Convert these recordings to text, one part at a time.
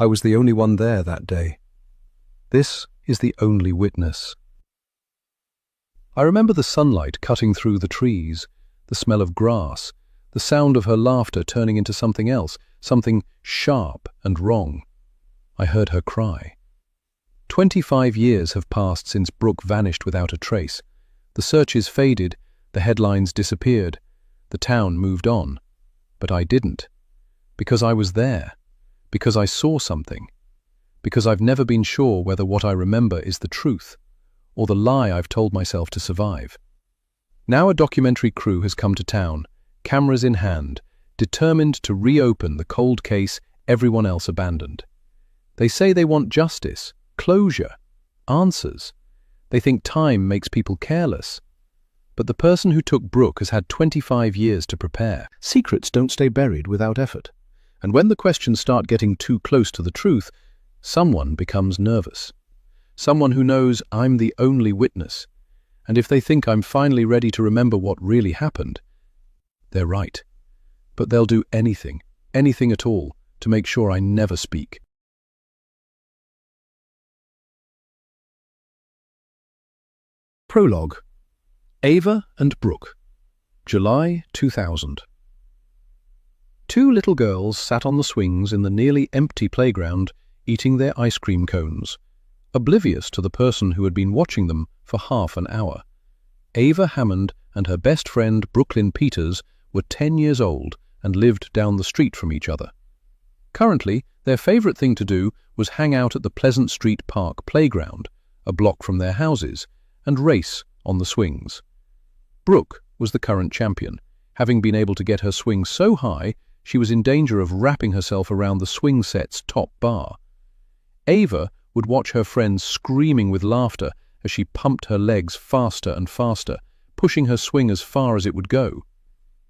I was the only one there that day. This is the only witness. I remember the sunlight cutting through the trees, the smell of grass, the sound of her laughter turning into something else, something sharp and wrong. I heard her cry. 25 years have passed since Brooke vanished without a trace. The searches faded, the headlines disappeared, the town moved on. But I didn't. Because I was there. Because I saw something. Because I've never been sure whether what I remember is the truth, or the lie I've told myself to survive. Now a documentary crew has come to town, cameras in hand, determined to reopen the cold case everyone else abandoned. They say they want justice, closure, answers. They think time makes people careless. But the person who took Brooke has had 25 years to prepare. Secrets don't stay buried without effort. And when the questions start getting too close to the truth, someone becomes nervous. Someone who knows I'm the only witness. And if they think I'm finally ready to remember what really happened, they're right. But they'll do anything, anything at all, to make sure I never speak. Prologue. Ava and Brooke. July 2000. Two little girls sat on the swings in the nearly empty playground, eating their ice cream cones, oblivious to the person who had been watching them for half an hour. Ava Hammond and her best friend Brooklyn Peters were 10 years old and lived down the street from each other. Currently, their favorite thing to do was hang out at the Pleasant Street Park playground, a block from their houses, and race on the swings. Brooke was the current champion, having been able to get her swing so high she was in danger of wrapping herself around the swing set's top bar. Ava would watch her friends screaming with laughter as she pumped her legs faster and faster, pushing her swing as far as it would go.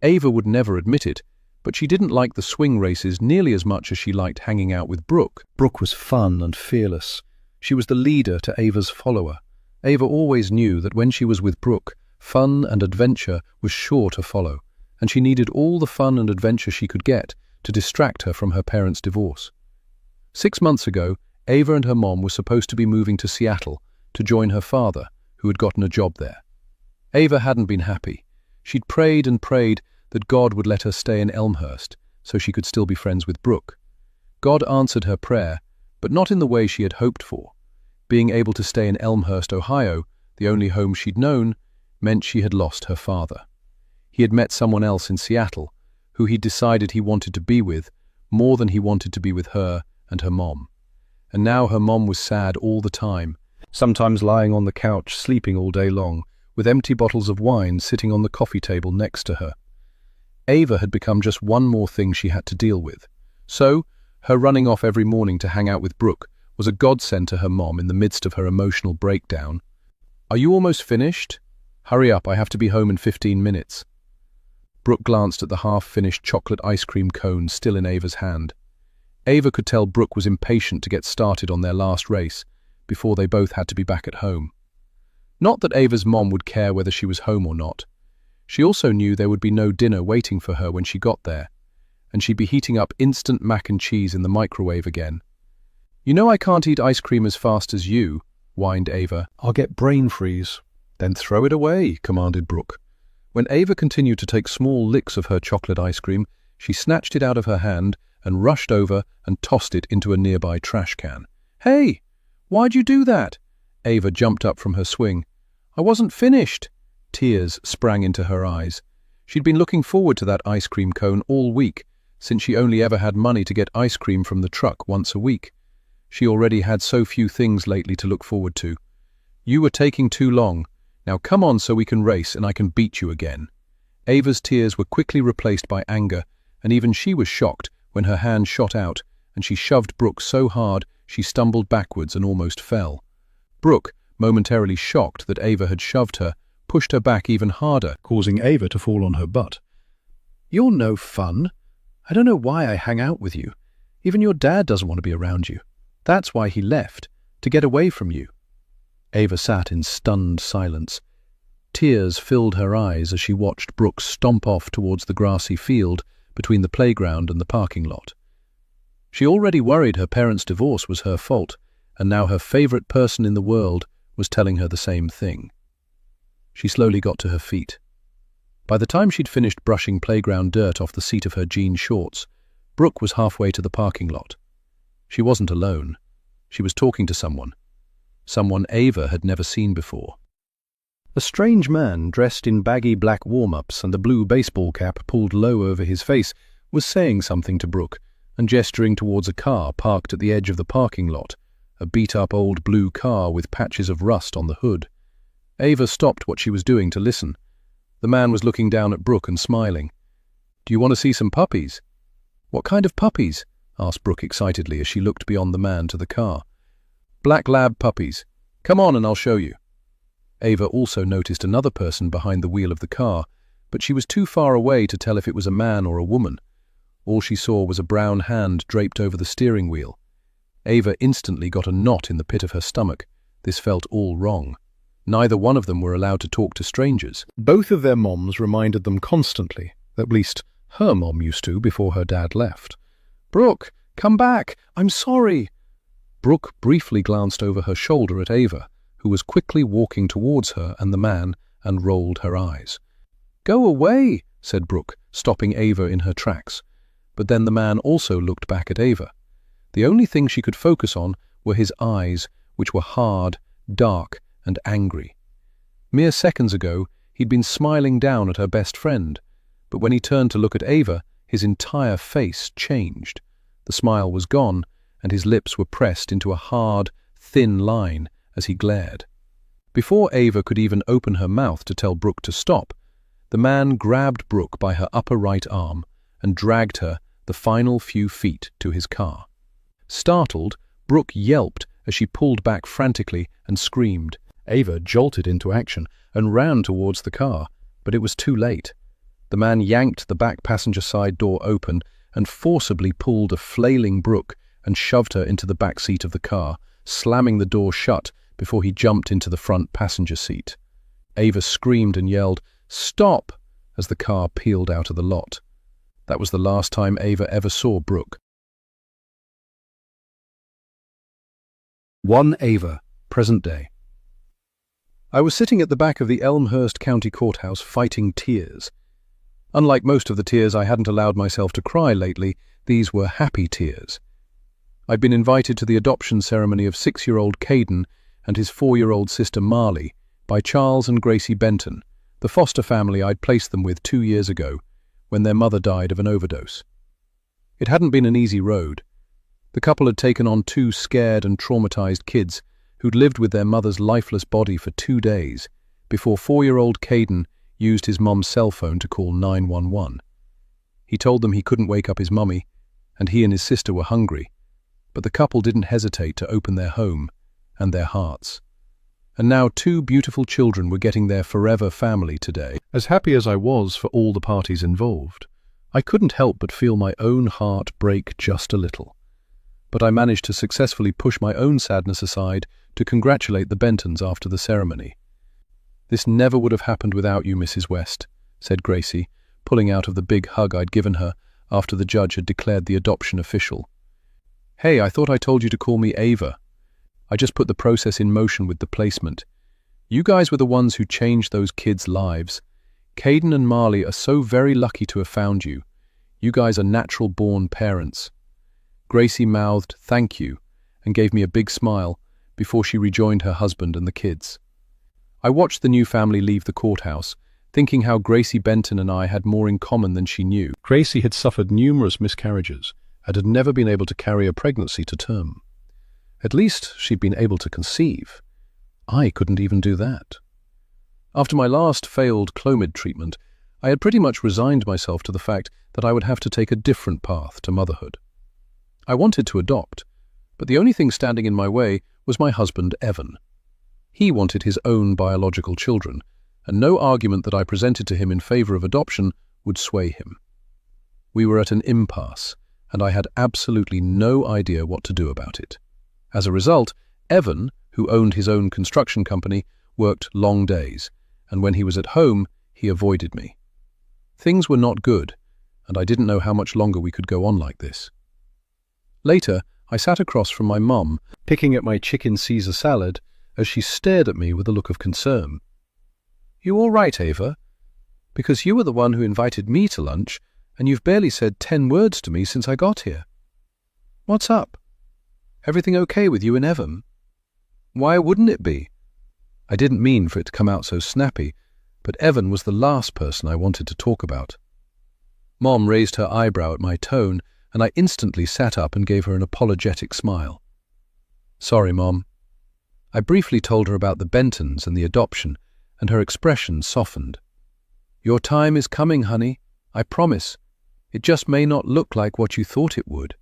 Ava would never admit it, but she didn't like the swing races nearly as much as she liked hanging out with Brooke. Brooke was fun and fearless. She was the leader to Ava's follower. Ava always knew that when she was with Brooke, fun and adventure was sure to follow, and she needed all the fun and adventure she could get to distract her from her parents' divorce. 6 months ago, Ava and her mom were supposed to be moving to Seattle to join her father, who had gotten a job there. Ava hadn't been happy. She'd prayed and prayed that God would let her stay in Elmhurst so she could still be friends with Brooke. God answered her prayer, but not in the way she had hoped for. Being able to stay in Elmhurst, Ohio, the only home she'd known, meant she had lost her father. He had met someone else in Seattle, who he decided he wanted to be with more than he wanted to be with her and her mom. And now her mom was sad all the time, sometimes lying on the couch sleeping all day long, with empty bottles of wine sitting on the coffee table next to her. Ava had become just one more thing she had to deal with. So, her running off every morning to hang out with Brooke was a godsend to her mom in the midst of her emotional breakdown. "Are you almost finished? Hurry up, I have to be home in 15 minutes. Brooke glanced at the half-finished chocolate ice cream cone still in Ava's hand. Ava could tell Brooke was impatient to get started on their last race, before they both had to be back at home. Not that Ava's mom would care whether she was home or not. She also knew there would be no dinner waiting for her when she got there, and she'd be heating up instant mac and cheese in the microwave again. "You know I can't eat ice cream as fast as you," whined Ava. "I'll get brain freeze." "Then throw it away," commanded Brooke. When Ava continued to take small licks of her chocolate ice cream, she snatched it out of her hand and rushed over and tossed it into a nearby trash can. "Hey, why'd you do that?" Ava jumped up from her swing. "I wasn't finished." Tears sprang into her eyes. She'd been looking forward to that ice cream cone all week, since she only ever had money to get ice cream from the truck once a week. She already had so few things lately to look forward to. "You were taking too long. Now come on so we can race and I can beat you again." Ava's tears were quickly replaced by anger, and even she was shocked when her hand shot out and she shoved Brooke so hard she stumbled backwards and almost fell. Brooke, momentarily shocked that Ava had shoved her, pushed her back even harder, causing Ava to fall on her butt. "You're no fun. I don't know why I hang out with you. Even your dad doesn't want to be around you. That's why he left, to get away from you." Ava sat in stunned silence. Tears filled her eyes as she watched Brooke stomp off towards the grassy field between the playground and the parking lot. She already worried her parents' divorce was her fault, and now her favorite person in the world was telling her the same thing. She slowly got to her feet. By the time she'd finished brushing playground dirt off the seat of her jean shorts, Brooke was halfway to the parking lot. She wasn't alone. She was talking to someone Ava had never seen before. A strange man, dressed in baggy black warm-ups and a blue baseball cap pulled low over his face, was saying something to Brooke and gesturing towards a car parked at the edge of the parking lot, a beat-up old blue car with patches of rust on the hood. Ava stopped what she was doing to listen. The man was looking down at Brooke and smiling. "Do you want to see some puppies?" "What kind of puppies?" asked Brooke excitedly as she looked beyond the man to the car. "Black lab puppies. Come on and I'll show you." Ava also noticed another person behind the wheel of the car, but she was too far away to tell if it was a man or a woman. All she saw was a brown hand draped over the steering wheel. Ava instantly got a knot in the pit of her stomach. This felt all wrong. Neither one of them were allowed to talk to strangers. Both of their moms reminded them constantly, at least her mom used to before her dad left. "Brooke, come back! I'm sorry!" Brooke briefly glanced over her shoulder at Ava, who was quickly walking towards her and the man, and rolled her eyes. "Go away," said Brooke, stopping Ava in her tracks. But then the man also looked back at Ava. The only thing she could focus on were his eyes, which were hard, dark, and angry. Mere seconds ago, he'd been smiling down at her best friend, but when he turned to look at Ava, his entire face changed. The smile was gone, and his lips were pressed into a hard, thin line as he glared. Before Ava could even open her mouth to tell Brooke to stop, the man grabbed Brooke by her upper right arm and dragged her the final few feet to his car. Startled, Brooke yelped as she pulled back frantically and screamed. Ava jolted into action and ran towards the car, but it was too late. The man yanked the back passenger side door open and forcibly pulled a flailing Brooke and shoved her into the back seat of the car, slamming the door shut before he jumped into the front passenger seat. Ava screamed and yelled, "Stop!" as the car peeled out of the lot. That was the last time Ava ever saw Brooke. 1 Ava, present day. I was sitting at the back of the Elmhurst County Courthouse fighting tears. Unlike most of the tears I hadn't allowed myself to cry lately, these were happy tears. I'd been invited to the adoption ceremony of 6-year-old Caden and his 4-year-old sister Marley by Charles and Gracie Benton, the foster family I'd placed them with 2 years ago, when their mother died of an overdose. It hadn't been an easy road. The couple had taken on 2 scared and traumatized kids who'd lived with their mother's lifeless body for 2 days, before 4-year-old Caden used his mum's cell phone to call 911. He told them he couldn't wake up his mummy, and he and his sister were hungry, but the couple didn't hesitate to open their home and their hearts. And now 2 beautiful children were getting their forever family today. As happy as I was for all the parties involved, I couldn't help but feel my own heart break just a little. But I managed to successfully push my own sadness aside to congratulate the Bentons after the ceremony. "This never would have happened without you, Mrs. West," said Gracie, pulling out of the big hug I'd given her after the judge had declared the adoption official. "Hey, I thought I told you to call me Ava. I just put the process in motion with the placement. You guys were the ones who changed those kids' lives. Caden and Marley are so very lucky to have found you. You guys are natural-born parents." Gracie mouthed, "Thank you," and gave me a big smile before she rejoined her husband and the kids. I watched the new family leave the courthouse, thinking how Gracie Benton and I had more in common than she knew. Gracie had suffered numerous miscarriages and had never been able to carry a pregnancy to term. At least she'd been able to conceive. I couldn't even do that. After my last failed Clomid treatment, I had pretty much resigned myself to the fact that I would have to take a different path to motherhood. I wanted to adopt, but the only thing standing in my way was my husband, Evan. He wanted his own biological children, and no argument that I presented to him in favor of adoption would sway him. We were at an impasse, and I had absolutely no idea what to do about it. As a result, Evan, who owned his own construction company, worked long days, and when he was at home, he avoided me. Things were not good, and I didn't know how much longer we could go on like this. Later, I sat across from my mum, picking at my chicken Caesar salad, as she stared at me with a look of concern. "You all right, Ava? Because you were the one who invited me to lunch, and you've barely said 10 words to me since I got here. What's up? Everything okay with you and Evan?" "Why wouldn't it be?" I didn't mean for it to come out so snappy, but Evan was the last person I wanted to talk about. Mom raised her eyebrow at my tone, and I instantly sat up and gave her an apologetic smile. "Sorry, Mom." I briefly told her about the Bentons and the adoption, and her expression softened. "Your time is coming, honey. I promise. It just may not look like what you thought it would."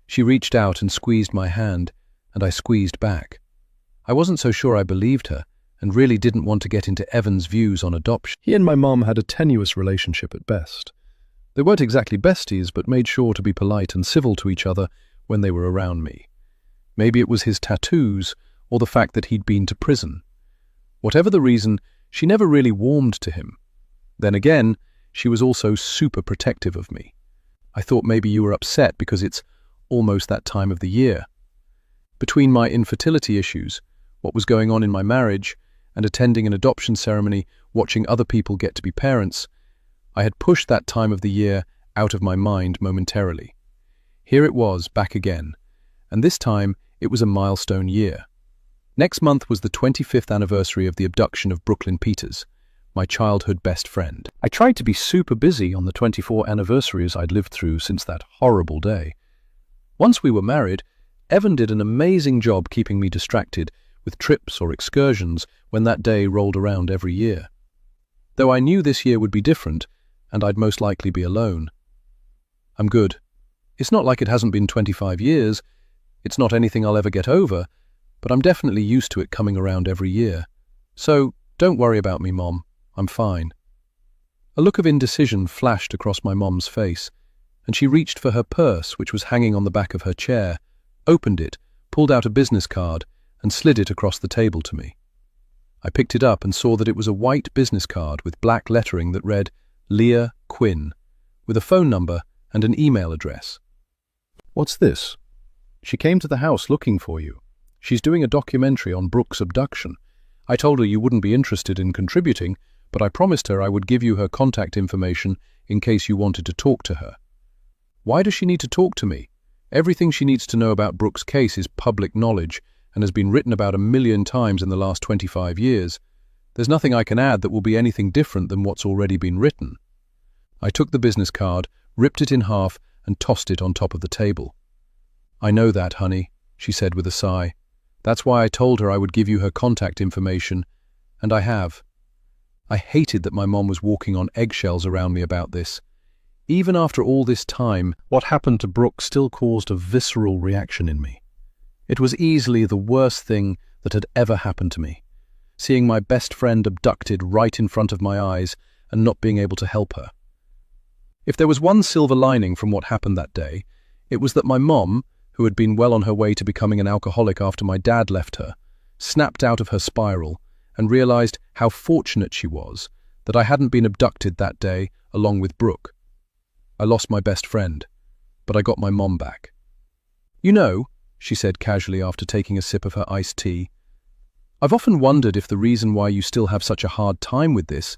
She reached out and squeezed my hand, and I squeezed back. I wasn't so sure I believed her, and really didn't want to get into Evan's views on adoption. He and my mom had a tenuous relationship at best. They weren't exactly besties, but made sure to be polite and civil to each other when they were around me. Maybe it was his tattoos, or the fact that he'd been to prison. Whatever the reason, she never really warmed to him. Then again, she was also super protective of me. I thought maybe you were upset because it's almost that time of the year. Between my infertility issues, what was going on in my marriage, and attending an adoption ceremony, watching other people get to be parents, I had pushed that time of the year out of my mind momentarily. Here it was, back again, and this time it was a milestone year. Next month was the 25th anniversary of the abduction of Brooklyn Peters, my childhood best friend. I tried to be super busy on the 24 anniversaries I'd lived through since that horrible day. Once we were married, Evan did an amazing job keeping me distracted with trips or excursions when that day rolled around every year. Though I knew this year would be different, and I'd most likely be alone. I'm good. It's not like it hasn't been 25 years. It's not anything I'll ever get over, but I'm definitely used to it coming around every year. So, don't worry about me, Mom. I'm fine. A look of indecision flashed across my mom's face, and she reached for her purse, which was hanging on the back of her chair, opened it, pulled out a business card, and slid it across the table to me. I picked it up and saw that it was a white business card with black lettering that read, Leah Quinn, with a phone number and an email address. "What's this?" "She came to the house looking for you. She's doing a documentary on Brooke's abduction. I told her you wouldn't be interested in contributing, but I promised her I would give you her contact information in case you wanted to talk to her." "Why does she need to talk to me? Everything she needs to know about Brooke's case is public knowledge and has been written about 1,000,000 times in the last 25 years. There's nothing I can add that will be anything different than what's already been written." I took the business card, ripped it in half, and tossed it on top of the table. "I know that, honey," she said with a sigh. "That's why I told her I would give you her contact information, and I have." I hated that my mom was walking on eggshells around me about this. Even after all this time, what happened to Brooke still caused a visceral reaction in me. It was easily the worst thing that had ever happened to me. Seeing my best friend abducted right in front of my eyes and not being able to help her. If there was one silver lining from what happened that day, it was that my mom, who had been well on her way to becoming an alcoholic after my dad left her, snapped out of her spiral and realized how fortunate she was that I hadn't been abducted that day along with Brooke. I lost my best friend, but I got my mom back. "You know," she said casually after taking a sip of her iced tea, "I've often wondered if the reason why you still have such a hard time with this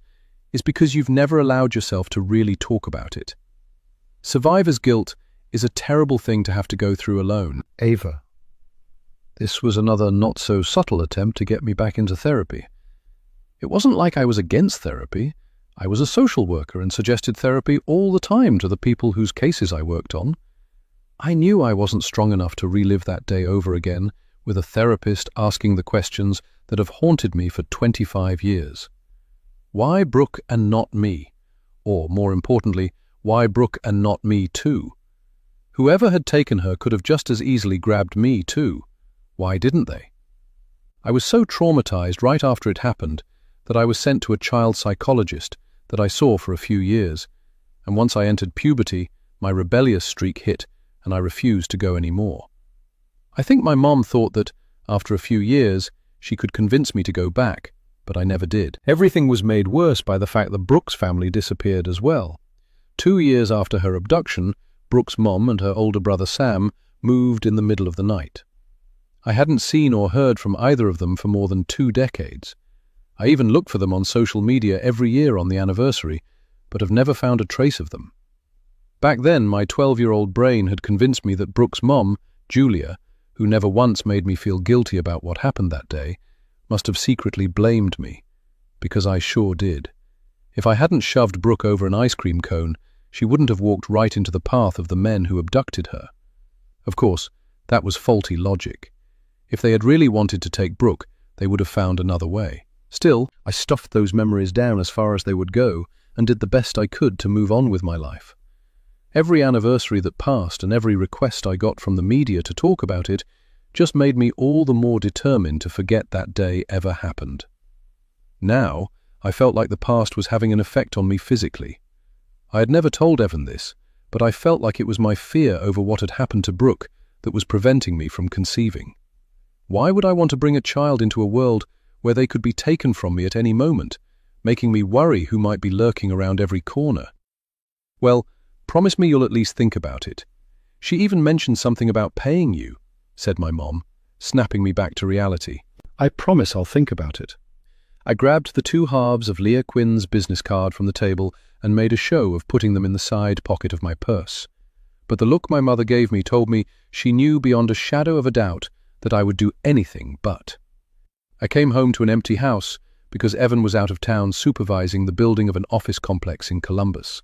is because you've never allowed yourself to really talk about it. Survivor's guilt is a terrible thing to have to go through alone." "Ava." This was another not-so-subtle attempt to get me back into therapy. It wasn't like I was against therapy. I was a social worker and suggested therapy all the time to the people whose cases I worked on. I knew I wasn't strong enough to relive that day over again with a therapist asking the questions that have haunted me for 25 years. Why Brooke and not me? Or, more importantly, why Brooke and not me too? Whoever had taken her could have just as easily grabbed me too. Why didn't they? I was so traumatized right after it happened that I was sent to a child psychologist that I saw for a few years, and once I entered puberty, my rebellious streak hit and I refused to go anymore. I think my mom thought that, after a few years, she could convince me to go back, but I never did. Everything was made worse by the fact that Brooke's family disappeared as well. 2 years after her abduction, Brooke's mom and her older brother Sam moved in the middle of the night. I hadn't seen or heard from either of them for more than 2 decades. I even looked for them on social media every year on the anniversary, but have never found a trace of them. Back then, my 12-year-old brain had convinced me that Brooke's mom, Julia, who never once made me feel guilty about what happened that day, must have secretly blamed me, because I sure did. If I hadn't shoved Brooke over an ice cream cone, she wouldn't have walked right into the path of the men who abducted her. Of course, that was faulty logic. If they had really wanted to take Brooke, they would have found another way. Still, I stuffed those memories down as far as they would go and did the best I could to move on with my life. Every anniversary that passed and every request I got from the media to talk about it just made me all the more determined to forget that day ever happened. Now, I felt like the past was having an effect on me physically. I had never told Evan this, but I felt like it was my fear over what had happened to Brooke that was preventing me from conceiving. Why would I want to bring a child into a world where they could be taken from me at any moment, making me worry who might be lurking around every corner? Well, promise me you'll at least think about it. She even mentioned something about paying you, said my mom, snapping me back to reality. I promise I'll think about it. I grabbed the 2 halves of Leah Quinn's business card from the table and made a show of putting them in the side pocket of my purse. But the look my mother gave me told me she knew beyond a shadow of a doubt that I would do anything but. I came home to an empty house because Evan was out of town supervising the building of an office complex in Columbus.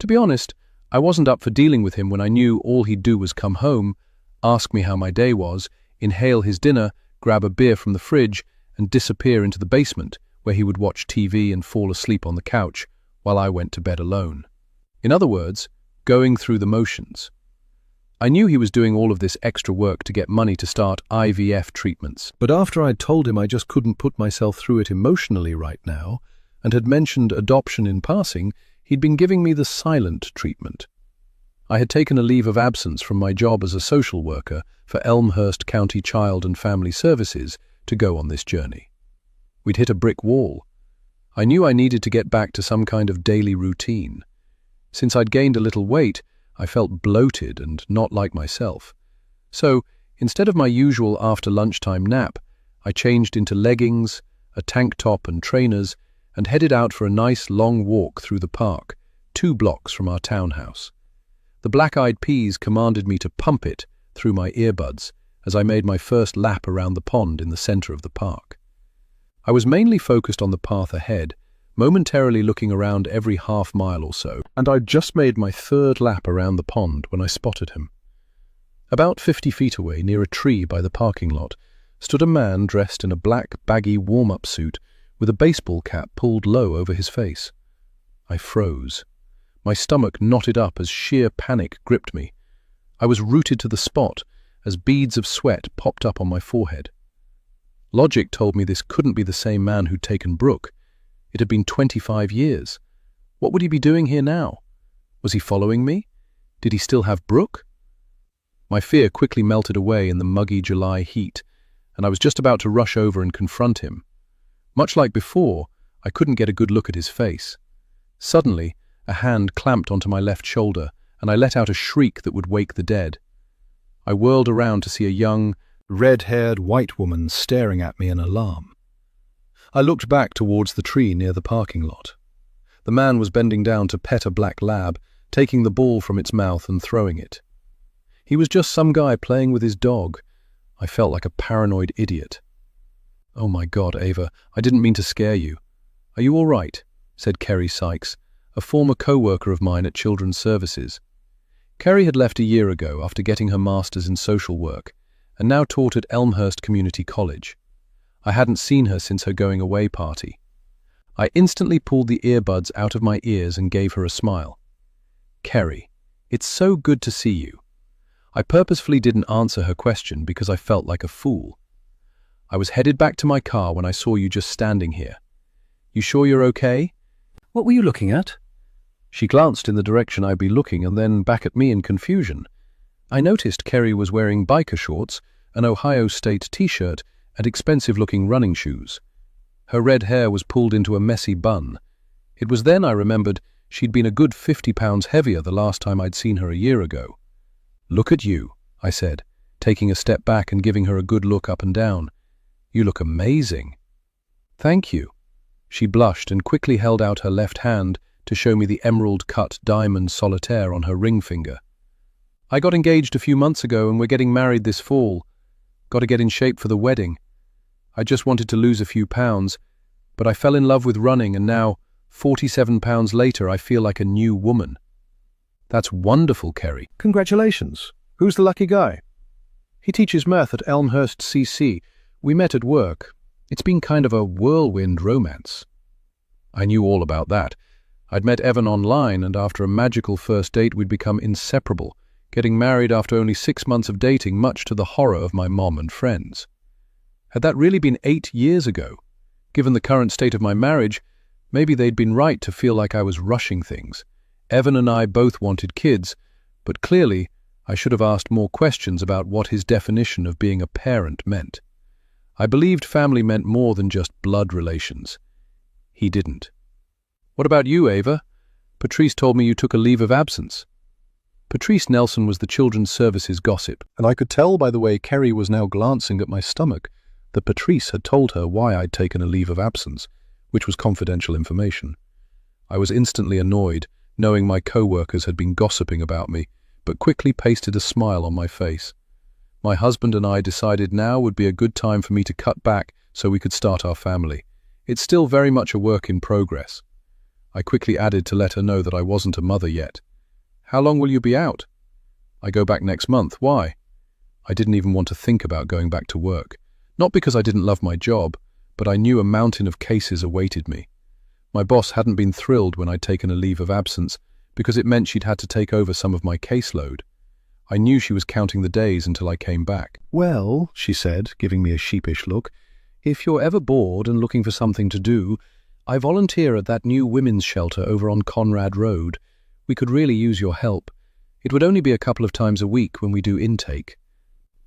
To be honest, I wasn't up for dealing with him when I knew all he'd do was come home, ask me how my day was, inhale his dinner, grab a beer from the fridge, and disappear into the basement, where he would watch TV and fall asleep on the couch while I went to bed alone. In other words, going through the motions. I knew he was doing all of this extra work to get money to start IVF treatments, but after I'd told him I just couldn't put myself through it emotionally right now, and had mentioned adoption in passing, he'd been giving me the silent treatment. I had taken a leave of absence from my job as a social worker for Elmhurst County Child and Family Services to go on this journey. We'd hit a brick wall. I knew I needed to get back to some kind of daily routine. Since I'd gained a little weight, I felt bloated and not like myself. So, instead of my usual after-lunchtime nap, I changed into leggings, a tank top and trainers, and headed out for a nice long walk through the park, 2 blocks from our townhouse. The Black-Eyed Peas commanded me to pump it through my earbuds as I made my first lap around the pond in the center of the park. I was mainly focused on the path ahead, momentarily looking around every half mile or so, and I'd just made my 3rd lap around the pond when I spotted him. About 50 feet away, near a tree by the parking lot, stood a man dressed in a black, baggy warm-up suit with a baseball cap pulled low over his face. I froze. My stomach knotted up as sheer panic gripped me. I was rooted to the spot as beads of sweat popped up on my forehead. Logic told me this couldn't be the same man who'd taken Brooke. It had been 25 years. What would he be doing here now? Was he following me? Did he still have Brooke? My fear quickly melted away in the muggy July heat, and I was just about to rush over and confront him. Much like before, I couldn't get a good look at his face. Suddenly, a hand clamped onto my left shoulder, and I let out a shriek that would wake the dead. I whirled around to see a young, red-haired white woman staring at me in alarm. I looked back towards the tree near the parking lot. The man was bending down to pet a black lab, taking the ball from its mouth and throwing it. He was just some guy playing with his dog. I felt like a paranoid idiot. "Oh my God, Ava, I didn't mean to scare you. Are you all right?" said Kerry Sykes, a former co-worker of mine at Children's Services. Kerry had left a year ago after getting her master's in social work, and now taught at Elmhurst Community College. I hadn't seen her since her going-away party. I instantly pulled the earbuds out of my ears and gave her a smile. "Kerry, it's so good to see you." I purposefully didn't answer her question because I felt like a fool. "I was headed back to my car when I saw you just standing here. You sure you're okay? What were you looking at?" She glanced in the direction I'd be looking and then back at me in confusion. I noticed Kerry was wearing biker shorts, an Ohio State t-shirt, and expensive-looking running shoes. Her red hair was pulled into a messy bun. It was then I remembered she'd been a good 50 pounds heavier the last time I'd seen her a year ago. "Look at you," I said, taking a step back and giving her a good look up and down. "You look amazing." "Thank you." She blushed and quickly held out her left hand to show me the emerald-cut diamond solitaire on her ring finger. "I got engaged a few months ago and we're getting married this fall. Got to get in shape for the wedding. I just wanted to lose a few pounds, but I fell in love with running and now, 47 pounds later, I feel like a new woman." "That's wonderful, Kerry." "Congratulations. Who's the lucky guy?" "He teaches math at Elmhurst CC. We met at work. It's been kind of a whirlwind romance." I knew all about that. I'd met Evan online, and after a magical first date we'd become inseparable, getting married after only 6 months of dating, much to the horror of my mom and friends. Had that really been 8 years ago? Given the current state of my marriage, maybe they'd been right to feel like I was rushing things. Evan and I both wanted kids, but clearly I should have asked more questions about what his definition of being a parent meant. I believed family meant more than just blood relations. He didn't. "What about you, Ava? Patrice told me you took a leave of absence." Patrice Nelson was the Children's Services gossip, and I could tell by the way Kerry was now glancing at my stomach that Patrice had told her why I'd taken a leave of absence, which was confidential information. I was instantly annoyed, knowing my co-workers had been gossiping about me, but quickly pasted a smile on my face. My husband and I decided now would be a good time for me to cut back so we could start our family. It's still very much a work in progress. I quickly added to let her know that I wasn't a mother yet. "How long will you be out?" "I go back next month." "Why?" I didn't even want to think about going back to work. Not because I didn't love my job, but I knew a mountain of cases awaited me. My boss hadn't been thrilled when I'd taken a leave of absence because it meant she'd had to take over some of my caseload. I knew she was counting the days until I came back. "Well," she said, giving me a sheepish look, "if you're ever bored and looking for something to do, I volunteer at that new women's shelter over on Conrad Road. We could really use your help. It would only be a couple of times a week when we do intake."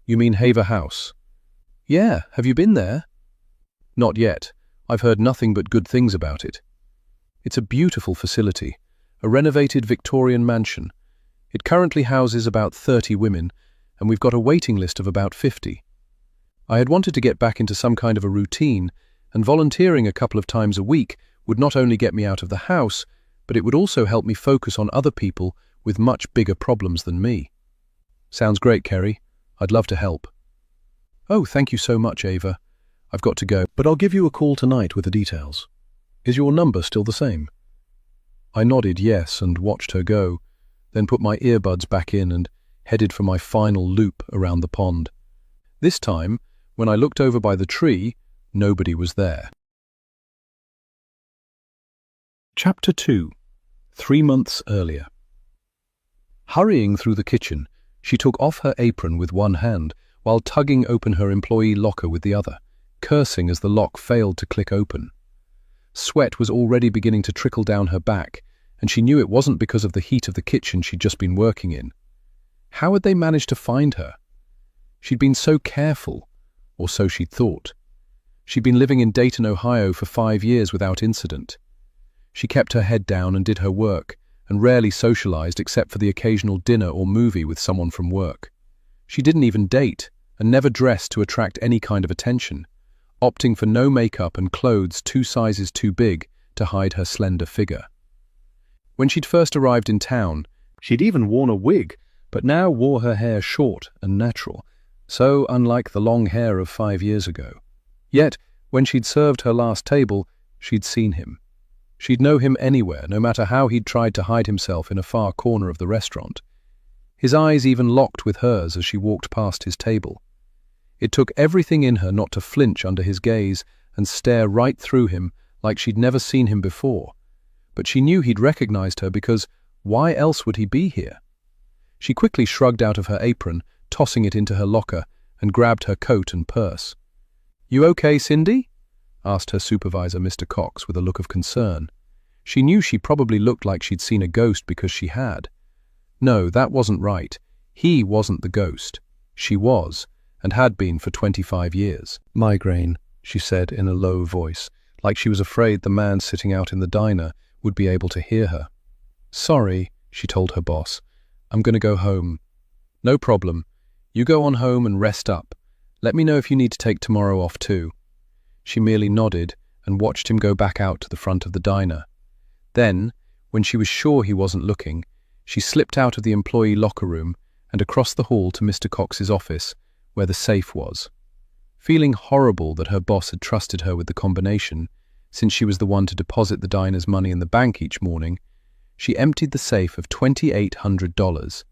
"You mean Haver House?" "Yeah, have you been there?" "Not yet. I've heard nothing but good things about it." It's a beautiful facility, a renovated Victorian mansion. It currently houses about 30 women, and we've got a waiting list of about 50. I had wanted to get back into some kind of a routine, and volunteering a couple of times a week would not only get me out of the house, but it would also help me focus on other people with much bigger problems than me. "Sounds great, Kerry. I'd love to help." "Oh, thank you so much, Ava. I've got to go, but I'll give you a call tonight with the details. Is your number still the same?" I nodded yes and watched her go, then put my earbuds back in and headed for my final loop around the pond. This time, when I looked over by the tree, nobody was there. Chapter 2. 3 months earlier. Hurrying through the kitchen, she took off her apron with one hand while tugging open her employee locker with the other, cursing as the lock failed to click open. Sweat was already beginning to trickle down her back, and she knew it wasn't because of the heat of the kitchen she'd just been working in. How had they managed to find her? She'd been so careful, or so she'd thought. She'd been living in Dayton, Ohio for 5 years without incident. She kept her head down and did her work, and rarely socialized except for the occasional dinner or movie with someone from work. She didn't even date, and never dressed to attract any kind of attention, opting for no makeup and clothes 2 sizes too big to hide her slender figure. When she'd first arrived in town, she'd even worn a wig, but now wore her hair short and natural, so unlike the long hair of 5 years ago. Yet, when she'd served her last table, she'd seen him. She'd know him anywhere, no matter how he'd tried to hide himself in a far corner of the restaurant. His eyes even locked with hers as she walked past his table. It took everything in her not to flinch under his gaze and stare right through him like she'd never seen him before. But she knew he'd recognized her because why else would he be here? She quickly shrugged out of her apron, tossing it into her locker, and grabbed her coat and purse. "You okay, Cindy?" asked her supervisor, Mr. Cox, with a look of concern. She knew she probably looked like she'd seen a ghost because she had. No, that wasn't right. He wasn't the ghost. She was, and had been for 25 years. "Migraine," she said in a low voice, like she was afraid the man sitting out in the diner would be able to hear her. "Sorry," she told her boss. "I'm going to go home." "No problem. You go on home and rest up. Let me know if you need to take tomorrow off too." She merely nodded and watched him go back out to the front of the diner. Then, when she was sure he wasn't looking, she slipped out of the employee locker room and across the hall to Mr. Cox's office, where the safe was. Feeling horrible that her boss had trusted her with the combination, since she was the one to deposit the diner's money in the bank each morning, she emptied the safe of $2,800.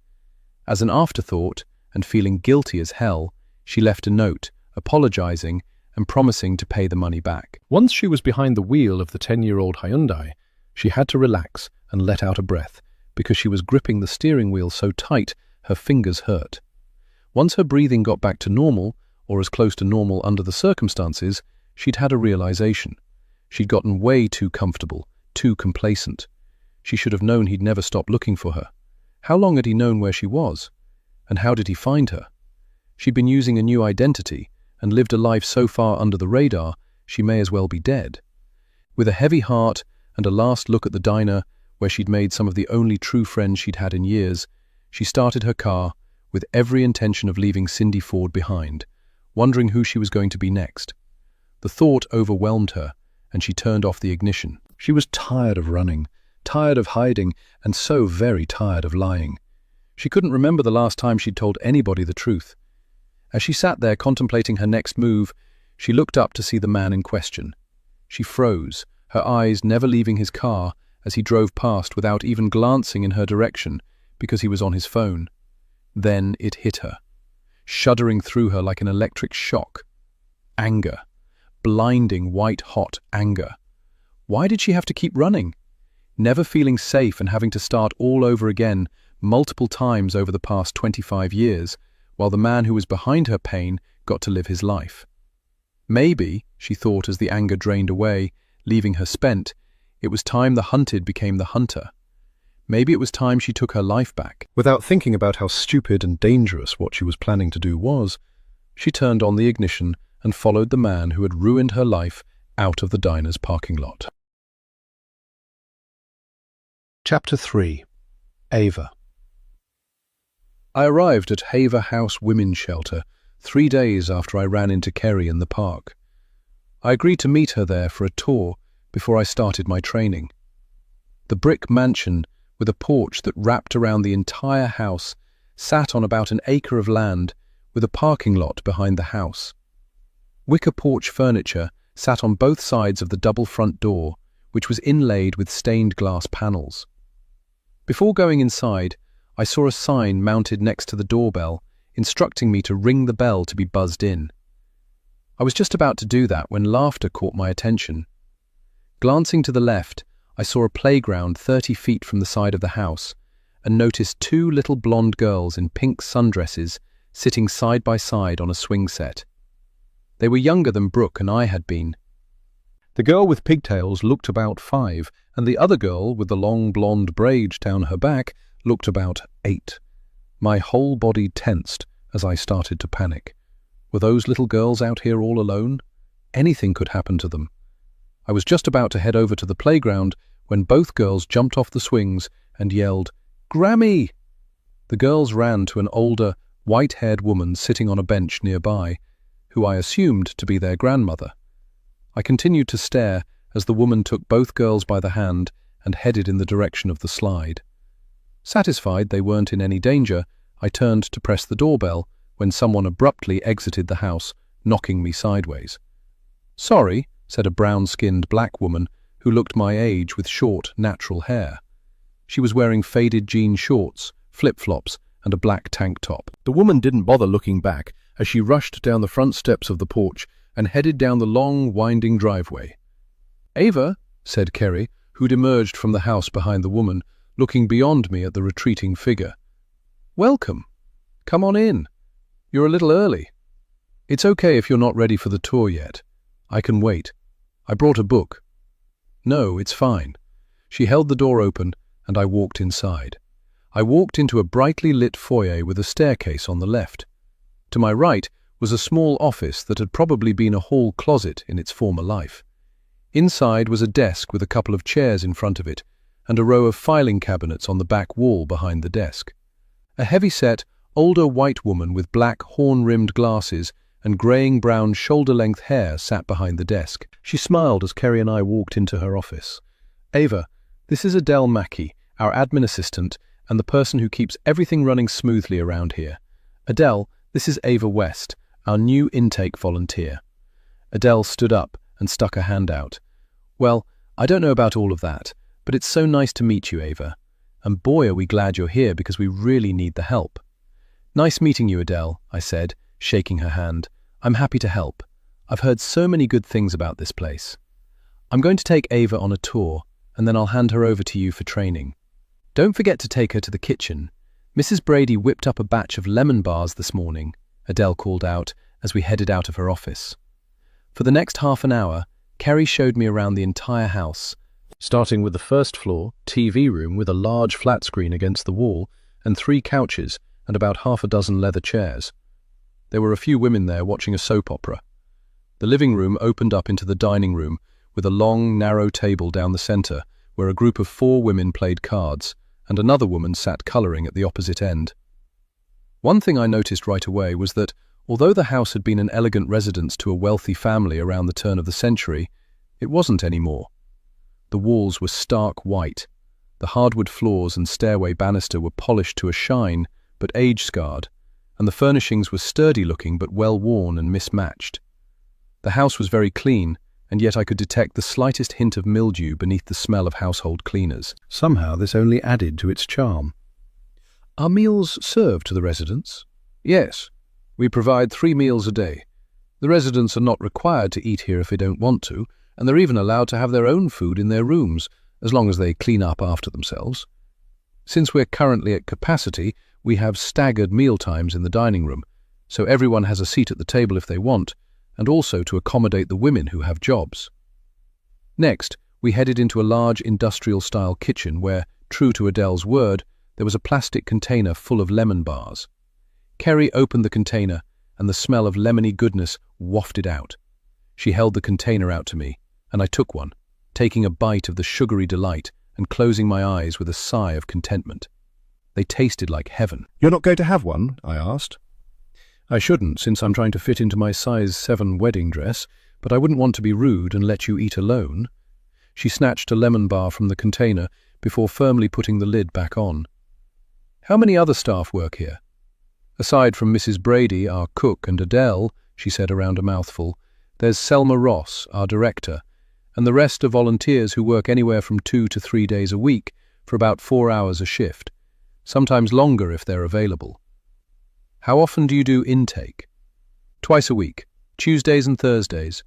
As an afterthought, and feeling guilty as hell, she left a note, apologizing and promising to pay the money back. Once she was behind the wheel of the 10-year-old Hyundai, she had to relax and let out a breath, because she was gripping the steering wheel so tight her fingers hurt. Once her breathing got back to normal, or as close to normal under the circumstances, she'd had a realization. She'd gotten way too comfortable, too complacent. She should have known he'd never stop looking for her. How long had he known where she was? And how did he find her? She'd been using a new identity and lived a life so far under the radar, she may as well be dead. With a heavy heart and a last look at the diner, where she'd made some of the only true friends she'd had in years, she started her car with every intention of leaving Cindy Ford behind, wondering who she was going to be next. The thought overwhelmed her, and she turned off the ignition. She was tired of running, tired of hiding, and so very tired of lying. She couldn't remember the last time she'd told anybody the truth. As she sat there contemplating her next move, she looked up to see the man in question. She froze, her eyes never leaving his car as he drove past without even glancing in her direction because he was on his phone. Then it hit her, shuddering through her like an electric shock. Anger. Blinding, white-hot anger. Why did she have to keep running? Never feeling safe and having to start all over again multiple times over the past 25 years, while the man who was behind her pain got to live his life. Maybe, she thought as the anger drained away, leaving her spent, it was time the hunted became the hunter. Maybe it was time she took her life back. Without thinking about how stupid and dangerous what she was planning to do was, she turned on the ignition and followed the man who had ruined her life out of the diner's parking lot. Chapter 3. Ava. I arrived at Haver House Women's Shelter 3 days after I ran into Kerry in the park. I agreed to meet her there for a tour before I started my training. The brick mansion, with a porch that wrapped around the entire house, sat on about an acre of land with a parking lot behind the house. Wicker porch furniture sat on both sides of the double front door, which was inlaid with stained glass panels. Before going inside, I saw a sign mounted next to the doorbell, instructing me to ring the bell to be buzzed in. I was just about to do that when laughter caught my attention. Glancing to the left, I saw a playground 30 feet from the side of the house and noticed 2 little blonde girls in pink sundresses sitting side by side on a swing set. They were younger than Brooke and I had been. The girl with pigtails looked about 5, and the other girl with the long blonde braids down her back looked about 8. My whole body tensed as I started to panic. Were those little girls out here all alone? Anything could happen to them. I was just about to head over to the playground when both girls jumped off the swings and yelled, "Grammy!" The girls ran to an older, white-haired woman sitting on a bench nearby, who I assumed to be their grandmother. I continued to stare as the woman took both girls by the hand and headed in the direction of the slide. Satisfied they weren't in any danger, I turned to press the doorbell when someone abruptly exited the house, knocking me sideways. "Sorry," said a brown-skinned black woman who looked my age with short, natural hair. She was wearing faded jean shorts, flip-flops, and a black tank top. The woman didn't bother looking back as she rushed down the front steps of the porch and headed down the long, winding driveway. "Ava," said Kerry, who'd emerged from the house behind the woman, looking beyond me at the retreating figure. "Welcome. Come on in. You're a little early. It's okay if you're not ready for the tour yet. I can wait. I brought a book." "No, it's fine." She held the door open, and I walked inside. I walked into a brightly lit foyer with a staircase on the left. To my right was a small office that had probably been a hall closet in its former life. Inside was a desk with a couple of chairs in front of it, and a row of filing cabinets on the back wall behind the desk. A heavy-set, older white woman with black horn-rimmed glasses and greying brown shoulder-length hair sat behind the desk. She smiled as Kerry and I walked into her office. "Ava, this is Adele Mackey, our admin assistant, and the person who keeps everything running smoothly around here. Adele, this is Ava West, our new intake volunteer." Adele stood up and stuck a hand out. "Well, I don't know about all of that, but it's so nice to meet you, Ava. And boy, are we glad you're here because we really need the help." "Nice meeting you, Adele," I said, shaking her hand. "I'm happy to help. I've heard so many good things about this place. I'm going to take Ava on a tour, and then I'll hand her over to you for training. Don't forget to take her to the kitchen. Mrs. Brady whipped up a batch of lemon bars this morning," Adele called out as we headed out of her office. For the next half an hour, Kerry showed me around the entire house, starting with the first floor TV room with a large flat screen against the wall and 3 couches and about half a dozen leather chairs. There were a few women there watching a soap opera. The living room opened up into the dining room with a long, narrow table down the center where a group of 4 women played cards and another woman sat coloring at the opposite end. One thing I noticed right away was that, although the house had been an elegant residence to a wealthy family around the turn of the century, it wasn't anymore. The walls were stark white. The hardwood floors and stairway banister were polished to a shine, but age-scarred, and the furnishings were sturdy-looking but well-worn and mismatched. The house was very clean, and yet I could detect the slightest hint of mildew beneath the smell of household cleaners. Somehow this only added to its charm. "Are meals served to the residents?" "Yes. We provide 3 meals a day. The residents are not required to eat here if they don't want to, and they're even allowed to have their own food in their rooms, as long as they clean up after themselves. Since we're currently at capacity, we have staggered meal times in the dining room, so everyone has a seat at the table if they want, and also to accommodate the women who have jobs." Next, we headed into a large industrial-style kitchen where, true to Adele's word, there was a plastic container full of lemon bars. Kerry opened the container, and the smell of lemony goodness wafted out. She held the container out to me, and I took one, taking a bite of the sugary delight and closing my eyes with a sigh of contentment. They tasted like heaven. "You're not going to have one?" I asked. "I shouldn't, since I'm trying to fit into my size 7 wedding dress, but I wouldn't want to be rude and let you eat alone." She snatched a lemon bar from the container before firmly putting the lid back on. "How many other staff work here?" "Aside from Mrs. Brady, our cook, and Adele," she said around a mouthful, "there's Selma Ross, our director, and the rest are volunteers who work anywhere from 2 to 3 days a week for about 4 hours a shift, sometimes longer if they're available." "How often do you do intake?" "Twice a week, Tuesdays and Thursdays.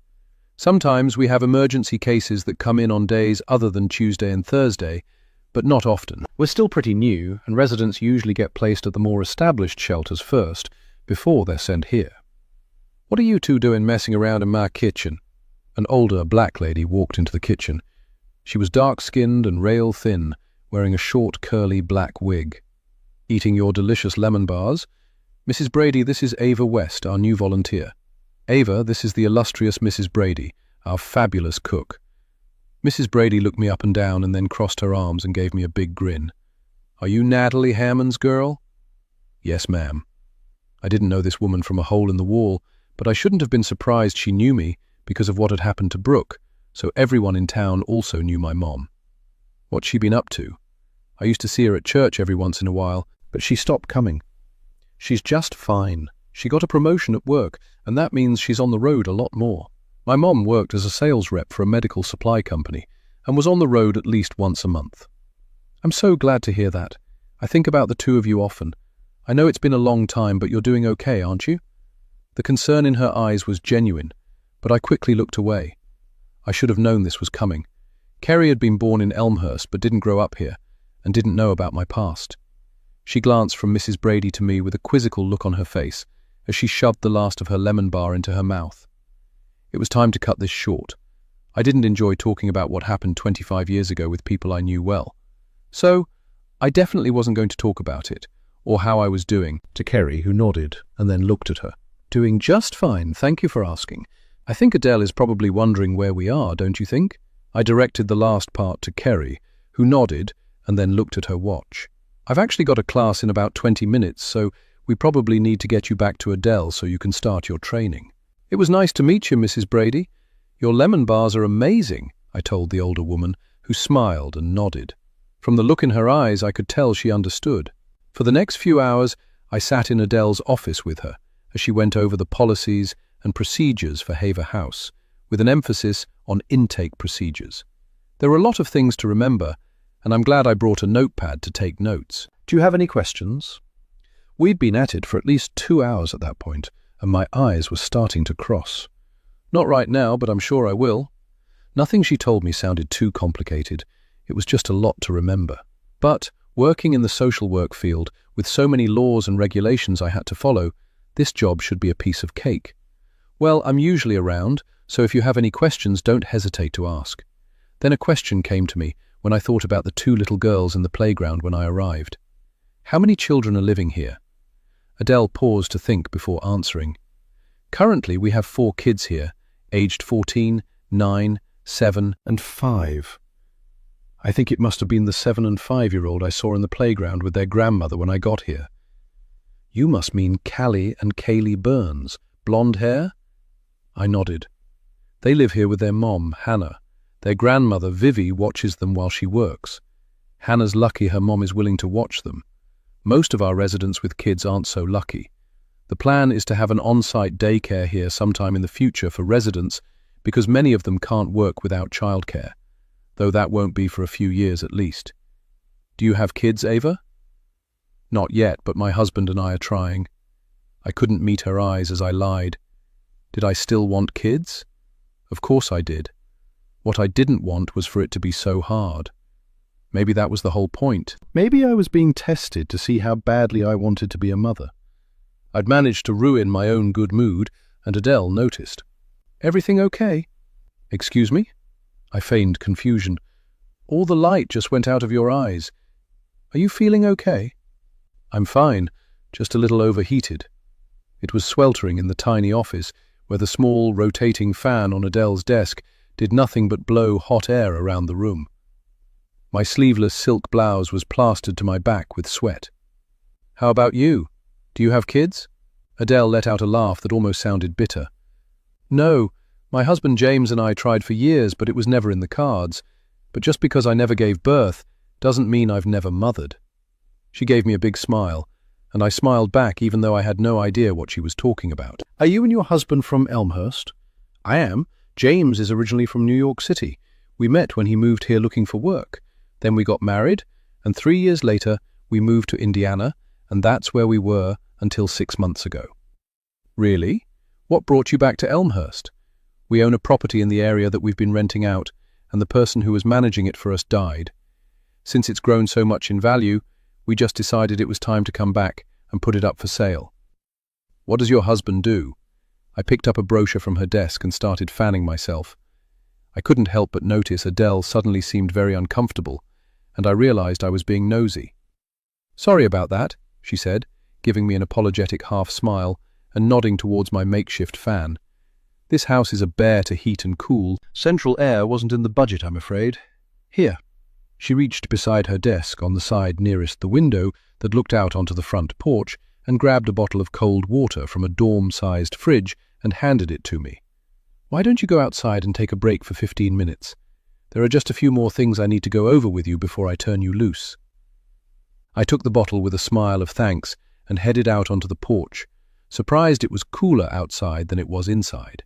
Sometimes we have emergency cases that come in on days other than Tuesday and Thursday, but not often. We're still pretty new, and residents usually get placed at the more established shelters first, before they're sent here." "What are you two doing messing around in my kitchen?" An older black lady walked into the kitchen. She was dark-skinned and rail-thin, wearing a short, curly black wig. "Eating your delicious lemon bars? Mrs. Brady, this is Ava West, our new volunteer. Ava, this is the illustrious Mrs. Brady, our fabulous cook." Mrs. Brady looked me up and down and then crossed her arms and gave me a big grin. "Are you Natalie Hammond's girl?" "Yes, ma'am." I didn't know this woman from a hole in the wall, but I shouldn't have been surprised she knew me because of what had happened to Brooke, so everyone in town also knew my mom. What's she been up to? I used to see her at church every once in a while, but she stopped coming. "She's just fine. She got a promotion at work, and that means she's on the road a lot more. My mom worked as a sales rep for a medical supply company and was on the road at least once a month." "I'm so glad to hear that. I think about the two of you often. I know it's been a long time, but you're doing okay, aren't you?" The concern in her eyes was genuine, but I quickly looked away. I should have known this was coming. Kerry had been born in Elmhurst but didn't grow up here, and didn't know about my past. She glanced from Mrs. Brady to me with a quizzical look on her face as she shoved the last of her lemon bar into her mouth. It was time to cut this short. I didn't enjoy talking about what happened 25 years ago with people I knew well. So, I definitely wasn't going to talk about it, or how I was doing, to Kerry, who nodded and then looked at her. "Doing just fine, thank you for asking. I think Adele is probably wondering where we are, don't you think?" I directed the last part to Kerry, who nodded and then looked at her watch. "I've actually got a class in about 20 minutes, so We probably need to get you back to Adele so you can start your training." "It was nice to meet you, Mrs. Brady. Your lemon bars are amazing," I told the older woman, who smiled and nodded. From the look in her eyes, I could tell she understood. For the next few hours, I sat in Adele's office with her as she went over the policies and procedures for Haver House, with an emphasis on intake procedures. There were a lot of things to remember, and I'm glad I brought a notepad to take notes. "Do you have any questions?" We'd been at it for at least 2 hours at that point, and my eyes were starting to cross. "Not right now, but I'm sure I will." Nothing she told me sounded too complicated. It was just a lot to remember. But, working in the social work field, with so many laws and regulations I had to follow, this job should be a piece of cake. "Well, I'm usually around, so if you have any questions, don't hesitate to ask." Then a question came to me when I thought about the 2 little girls in the playground when I arrived. "How many children are living here?" Adele paused to think before answering. "Currently, we have 4 kids here, aged 14, 9, 7, and 5. I think it must have been the 7- and 5-year-old I saw in the playground with their grandmother when I got here." "You must mean Callie and Kaylee Burns, blonde hair?" I nodded. "They live here with their mom, Hannah. Their grandmother, Vivi, watches them while she works. Hannah's lucky her mom is willing to watch them. Most of our residents with kids aren't so lucky. The plan is to have an on-site daycare here sometime in the future for residents because many of them can't work without childcare, though that won't be for a few years at least. Do you have kids, Ava?" "Not yet, but my husband and I are trying." I couldn't meet her eyes as I lied. Did I still want kids? Of course I did. What I didn't want was for it to be so hard. Maybe that was the whole point. Maybe I was being tested to see how badly I wanted to be a mother. I'd managed to ruin my own good mood, and Adele noticed. "Everything okay?" "Excuse me?" I feigned confusion. "All the light just went out of your eyes. Are you feeling okay?" "I'm fine, just a little overheated." It was sweltering in the tiny office, where the small, rotating fan on Adele's desk did nothing but blow hot air around the room. My sleeveless silk blouse was plastered to my back with sweat. "How about you? Do you have kids?" Adele let out a laugh that almost sounded bitter. "No, my husband James and I tried for years, but it was never in the cards. But just because I never gave birth doesn't mean I've never mothered." She gave me a big smile, and I smiled back even though I had no idea what she was talking about. "Are you and your husband from Elmhurst?" "I am. James is originally from New York City. We met when he moved here looking for work. Then we got married, and 3 years later we moved to Indiana, and that's where we were until 6 months ago." "Really? What brought you back to Elmhurst?" "We own a property in the area that we've been renting out, and the person who was managing it for us died. Since it's grown so much in value, we just decided it was time to come back and put it up for sale." "What does your husband do?" I picked up a brochure from her desk and started fanning myself. I couldn't help but notice Adele suddenly seemed very uncomfortable, and I realized I was being nosy. "Sorry about that," she said, giving me an apologetic half-smile and nodding towards my makeshift fan. "This house is a bear to heat and cool. Central air wasn't in the budget, I'm afraid. Here." She reached beside her desk on the side nearest the window that looked out onto the front porch and grabbed a bottle of cold water from a dorm-sized fridge and handed it to me. "Why don't you go outside and take a break for 15 minutes? There are just a few more things I need to go over with you before I turn you loose." I took the bottle with a smile of thanks and headed out onto the porch, surprised it was cooler outside than it was inside.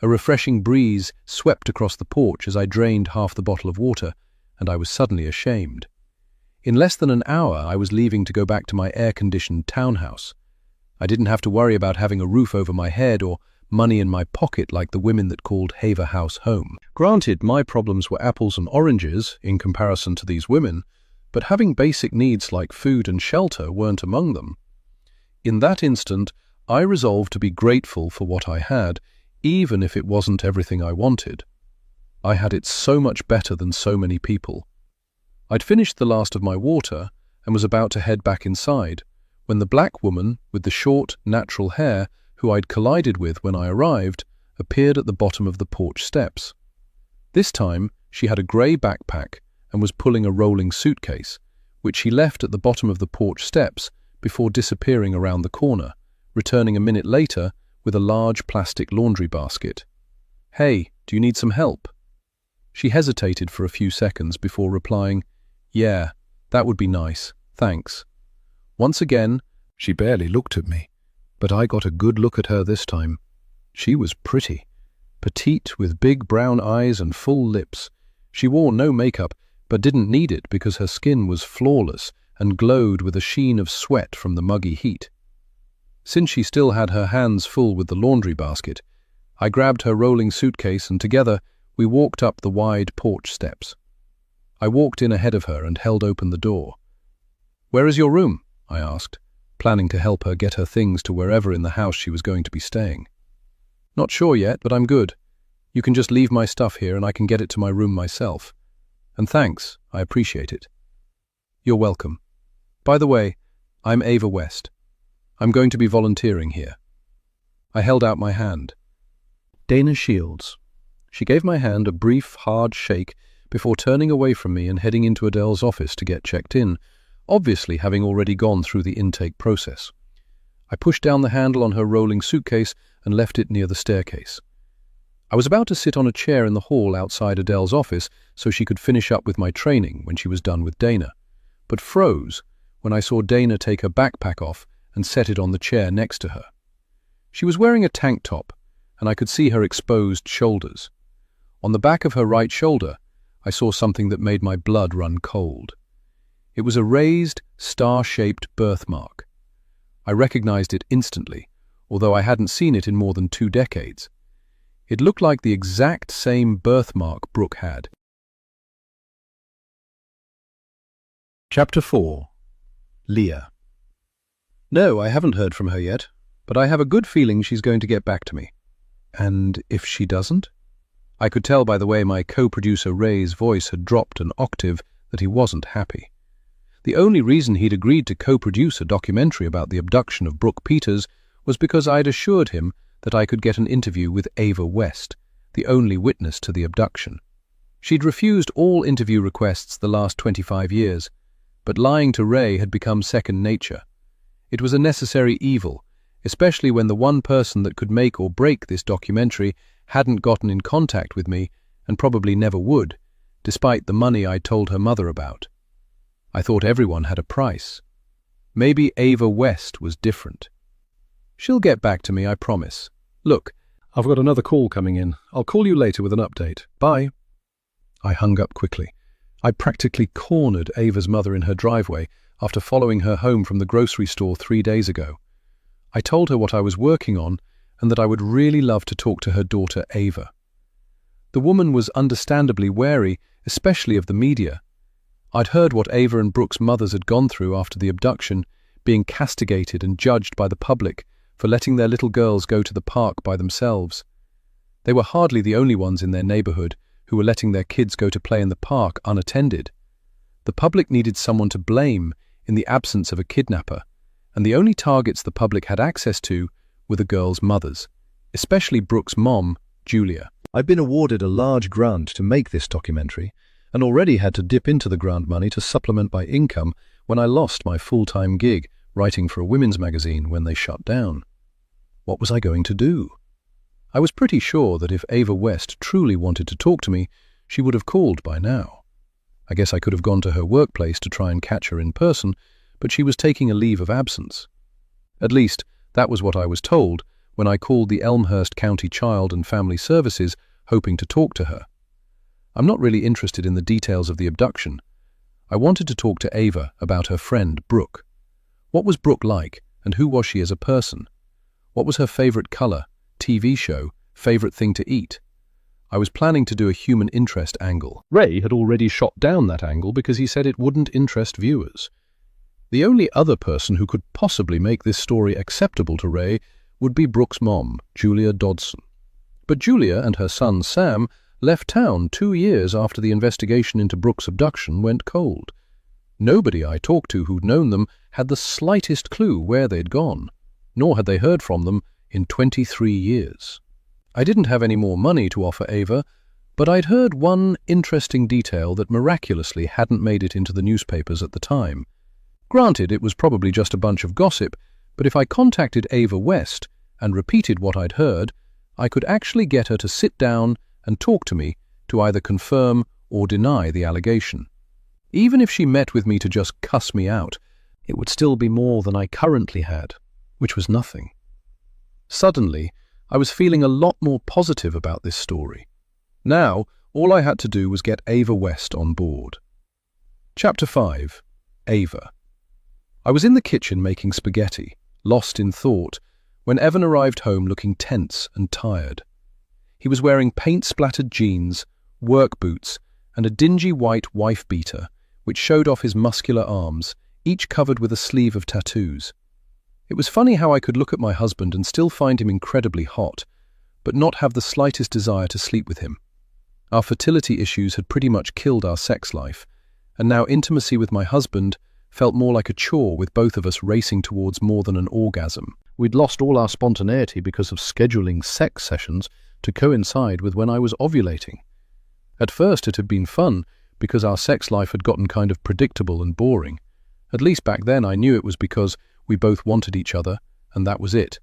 A refreshing breeze swept across the porch as I drained half the bottle of water, and I was suddenly ashamed. In less than an hour, I was leaving to go back to my air-conditioned townhouse. I didn't have to worry about having a roof over my head or money in my pocket like the women that called Haver House home. Granted, my problems were apples and oranges in comparison to these women, but having basic needs like food and shelter weren't among them. In that instant, I resolved to be grateful for what I had, even if it wasn't everything I wanted. I had it so much better than so many people. I'd finished the last of my water and was about to head back inside, when the black woman with the short, natural hair who I'd collided with when I arrived appeared at the bottom of the porch steps. This time, she had a grey backpack and was pulling a rolling suitcase, which she left at the bottom of the porch steps before disappearing around the corner, returning a minute later with a large plastic laundry basket. "Hey, do you need some help?" She hesitated for a few seconds before replying, "Yeah, that would be nice, thanks." Once again, she barely looked at me, but I got a good look at her this time. She was pretty, petite with big brown eyes and full lips. She wore no makeup, but didn't need it because her skin was flawless and glowed with a sheen of sweat from the muggy heat. Since she still had her hands full with the laundry basket, I grabbed her rolling suitcase and together we walked up the wide porch steps. I walked in ahead of her and held open the door. "Where is your room?" I asked, planning to help her get her things to wherever in the house she was going to be staying. "Not sure yet, but I'm good. You can just leave my stuff here and I can get it to my room myself. And thanks, I appreciate it." "You're welcome. By the way, I'm Ava West. I'm going to be volunteering here." I held out my hand. "Dana Shields." She gave my hand a brief, hard shake before turning away from me and heading into Adele's office to get checked in, obviously having already gone through the intake process. I pushed down the handle on her rolling suitcase and left it near the staircase. I was about to sit on a chair in the hall outside Adele's office so she could finish up with my training when she was done with Dana, but froze when I saw Dana take her backpack off and set it on the chair next to her. She was wearing a tank top, and I could see her exposed shoulders. On the back of her right shoulder, I saw something that made my blood run cold. It was a raised, star-shaped birthmark. I recognized it instantly, although I hadn't seen it in more than 2 decades. It looked like the exact same birthmark Brooke had. Chapter 4. Leah. No, I haven't heard from her yet, but I have a good feeling she's going to get back to me. And if she doesn't? I could tell by the way my co-producer Ray's voice had dropped an octave that he wasn't happy. The only reason he'd agreed to co-produce a documentary about the abduction of Brooke Peters was because I'd assured him that I could get an interview with Ava West, the only witness to the abduction. She'd refused all interview requests the last 25 years, but lying to Ray had become second nature. It was a necessary evil, especially when the one person that could make or break this documentary hadn't gotten in contact with me and probably never would, despite the money I'd told her mother about. I thought everyone had a price. Maybe Ava West was different. She'll get back to me, I promise. Look, I've got another call coming in. I'll call you later with an update. Bye. I hung up quickly. I practically cornered Ava's mother in her driveway after following her home from the grocery store 3 days ago. I told her what I was working on and that I would really love to talk to her daughter Ava. The woman was understandably wary, especially of the media. I'd heard what Ava and Brooke's mothers had gone through after the abduction, being castigated and judged by the public for letting their little girls go to the park by themselves. They were hardly the only ones in their neighborhood who were letting their kids go to play in the park unattended. The public needed someone to blame in the absence of a kidnapper, and the only targets the public had access to were the girls' mothers, especially Brooke's mom, Julia. I've been awarded a large grant to make this documentary, and already had to dip into the grant money to supplement my income when I lost my full-time gig writing for a women's magazine when they shut down. What was I going to do? I was pretty sure that if Ava West truly wanted to talk to me, she would have called by now. I guess I could have gone to her workplace to try and catch her in person, but she was taking a leave of absence. At least, that was what I was told when I called the Elmhurst County Child and Family Services hoping to talk to her. I'm not really interested in the details of the abduction. I wanted to talk to Ava about her friend, Brooke. What was Brooke like, and who was she as a person? What was her favorite color, TV show, favorite thing to eat? I was planning to do a human interest angle. Ray had already shot down that angle because he said it wouldn't interest viewers. The only other person who could possibly make this story acceptable to Ray would be Brooke's mom, Julia Dodson. But Julia and her son Sam left town 2 years after the investigation into Brooke's abduction went cold. Nobody I talked to who'd known them had the slightest clue where they'd gone, nor had they heard from them in 23 years. I didn't have any more money to offer Ava, but I'd heard one interesting detail that miraculously hadn't made it into the newspapers at the time. Granted, it was probably just a bunch of gossip, but if I contacted Ava West and repeated what I'd heard, I could actually get her to sit down and talk to me to either confirm or deny the allegation. Even if she met with me to just cuss me out, it would still be more than I currently had, which was nothing. Suddenly, I was feeling a lot more positive about this story. Now, all I had to do was get Ava West on board. Chapter 5. Ava. I was in the kitchen making spaghetti, lost in thought, when Evan arrived home looking tense and tired. He was wearing paint-splattered jeans, work boots, and a dingy white wife-beater, which showed off his muscular arms, each covered with a sleeve of tattoos. It was funny how I could look at my husband and still find him incredibly hot, but not have the slightest desire to sleep with him. Our fertility issues had pretty much killed our sex life, and now intimacy with my husband felt more like a chore, with both of us racing towards more than an orgasm. We'd lost all our spontaneity because of scheduling sex sessions to coincide with when I was ovulating. At first it had been fun because our sex life had gotten kind of predictable and boring. At least back then I knew it was because we both wanted each other, and that was it.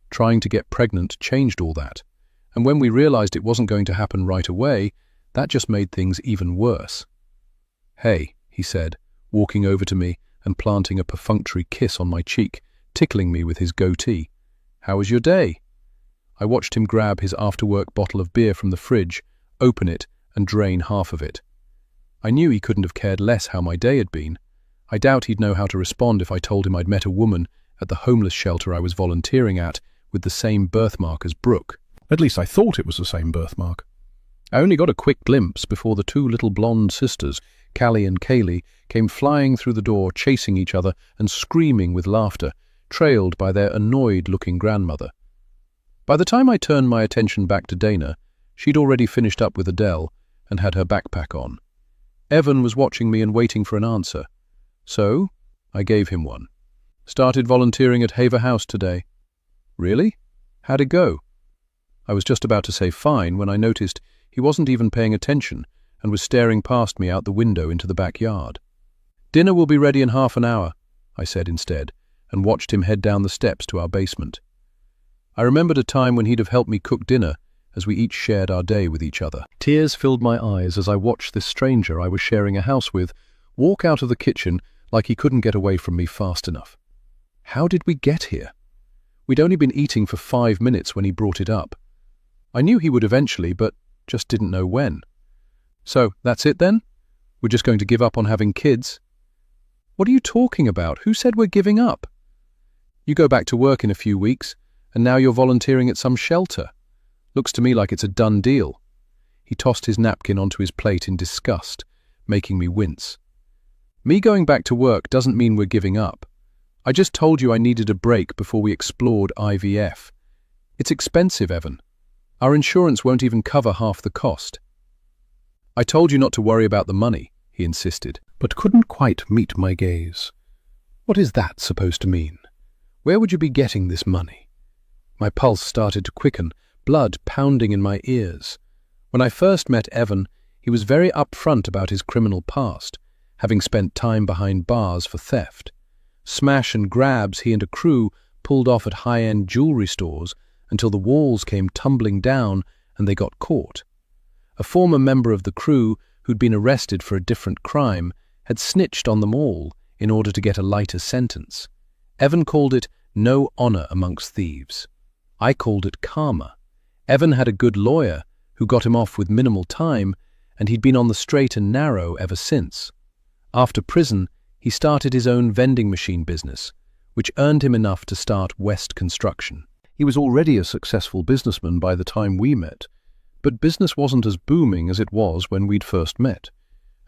Trying to get pregnant changed all that. And when we realized it wasn't going to happen right away, that just made things even worse. "Hey," he said, walking over to me and planting a perfunctory kiss on my cheek, tickling me with his goatee. "How was your day?" I watched him grab his after-work bottle of beer from the fridge, open it, and drain half of it. I knew he couldn't have cared less how my day had been. I doubt he'd know how to respond if I told him I'd met a woman at the homeless shelter I was volunteering at with the same birthmark as Brooke. At least I thought it was the same birthmark. I only got a quick glimpse before the two little blonde sisters, Callie and Kaylee, came flying through the door, chasing each other and screaming with laughter, trailed by their annoyed-looking grandmother. By the time I turned my attention back to Dana, she'd already finished up with Adele and had her backpack on. Evan was watching me and waiting for an answer. So, I gave him one. "Started volunteering at Haver House today." "Really? How'd it go?" I was just about to say fine when I noticed he wasn't even paying attention and was staring past me out the window into the backyard. "Dinner will be ready in half an hour," I said instead, and watched him head down the steps to our basement. I remembered a time when he'd have helped me cook dinner as we each shared our day with each other. Tears filled my eyes as I watched this stranger I was sharing a house with walk out of the kitchen like he couldn't get away from me fast enough. How did we get here? We'd only been eating for 5 minutes when he brought it up. I knew he would eventually, but just didn't know when. "So, that's it then? We're just going to give up on having kids?" "What are you talking about? Who said we're giving up?" "You go back to work in a few weeks, and now you're volunteering at some shelter. Looks to me like it's a done deal." He tossed his napkin onto his plate in disgust, making me wince. "Me going back to work doesn't mean we're giving up. I just told you I needed a break before we explored IVF. It's expensive, Evan. Our insurance won't even cover half the cost." "I told you not to worry about the money," he insisted, but couldn't quite meet my gaze. What is that supposed to mean? Where would you be getting this money? My pulse started to quicken, blood pounding in my ears. When I first met Evan, he was very upfront about his criminal past, having spent time behind bars for theft. Smash and grabs he and a crew pulled off at high-end jewelry stores until the walls came tumbling down and they got caught. A former member of the crew, who'd been arrested for a different crime, had snitched on them all in order to get a lighter sentence. Evan called it no honor amongst thieves. I called it karma. Evan had a good lawyer who got him off with minimal time, and he'd been on the straight and narrow ever since. After prison, he started his own vending machine business, which earned him enough to start West Construction. He was already a successful businessman by the time we met, but business wasn't as booming as it was when we'd first met,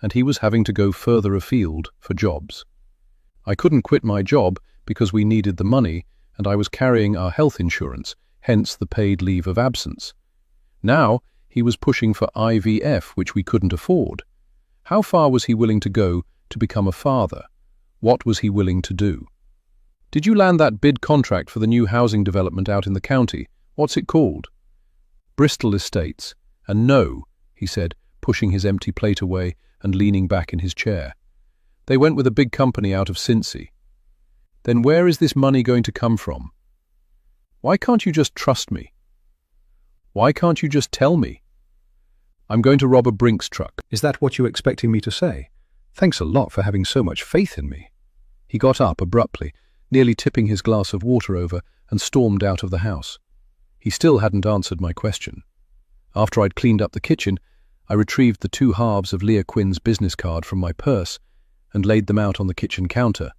and he was having to go further afield for jobs. I couldn't quit my job because we needed the money, and I was carrying our health insurance, hence the paid leave of absence. Now he was pushing for IVF, which we couldn't afford. How far was he willing to go to become a father? What was he willing to do? "Did you land that bid contract for the new housing development out in the county? What's it called?" "Bristol Estates." "And no," he said, pushing his empty plate away and leaning back in his chair. They went with a big company out of Cincy. Then where is this money going to come from? Why can't you just trust me? Why can't you just tell me? I'm going to rob a Brinks truck. Is that what you were expecting me to say? Thanks a lot for having so much faith in me. He got up abruptly, nearly tipping his glass of water over, and stormed out of the house. He still hadn't answered my question. After I'd cleaned up the kitchen, I retrieved the 2 halves of Leah Quinn's business card from my purse and laid them out on the kitchen counter,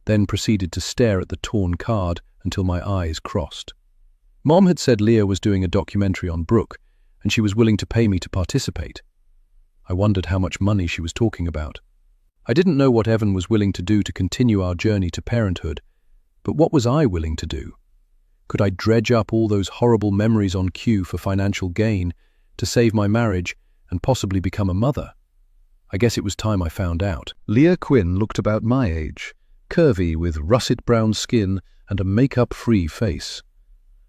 then proceeded to stare at the torn card until my eyes crossed. Mom had said Leah was doing a documentary on Brooke, and she was willing to pay me to participate. I wondered how much money she was talking about. I didn't know what Evan was willing to do to continue our journey to parenthood, but what was I willing to do? Could I dredge up all those horrible memories on cue for financial gain, to save my marriage and possibly become a mother? I guess it was time I found out. Leah Quinn looked about my age, curvy with russet brown skin and a makeup-free face.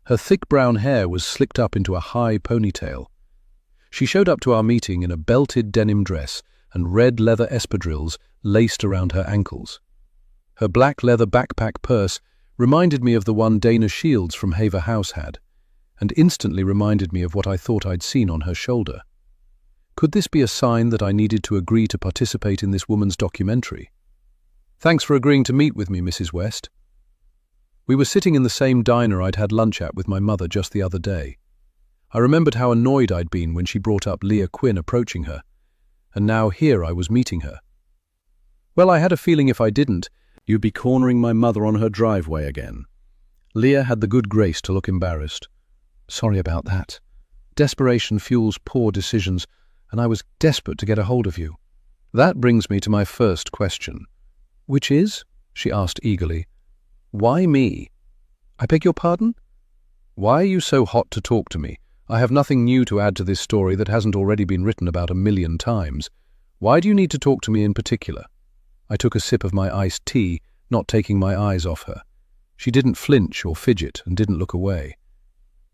Her thick brown hair was slicked up into a high ponytail. She showed up to our meeting in a belted denim dress and red leather espadrilles laced around her ankles. Her black leather backpack purse reminded me of the one Dana Shields from Haver House had, and instantly reminded me of what I thought I'd seen on her shoulder. Could this be a sign that I needed to agree to participate in this woman's documentary? Thanks for agreeing to meet with me, Mrs. West. We were sitting in the same diner I'd had lunch at with my mother just the other day. I remembered how annoyed I'd been when she brought up Leah Quinn approaching her, and now here I was meeting her. Well, I had a feeling if I didn't, you'd be cornering my mother on her driveway again. Leah had the good grace to look embarrassed. Sorry about that. Desperation fuels poor decisions, and I was desperate to get a hold of you. That brings me to my first question. Which is? She asked eagerly. Why me? I beg your pardon? Why are you so hot to talk to me? I have nothing new to add to this story that hasn't already been written about 1,000,000 times. Why do you need to talk to me in particular? I took a sip of my iced tea, not taking my eyes off her. She didn't flinch or fidget and didn't look away.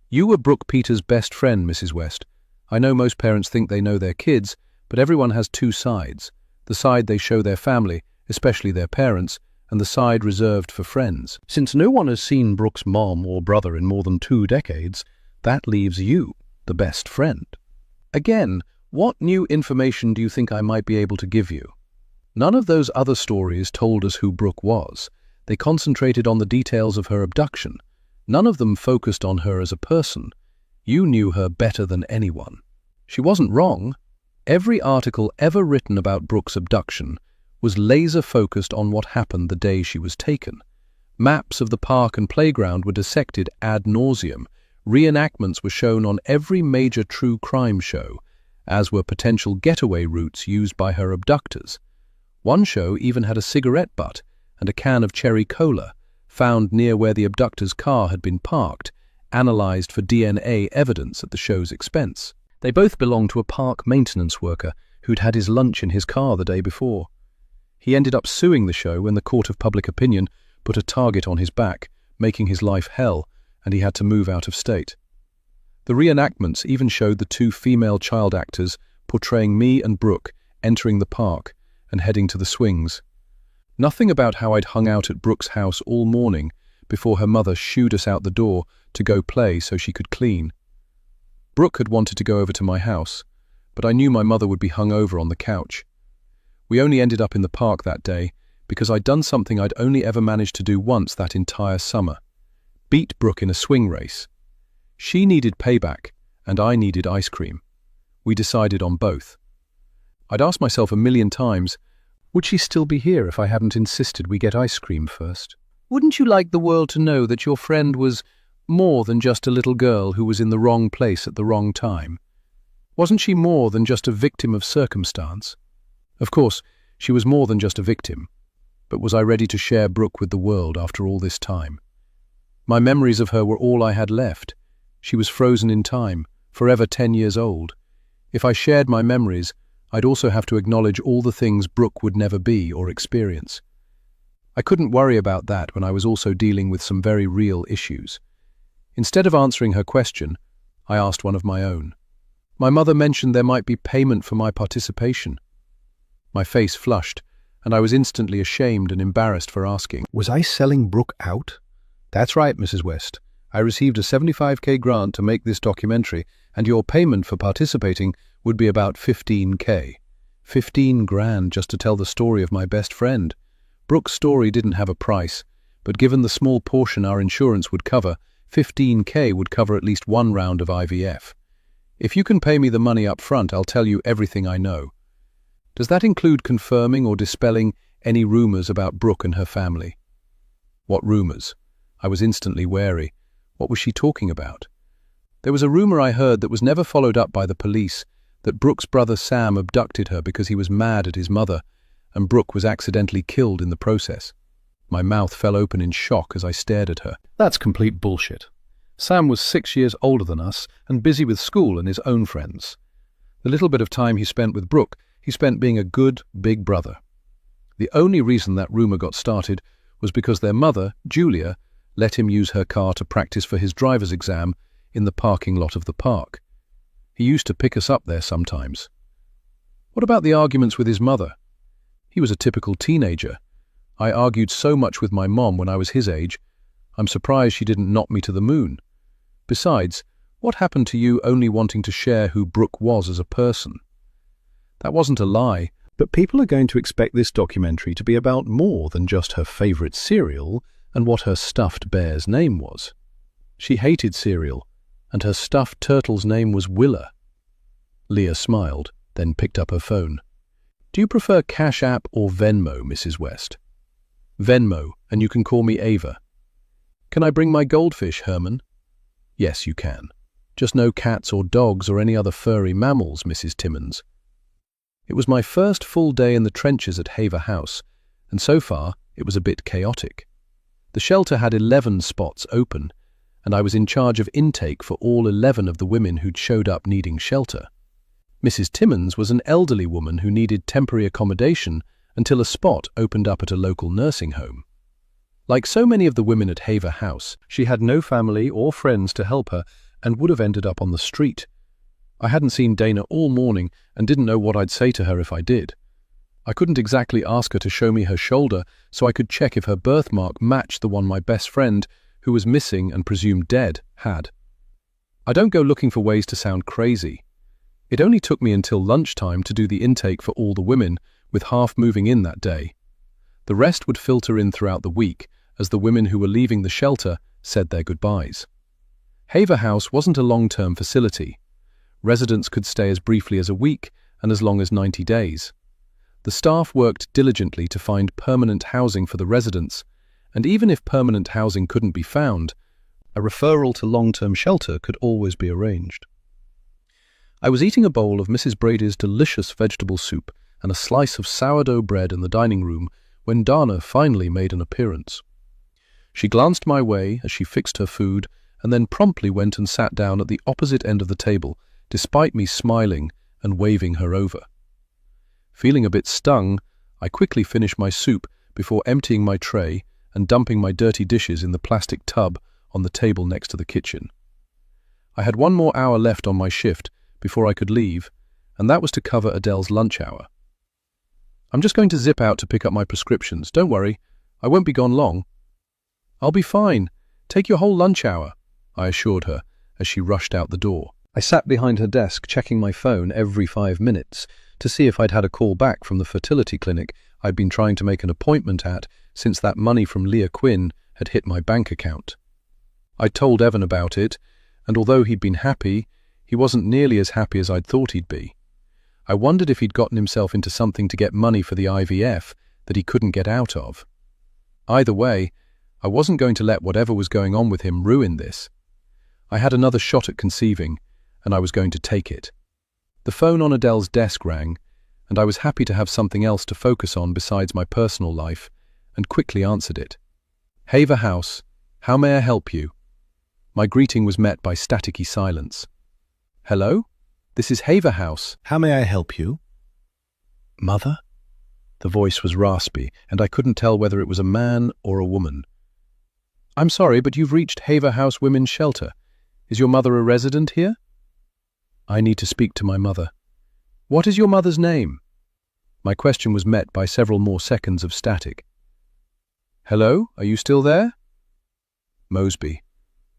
You were Brooke Peters' best friend, Mrs. West. I know most parents think they know their kids, but everyone has 2 sides. The side they show their family, especially their parents, and the side reserved for friends. Since no one has seen Brooke's mom or brother in more than 2 decades, that leaves you, the best friend. Again, what new information do you think I might be able to give you? None of those other stories told us who Brooke was. They concentrated on the details of her abduction. None of them focused on her as a person. You knew her better than anyone. She wasn't wrong. Every article ever written about Brooke's abduction was laser-focused on what happened the day she was taken. Maps of the park and playground were dissected ad nauseum. Reenactments were shown on every major true crime show, as were potential getaway routes used by her abductors. One show even had a cigarette butt and a can of cherry cola, found near where the abductor's car had been parked, analyzed for DNA evidence at the show's expense. They both belonged to a park maintenance worker who'd had his lunch in his car the day before. He ended up suing the show when the court of public opinion put a target on his back, making his life hell, and he had to move out of state. The reenactments even showed the 2 female child actors portraying me and Brooke entering the park and heading to the swings. Nothing about how I'd hung out at Brooke's house all morning before her mother shooed us out the door to go play so she could clean. Brooke had wanted to go over to my house, but I knew my mother would be hung over on the couch. We only ended up in the park that day because I'd done something I'd only ever managed to do once that entire summer: beat Brooke in a swing race. She needed payback, and I needed ice cream. We decided on both. I'd asked myself 1,000,000 times, would she still be here if I hadn't insisted we get ice cream first? Wouldn't you like the world to know that your friend was more than just a little girl who was in the wrong place at the wrong time? Wasn't she more than just a victim of circumstance? Of course, she was more than just a victim, but was I ready to share Brooke with the world after all this time? My memories of her were all I had left. She was frozen in time, forever 10 years old. If I shared my memories, I'd also have to acknowledge all the things Brooke would never be or experience. I couldn't worry about that when I was also dealing with some very real issues. Instead of answering her question, I asked one of my own. My mother mentioned there might be payment for my participation. My face flushed, and I was instantly ashamed and embarrassed for asking. Was I selling Brooke out? That's right, Mrs. West. I received a 75K grant to make this documentary, and your payment for participating would be about 15K. 15 grand just to tell the story of my best friend. Brooke's story didn't have a price, but given the small portion our insurance would cover, 15K would cover at least one round of IVF. If you can pay me the money up front, I'll tell you everything I know. Does that include confirming or dispelling any rumors about Brooke and her family? What rumors? I was instantly wary. What was she talking about? There was a rumor I heard that was never followed up by the police, that Brooke's brother Sam abducted her because he was mad at his mother, and Brooke was accidentally killed in the process. My mouth fell open in shock as I stared at her. That's complete bullshit. Sam was 6 years older than us and busy with school and his own friends. The little bit of time he spent with Brooke, he spent being a good, big brother. The only reason that rumor got started was because their mother, Julia, let him use her car to practice for his driver's exam in the parking lot of the park. He used to pick us up there sometimes. What about the arguments with his mother? He was a typical teenager. I argued so much with my mom when I was his age. I'm surprised she didn't knock me to the moon. Besides, what happened to you only wanting to share who Brooke was as a person? That wasn't a lie, but people are going to expect this documentary to be about more than just her favorite cereal and what her stuffed bear's name was. She hated cereal, and her stuffed turtle's name was Willa. Leah smiled, then picked up her phone. Do you prefer Cash App or Venmo, Mrs. West? Venmo, and you can call me Ava. Can I bring my goldfish, Herman? Yes, you can. Just no cats or dogs or any other furry mammals, Mrs. Timmons. It was my first full day in the trenches at Haver House, and so far it was a bit chaotic. The shelter had 11 spots open, and I was in charge of intake for all 11 of the women who'd showed up needing shelter. Mrs. Timmons was an elderly woman who needed temporary accommodation until a spot opened up at a local nursing home. Like so many of the women at Haver House, she had no family or friends to help her and would have ended up on the street. I hadn't seen Dana all morning and didn't know what I'd say to her if I did. I couldn't exactly ask her to show me her shoulder so I could check if her birthmark matched the one my best friend, who was missing and presumed dead, had. I don't go looking for ways to sound crazy. It only took me until lunchtime to do the intake for all the women, with half moving in that day. The rest would filter in throughout the week as the women who were leaving the shelter said their goodbyes. Haver House wasn't a long-term facility. Residents could stay as briefly as a week and as long as 90 days. The staff worked diligently to find permanent housing for the residents, and even if permanent housing couldn't be found, a referral to long-term shelter could always be arranged. I was eating a bowl of Mrs. Brady's delicious vegetable soup and a slice of sourdough bread in the dining room when Dana finally made an appearance. She glanced my way as she fixed her food and then promptly went and sat down at the opposite end of the table, despite me smiling and waving her over. Feeling a bit stung, I quickly finished my soup before emptying my tray and dumping my dirty dishes in the plastic tub on the table next to the kitchen. I had 1 more hour left on my shift before I could leave, and that was to cover Adele's lunch hour. I'm just going to zip out to pick up my prescriptions. Don't worry, I won't be gone long. I'll be fine. Take your whole lunch hour, I assured her as she rushed out the door. I sat behind her desk checking my phone every 5 minutes to see if I'd had a call back from the fertility clinic I'd been trying to make an appointment at since that money from Leah Quinn had hit my bank account. I'd told Evan about it, and although he'd been happy, he wasn't nearly as happy as I'd thought he'd be. I wondered if he'd gotten himself into something to get money for the IVF that he couldn't get out of. Either way, I wasn't going to let whatever was going on with him ruin this. I had another shot at conceiving, and I was going to take it. The phone on Adele's desk rang, and I was happy to have something else to focus on besides my personal life, and quickly answered it. Haver House, how may I help you? My greeting was met by staticky silence. Hello? This is Haver House. How may I help you? Mother? The voice was raspy, and I couldn't tell whether it was a man or a woman. I'm sorry, but you've reached Haver House Women's Shelter. Is your mother a resident here? I need to speak to my mother. What is your mother's name? My question was met by several more seconds of static. "Hello, are you still there?" "Mosby.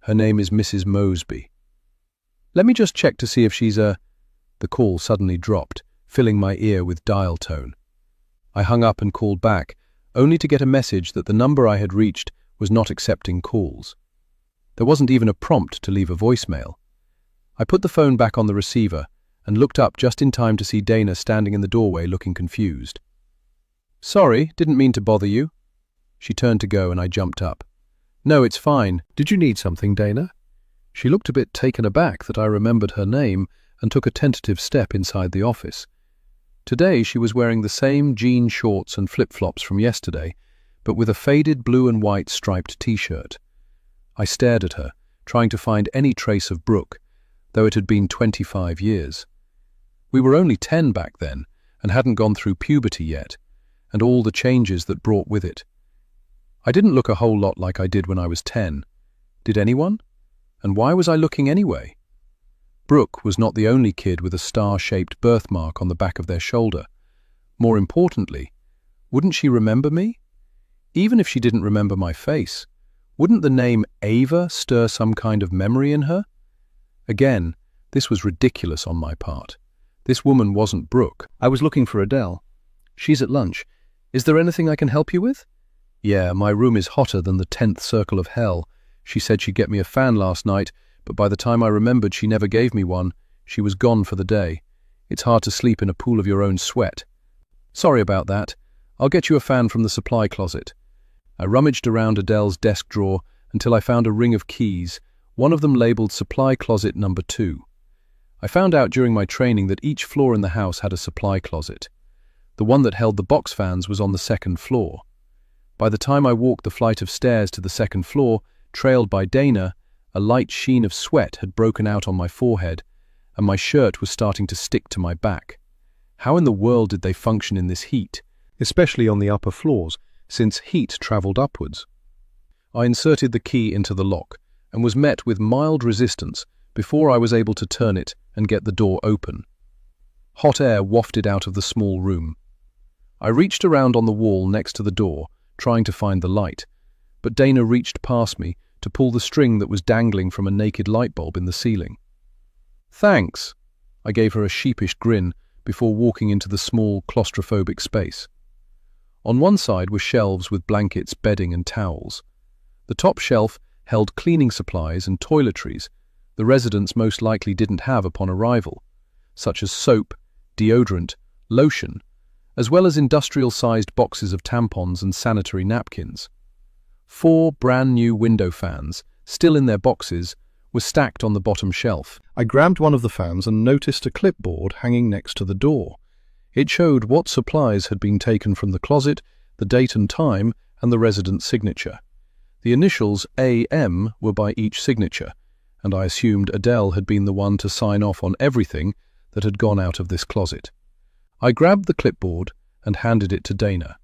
Her name is Mrs. Mosby." "Let me just check to see if she's a—" The call suddenly dropped, filling my ear with dial tone. I hung up and called back, only to get a message that the number I had reached was not accepting calls. There wasn't even a prompt to leave a voicemail. I put the phone back on the receiver and looked up just in time to see Dana standing in the doorway looking confused. "Sorry, didn't mean to bother you." She turned to go and I jumped up. "No, it's fine. "Did you need something, Dana?" She looked a bit taken aback that I remembered her name and took a tentative step inside the office. Today she was wearing the same jean shorts and flip-flops from yesterday, but with a faded blue and white striped t-shirt. I stared at her, trying to find any trace of Brooke, though it had been 25 years. We were only 10 back then and hadn't gone through puberty yet, and all the changes that brought with it. I didn't look a whole lot like I did when I was 10. Did anyone? And why was I looking anyway? Brooke was not the only kid with a star-shaped birthmark on the back of their shoulder. More importantly, wouldn't she remember me? Even if she didn't remember my face, wouldn't the name Ava stir some kind of memory in her? Again, this was ridiculous on my part. This woman wasn't Brooke. "I was looking for Adele. She's at lunch. Is there anything I can help you with?" "Yeah, my room is hotter than the 10th circle of hell. She said she'd get me a fan last night, but by the time I remembered she never gave me one. She was gone for the day. It's hard to sleep in a pool of your own sweat." "Sorry about that. I'll get you a fan from the supply closet." I rummaged around Adele's desk drawer until I found a ring of keys, one of them labeled Supply Closet Number 2. I found out during my training that each floor in the house had a supply closet. The one that held the box fans was on the 2nd floor. By the time I walked the flight of stairs to the 2nd floor, trailed by Dana, a light sheen of sweat had broken out on my forehead, and my shirt was starting to stick to my back. How in the world did they function in this heat, especially on the upper floors, since heat travelled upwards? I inserted the key into the lock and was met with mild resistance before I was able to turn it and get the door open. Hot air wafted out of the small room. I reached around on the wall next to the door, trying to find the light, but Dana reached past me to pull the string that was dangling from a naked light bulb in the ceiling. "Thanks." I gave her a sheepish grin before walking into the small, claustrophobic space. On one side were shelves with blankets, bedding and towels. The top shelf held cleaning supplies and toiletries the residents most likely didn't have upon arrival, such as soap, deodorant, lotion, as well as industrial-sized boxes of tampons and sanitary napkins. 4 brand-new window fans, still in their boxes, were stacked on the bottom shelf. I grabbed one of the fans and noticed a clipboard hanging next to the door. It showed what supplies had been taken from the closet, the date and time, and the resident's signature. The initials AM were by each signature, and I assumed Adele had been the one to sign off on everything that had gone out of this closet. I grabbed the clipboard and handed it to Dana.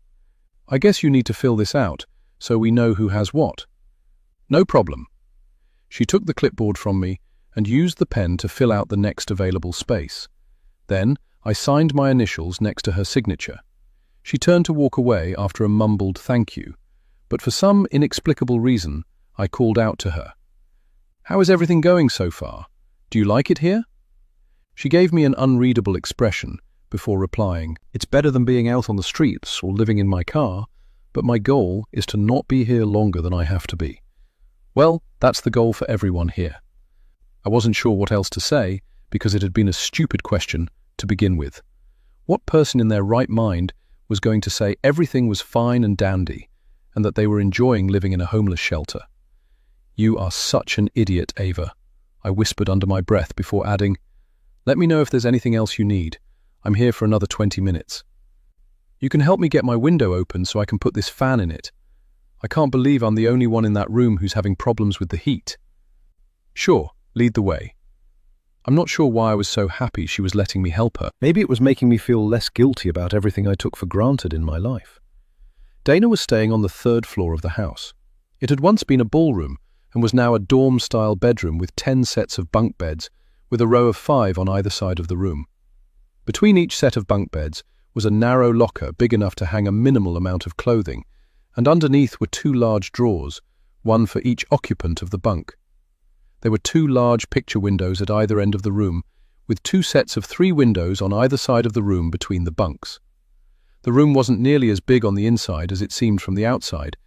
"I guess you need to fill this out, so we know who has what." "No problem." She took the clipboard from me and used the pen to fill out the next available space. Then I signed my initials next to her signature. She turned to walk away after a mumbled thank you, but for some inexplicable reason, I called out to her. "How is everything going so far? Do you like it here?" She gave me an unreadable expression before replying, "It's better than being out on the streets or living in my car, but my goal is to not be here longer than I have to be." Well, that's the goal for everyone here. I wasn't sure what else to say because it had been a stupid question to begin with. What person in their right mind was going to say everything was fine and dandy and that they were enjoying living in a homeless shelter? "You are such an idiot, Ava," I whispered under my breath before adding, "Let me know if there's anything else you need. I'm here for another 20 minutes. You can help me get my window open so I can put this fan in it. I can't believe I'm the only one in that room who's having problems with the heat." "Sure, lead the way." I'm not sure why I was so happy she was letting me help her. Maybe it was making me feel less guilty about everything I took for granted in my life. Dana was staying on the 3rd floor of the house. It had once been a ballroom and was now a dorm-style bedroom with 10 sets of bunk beds, with a row of 5 on either side of the room. Between each set of bunk beds was a narrow locker big enough to hang a minimal amount of clothing, and underneath were two large drawers, one for each occupant of the bunk. There were two large picture windows at either end of the room, with two sets of 3 windows on either side of the room between the bunks. The room wasn't nearly as big on the inside as it seemed from the outside,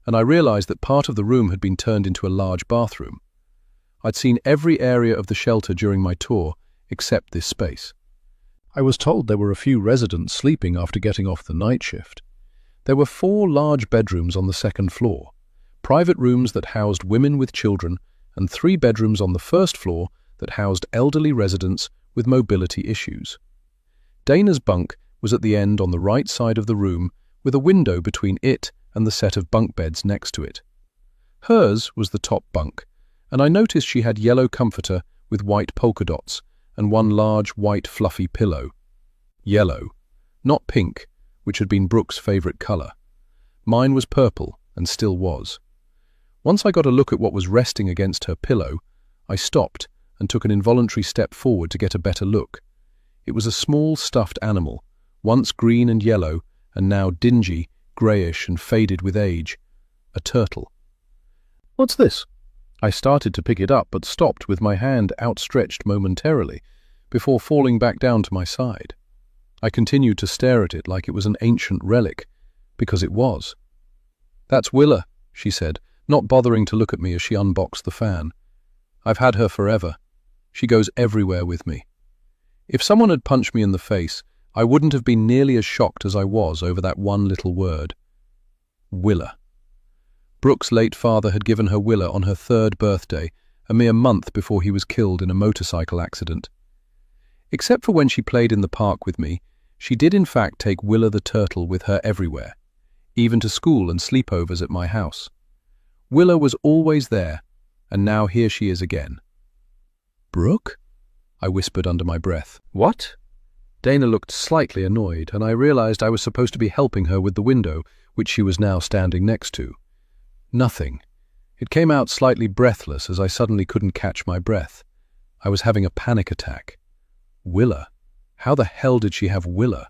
and I realized that part of the room had been turned into a large bathroom. I'd seen every area of the shelter during my tour, except this space. I was told there were a few residents sleeping after getting off the night shift. There were 4 large bedrooms on the 2nd floor, private rooms that housed women with children, and 3 bedrooms on the 1st floor that housed elderly residents with mobility issues. Dana's bunk was at the end on the right side of the room, with a window between it and the set of bunk beds next to it. Hers was the top bunk, and I noticed she had yellow comforter with white polka dots and one large white fluffy pillow. Yellow, not pink, which had been Brooke's favorite color. Mine was purple, and still was. Once I got a look at what was resting against her pillow, I stopped and took an involuntary step forward to get a better look. It was a small stuffed animal, once green and yellow, and now dingy, greyish and faded with age. A turtle. "What's this?" I started to pick it up, but stopped with my hand outstretched momentarily, before falling back down to my side. I continued to stare at it like it was an ancient relic, because it was. "That's Willa," she said, not bothering to look at me as she unboxed the fan. "I've had her forever. She goes everywhere with me." If someone had punched me in the face, I wouldn't have been nearly as shocked as I was over that one little word. Willa. Brooke's late father had given her Willa on her 3rd birthday, a mere month before he was killed in a motorcycle accident. Except for when she played in the park with me, she did in fact take Willa the turtle with her everywhere, even to school and sleepovers at my house. Willa was always there, and now here she is again. "Brooke?" I whispered under my breath. "What?" Dana looked slightly annoyed, and I realized I was supposed to be helping her with the window, which she was now standing next to. "Nothing." It came out slightly breathless as I suddenly couldn't catch my breath. I was having a panic attack. Willa? How the hell did she have Willa?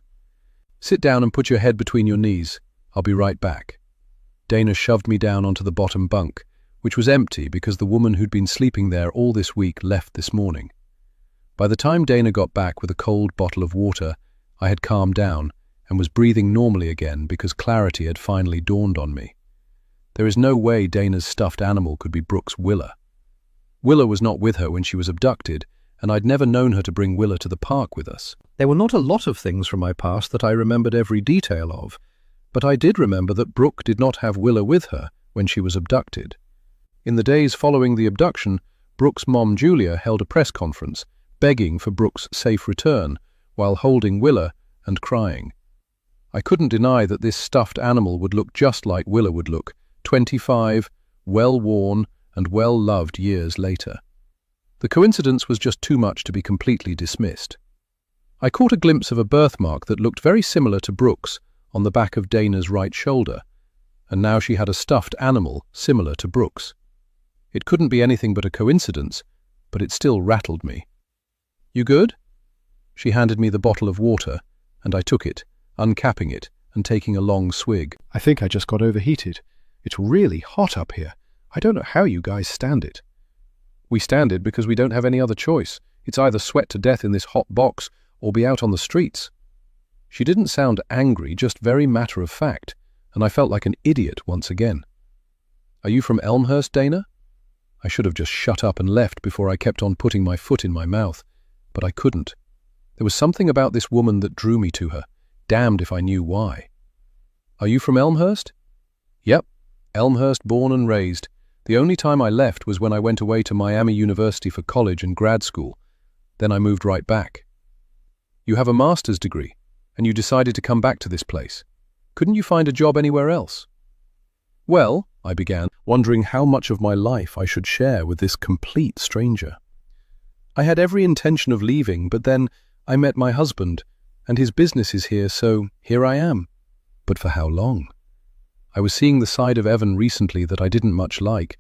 "Sit down and put your head between your knees. I'll be right back." Dana shoved me down onto the bottom bunk, which was empty because the woman who'd been sleeping there all this week left this morning. By the time Dana got back with a cold bottle of water, I had calmed down and was breathing normally again because clarity had finally dawned on me. There is no way Dana's stuffed animal could be Brooke's Willa. Willa was not with her when she was abducted, and I'd never known her to bring Willa to the park with us. There were not a lot of things from my past that I remembered every detail of, but I did remember that Brooke did not have Willa with her when she was abducted. In the days following the abduction, Brooke's mom Julia held a press conference, begging for Brooke's safe return, while holding Willa and crying. I couldn't deny that this stuffed animal would look just like Willa would look, 25, well-worn and well-loved years later. The coincidence was just too much to be completely dismissed. I caught a glimpse of a birthmark that looked very similar to Brooke's on the back of Dana's right shoulder, and now she had a stuffed animal similar to Brooke's. It couldn't be anything but a coincidence, but it still rattled me. "You good?" She handed me the bottle of water, and I took it, uncapping it and taking a long swig. "I think I just got overheated. It's really hot up here. I don't know how you guys stand it." "We stand it because we don't have any other choice. It's either sweat to death in this hot box or be out on the streets." She didn't sound angry, just very matter-of-fact, and I felt like an idiot once again. "Are you from Elmhurst, Dana?" I should have just shut up and left before I kept on putting my foot in my mouth, but I couldn't. There was something about this woman that drew me to her, damned if I knew why. "Are you from Elmhurst?" "Yep, Elmhurst born and raised. The only time I left was when I went away to Miami University for college and grad school. Then I moved right back." "You have a master's degree, and you decided to come back to this place. Couldn't you find a job anywhere else?" "Well," I began, wondering how much of my life I should share with this complete stranger. "I had every intention of leaving, but then I met my husband, and his business is here, so here I am." But for how long? I was seeing the side of Evan recently that I didn't much like,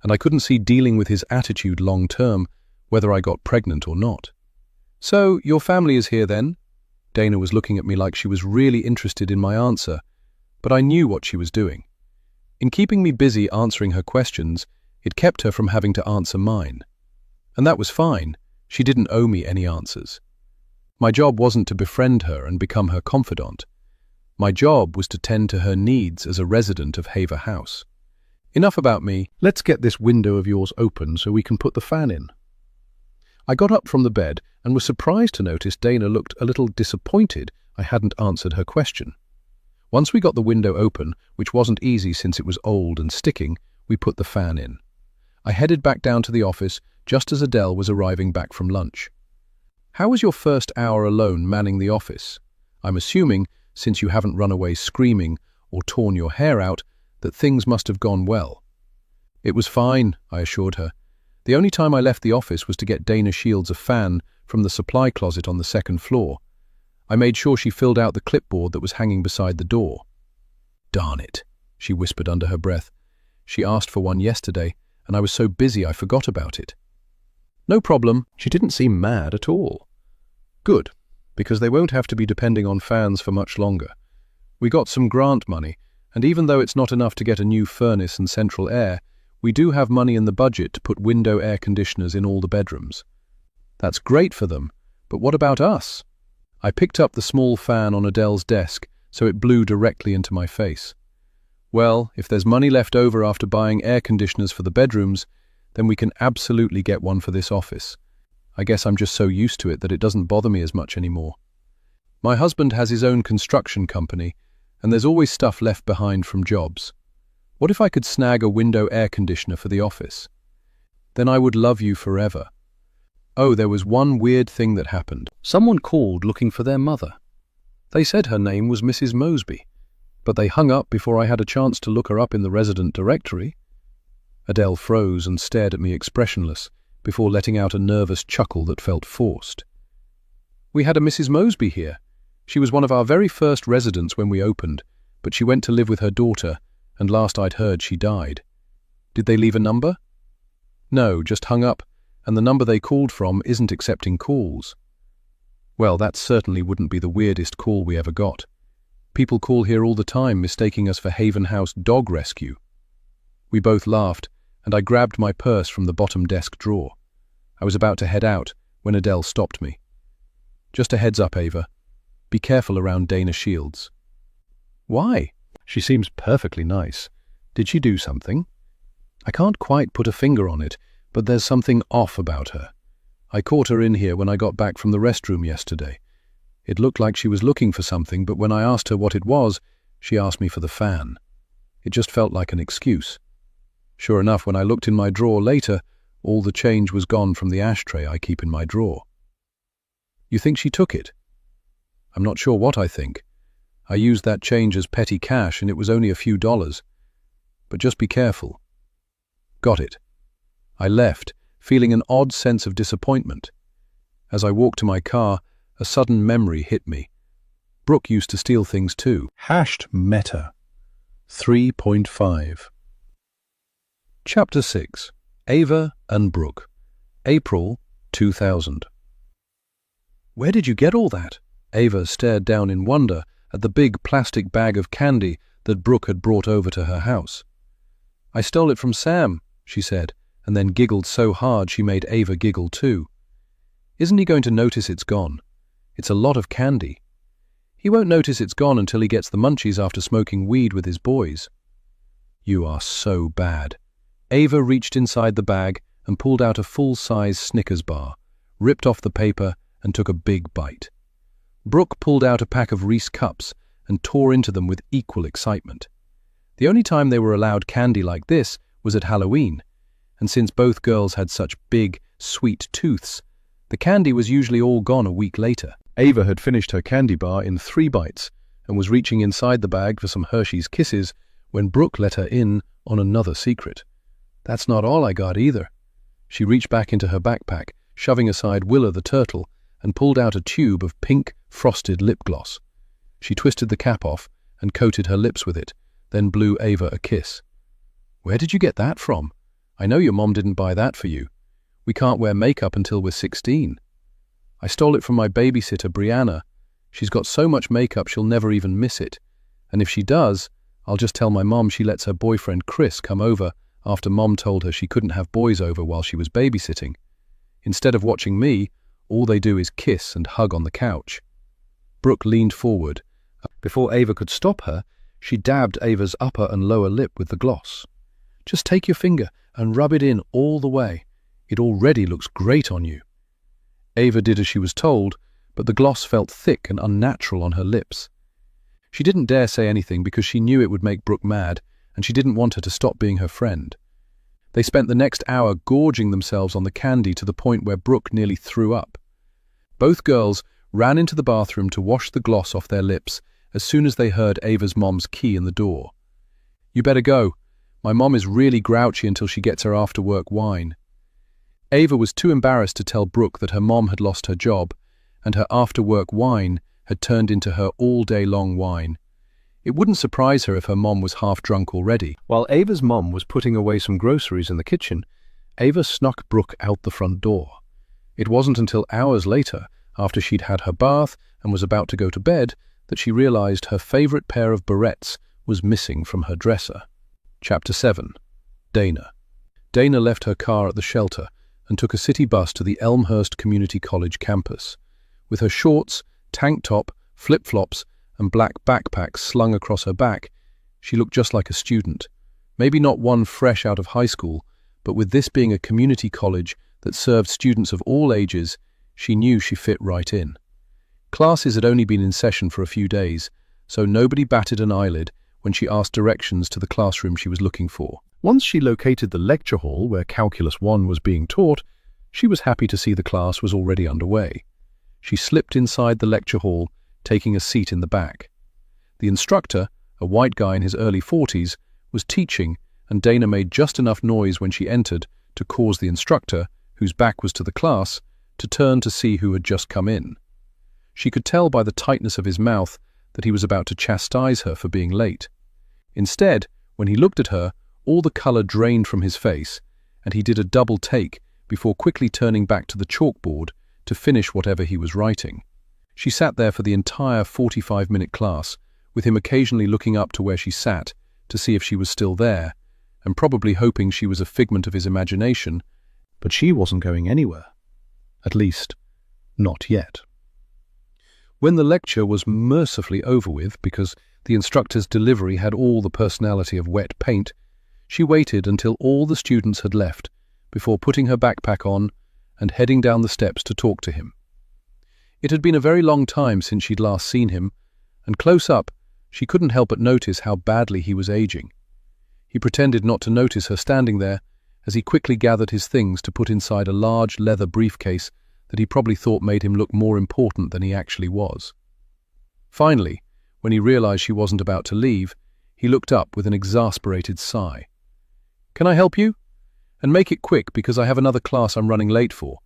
and I couldn't see dealing with his attitude long term, whether I got pregnant or not. "So, your family is here then?" Dana was looking at me like she was really interested in my answer, but I knew what she was doing. In keeping me busy answering her questions, it kept her from having to answer mine. And that was fine. She didn't owe me any answers. My job wasn't to befriend her and become her confidant. My job was to tend to her needs as a resident of Haver House. Enough about me. Let's get this window of yours open so we can put the fan in. I got up from the bed and was surprised to notice Dana looked a little disappointed I hadn't answered her question. Once we got the window open, which wasn't easy since it was old and sticking, we put the fan in. I headed back down to the office just as Adele was arriving back from lunch. How was your first hour alone manning the office? I'm assuming, since you haven't run away screaming or torn your hair out, that things must have gone well. It was fine, I assured her. The only time I left the office was to get Dana Shields a fan from the supply closet on the second floor. I made sure she filled out the clipboard that was hanging beside the door. Darn it, she whispered under her breath. She asked for one yesterday, and I was so busy I forgot about it. No problem, she didn't seem mad at all. Good, because they won't have to be depending on fans for much longer. We got some grant money, and even though it's not enough to get a new furnace and central air, we do have money in the budget to put window air conditioners in all the bedrooms. That's great for them, but what about us? I picked up the small fan on Adele's desk, so it blew directly into my face. Well, if there's money left over after buying air conditioners for the bedrooms, then we can absolutely get one for this office. I guess I'm just so used to it that it doesn't bother me as much anymore. My husband has his own construction company, and there's always stuff left behind from jobs. What if I could snag a window air conditioner for the office? Then I would love you forever. Oh, there was one weird thing that happened. Someone called looking for their mother. They said her name was Mrs. Mosby, but they hung up before I had a chance to look her up in the resident directory. Adele froze and stared at me expressionless, before letting out a nervous chuckle that felt forced. We had a Mrs. Mosby here. She was one of our very first residents when we opened, but she went to live with her daughter, and last I'd heard she died. Did they leave a number? No, just hung up, and the number they called from isn't accepting calls. Well, that certainly wouldn't be the weirdest call we ever got. People call here all the time, mistaking us for Haven House Dog Rescue. We both laughed, and I grabbed my purse from the bottom desk drawer. I was about to head out when Adele stopped me. Just a heads up, Ava. Be careful around Dana Shields. Why? She seems perfectly nice. Did she do something? I can't quite put a finger on it, but there's something off about her. I caught her in here when I got back from the restroom yesterday. It looked like she was looking for something, but when I asked her what it was, she asked me for the fan. It just felt like an excuse. Sure enough, when I looked in my drawer later, all the change was gone from the ashtray I keep in my drawer. You think she took it? I'm not sure what I think. I used that change as petty cash and it was only a few dollars. But just be careful. Got it. I left, feeling an odd sense of disappointment. As I walked to my car, a sudden memory hit me. Brooke used to steal things too. Hashed meta. 3.5. Chapter 6. Ava and Brooke. April 2000. Where did you get all that? Ava stared down in wonder at the big plastic bag of candy that Brooke had brought over to her house. I stole it from Sam, she said, and then giggled so hard she made Ava giggle too. Isn't he going to notice it's gone? It's a lot of candy. He won't notice it's gone until he gets the munchies after smoking weed with his boys. You are so bad. Ava reached inside the bag and pulled out a full-size Snickers bar, ripped off the paper and took a big bite. Brooke pulled out a pack of Reese cups and tore into them with equal excitement. The only time they were allowed candy like this was at Halloween, and since both girls had such big, sweet tooths, the candy was usually all gone a week later. Ava had finished her candy bar in 3 bites and was reaching inside the bag for some Hershey's Kisses when Brooke let her in on another secret. That's not all I got either. She reached back into her backpack, shoving aside Willa the turtle, and pulled out a tube of pink, frosted lip gloss. She twisted the cap off and coated her lips with it, then blew Ava a kiss. Where did you get that from? I know your mom didn't buy that for you. We can't wear makeup until we're 16. I stole it from my babysitter, Brianna. She's got so much makeup she'll never even miss it. And if she does, I'll just tell my mom she lets her boyfriend Chris come over after Mom told her she couldn't have boys over while she was babysitting. Instead of watching me, all they do is kiss and hug on the couch." Brooke leaned forward. Before Ava could stop her, she dabbed Ava's upper and lower lip with the gloss. "Just take your finger and rub it in all the way. It already looks great on you." Ava did as she was told, but the gloss felt thick and unnatural on her lips. She didn't dare say anything because she knew it would make Brooke mad, and she didn't want her to stop being her friend. They spent the next hour gorging themselves on the candy to the point where Brooke nearly threw up. Both girls ran into the bathroom to wash the gloss off their lips as soon as they heard Ava's mom's key in the door. "You better go. My mom is really grouchy until she gets her after-work wine." Ava was too embarrassed to tell Brooke that her mom had lost her job, and her after-work wine had turned into her all-day-long wine. It wouldn't surprise her if her mom was half-drunk already. While Ava's mom was putting away some groceries in the kitchen, Ava snuck Brooke out the front door. It wasn't until hours later, after she'd had her bath and was about to go to bed, that she realized her favorite pair of barrettes was missing from her dresser. Chapter 7. Dana. Dana left her car at the shelter and took a city bus to the Elmhurst Community College campus. With her shorts, tank top, flip-flops, and black backpack slung across her back, she looked just like a student. Maybe not one fresh out of high school, but with this being a community college that served students of all ages, she knew she fit right in. Classes had only been in session for a few days, so nobody batted an eyelid when she asked directions to the classroom she was looking for. Once she located the lecture hall where Calculus 1 was being taught, she was happy to see the class was already underway. She slipped inside the lecture hall, taking a seat in the back. The instructor, a white guy in his early 40s, was teaching, and Dana made just enough noise when she entered to cause the instructor, whose back was to the class, to turn to see who had just come in. She could tell by the tightness of his mouth that he was about to chastise her for being late. Instead, when he looked at her, all the color drained from his face, and he did a double take before quickly turning back to the chalkboard to finish whatever he was writing. She sat there for the entire 45-minute class, with him occasionally looking up to where she sat to see if she was still there, and probably hoping she was a figment of his imagination, but she wasn't going anywhere. At least, not yet. When the lecture was mercifully over with, because the instructor's delivery had all the personality of wet paint, she waited until all the students had left before putting her backpack on and heading down the steps to talk to him. It had been a very long time since she'd last seen him, and close up, she couldn't help but notice how badly he was aging. He pretended not to notice her standing there as he quickly gathered his things to put inside a large leather briefcase that he probably thought made him look more important than he actually was. Finally, when he realized she wasn't about to leave, he looked up with an exasperated sigh. "Can I help you? And make it quick because I have another class I'm running late for.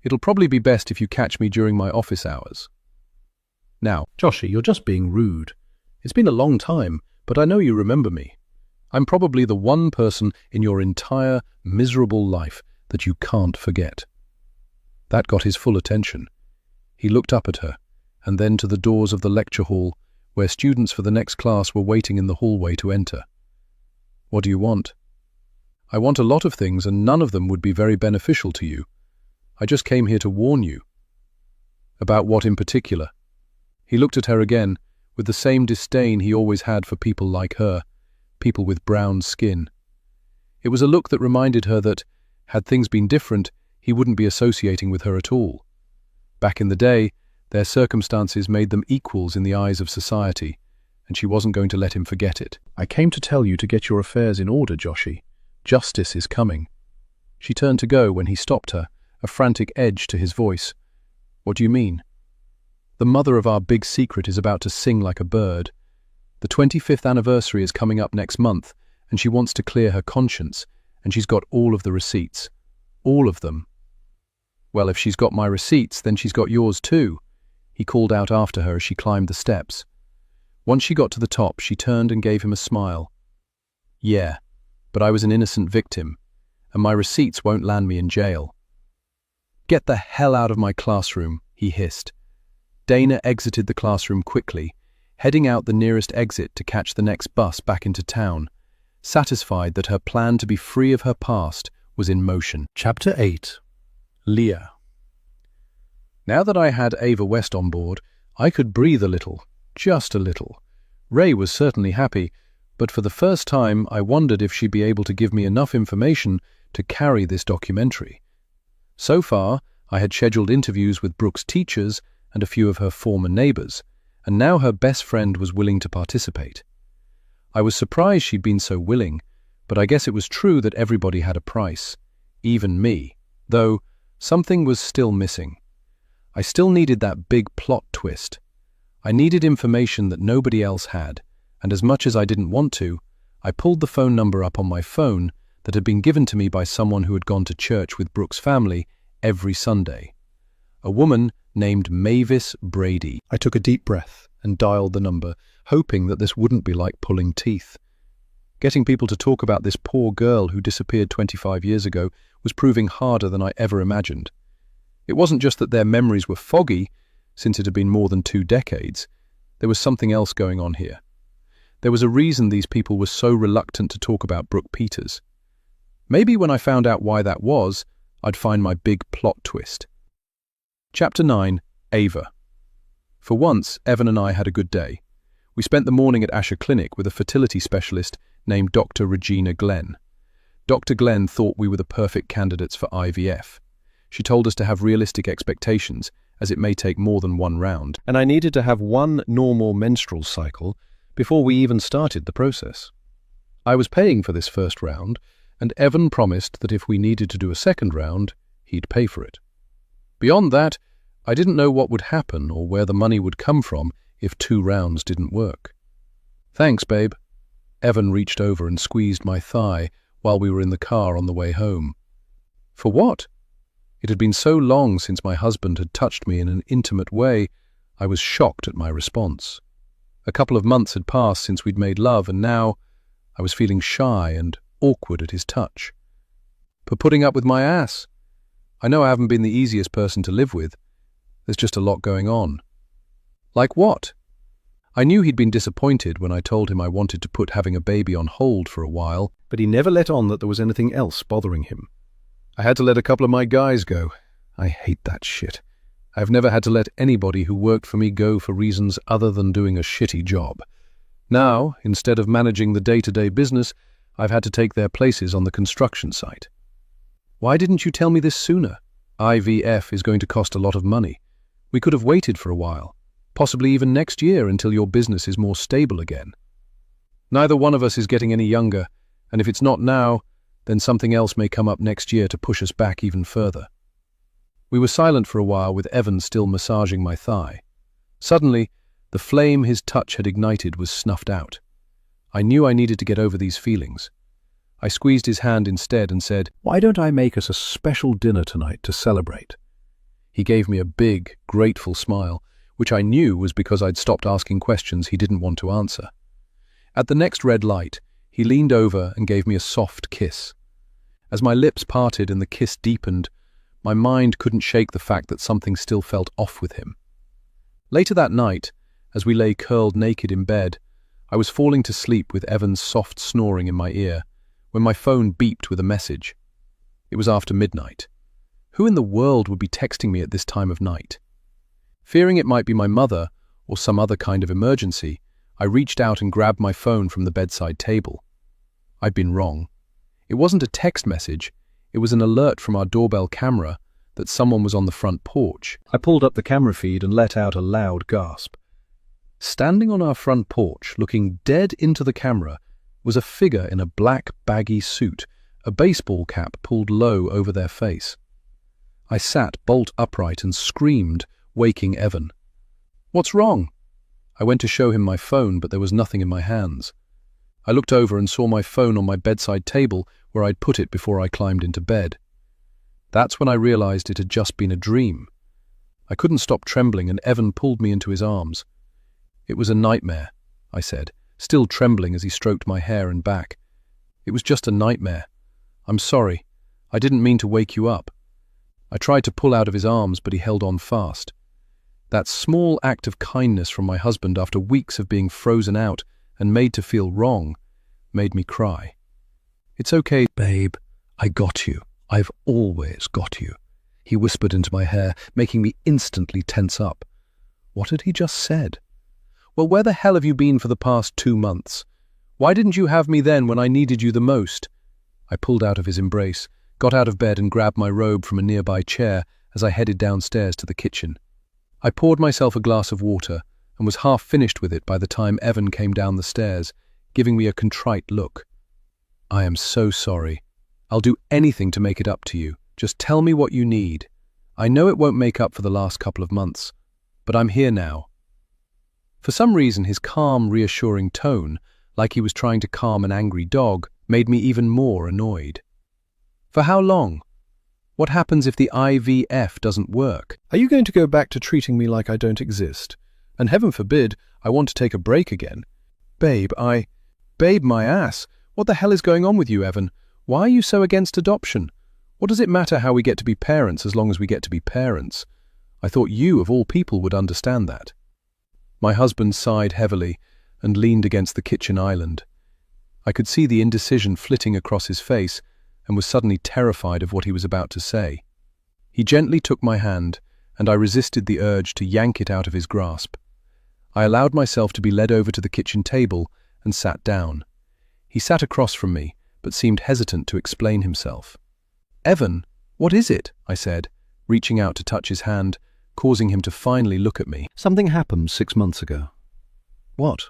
It'll probably be best if you catch me during my office hours." "Now, Joshy, you're just being rude. It's been a long time, but I know you remember me. I'm probably the one person in your entire miserable life that you can't forget." That got his full attention. He looked up at her, and then to the doors of the lecture hall, where students for the next class were waiting in the hallway to enter. "What do you want?" "I want a lot of things, and none of them would be very beneficial to you. I just came here to warn you." "About what in particular?" He looked at her again, with the same disdain he always had for people like her, people with brown skin. It was a look that reminded her that, had things been different, he wouldn't be associating with her at all. Back in the day, their circumstances made them equals in the eyes of society, and she wasn't going to let him forget it. "I came to tell you to get your affairs in order, Joshy. Justice is coming." She turned to go when he stopped her, a frantic edge to his voice. "What do you mean?" "The mother of our big secret is about to sing like a bird. The 25th anniversary is coming up next month, and she wants to clear her conscience, and she's got all of the receipts. All of them." "Well, if she's got my receipts, then she's got yours too," he called out after her as she climbed the steps. Once she got to the top, she turned and gave him a smile. "Yeah, but I was an innocent victim, and my receipts won't land me in jail." "Get the hell out of my classroom," he hissed. Dana exited the classroom quickly, heading out the nearest exit to catch the next bus back into town, satisfied that her plan to be free of her past was in motion. Chapter 8. Leah. Now that I had Ava West on board, I could breathe a little, just a little. Ray was certainly happy, but for the first time I wondered if she'd be able to give me enough information to carry this documentary. So far, I had scheduled interviews with Brooke's teachers and a few of her former neighbors, and now her best friend was willing to participate. I was surprised she'd been so willing, but I guess it was true that everybody had a price, even me, though something was still missing. I still needed that big plot twist. I needed information that nobody else had, and as much as I didn't want to, I pulled the phone number up on my phone that had been given to me by someone who had gone to church with Brooke's family every Sunday. A woman named Mavis Brady. I took a deep breath and dialed the number, hoping that this wouldn't be like pulling teeth. Getting people to talk about this poor girl who disappeared 25 years ago was proving harder than I ever imagined. It wasn't just that their memories were foggy, since it had been more than 2 decades. There was something else going on here. There was a reason these people were so reluctant to talk about Brooke Peters. Maybe when I found out why that was, I'd find my big plot twist. Chapter 9. Ava. For once, Evan and I had a good day. We spent the morning at Asher Clinic with a fertility specialist named Dr. Regina Glenn. Dr. Glenn thought we were the perfect candidates for IVF. She told us to have realistic expectations, as it may take more than 1 round, and I needed to have 1 normal menstrual cycle before we even started the process. I was paying for this first round, and Evan promised that if we needed to do a second round, he'd pay for it. Beyond that, I didn't know what would happen or where the money would come from if 2 rounds didn't work. Thanks, babe. Evan reached over and squeezed my thigh while we were in the car on the way home. For what? It had been so long since my husband had touched me in an intimate way, I was shocked at my response. A couple of months had passed since we'd made love, and now I was feeling shy and awkward at his touch. For putting up with my ass. I know I haven't been the easiest person to live with. There's just a lot going on. Like what? I knew he'd been disappointed when I told him I wanted to put having a baby on hold for a while, but he never let on that there was anything else bothering him. I had to let a couple of my guys go. I hate that shit. I've never had to let anybody who worked for me go for reasons other than doing a shitty job. Now, instead of managing the day-to-day business, I've had to take their places on the construction site. Why didn't you tell me this sooner? IVF is going to cost a lot of money. We could have waited for a while, possibly even next year until your business is more stable again. Neither one of us is getting any younger, and if it's not now, then something else may come up next year to push us back even further. We were silent for a while with Evan still massaging my thigh. Suddenly, the flame his touch had ignited was snuffed out. I knew I needed to get over these feelings. I squeezed his hand instead and said, "Why don't I make us a special dinner tonight to celebrate?" He gave me a big, grateful smile, which I knew was because I'd stopped asking questions he didn't want to answer. At the next red light, he leaned over and gave me a soft kiss. As my lips parted and the kiss deepened, my mind couldn't shake the fact that something still felt off with him. Later that night, as we lay curled naked in bed, I was falling to sleep with Evan's soft snoring in my ear, when my phone beeped with a message. It was after midnight. Who in the world would be texting me at this time of night? Fearing it might be my mother or some other kind of emergency, I reached out and grabbed my phone from the bedside table. I'd been wrong. It wasn't a text message. It was an alert from our doorbell camera that someone was on the front porch. I pulled up the camera feed and let out a loud gasp. Standing on our front porch, looking dead into the camera, was a figure in a black, baggy suit, a baseball cap pulled low over their face. I sat bolt upright and screamed, waking Evan. "What's wrong?" I went to show him my phone, but there was nothing in my hands. I looked over and saw my phone on my bedside table where I'd put it before I climbed into bed. That's when I realized it had just been a dream. I couldn't stop trembling, and Evan pulled me into his arms. "It was a nightmare," I said, still trembling as he stroked my hair and back. "It was just a nightmare. I'm sorry. I didn't mean to wake you up." I tried to pull out of his arms, but he held on fast. That small act of kindness from my husband after weeks of being frozen out and made to feel wrong made me cry. "It's okay, babe. I got you. I've always got you," he whispered into my hair, making me instantly tense up. What had he just said? "Well, where the hell have you been for the past 2 months? Why didn't you have me then when I needed you the most?" I pulled out of his embrace, got out of bed and grabbed my robe from a nearby chair as I headed downstairs to the kitchen. I poured myself a glass of water and was half finished with it by the time Evan came down the stairs, giving me a contrite look. "I am so sorry. I'll do anything to make it up to you. Just tell me what you need. I know it won't make up for the last couple of months, but I'm here now." For some reason, his calm, reassuring tone, like he was trying to calm an angry dog, made me even more annoyed. "For how long? What happens if the IVF doesn't work? Are you going to go back to treating me like I don't exist? And heaven forbid, I want to take a break again. Babe, my ass. What the hell is going on with you, Evan? Why are you so against adoption? What does it matter how we get to be parents as long as we get to be parents? I thought you, of all people, would understand that." My husband sighed heavily and leaned against the kitchen island. I could see the indecision flitting across his face and was suddenly terrified of what he was about to say. He gently took my hand, and I resisted the urge to yank it out of his grasp. I allowed myself to be led over to the kitchen table and sat down. He sat across from me, but seemed hesitant to explain himself. "Evan, what is it?" I said, reaching out to touch his hand, causing him to finally look at me. "Something happened 6 months ago." "What?"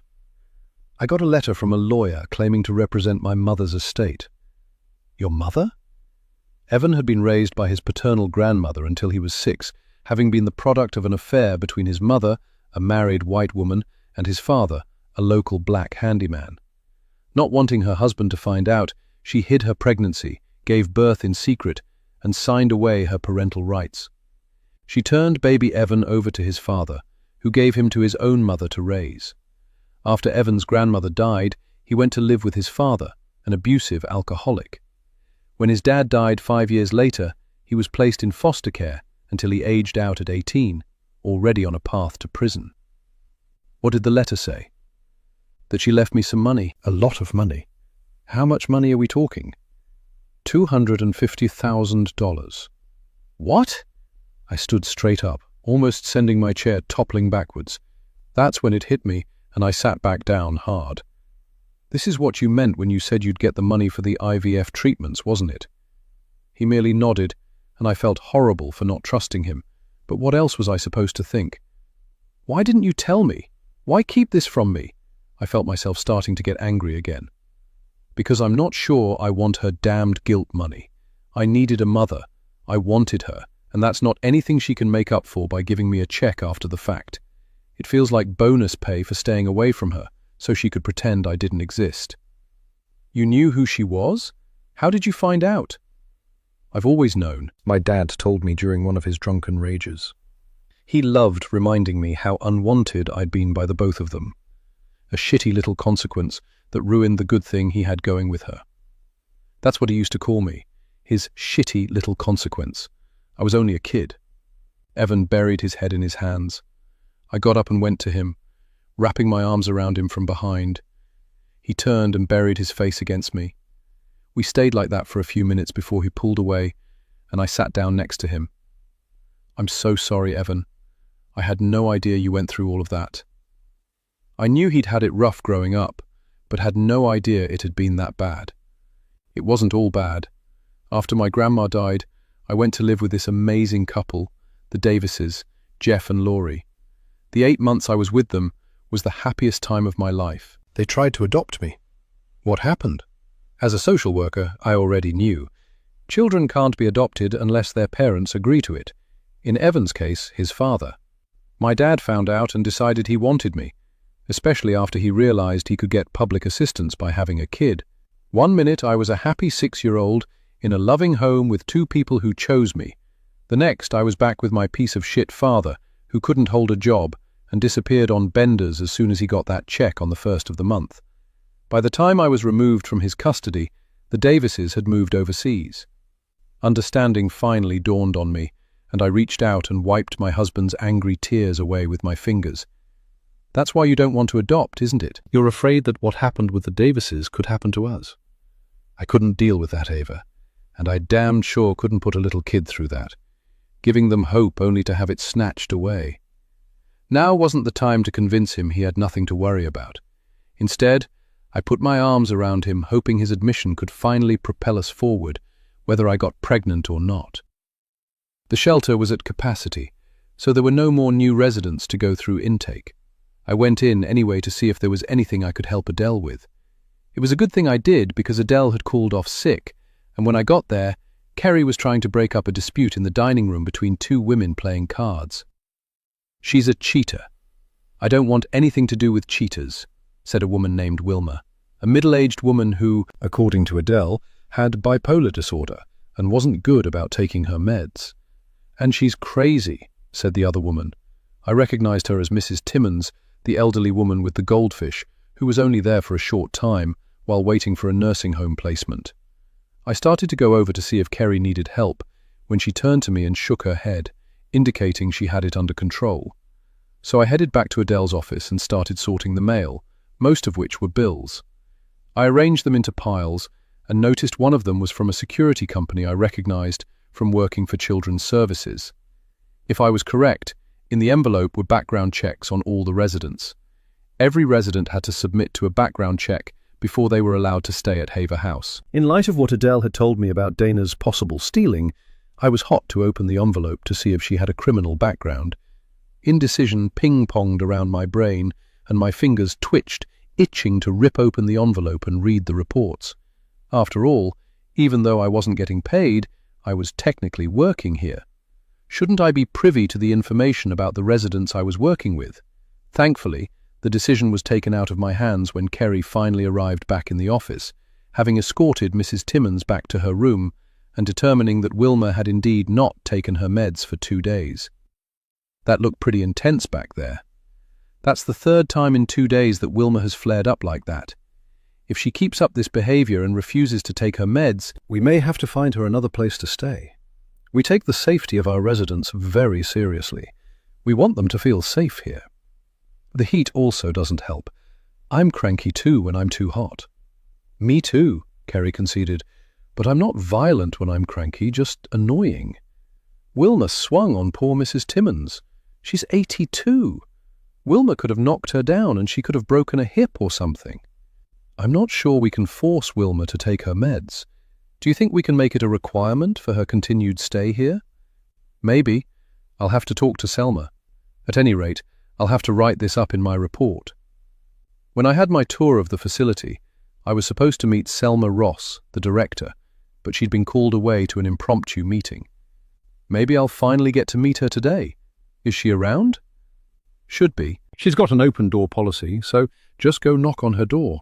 "I got a letter from a lawyer claiming to represent my mother's estate." "Your mother?" Evan had been raised by his paternal grandmother until he was 6, having been the product of an affair between his mother, a married white woman, and his father, a local black handyman. Not wanting her husband to find out, she hid her pregnancy, gave birth in secret, and signed away her parental rights. She turned baby Evan over to his father, who gave him to his own mother to raise. After Evan's grandmother died, he went to live with his father, an abusive alcoholic. When his dad died 5 years later, he was placed in foster care until he aged out at 18, already on a path to prison. What did the letter say? That she left me some money. A lot of money. How much money are we talking? $250,000. What? I stood straight up, almost sending my chair toppling backwards. That's when it hit me, and I sat back down hard. "This is what you meant when you said you'd get the money for the IVF treatments, wasn't it?" He merely nodded, and I felt horrible for not trusting him. But what else was I supposed to think? "Why didn't you tell me? Why keep this from me?" I felt myself starting to get angry again. "Because I'm not sure I want her damned guilt money. I needed a mother. I wanted her, and that's not anything she can make up for by giving me a check after the fact. It feels like bonus pay for staying away from her, so she could pretend I didn't exist." "You knew who she was? How did you find out?" "I've always known," my dad told me during one of his drunken rages. He loved reminding me how unwanted I'd been by the both of them. A shitty little consequence that ruined the good thing he had going with her. That's what he used to call me, his shitty little consequence. I was only a kid. Evan buried his head in his hands. I got up and went to him, wrapping my arms around him from behind. He turned and buried his face against me. We stayed like that for a few minutes before he pulled away, and I sat down next to him. "I'm so sorry, Evan. I had no idea you went through all of that." I knew he'd had it rough growing up, but had no idea it had been that bad. It wasn't all bad. After my grandma died, I went to live with this amazing couple, the Davises, Jeff and Laurie. The 8 months I was with them was the happiest time of my life. They tried to adopt me. What happened? As a social worker, I already knew. Children can't be adopted unless their parents agree to it. In Evan's case, his father. My dad found out and decided he wanted me, especially after he realized he could get public assistance by having a kid. 1 minute I was a happy 6-year-old in a loving home with 2 people who chose me. The next I was back with my piece of shit father who couldn't hold a job and disappeared on benders as soon as he got that check on the 1st of the month. By the time I was removed from his custody, the Davises had moved overseas. Understanding finally dawned on me, and I reached out and wiped my husband's angry tears away with my fingers. "That's why you don't want to adopt, isn't it? You're afraid that what happened with the Davises could happen to us." I couldn't deal with that, Ava, and I damned sure couldn't put a little kid through that, giving them hope only to have it snatched away. Now wasn't the time to convince him he had nothing to worry about. Instead, I put my arms around him, hoping his admission could finally propel us forward, whether I got pregnant or not. The shelter was at capacity, so there were no more new residents to go through intake. I went in anyway to see if there was anything I could help Adele with. It was a good thing I did, because Adele had called off sick, and when I got there, Kerry was trying to break up a dispute in the dining room between two women playing cards. "She's a cheater. I don't want anything to do with cheaters," said a woman named Wilma, a middle-aged woman who, according to Adele, had bipolar disorder and wasn't good about taking her meds. "And she's crazy," said the other woman. I recognized her as Mrs. Timmons, the elderly woman with the goldfish, who was only there for a short time while waiting for a nursing home placement. I started to go over to see if Kerry needed help when she turned to me and shook her head, indicating she had it under control. So I headed back to Adele's office and started sorting the mail, most of which were bills. I arranged them into piles and noticed one of them was from a security company I recognized from working for Children's Services. If I was correct, in the envelope were background checks on all the residents. Every resident had to submit to a background check before they were allowed to stay at Haver House. In light of what Adele had told me about Dana's possible stealing, I was hot to open the envelope to see if she had a criminal background. Indecision ping-ponged around my brain, and my fingers twitched, itching to rip open the envelope and read the reports. After all, even though I wasn't getting paid, I was technically working here. Shouldn't I be privy to the information about the residents I was working with? Thankfully, the decision was taken out of my hands when Kerry finally arrived back in the office, having escorted Mrs. Timmons back to her room and determining that Wilma had indeed not taken her meds for 2 days. That looked pretty intense back there. That's the third time in 2 days that Wilma has flared up like that. If she keeps up this behavior and refuses to take her meds, we may have to find her another place to stay. We take the safety of our residents very seriously. We want them to feel safe here. The heat also doesn't help. I'm cranky too when I'm too hot. Me too, Kerry conceded, but I'm not violent when I'm cranky, just annoying. Wilma swung on poor Mrs. Timmons. She's 82. Wilma could have knocked her down and she could have broken a hip or something. I'm not sure we can force Wilma to take her meds. Do you think we can make it a requirement for her continued stay here? Maybe. I'll have to talk to Selma. At any rate, I'll have to write this up in my report. When I had my tour of the facility, I was supposed to meet Selma Ross, the director, but she'd been called away to an impromptu meeting. Maybe I'll finally get to meet her today. Is she around? Should be. She's got an open door policy, so just go knock on her door.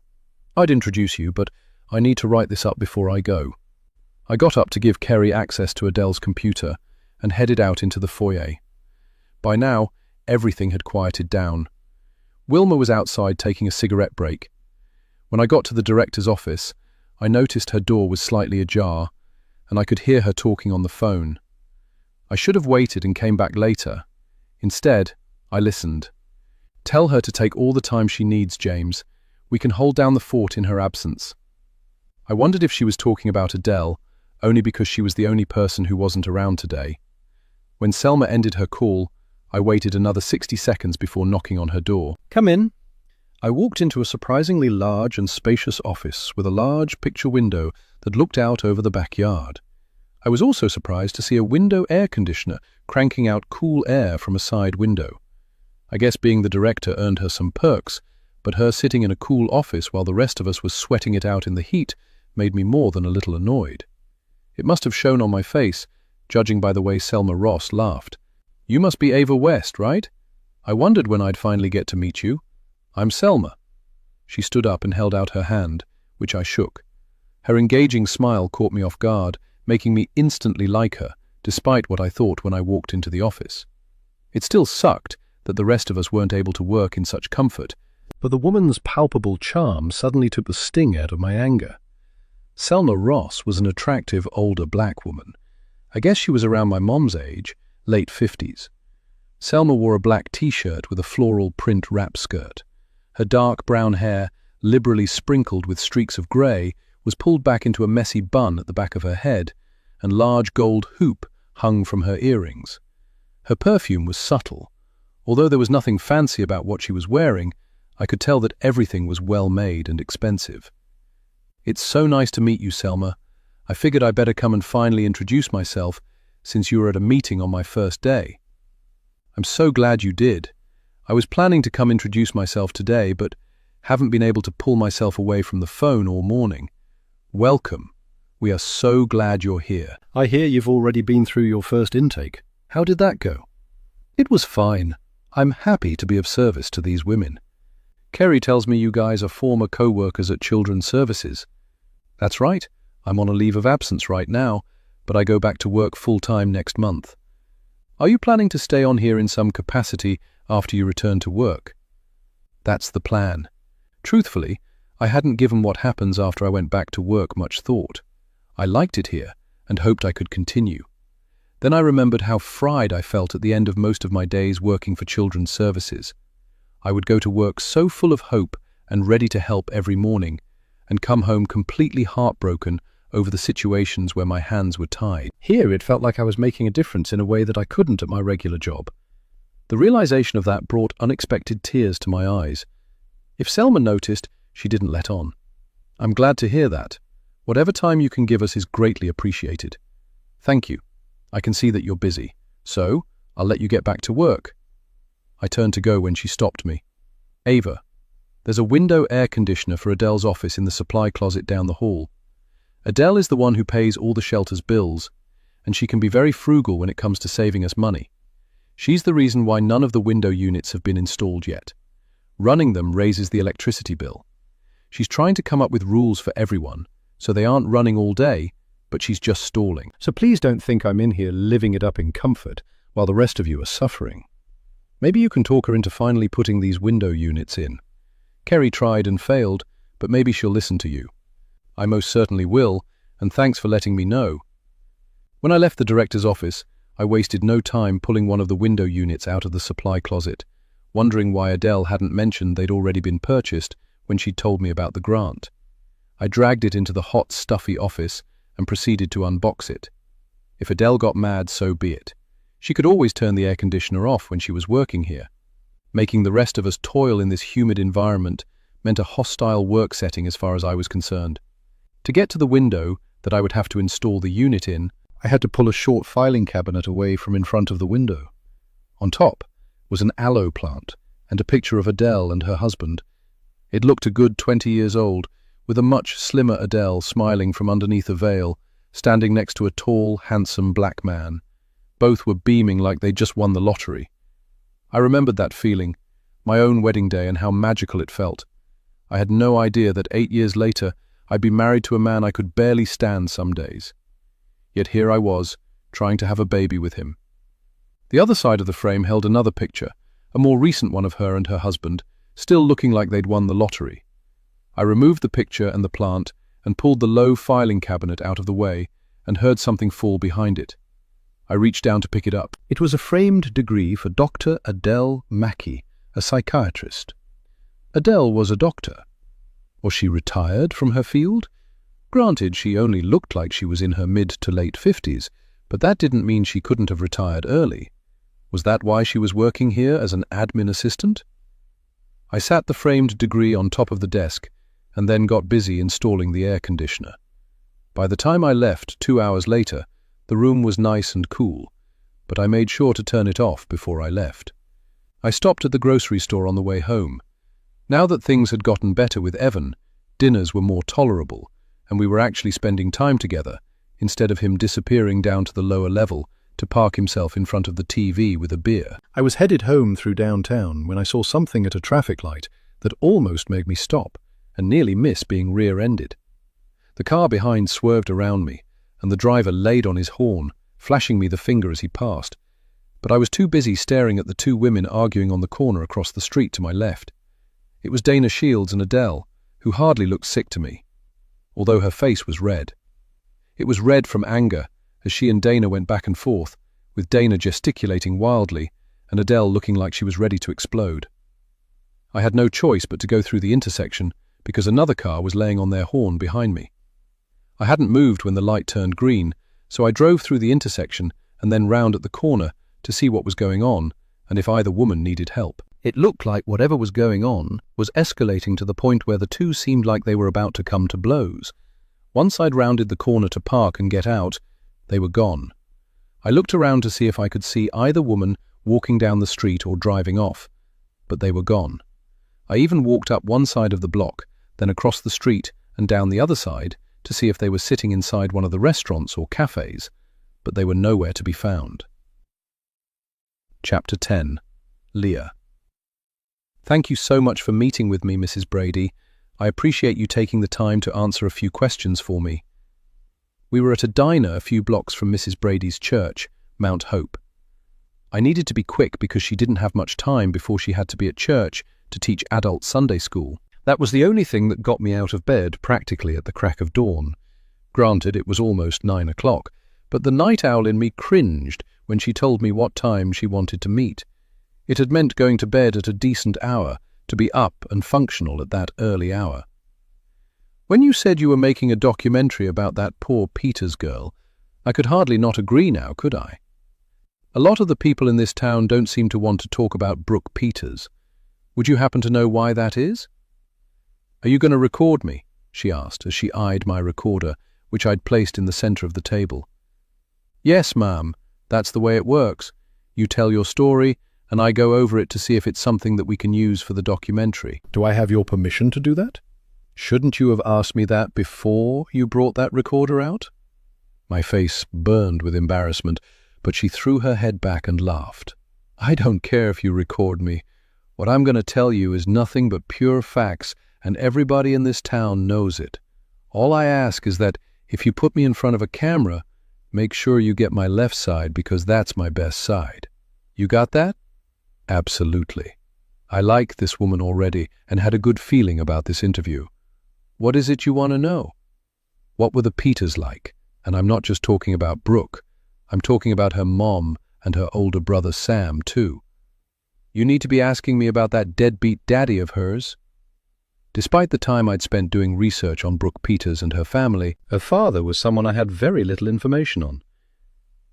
I'd introduce you, but I need to write this up before I go. I got up to give Kerry access to Adele's computer and headed out into the foyer. By now, everything had quieted down. Wilma was outside taking a cigarette break. When I got to the director's office, I noticed her door was slightly ajar, and I could hear her talking on the phone. I should have waited and came back later. Instead, I listened. "Tell her to take all the time she needs, James. We can hold down the fort in her absence." I wondered if she was talking about Adele, only because she was the only person who wasn't around today. When Selma ended her call, I waited another 60 seconds before knocking on her door. "Come in." I walked into a surprisingly large and spacious office with a large picture window that looked out over the backyard. I was also surprised to see a window air conditioner cranking out cool air from a side window. I guess being the director earned her some perks, but her sitting in a cool office while the rest of us was sweating it out in the heat made me more than a little annoyed. It must have shown on my face, judging by the way Selma Ross laughed. "You must be Ava West, right? I wondered when I'd finally get to meet you. I'm Selma." She stood up and held out her hand, which I shook. Her engaging smile caught me off guard, making me instantly like her, despite what I thought when I walked into the office. It still sucked that the rest of us weren't able to work in such comfort, but the woman's palpable charm suddenly took the sting out of my anger. Selma Ross was an attractive older black woman. I guess she was around my mom's age, late 50s. Selma wore a black t-shirt with a floral print wrap skirt. Her dark brown hair, liberally sprinkled with streaks of grey, was pulled back into a messy bun at the back of her head, and large gold hoop hung from her earrings. Her perfume was subtle. Although there was nothing fancy about what she was wearing, I could tell that everything was well made and expensive. "It's so nice to meet you, Selma. I figured I better come and finally introduce myself, since you were at a meeting on my first day." "I'm so glad you did. I was planning to come introduce myself today, but haven't been able to pull myself away from the phone all morning. Welcome. We are so glad you're here." I hear you've already been through your first intake. How did that go? "It was fine. I'm happy to be of service to these women. Kerry tells me you guys are former co-workers at Children's Services." "That's right. I'm on a leave of absence right now, but I go back to work full-time next month." "Are you planning to stay on here in some capacity after you return to work?" "That's the plan. Truthfully, I hadn't given what happens after I went back to work much thought. I liked it here and hoped I could continue. Then I remembered how fried I felt at the end of most of my days working for Children's Services. I would go to work so full of hope and ready to help every morning, and come home completely heartbroken over the situations where my hands were tied. Here it felt like I was making a difference in a way that I couldn't at my regular job. The realization of that brought unexpected tears to my eyes. If Selma noticed, she didn't let on. "I'm glad to hear that. Whatever time you can give us is greatly appreciated." "Thank you. I can see that you're busy, so I'll let you get back to work." I turned to go when she stopped me. "Ava, there's a window air conditioner for Adele's office in the supply closet down the hall. Adele is the one who pays all the shelter's bills, and she can be very frugal when it comes to saving us money. She's the reason why none of the window units have been installed yet. Running them raises the electricity bill. She's trying to come up with rules for everyone, so they aren't running all day, but she's just stalling. So please don't think I'm in here living it up in comfort while the rest of you are suffering. Maybe you can talk her into finally putting these window units in. Kerry tried and failed, but maybe she'll listen to you." "I most certainly will, and thanks for letting me know." When I left the director's office, I wasted no time pulling one of the window units out of the supply closet, wondering why Adele hadn't mentioned they'd already been purchased when she'd told me about the grant. I dragged it into the hot, stuffy office and proceeded to unbox it. If Adele got mad, so be it. She could always turn the air conditioner off when she was working here. Making the rest of us toil in this humid environment meant a hostile work setting as far as I was concerned. To get to the window that I would have to install the unit in, I had to pull a short filing cabinet away from in front of the window. On top was an aloe plant and a picture of Adele and her husband. It looked a good 20 years old, with a much slimmer Adele smiling from underneath a veil, standing next to a tall, handsome black man. Both were beaming like they'd just won the lottery. I remembered that feeling, my own wedding day, and how magical it felt. I had no idea that 8 years later I'd be married to a man I could barely stand some days. Yet here I was, trying to have a baby with him. The other side of the frame held another picture, a more recent one of her and her husband, still looking like they'd won the lottery. I removed the picture and the plant and pulled the low filing cabinet out of the way and heard something fall behind it. I reached down to pick it up. It was a framed degree for Dr. Adele Mackey, a psychiatrist. Adele was a doctor. Was she retired from her field? Granted, she only looked like she was in her mid to late 50s, but that didn't mean she couldn't have retired early. Was that why she was working here as an admin assistant? I sat the framed degree on top of the desk and then got busy installing the air conditioner. By the time I left 2 hours later, the room was nice and cool, but I made sure to turn it off before I left. I stopped at the grocery store on the way home. Now that things had gotten better with Evan, dinners were more tolerable, and we were actually spending time together, instead of him disappearing down to the lower level to park himself in front of the TV with a beer. I was headed home through downtown when I saw something at a traffic light that almost made me stop and nearly miss being rear-ended. The car behind swerved around me, and the driver laid on his horn, flashing me the finger as he passed. But I was too busy staring at the two women arguing on the corner across the street to my left. It was Dana Shields and Adele, who hardly looked sick to me, although her face was red. It was red from anger, as she and Dana went back and forth, with Dana gesticulating wildly and Adele looking like she was ready to explode. I had no choice but to go through the intersection because another car was laying on their horn behind me. I hadn't moved when the light turned green, so I drove through the intersection and then round at the corner to see what was going on and if either woman needed help. It looked like whatever was going on was escalating to the point where the two seemed like they were about to come to blows. Once I'd rounded the corner to park and get out, they were gone. I looked around to see if I could see either woman walking down the street or driving off, but they were gone. I even walked up one side of the block, then across the street and down the other side to see if they were sitting inside one of the restaurants or cafes, but they were nowhere to be found. Chapter 10. Leah. Thank you so much for meeting with me, Mrs. Brady. I appreciate you taking the time to answer a few questions for me. We were at a diner a few blocks from Mrs. Brady's church, Mount Hope. I needed to be quick because she didn't have much time before she had to be at church to teach adult Sunday school. That was the only thing that got me out of bed practically at the crack of dawn. Granted, it was almost 9 o'clock, but the night owl in me cringed when she told me what time she wanted to meet. It had meant going to bed at a decent hour, to be up and functional at that early hour. When you said you were making a documentary about that poor Peters girl, I could hardly not agree now, could I? A lot of the people in this town don't seem to want to talk about Brooke Peters. Would you happen to know why that is? Are you going to record me? She asked as she eyed my recorder, which I'd placed in the center of the table. Yes, ma'am, that's the way it works. You tell your story, and I go over it to see if it's something that we can use for the documentary. Do I have your permission to do that? Shouldn't you have asked me that before you brought that recorder out? My face burned with embarrassment, but she threw her head back and laughed. I don't care if you record me. What I'm going to tell you is nothing but pure facts, and everybody in this town knows it. All I ask is that if you put me in front of a camera, make sure you get my left side because that's my best side. You got that? Absolutely. I like this woman already and had a good feeling about this interview. What is it you want to know? What were the Peters like? And I'm not just talking about Brooke. I'm talking about her mom and her older brother Sam, too. You need to be asking me about that deadbeat daddy of hers. Despite the time I'd spent doing research on Brooke Peters and her family, her father was someone I had very little information on.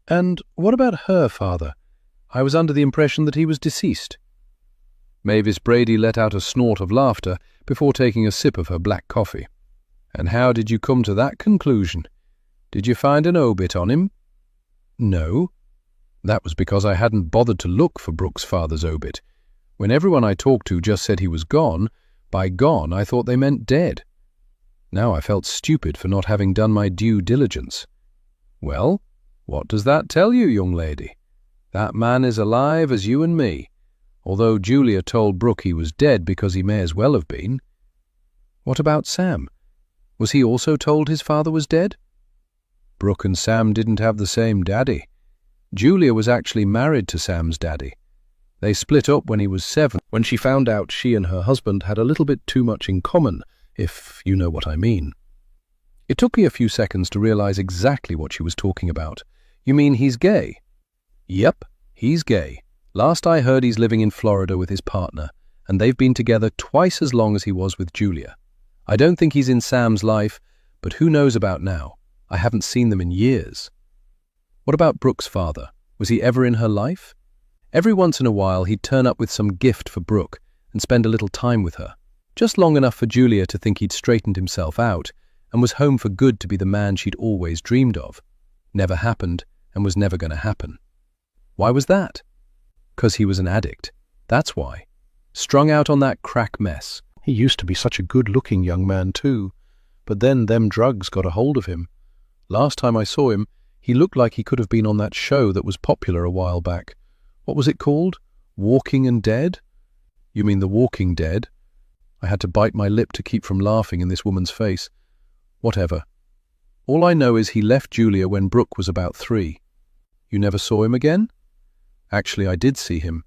And what about her father? I was under the impression that he was deceased. Mavis Brady let out a snort of laughter before taking a sip of her black coffee. And how did you come to that conclusion? Did you find an obit on him? No. That was because I hadn't bothered to look for Brooke's father's obit. When everyone I talked to just said he was gone, by gone I thought they meant dead. Now I felt stupid for not having done my due diligence. Well, what does that tell you, young lady? That man is alive as you and me, although Julia told Brooke he was dead because he may as well have been. What about Sam? Was he also told his father was dead? Brooke and Sam didn't have the same daddy. Julia was actually married to Sam's daddy. They split up when he was 7, when she found out she and her husband had a little bit too much in common, if you know what I mean. It took me a few seconds to realize exactly what she was talking about. You mean he's gay? Yep, he's gay. Last I heard he's living in Florida with his partner, and they've been together twice as long as he was with Julia. I don't think he's in Sam's life, but who knows about now? I haven't seen them in years. What about Brooke's father? Was he ever in her life? Every once in a while he'd turn up with some gift for Brooke and spend a little time with her, just long enough for Julia to think he'd straightened himself out and was home for good to be the man she'd always dreamed of. Never happened and was never going to happen. Why was that? 'Cause he was an addict. That's why. Strung out on that crack mess. He used to be such a good-looking young man too, but then them drugs got a hold of him. Last time I saw him, he looked like he could have been on that show that was popular a while back. What was it called? Walking and Dead? You mean The Walking Dead? I had to bite my lip to keep from laughing in this woman's face. Whatever. All I know is he left Julia when Brooke was about 3. You never saw him again? Actually, I did see him.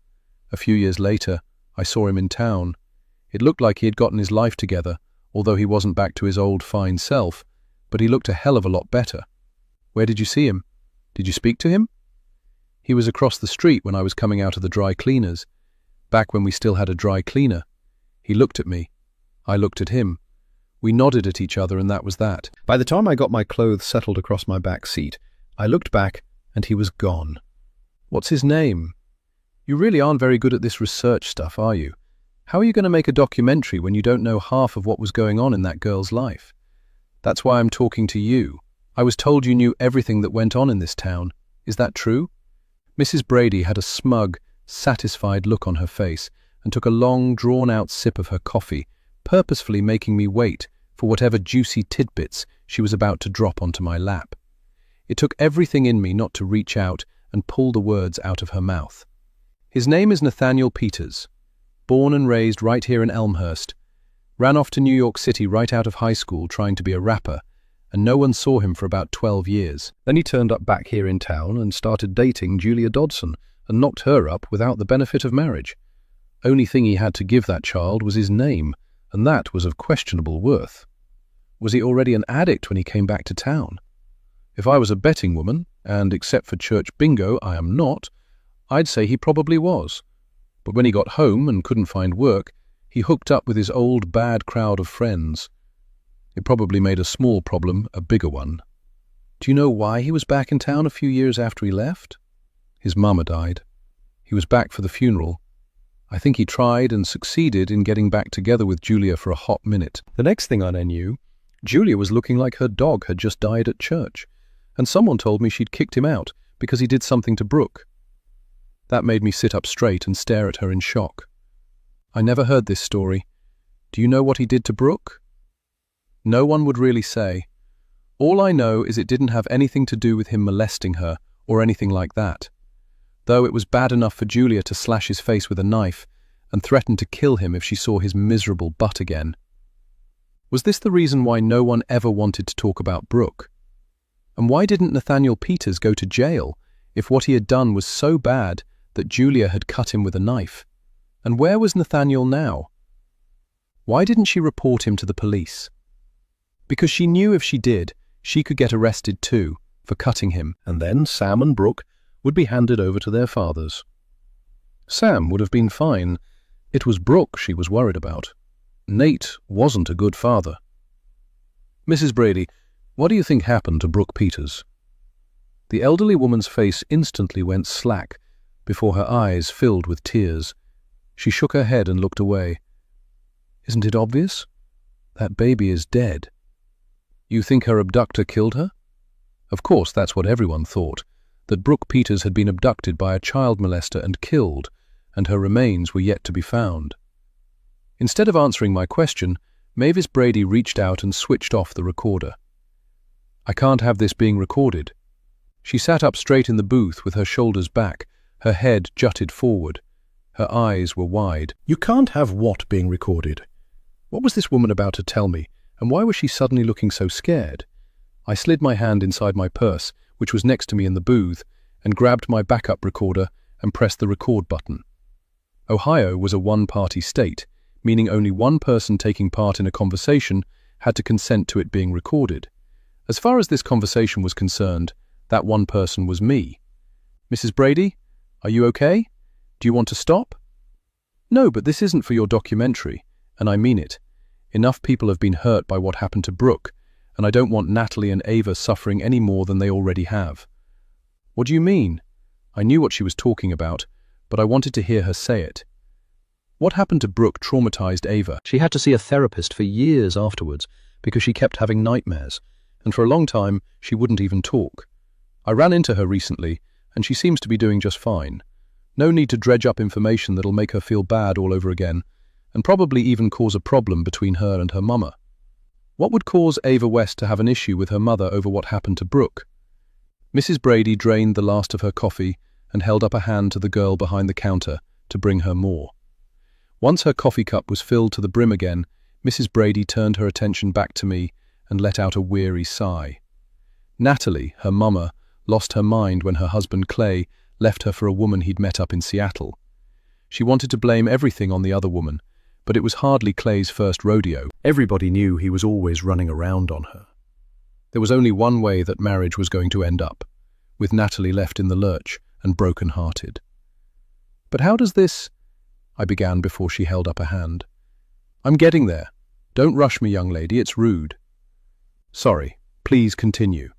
A few years later, I saw him in town. It looked like he had gotten his life together, although he wasn't back to his old fine self, but he looked a hell of a lot better. Where did you see him? Did you speak to him? He was across the street when I was coming out of the dry cleaners, back when we still had a dry cleaner. He looked at me. I looked at him. We nodded at each other, and that was that. By the time I got my clothes settled across my back seat, I looked back, and he was gone. What's his name? You really aren't very good at this research stuff, are you? How are you going to make a documentary when you don't know half of what was going on in that girl's life? That's why I'm talking to you. I was told you knew everything that went on in this town. Is that true? Mrs. Brady had a smug, satisfied look on her face and took a long, drawn-out sip of her coffee, purposefully making me wait for whatever juicy tidbits she was about to drop onto my lap. It took everything in me not to reach out and pull the words out of her mouth. His name is Nathaniel Peters. Born and raised right here in Elmhurst. Ran off to New York City right out of high school trying to be a rapper, and no one saw him for about 12 years. Then he turned up back here in town and started dating Julia Dodson and knocked her up without the benefit of marriage. Only thing he had to give that child was his name, and that was of questionable worth. Was he already an addict when he came back to town? If I was a betting woman, and except for church bingo I am not, I'd say he probably was. But when he got home and couldn't find work, he hooked up with his old bad crowd of friends. It probably made a small problem a bigger one. Do you know why he was back in town a few years after he left? His mama died. He was back for the funeral. I think he tried and succeeded in getting back together with Julia for a hot minute. The next thing I knew, Julia was looking like her dog had just died at church, and someone told me she'd kicked him out because he did something to Brooke. That made me sit up straight and stare at her in shock. I never heard this story. Do you know what he did to Brooke? No one would really say. All I know is it didn't have anything to do with him molesting her or anything like that. Though it was bad enough for Julia to slash his face with a knife and threaten to kill him if she saw his miserable butt again. Was this the reason why no one ever wanted to talk about Brooke? And why didn't Nathaniel Peters go to jail if what he had done was so bad that Julia had cut him with a knife? And where was Nathaniel now? Why didn't she report him to the police? Because she knew if she did, she could get arrested too for cutting him, and then Sam and Brooke would be handed over to their fathers. Sam would have been fine. It was Brooke she was worried about. Nate wasn't a good father. Mrs. Brady, what do you think happened to Brooke Peters? The elderly woman's face instantly went slack before her eyes filled with tears. She shook her head and looked away. Isn't it obvious? That baby is dead. You think her abductor killed her? Of course, that's what everyone thought, that Brooke Peters had been abducted by a child molester and killed, and her remains were yet to be found. Instead of answering my question, Mavis Brady reached out and switched off the recorder. I can't have this being recorded. She sat up straight in the booth with her shoulders back, her head jutted forward. Her eyes were wide. You can't have what being recorded? What was this woman about to tell me, and why was she suddenly looking so scared? I slid my hand inside my purse, which was next to me in the booth, and grabbed my backup recorder and pressed the record button. Ohio was a one-party state, meaning only one person taking part in a conversation had to consent to it being recorded. As far as this conversation was concerned, that one person was me. Mrs. Brady, are you okay? Do you want to stop? No, but this isn't for your documentary, and I mean it. Enough people have been hurt by what happened to Brooke, and I don't want Natalie and Ava suffering any more than they already have. What do you mean? I knew what she was talking about, but I wanted to hear her say it. What happened to Brooke traumatized Ava. She had to see a therapist for years afterwards because she kept having nightmares, and for a long time she wouldn't even talk. I ran into her recently, and she seems to be doing just fine. No need to dredge up information that'll make her feel bad all over again, and probably even cause a problem between her and her mama. What would cause Ava West to have an issue with her mother over what happened to Brooke? Mrs. Brady drained the last of her coffee and held up a hand to the girl behind the counter to bring her more. Once her coffee cup was filled to the brim again, Mrs. Brady turned her attention back to me and let out a weary sigh. Natalie, her mama, lost her mind when her husband Clay left her for a woman he'd met up in Seattle. She wanted to blame everything on the other woman, but it was hardly Clay's first rodeo. Everybody knew he was always running around on her. There was only one way that marriage was going to end up, with Natalie left in the lurch and broken-hearted. "But how does this—" I began before she held up a hand. "I'm getting there. Don't rush me, young lady, it's rude." "Sorry, please continue."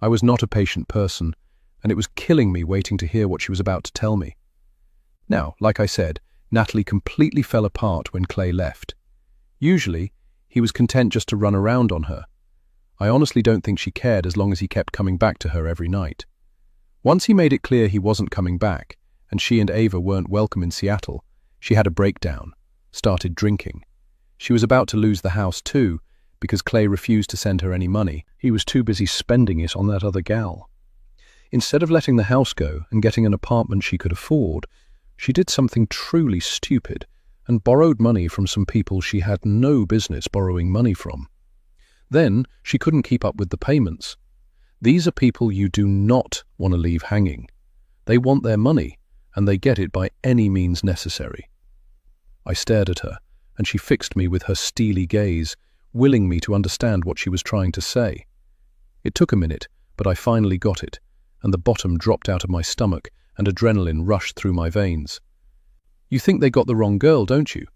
I was not a patient person, and it was killing me waiting to hear what she was about to tell me. Now, like I said, Natalie completely fell apart when Clay left. Usually, he was content just to run around on her. I honestly don't think she cared as long as he kept coming back to her every night. Once he made it clear he wasn't coming back, and she and Ava weren't welcome in Seattle, she had a breakdown, started drinking. She was about to lose the house too, because Clay refused to send her any money. He was too busy spending it on that other gal. Instead of letting the house go and getting an apartment she could afford, she did something truly stupid and borrowed money from some people she had no business borrowing money from. Then she couldn't keep up with the payments. These are people you do not want to leave hanging. They want their money, and they get it by any means necessary. I stared at her, and she fixed me with her steely gaze, willing me to understand what she was trying to say. It took a minute, but I finally got it, and the bottom dropped out of my stomach and adrenaline rushed through my veins. "You think they got the wrong girl, don't you?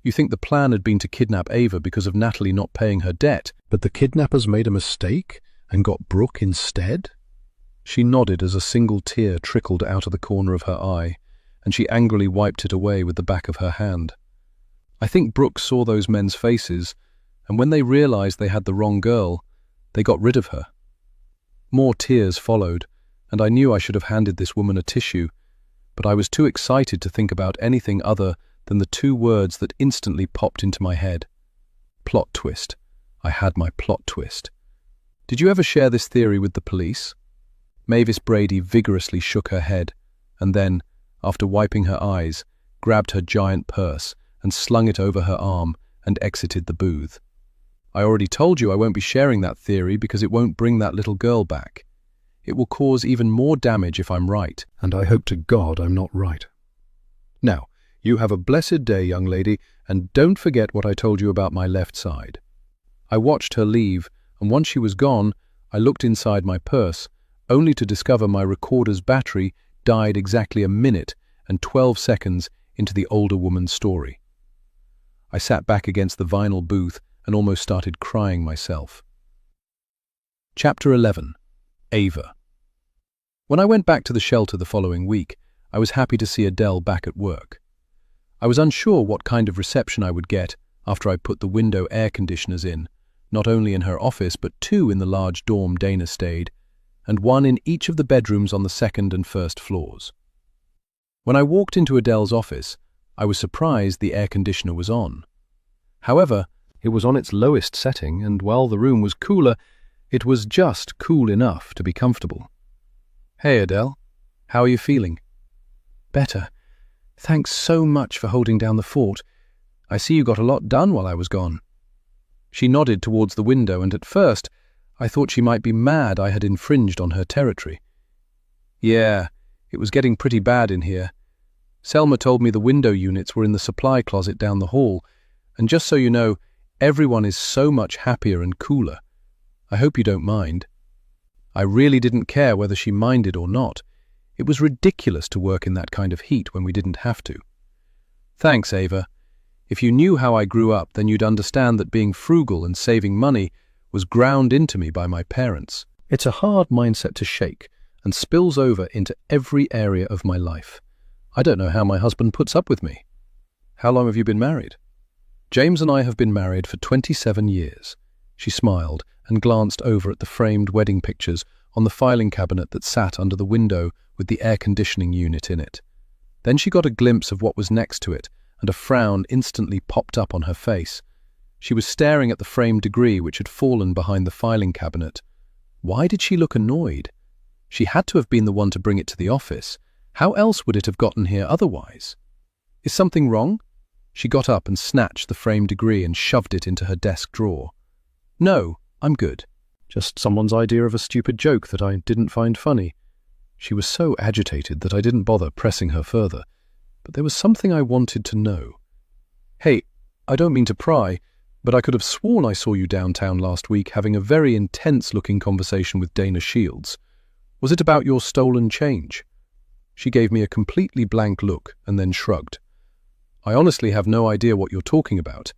You think the plan had been to kidnap Ava because of Natalie not paying her debt, but the kidnappers made a mistake and got Brooke instead?" She nodded as a single tear trickled out of the corner of her eye, and she angrily wiped it away with the back of her hand. I think Brooke saw those men's faces, and when they realized they had the wrong girl, they got rid of her. More tears followed, and I knew I should have handed this woman a tissue, but I was too excited to think about anything other than the two words that instantly popped into my head. Plot twist. I had my plot twist. "Did you ever share this theory with the police?" Mavis Brady vigorously shook her head, and then, after wiping her eyes, grabbed her giant purse and slung it over her arm and exited the booth. "I already told you I won't be sharing that theory because it won't bring that little girl back. It will cause even more damage if I'm right, and I hope to God I'm not right. Now, you have a blessed day, young lady, and don't forget what I told you about my left side." I watched her leave, and once she was gone, I looked inside my purse, only to discover my recorder's battery died exactly a minute and 12 seconds into the older woman's story. I sat back against the vinyl booth and almost started crying myself. Chapter 11. Ava. When I went back to the shelter the following week, I was happy to see Adele back at work. I was unsure what kind of reception I would get after I put the window air conditioners in, not only in her office but 2 in the large dorm Dana stayed, and 1 in each of the bedrooms on the 2nd and 1st floors. When I walked into Adele's office, I was surprised the air conditioner was on. However, it was on its lowest setting, and while the room was cooler, it was just cool enough to be comfortable. "Hey, Adele. How are you feeling?" "Better. Thanks so much for holding down the fort. I see you got a lot done while I was gone." She nodded towards the window, and at first I thought she might be mad I had infringed on her territory. "Yeah, it was getting pretty bad in here. Selma told me the window units were in the supply closet down the hall, and just so you know, everyone is so much happier and cooler. I hope you don't mind." I really didn't care whether she minded or not. It was ridiculous to work in that kind of heat when we didn't have to. "Thanks, Ava. If you knew how I grew up, then you'd understand that being frugal and saving money was ground into me by my parents. It's a hard mindset to shake and spills over into every area of my life. I don't know how my husband puts up with me." "How long have you been married?" "James and I have been married for 27 years. She smiled and glanced over at the framed wedding pictures on the filing cabinet that sat under the window with the air conditioning unit in it. Then she got a glimpse of what was next to it, and a frown instantly popped up on her face. She was staring at the framed degree which had fallen behind the filing cabinet. Why did she look annoyed? She had to have been the one to bring it to the office. How else would it have gotten here otherwise? "Is something wrong?" She got up and snatched the framed degree and shoved it into her desk drawer. "No, I'm good. Just someone's idea of a stupid joke that I didn't find funny." She was so agitated that I didn't bother pressing her further, but there was something I wanted to know. "Hey, I don't mean to pry, but I could have sworn I saw you downtown last week having a very intense-looking conversation with Dana Shields. Was it about your stolen change?" She gave me a completely blank look and then shrugged. I honestly have no idea what you're talking about.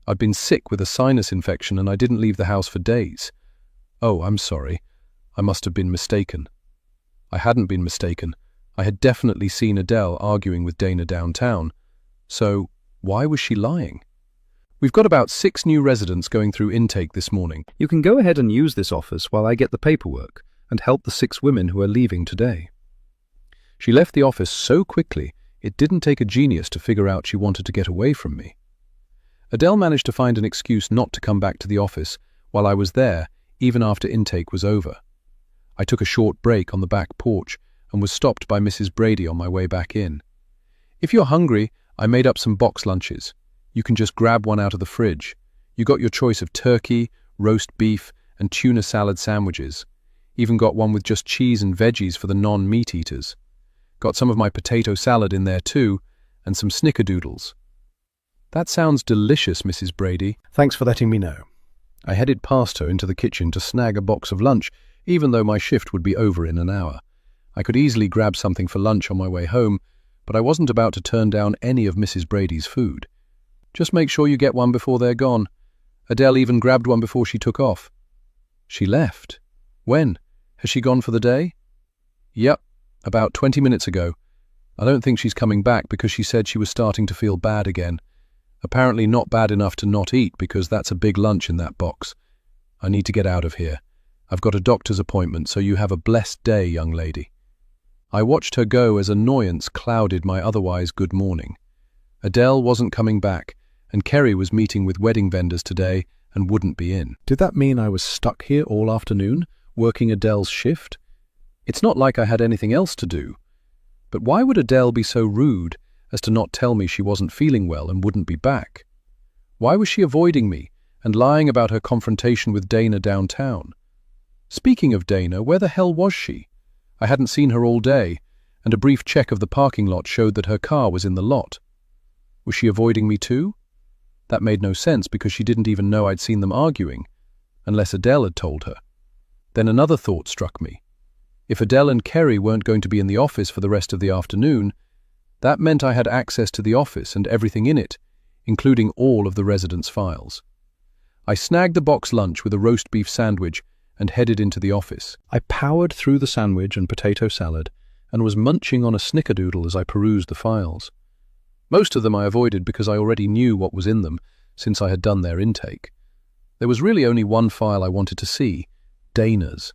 I'd been sick with a sinus infection and I didn't leave the house for days. Oh, I'm sorry. I must have been mistaken. I hadn't been mistaken. I had definitely seen Adele arguing with Dana downtown. So, why was she lying? We've got about 6 new residents going through intake this morning. You can go ahead and use this office while I get the paperwork and help the 6 women who are leaving today. She left the office so quickly, it didn't take a genius to figure out she wanted to get away from me. Adele managed to find an excuse not to come back to the office while I was there, even after intake was over. I took a short break on the back porch and was stopped by Mrs. Brady on my way back in. If you're hungry, I made up some box lunches. You can just grab one out of the fridge. You got your choice of turkey, roast beef, and tuna salad sandwiches. Even got one with just cheese and veggies for the non-meat eaters. Got some of my potato salad in there too, and some snickerdoodles. That sounds delicious, Mrs. Brady. Thanks for letting me know. I headed past her into the kitchen to snag a box of lunch, even though my shift would be over in an hour. I could easily grab something for lunch on my way home, but I wasn't about to turn down any of Mrs. Brady's food. Just make sure you get one before they're gone. Adele even grabbed one before she took off. She left. When? Has she gone for the day? Yep, about 20 minutes ago. I don't think she's coming back because she said she was starting to feel bad again. Apparently not bad enough to not eat because that's a big lunch in that box. I need to get out of here. I've got a doctor's appointment, so you have a blessed day, young lady. I watched her go as annoyance clouded my otherwise good morning. Adele wasn't coming back, and Kerry was meeting with wedding vendors today and wouldn't be in. Did that mean I was stuck here all afternoon, working Adele's shift? It's not like I had anything else to do. But why would Adele be so rude as to not tell me she wasn't feeling well and wouldn't be back? Why was she avoiding me and lying about her confrontation with Dana downtown? Speaking of Dana, where the hell was she? I hadn't seen her all day, and a brief check of the parking lot showed that her car was in the lot. Was she avoiding me too? That made no sense because she didn't even know I'd seen them arguing, unless Adele had told her. Then another thought struck me. If Adele and Kerry weren't going to be in the office for the rest of the afternoon, that meant I had access to the office and everything in it, including all of the residents' files. I snagged the box lunch with a roast beef sandwich and headed into the office. I powered through the sandwich and potato salad and was munching on a snickerdoodle as I perused the files. Most of them I avoided because I already knew what was in them since I had done their intake. There was really only one file I wanted to see, Dana's.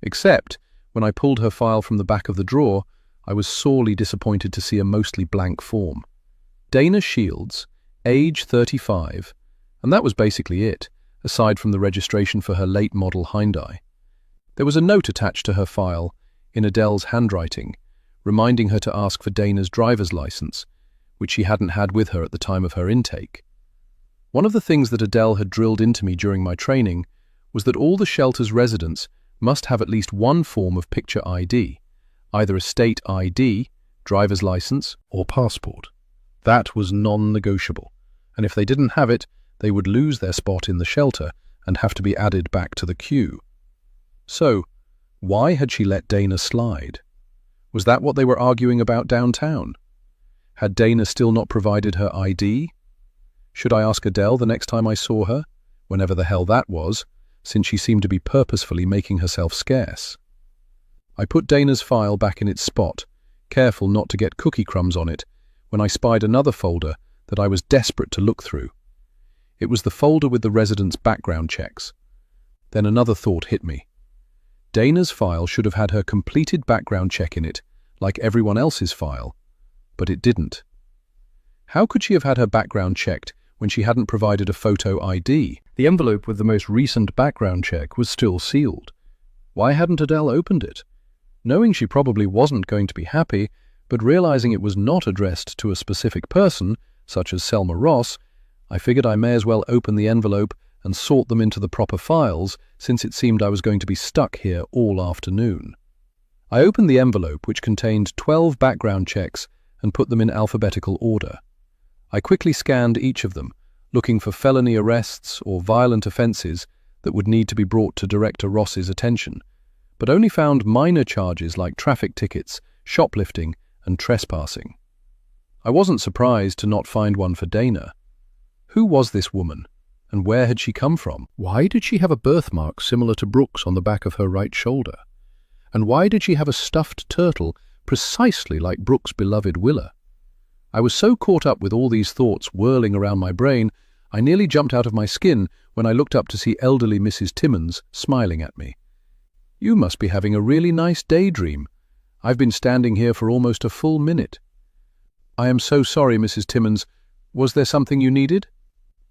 Except, when I pulled her file from the back of the drawer, I was sorely disappointed to see a mostly blank form. Dana Shields, age 35, and that was basically it, aside from the registration for her late model Hyundai. There was a note attached to her file, in Adele's handwriting, reminding her to ask for Dana's driver's license, which she hadn't had with her at the time of her intake. One of the things that Adele had drilled into me during my training was that all the shelter's residents must have at least one form of picture ID, either a state ID, driver's license, or passport. That was non-negotiable, and if they didn't have it, they would lose their spot in the shelter and have to be added back to the queue. So, why had she let Dana slide? Was that what they were arguing about downtown? Had Dana still not provided her ID? Should I ask Adele the next time I saw her, whenever the hell that was, since she seemed to be purposefully making herself scarce? I put Dana's file back in its spot, careful not to get cookie crumbs on it, when I spied another folder that I was desperate to look through. It was the folder with the residents' background checks. Then another thought hit me. Dana's file should have had her completed background check in it, like everyone else's file, but it didn't. How could she have had her background checked when she hadn't provided a photo ID? The envelope with the most recent background check was still sealed. Why hadn't Adele opened it? Knowing she probably wasn't going to be happy, but realizing it was not addressed to a specific person, such as Selma Ross, I figured I may as well open the envelope and sort them into the proper files, since it seemed I was going to be stuck here all afternoon. I opened the envelope, which contained 12 background checks, and put them in alphabetical order. I quickly scanned each of them, looking for felony arrests or violent offences that would need to be brought to Director Ross's attention, but only found minor charges like traffic tickets shoplifting, and trespassing. I wasn't surprised to not find one for Dana. Who was this woman, and where had she come from? Why did she have a birthmark similar to Brooke's on the back of her right shoulder? And why did she have a stuffed turtle precisely like Brooke's beloved Willa? I was so caught up with all these thoughts whirling around my brain, I nearly jumped out of my skin when I looked up to see elderly Mrs. Timmins smiling at me. "You must be having a really nice daydream. I've been standing here for almost a full minute." "I am so sorry, Mrs. Timmins. Was there something you needed?"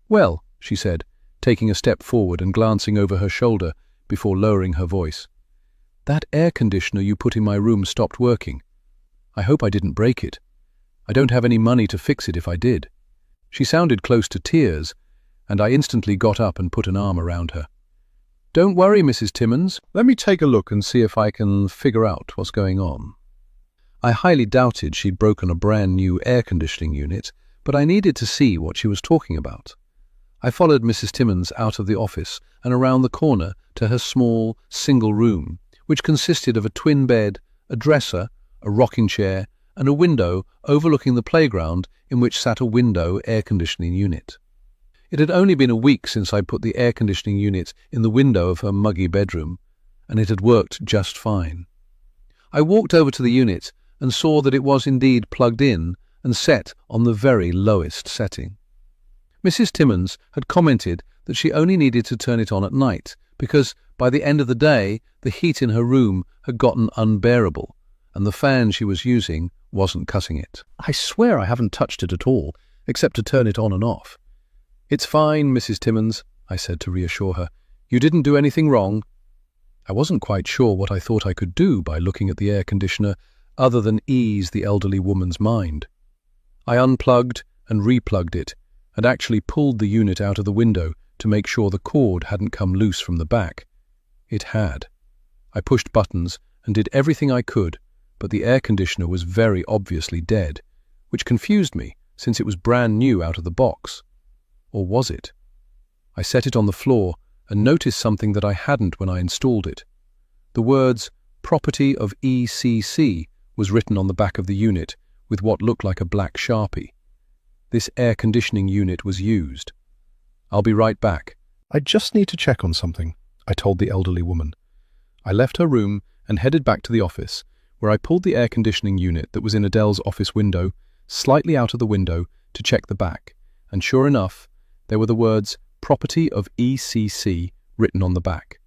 "Well," she said, taking a step forward and glancing over her shoulder before lowering her voice, "that air conditioner you put in my room stopped working. I hope I didn't break it. I don't have any money to fix it if I did." She sounded close to tears, and I instantly got up and put an arm around her. "Don't worry, Mrs. Timmins. Let me take a look and see if I can figure out what's going on." I highly doubted she'd broken a brand new air conditioning unit, but I needed to see what she was talking about. I followed Mrs. Timmins out of the office and around the corner to her small, single room, which consisted of a twin bed, a dresser, a rocking chair, and a window overlooking the playground in which sat a window air conditioning unit. It had only been a week since I put the air conditioning unit in the window of her muggy bedroom, and it had worked just fine. I walked over to the unit and saw that it was indeed plugged in and set on the very lowest setting. Mrs. Timmins had commented that she only needed to turn it on at night because by the end of the day the heat in her room had gotten unbearable and the fan she was using wasn't cutting it. "I swear I haven't touched it at all, except to turn it on and off." "It's fine, Mrs. Timmins," I said to reassure her. "You didn't do anything wrong." I wasn't quite sure what I thought I could do by looking at the air conditioner other than ease the elderly woman's mind. I unplugged and replugged it and actually pulled the unit out of the window to make sure the cord hadn't come loose from the back. It had. I pushed buttons and did everything I could, but the air conditioner was very obviously dead, which confused me since it was brand new out of the box. Or was it? I set it on the floor and noticed something that I hadn't when I installed it. The words "Property of ECC" was written on the back of the unit with what looked like a black Sharpie. This air conditioning unit was used. "I'll be right back. I just need to check on something," I told the elderly woman. I left her room and headed back to the office, where I pulled the air conditioning unit that was in Adele's office window slightly out of the window to check the back, and sure enough, there were the words "Property of ECC" written on the back.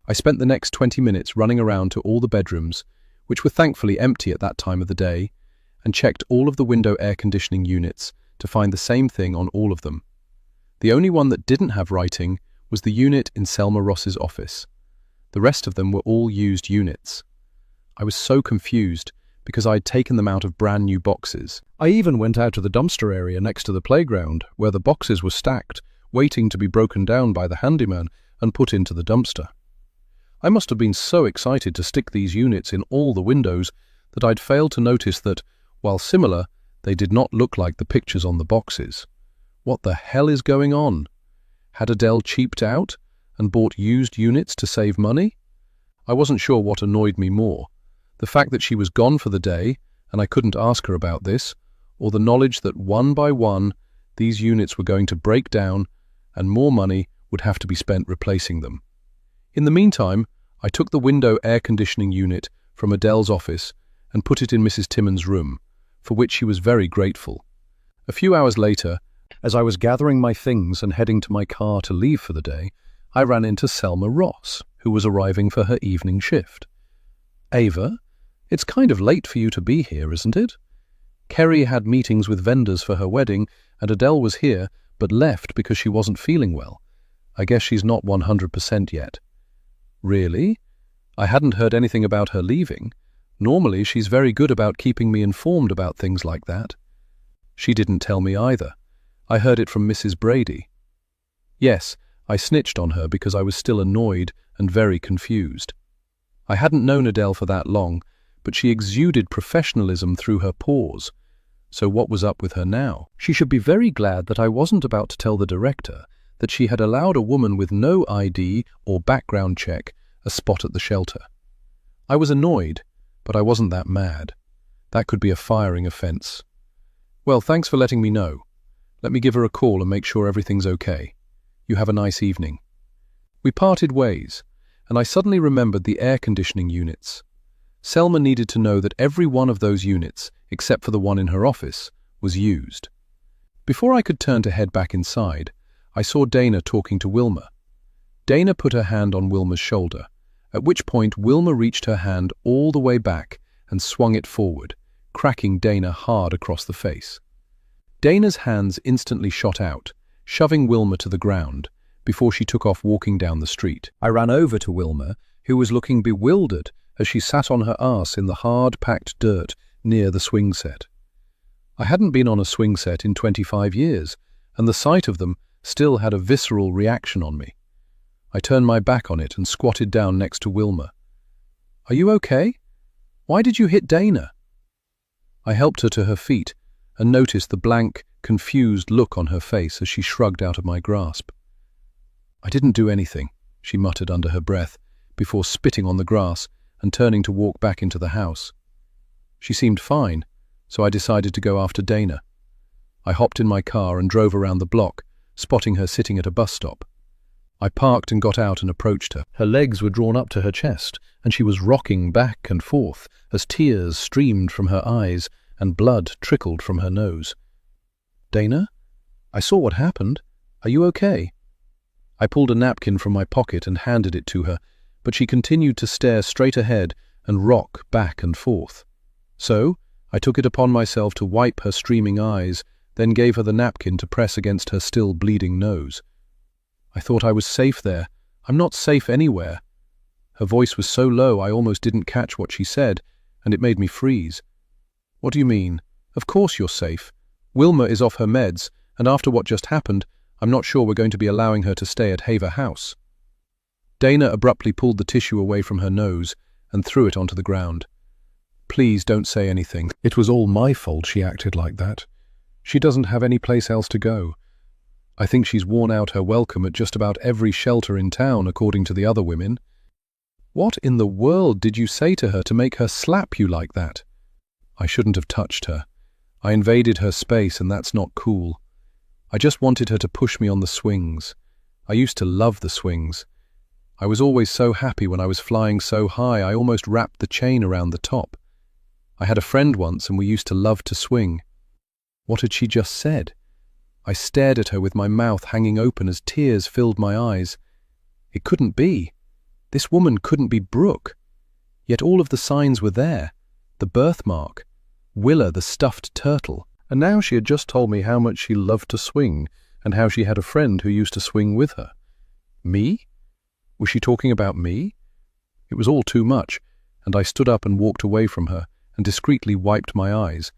I spent the next 20 minutes running around to all the bedrooms, which were thankfully empty at that time of the day, and checked all of the window air conditioning units to find the same thing on all of them. The only one that didn't have writing was the unit in Selma Ross's office. The rest of them were all used units. I was so confused because I had taken them out of brand new boxes. I even went out to the dumpster area next to the playground, where the boxes were stacked, waiting to be broken down by the handyman and put into the dumpster. I must have been so excited to stick these units in all the windows that I'd failed to notice that, while similar, they did not look like the pictures on the boxes. What the hell is going on? Had Adele cheaped out and bought used units to save money? I wasn't sure what annoyed me more, the fact that she was gone for the day and I couldn't ask her about this, or the knowledge that one by one these units were going to break down and more money would have to be spent replacing them. In the meantime, I took the window air conditioning unit from Adele's office and put it in Mrs. Timmins' room, for which she was very grateful. A few hours later, as I was gathering my things and heading to my car to leave for the day, I ran into Selma Ross, who was arriving for her evening shift. "Ava, it's kind of late for you to be here, isn't it? Kerry had meetings with vendors for her wedding, and Adele was here, but left because she wasn't feeling well. I guess she's not 100% yet." "Really? I hadn't heard anything about her leaving. Normally she's very good about keeping me informed about things like that." "She didn't tell me either. I heard it from Mrs. Brady." Yes, I snitched on her because I was still annoyed and very confused. I hadn't known Adele for that long, but she exuded professionalism through her pores. So what was up with her now? She should be very glad that I wasn't about to tell the director that she had allowed a woman with no ID or background check a spot at the shelter. I was annoyed, but I wasn't that mad. That could be a firing offense. Well, thanks for letting me know. Let me give her a call and make sure everything's okay. You have a nice evening. We parted ways, and I suddenly remembered the air conditioning units. Selma needed to know that every one of those units, except for the one in her office, was used. Before I could turn to head back inside, I saw Dana talking to Wilma. Dana put her hand on Wilma's shoulder, at which point Wilma reached her hand all the way back and swung it forward, cracking Dana hard across the face. Dana's hands instantly shot out, shoving Wilma to the ground, before she took off walking down the street. I ran over to Wilma, who was looking bewildered as she sat on her arse in the hard-packed dirt near the swing set. I hadn't been on a swing set in 25 years, and the sight of them still had a visceral reaction on me. I turned my back on it and squatted down next to Wilma. "Are you okay? Why did you hit Dana?" I helped her to her feet and noticed the blank, confused look on her face as she shrugged out of my grasp. "I didn't do anything," she muttered under her breath, before spitting on the grass and turning to walk back into the house. She seemed fine, so I decided to go after Dana. I hopped in my car and drove around the block, spotting her sitting at a bus stop. I parked and got out and approached her. Her legs were drawn up to her chest, and she was rocking back and forth as tears streamed from her eyes and blood trickled from her nose. "Dana? I saw what happened. Are you okay?" I pulled a napkin from my pocket and handed it to her, but she continued to stare straight ahead and rock back and forth. So, I took it upon myself to wipe her streaming eyes, then gave her the napkin to press against her still bleeding nose. "I thought I was safe there. I'm not safe anywhere." Her voice was so low I almost didn't catch what she said, and it made me freeze. "What do you mean? Of course you're safe. Wilma is off her meds, and after what just happened, I'm not sure we're going to be allowing her to stay at Haver House." Dana abruptly pulled the tissue away from her nose and threw it onto the ground. "Please don't say anything. It was all my fault she acted like that. She doesn't have any place else to go. I think she's worn out her welcome at just about every shelter in town, according to the other women." "What in the world did you say to her to make her slap you like that?" "I shouldn't have touched her. I invaded her space, and that's not cool. I just wanted her to push me on the swings. I used to love the swings. I was always so happy when I was flying so high I almost wrapped the chain around the top. I had a friend once and we used to love to swing." What had she just said? I stared at her with my mouth hanging open as tears filled my eyes. It couldn't be. This woman couldn't be Brooke. Yet all of the signs were there. The birthmark, Willa the stuffed turtle, and now she had just told me how much she loved to swing and how she had a friend who used to swing with her. Me? Was she talking about me? It was all too much, and I stood up and walked away from her and discreetly wiped my eyes.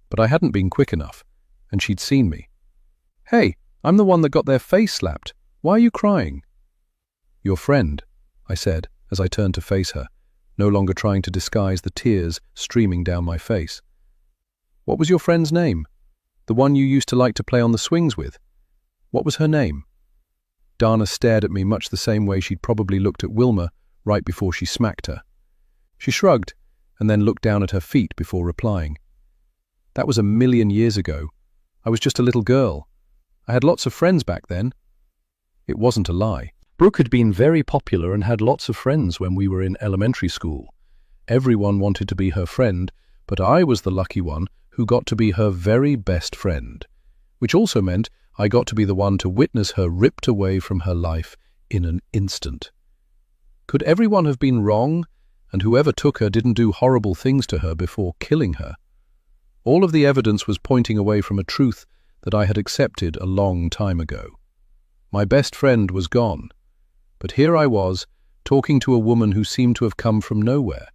But I hadn't been quick enough, and she'd seen me. "Hey, I'm the one that got their face slapped. Why are you crying?" "Your friend," I said as I turned to face her, no longer trying to disguise the tears streaming down my face. "What was your friend's name? The one you used to like to play on the swings with? What was her name?" Dana stared at me much the same way she'd probably looked at Wilma right before she smacked her. She shrugged and then looked down at her feet before replying. "That was 1,000,000 years ago. I was just a little girl. I had lots of friends back then." It wasn't a lie. Brooke had been very popular and had lots of friends when we were in elementary school. Everyone wanted to be her friend, but I was the lucky one who got to be her very best friend, which also meant I got to be the one to witness her ripped away from her life in an instant. Could everyone have been wrong, and whoever took her didn't do horrible things to her before killing her? All of the evidence was pointing away from a truth that I had accepted a long time ago. My best friend was gone, but here I was, talking to a woman who seemed to have come from nowhere.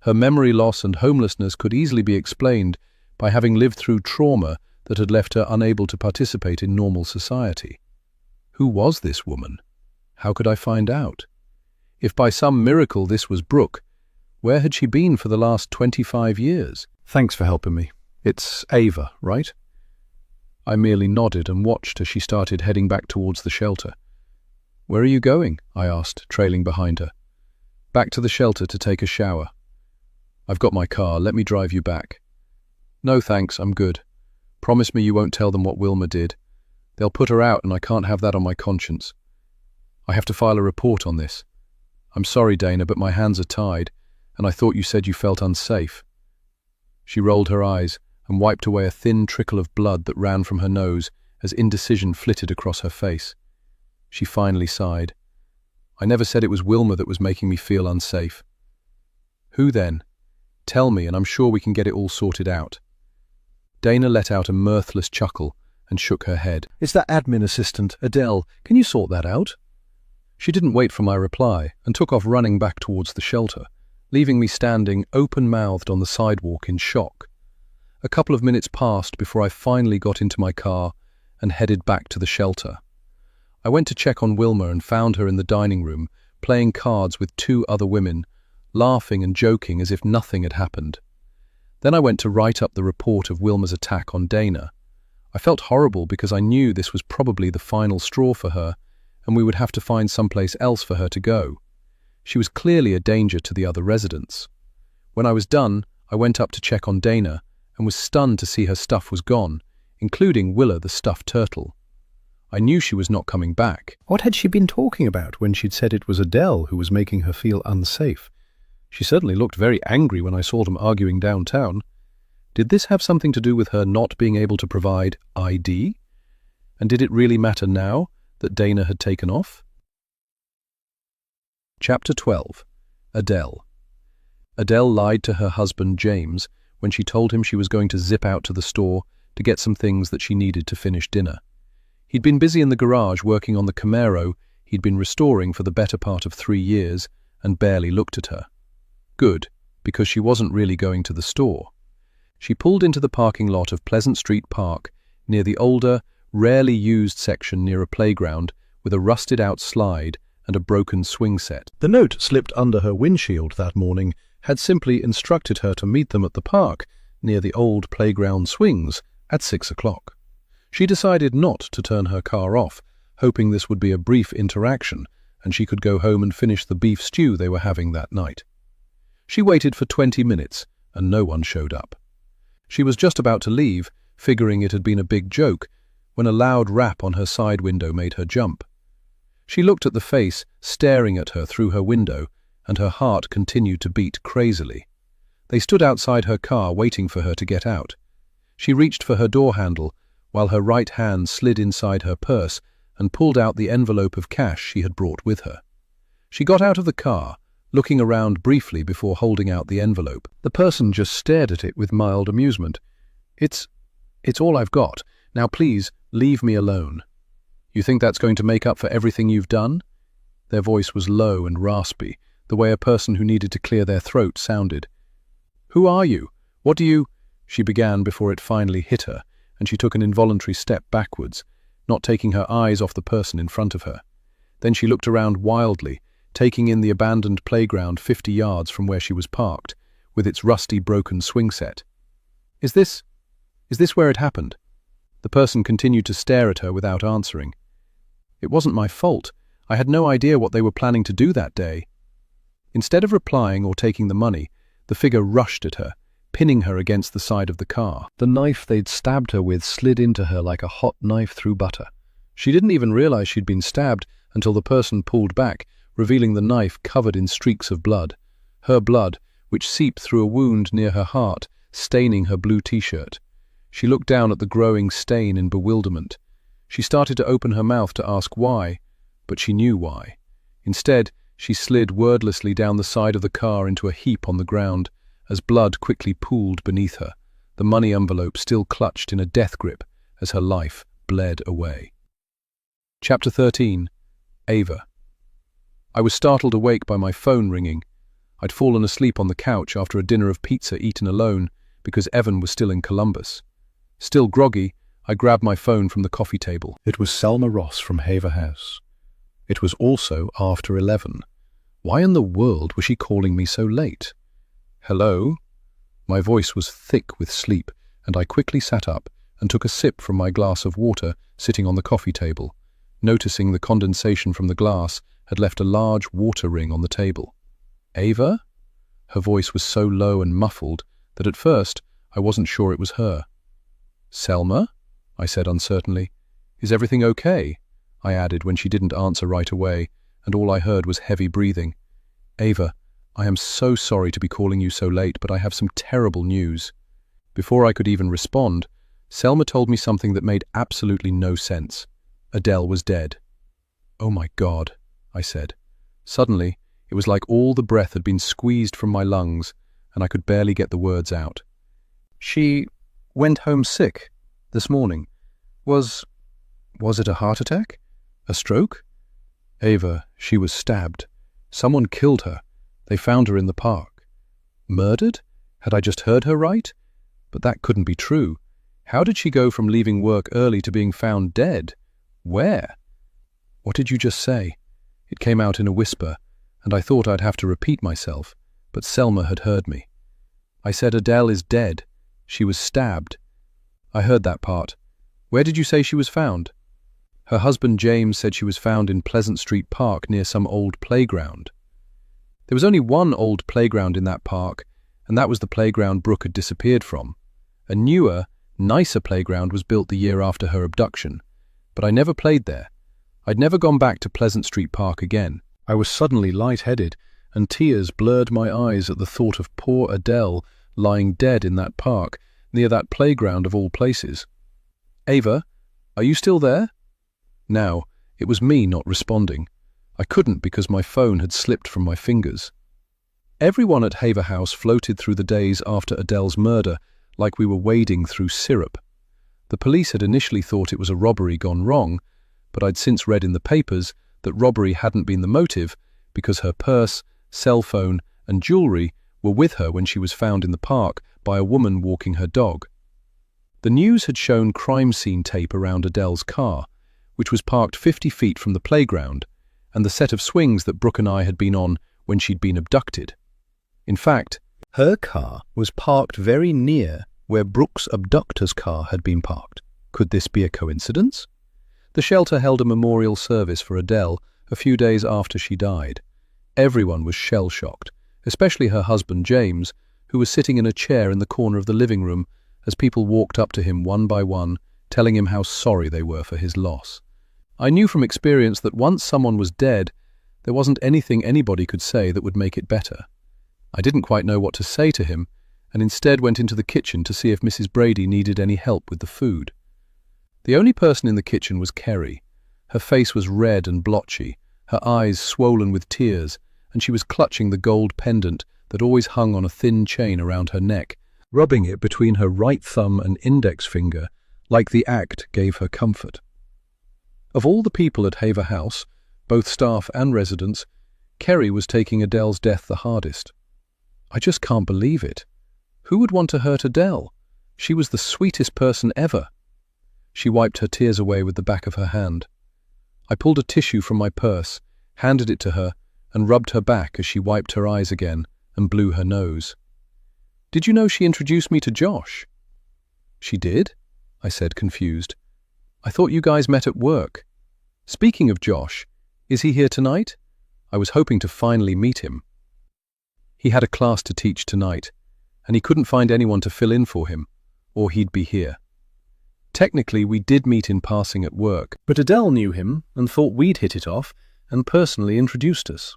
Her memory loss and homelessness could easily be explained by having lived through trauma that had left her unable to participate in normal society. Who was this woman? How could I find out? If by some miracle this was Brooke, where had she been for the last 25 years? "Thanks for helping me. It's Ava, right?" I merely nodded and watched as she started heading back towards the shelter. "Where are you going?" I asked, trailing behind her. "Back to the shelter to take a shower." I've got my car, let me drive you back. No thanks, I'm good. Promise me you won't tell them what Wilma did. They'll put her out and I can't have that on my conscience. I have to file a report on this. I'm sorry, Dana, but my hands are tied, and I thought you said you felt unsafe. She rolled her eyes and wiped away a thin trickle of blood that ran from her nose as indecision flitted across her face. She finally sighed. I never said it was Wilma that was making me feel unsafe. Who then? Tell me, and I'm sure we can get it all sorted out. Dana let out a mirthless chuckle and shook her head. It's that admin assistant, Adele. Can you sort that out? She didn't wait for my reply and took off running back towards the shelter, leaving me standing open-mouthed on the sidewalk in shock. A couple of minutes passed before I finally got into my car and headed back to the shelter. I went to check on Wilma and found her in the dining room, playing cards with 2 other women, laughing and joking as if nothing had happened. Then I went to write up the report of Wilma's attack on Dana. I felt horrible because I knew this was probably the final straw for her, and we would have to find someplace else for her to go. She was clearly a danger to the other residents. When I was done, I went up to check on Dana and was stunned to see her stuff was gone, including Willa the stuffed turtle. I knew she was not coming back. What had she been talking about when she'd said it was Adele who was making her feel unsafe? She certainly looked very angry when I saw them arguing downtown. Did this have something to do with her not being able to provide ID? And did it really matter now that Dana had taken off? Chapter 12. Adele. Adele lied to her husband James when she told him she was going to zip out to the store to get some things that she needed to finish dinner. He'd been busy in the garage working on the Camaro he'd been restoring for the better part of 3 years and barely looked at her. Good, because she wasn't really going to the store. She pulled into the parking lot of Pleasant Street Park near the older, rarely used section near a playground with a rusted-out slide and a broken swing set. The note slipped under her windshield that morning had simply instructed her to meet them at the park near the old playground swings at 6 o'clock. She decided not to turn her car off, hoping this would be a brief interaction and she could go home and finish the beef stew they were having that night. She waited for 20 minutes and no one showed up. She was just about to leave, figuring it had been a big joke, when a loud rap on her side window made her jump. She looked at the face staring at her through her window, and her heart continued to beat crazily. They stood outside her car waiting for her to get out. She reached for her door handle, while her right hand slid inside her purse and pulled out the envelope of cash she had brought with her. She got out of the car, looking around briefly before holding out the envelope. The person just stared at it with mild amusement. It's all I've got. Now please, leave me alone. You think that's going to make up for everything you've done? Their voice was low and raspy, the way a person who needed to clear their throat sounded. Who are you? What do you... She began before it finally hit her, and she took an involuntary step backwards, not taking her eyes off the person in front of her. Then she looked around wildly, taking in the abandoned playground 50 yards from where she was parked, with its rusty broken swing set. Is this where it happened? The person continued to stare at her without answering. It wasn't my fault. I had no idea what they were planning to do that day. Instead of replying or taking the money, the figure rushed at her, pinning her against the side of the car. The knife they'd stabbed her with slid into her like a hot knife through butter. She didn't even realize she'd been stabbed until the person pulled back, revealing the knife covered in streaks of blood. Her blood, which seeped through a wound near her heart, staining her blue t-shirt. She looked down at the growing stain in bewilderment. She started to open her mouth to ask why, but she knew why. Instead, she slid wordlessly down the side of the car into a heap on the ground, as blood quickly pooled beneath her, the money envelope still clutched in a death grip as her life bled away. Chapter 13. Ava. I was startled awake by my phone ringing. I'd fallen asleep on the couch after a dinner of pizza eaten alone because Evan was still in Columbus. Still groggy, I grabbed my phone from the coffee table. It was Selma Ross from Haver House. It was also after 11. Why in the world was she calling me so late? Hello? My voice was thick with sleep, and I quickly sat up and took a sip from my glass of water sitting on the coffee table, noticing the condensation from the glass had left a large water ring on the table. Ava? Her voice was so low and muffled that at first I wasn't sure it was her. "Selma?" I said uncertainly. "Is everything okay?" I added when she didn't answer right away, and all I heard was heavy breathing. "Ava, I am so sorry to be calling you so late, but I have some terrible news." Before I could even respond, Selma told me something that made absolutely no sense. Adele was dead. "Oh my God," I said. Suddenly, it was like all the breath had been squeezed from my lungs, and I could barely get the words out. "She went home sick this morning. Was it a heart attack? A stroke?" "Ava, she was stabbed. Someone killed her. They found her in the park." Murdered? Had I just heard her right? But that couldn't be true. How did she go from leaving work early to being found dead? Where? "What did you just say?" It came out in a whisper, and I thought I'd have to repeat myself, but Selma had heard me. "I said Adele is dead. She was stabbed." "I heard that part. Where did you say she was found?" "Her husband James said she was found in Pleasant Street Park near some old playground." There was only one old playground in that park, and that was the playground Brooke had disappeared from. A newer, nicer playground was built the year after her abduction, but I never played there. I'd never gone back to Pleasant Street Park again. I was suddenly light-headed, and tears blurred my eyes at the thought of poor Adele lying dead in that park, near that playground of all places. "Ava, are you still there?" Now, it was me not responding. I couldn't because my phone had slipped from my fingers. Everyone at Haver House floated through the days after Adele's murder like we were wading through syrup. The police had initially thought it was a robbery gone wrong, but I'd since read in the papers that robbery hadn't been the motive because her purse, cell phone, and jewelry were with her when she was found in the park by a woman walking her dog. The news had shown crime scene tape around Adele's car, which was parked 50 feet from the playground, and the set of swings that Brooke and I had been on when she'd been abducted. In fact, her car was parked very near where Brooke's abductor's car had been parked. Could this be a coincidence? The shelter held a memorial service for Adele a few days after she died. Everyone was shell-shocked, especially her husband James, who was sitting in a chair in the corner of the living room as people walked up to him one by one, telling him how sorry they were for his loss. I knew from experience that once someone was dead, there wasn't anything anybody could say that would make it better. I didn't quite know what to say to him, and instead went into the kitchen to see if Mrs. Brady needed any help with the food. The only person in the kitchen was Kerry. Her face was red and blotchy, her eyes swollen with tears, and she was clutching the gold pendant that always hung on a thin chain around her neck, rubbing it between her right thumb and index finger, like the act gave her comfort. Of all the people at Haver House, both staff and residents, Kerry was taking Adele's death the hardest. "I just can't believe it. Who would want to hurt Adele? She was the sweetest person ever." She wiped her tears away with the back of her hand. I pulled a tissue from my purse, handed it to her, and rubbed her back as she wiped her eyes again and blew her nose. "Did you know she introduced me to Josh?" "She did?" I said, confused. "I thought you guys met at work. Speaking of Josh, is he here tonight? I was hoping to finally meet him." "He had a class to teach tonight, and he couldn't find anyone to fill in for him, or he'd be here. Technically, we did meet in passing at work, but Adele knew him and thought we'd hit it off and personally introduced us.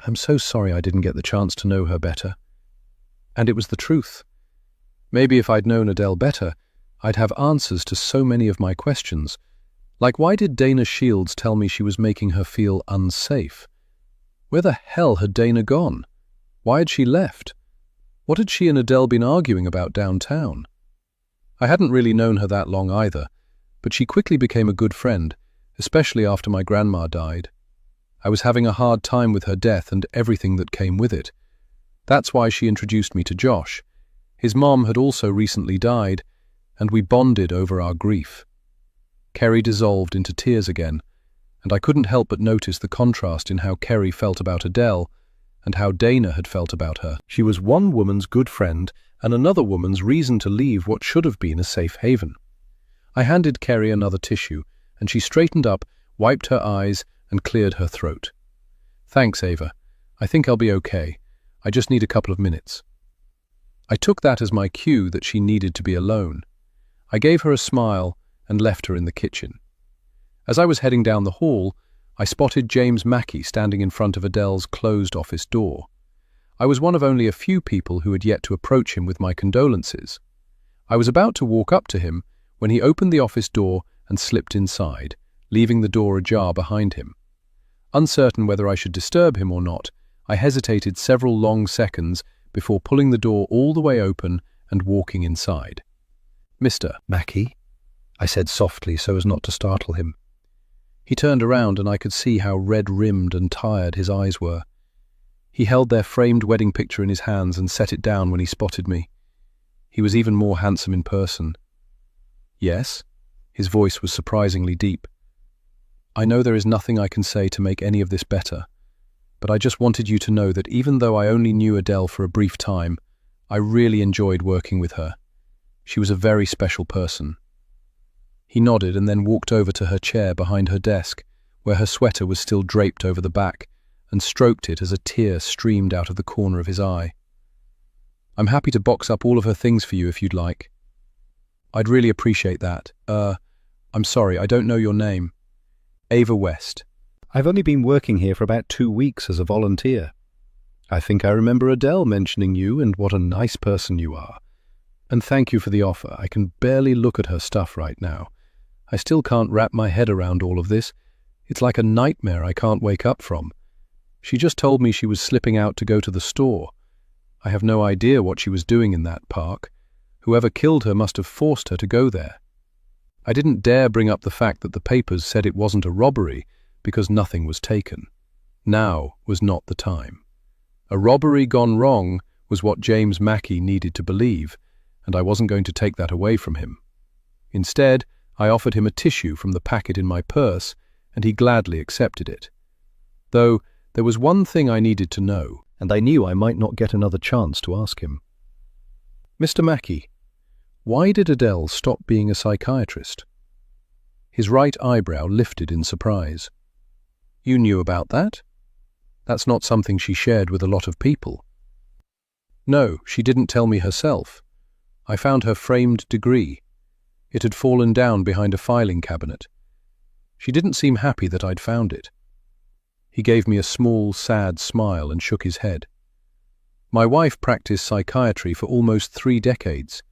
I'm so sorry I didn't get the chance to know her better. And it was the truth. Maybe if I'd known Adele better, I'd have answers to so many of my questions, like why did Dana Shields tell me she was making her feel unsafe? Where the hell had Dana gone? Why had she left? What had she and Adele been arguing about downtown? I hadn't really known her that long either, but she quickly became a good friend, especially after my grandma died. I was having a hard time with her death and everything that came with it. That's why she introduced me to Josh. His mom had also recently died, and we bonded over our grief. Kerry dissolved into tears again, and I couldn't help but notice the contrast in how Kerry felt about Adele and how Dana had felt about her. She was one woman's good friend and another woman's reason to leave what should have been a safe haven. I handed Kerry another tissue, and she straightened up, wiped her eyes, and cleared her throat. "Thanks, Ava. I think I'll be okay. I just need a couple of minutes." I took that as my cue that she needed to be alone. I gave her a smile and left her in the kitchen. As I was heading down the hall, I spotted James Mackey standing in front of Adele's closed office door. I was one of only a few people who had yet to approach him with my condolences. I was about to walk up to him when he opened the office door and slipped inside, leaving the door ajar behind him. Uncertain whether I should disturb him or not, I hesitated several long seconds before pulling the door all the way open and walking inside. "Mr. Mackey," I said softly so as not to startle him. He turned around and I could see how red-rimmed and tired his eyes were. He held their framed wedding picture in his hands and set it down when he spotted me. He was even more handsome in person. "Yes?" His voice was surprisingly deep. "I know there is nothing I can say to make any of this better, but I just wanted you to know that even though I only knew Adele for a brief time, I really enjoyed working with her. She was a very special person." He nodded and then walked over to her chair behind her desk, where her sweater was still draped over the back, and stroked it as a tear streamed out of the corner of his eye. "I'm happy to box up all of her things for you if you'd like." "I'd really appreciate that. I'm sorry, I don't know your name." "Ava West." "I've only been working here for about 2 weeks as a volunteer. I think I remember Adele mentioning you and what a nice person you are. And thank you for the offer. I can barely look at her stuff right now. I still can't wrap my head around all of this. It's like a nightmare I can't wake up from. She just told me she was slipping out to go to the store. I have no idea what she was doing in that park. Whoever killed her must have forced her to go there. I didn't dare bring up the fact that the papers said it wasn't a robbery because nothing was taken. Now was not the time. A robbery gone wrong was what James Mackey needed to believe, and I wasn't going to take that away from him. Instead, I offered him a tissue from the packet in my purse, and he gladly accepted it. Though there was one thing I needed to know, and I knew I might not get another chance to ask him. "Mr. Mackey, why did Adele stop being a psychiatrist?" His right eyebrow lifted in surprise. "You knew about that? That's not something she shared with a lot of people." "No, she didn't tell me herself. I found her framed degree. It had fallen down behind a filing cabinet. She didn't seem happy that I'd found it." He gave me a small, sad smile and shook his head. "My wife practiced psychiatry for almost 3 decades.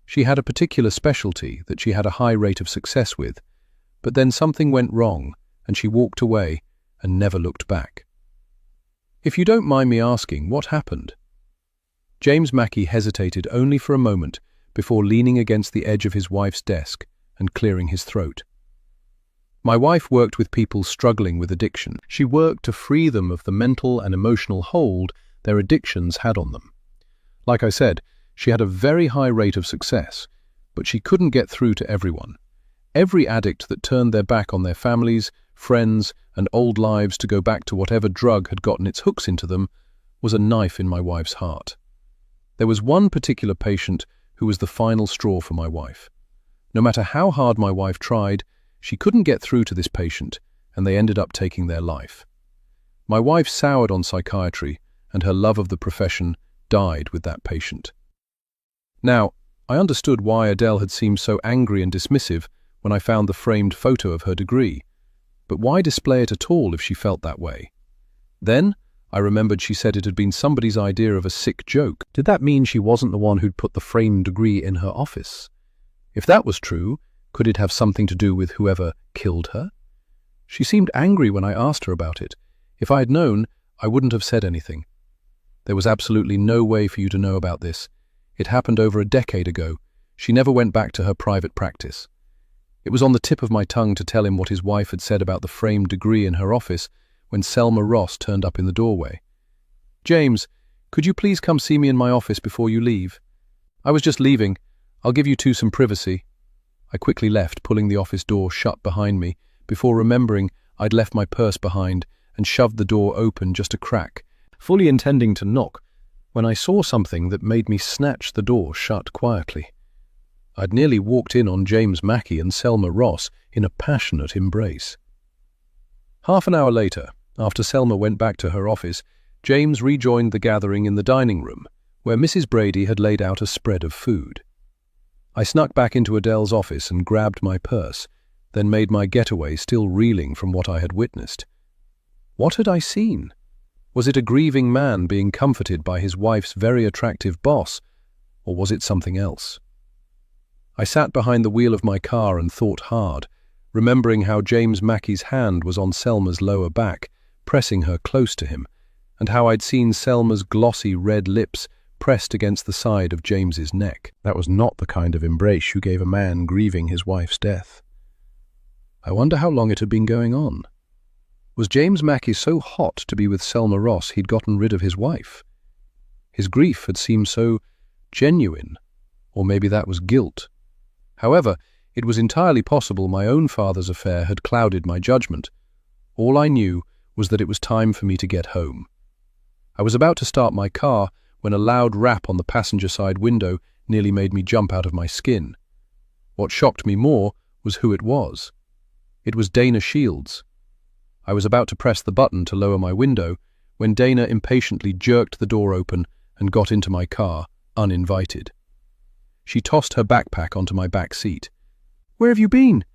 She had a particular specialty that she had a high rate of success with, but then something went wrong and she walked away and never looked back." "If you don't mind me asking, what happened?" James Mackey hesitated only for a moment before leaning against the edge of his wife's desk and clearing his throat. "My wife worked with people struggling with addiction. She worked to free them of the mental and emotional hold their addictions had on them. Like I said, she had a very high rate of success, but she couldn't get through to everyone. Every addict that turned their back on their families, friends, and old lives to go back to whatever drug had gotten its hooks into them was a knife in my wife's heart. There was one particular patient who was the final straw for my wife. No matter how hard my wife tried, she couldn't get through to this patient, and they ended up taking their life. My wife soured on psychiatry, and her love of the profession died with that patient." Now, I understood why Adele had seemed so angry and dismissive when I found the framed photo of her degree, but why display it at all if she felt that way? Then, I remembered she said it had been somebody's idea of a sick joke. Did that mean she wasn't the one who'd put the framed degree in her office? If that was true, could it have something to do with whoever killed her? She seemed angry when I asked her about it. If I had known, I wouldn't have said anything. "There was absolutely no way for you to know about this. It happened over a decade ago. She never went back to her private practice." It was on the tip of my tongue to tell him what his wife had said about the framed degree in her office when Selma Ross turned up in the doorway. "James, could you please come see me in my office before you leave?" "I was just leaving. I'll give you two some privacy." I quickly left, pulling the office door shut behind me, before remembering I'd left my purse behind and shoved the door open just a crack, fully intending to knock, when I saw something that made me snatch the door shut quietly. I'd nearly walked in on James Mackey and Selma Ross in a passionate embrace. Half an hour later, after Selma went back to her office, James rejoined the gathering in the dining room, where Mrs. Brady had laid out a spread of food. I snuck back into Adele's office and grabbed my purse, then made my getaway, still reeling from what I had witnessed. What had I seen? Was it a grieving man being comforted by his wife's very attractive boss, or was it something else? I sat behind the wheel of my car and thought hard, remembering how James Mackey's hand was on Selma's lower back, pressing her close to him, and how I'd seen Selma's glossy red lips pressed against the side of James's neck. That was not the kind of embrace you gave a man grieving his wife's death. I wonder how long it had been going on. Was James Mackey so hot to be with Selma Ross he'd gotten rid of his wife? His grief had seemed so genuine, or maybe that was guilt. However, it was entirely possible my own father's affair had clouded my judgment. All I knew was that it was time for me to get home. I was about to start my car when a loud rap on the passenger side window nearly made me jump out of my skin. What shocked me more was who it was. It was Dana Shields. I was about to press the button to lower my window when Dana impatiently jerked the door open and got into my car, uninvited. She tossed her backpack onto my back seat. "Where have you been?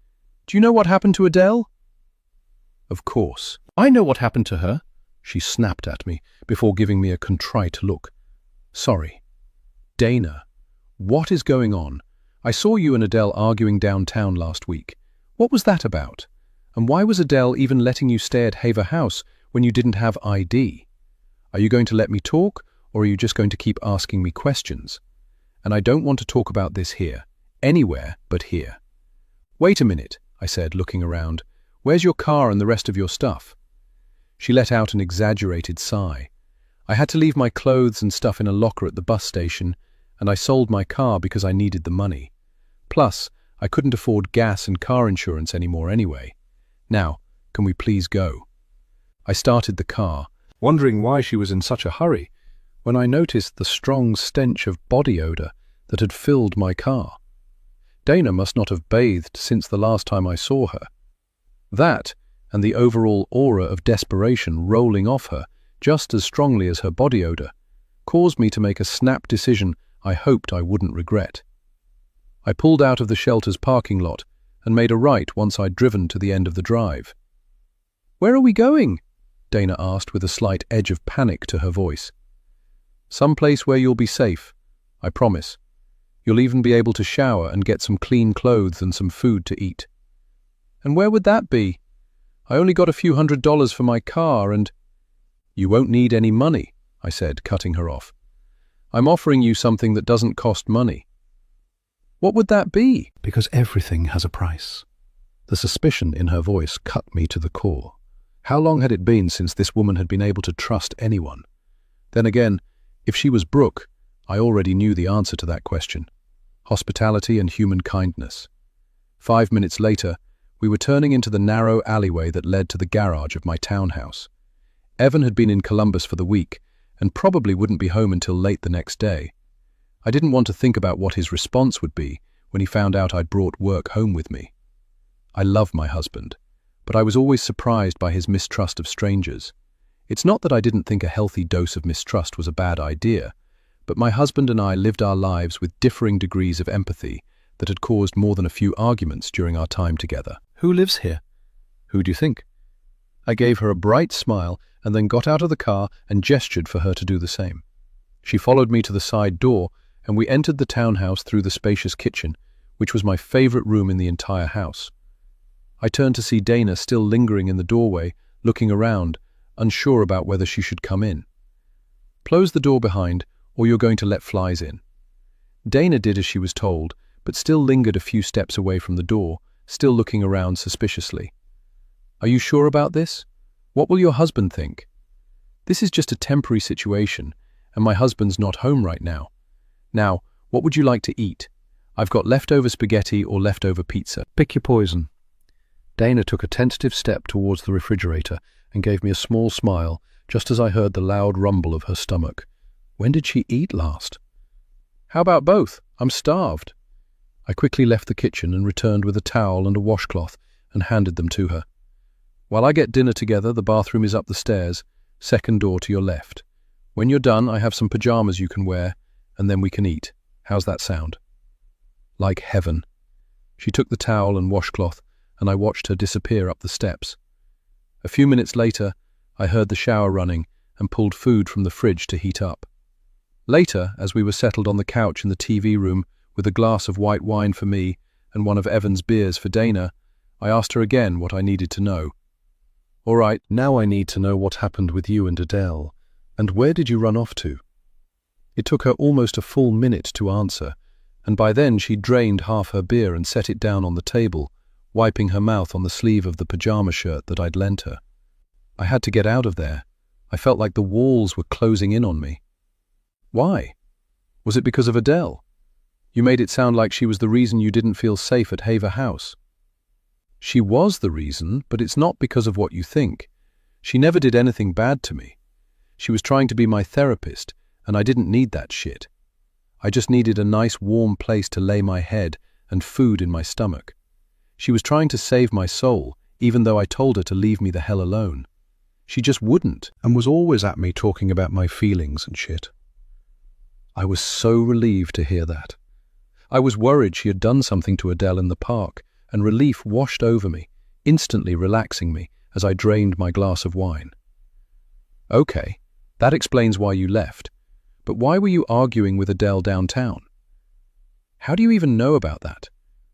Do you know what happened to Adele?" Of course. "I know what happened to her," she snapped at me before giving me a contrite look. "Sorry." "Dana, what is going on? I saw you and Adele arguing downtown last week. What was that about? And why was Adele even letting you stay at Haver House when you didn't have ID? Are you going to let me talk, or are you just going to keep asking me questions? And I don't want to talk about this here, anywhere but here." "Wait a minute," I said, looking around. "Where's your car and the rest of your stuff?" She let out an exaggerated sigh. "I had to leave my clothes and stuff in a locker at the bus station, and I sold my car because I needed the money. Plus, I couldn't afford gas and car insurance anymore anyway. Now, can we please go?" I started the car, wondering why she was in such a hurry, when I noticed the strong stench of body odor that had filled my car. Dana must not have bathed since the last time I saw her. That, and the overall aura of desperation rolling off her just as strongly as her body odor, caused me to make a snap decision I hoped I wouldn't regret. I pulled out of the shelter's parking lot and made a right once I'd driven to the end of the drive. "Where are we going?" Dana asked with a slight edge of panic to her voice. "Someplace where you'll be safe, I promise. You'll even be able to shower and get some clean clothes and some food to eat." "And where would that be? I only got a few $100s for my car and—" "You won't need any money," I said, cutting her off. "I'm offering you something that doesn't cost money." "What would that be?" "Because everything has a price." The suspicion in her voice cut me to the core. How long had it been since this woman had been able to trust anyone? Then again, if she was Brooke, I already knew the answer to that question. Hospitality and human kindness. 5 minutes later, we were turning into the narrow alleyway that led to the garage of my townhouse. Evan had been in Columbus for the week and probably wouldn't be home until late the next day. I didn't want to think about what his response would be when he found out I'd brought work home with me. I love my husband, but I was always surprised by his mistrust of strangers. It's not that I didn't think a healthy dose of mistrust was a bad idea, but my husband and I lived our lives with differing degrees of empathy that had caused more than a few arguments during our time together. "Who lives here?" "Who do you think?" I gave her a bright smile and then got out of the car and gestured for her to do the same. She followed me to the side door, and we entered the townhouse through the spacious kitchen, which was my favorite room in the entire house. I turned to see Dana still lingering in the doorway, looking around, unsure about whether she should come in. "Close the door behind, or you're going to let flies in." Dana did as she was told, but still lingered a few steps away from the door, still looking around suspiciously. "Are you sure about this? What will your husband think?" "This is just a temporary situation, and my husband's not home right now. Now, what would you like to eat? I've got leftover spaghetti or leftover pizza. Pick your poison." Dana took a tentative step towards the refrigerator and gave me a small smile just as I heard the loud rumble of her stomach. When did she eat last? "How about both? I'm starved." I quickly left the kitchen and returned with a towel and a washcloth and handed them to her. "While I get dinner together, the bathroom is up the stairs. Second door to your left. When you're done, I have some pajamas you can wear, and then we can eat. How's that sound?" Like heaven. She took the towel and washcloth, and I watched her disappear up the steps. A few minutes later, I heard the shower running and pulled food from the fridge to heat up. Later, as we were settled on the couch in the TV room with a glass of white wine for me and one of Evan's beers for Dana, I asked her again what I needed to know. "All right, now I need to know what happened with you and Adele, and where did you run off to?" It took her almost a full minute to answer, and by then she'd drained half her beer and set it down on the table, wiping her mouth on the sleeve of the pajama shirt that I'd lent her. I had to get out of there. I felt like the walls were closing in on me. "Why? Was it because of Adele? You made it sound like she was the reason you didn't feel safe at Haver House." "She was the reason, but it's not because of what you think. She never did anything bad to me. She was trying to be my therapist, and I didn't need that shit. I just needed a nice warm place to lay my head and food in my stomach. She was trying to save my soul, even though I told her to leave me the hell alone. She just wouldn't, and was always at me talking about my feelings and shit." I was so relieved to hear that. I was worried she had done something to Adele in the park, and relief washed over me, instantly relaxing me as I drained my glass of wine. "Okay, that explains why you left. But why were you arguing with Adele downtown? How do you even know about that?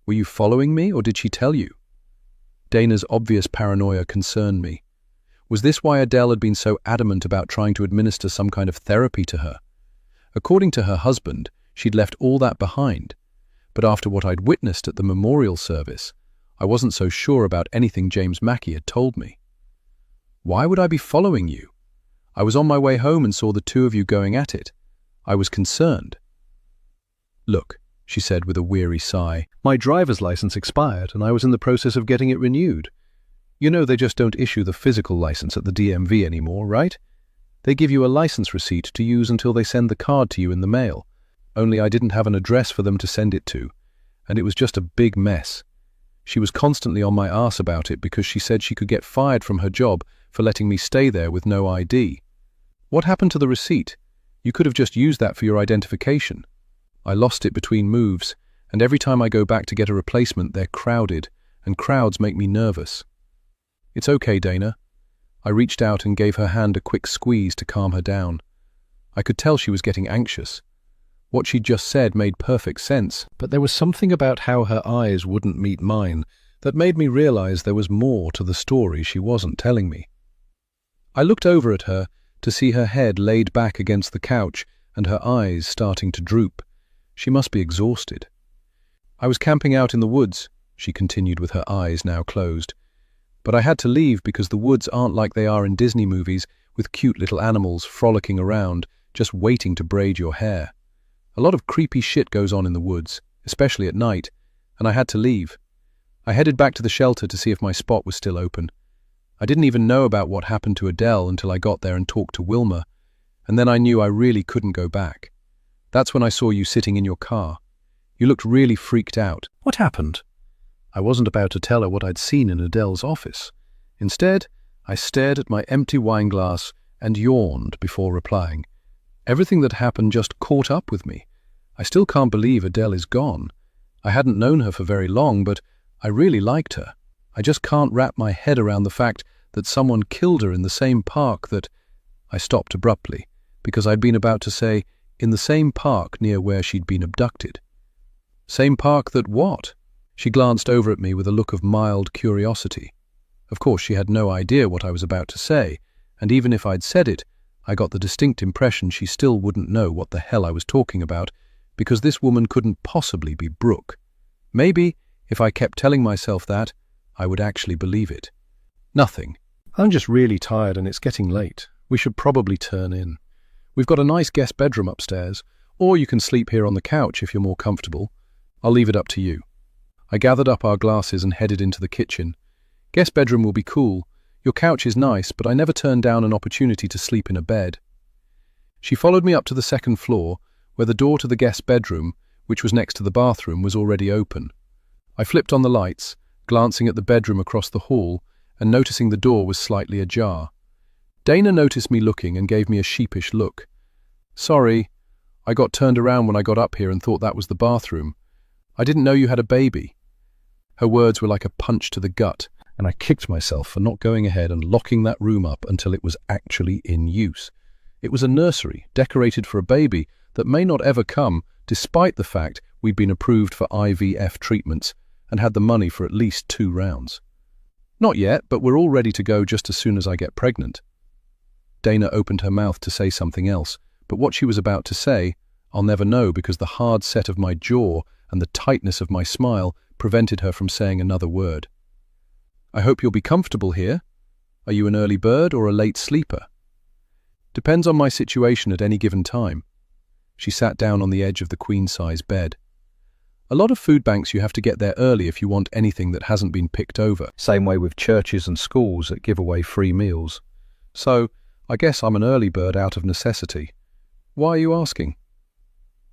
Were you following me, or did she tell you?" Dana's obvious paranoia concerned me. Was this why Adele had been so adamant about trying to administer some kind of therapy to her? According to her husband, she'd left all that behind. But after what I'd witnessed at the memorial service, I wasn't so sure about anything James Mackey had told me. "Why would I be following you? I was on my way home and saw the two of you going at it. I was concerned." "Look," she said with a weary sigh, "my driver's license expired and I was in the process of getting it renewed. You know they just don't issue the physical license at the DMV anymore, right? They give you a license receipt to use until they send the card to you in the mail. Only I didn't have an address for them to send it to, and it was just a big mess. She was constantly on my arse about it because she said she could get fired from her job for letting me stay there with no ID. What happened to the receipt? You could have just used that for your identification. I lost it between moves, and every time I go back to get a replacement, they're crowded, and crowds make me nervous." "It's okay, Dana." I reached out and gave her hand a quick squeeze to calm her down. I could tell she was getting anxious. What she'd just said made perfect sense, but there was something about how her eyes wouldn't meet mine that made me realize there was more to the story she wasn't telling me. I looked over at her to see her head laid back against the couch and her eyes starting to droop. She must be exhausted. "I was camping out in the woods," she continued with her eyes now closed. "But I had to leave because the woods aren't like they are in Disney movies with cute little animals frolicking around, just waiting to braid your hair. A lot of creepy shit goes on in the woods, especially at night, and I had to leave. I headed back to the shelter to see if my spot was still open. I didn't even know about what happened to Adele until I got there and talked to Wilma, and then I knew I really couldn't go back. That's when I saw you sitting in your car. You looked really freaked out." "What happened?" I wasn't about to tell her what I'd seen in Adele's office. Instead, I stared at my empty wine glass and yawned before replying. Everything that happened just caught up with me. I still can't believe Adele is gone. I hadn't known her for very long, but I really liked her. I just can't wrap my head around the fact that someone killed her in the same park that... I stopped abruptly, because I'd been about to say, in the same park near where she'd been abducted. "Same park that what?" She glanced over at me with a look of mild curiosity. Of course, she had no idea what I was about to say, and even if I'd said it, I got the distinct impression she still wouldn't know what the hell I was talking about, because this woman couldn't possibly be Brooke. Maybe, if I kept telling myself that, I would actually believe it. "Nothing. I'm just really tired and it's getting late. We should probably turn in. We've got a nice guest bedroom upstairs, or you can sleep here on the couch if you're more comfortable. I'll leave it up to you." I gathered up our glasses and headed into the kitchen. "Guest bedroom will be cool. Your couch is nice, but I never turned down an opportunity to sleep in a bed." She followed me up to the second floor, where the door to the guest bedroom, which was next to the bathroom, was already open. I flipped on the lights, glancing at the bedroom across the hall and noticing the door was slightly ajar. Dana noticed me looking and gave me a sheepish look. "Sorry, I got turned around when I got up here and thought that was the bathroom. I didn't know you had a baby." Her words were like a punch to the gut, and I kicked myself for not going ahead and locking that room up until it was actually in use. It was a nursery, decorated for a baby that may not ever come, despite the fact we'd been approved for IVF treatments and had the money for at least 2 rounds. "Not yet, but we're all ready to go just as soon as I get pregnant." Dana opened her mouth to say something else, but what she was about to say, I'll never know because the hard set of my jaw and the tightness of my smile prevented her from saying another word. "I hope you'll be comfortable here. Are you an early bird or a late sleeper?" "Depends on my situation at any given time." She sat down on the edge of the queen-size bed. "A lot of food banks you have to get there early if you want anything that hasn't been picked over. Same way with churches and schools that give away free meals. So, I guess I'm an early bird out of necessity. Why are you asking?"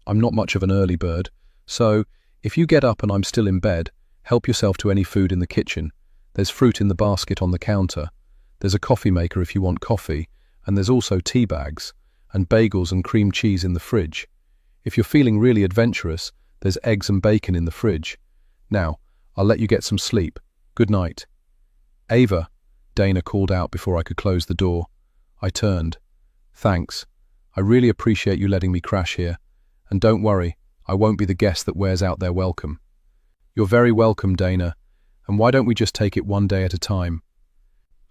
"I'm not much of an early bird, so if you get up and I'm still in bed, help yourself to any food in the kitchen. There's fruit in the basket on the counter. There's a coffee maker if you want coffee, and there's also tea bags, and bagels and cream cheese in the fridge. If you're feeling really adventurous, there's eggs and bacon in the fridge. Now, I'll let you get some sleep. Good night." "Ava," Dana called out before I could close the door. I turned. "Thanks. I really appreciate you letting me crash here. And don't worry, I won't be the guest that wears out their welcome." "You're very welcome, Dana. And why don't we just take it one day at a time?"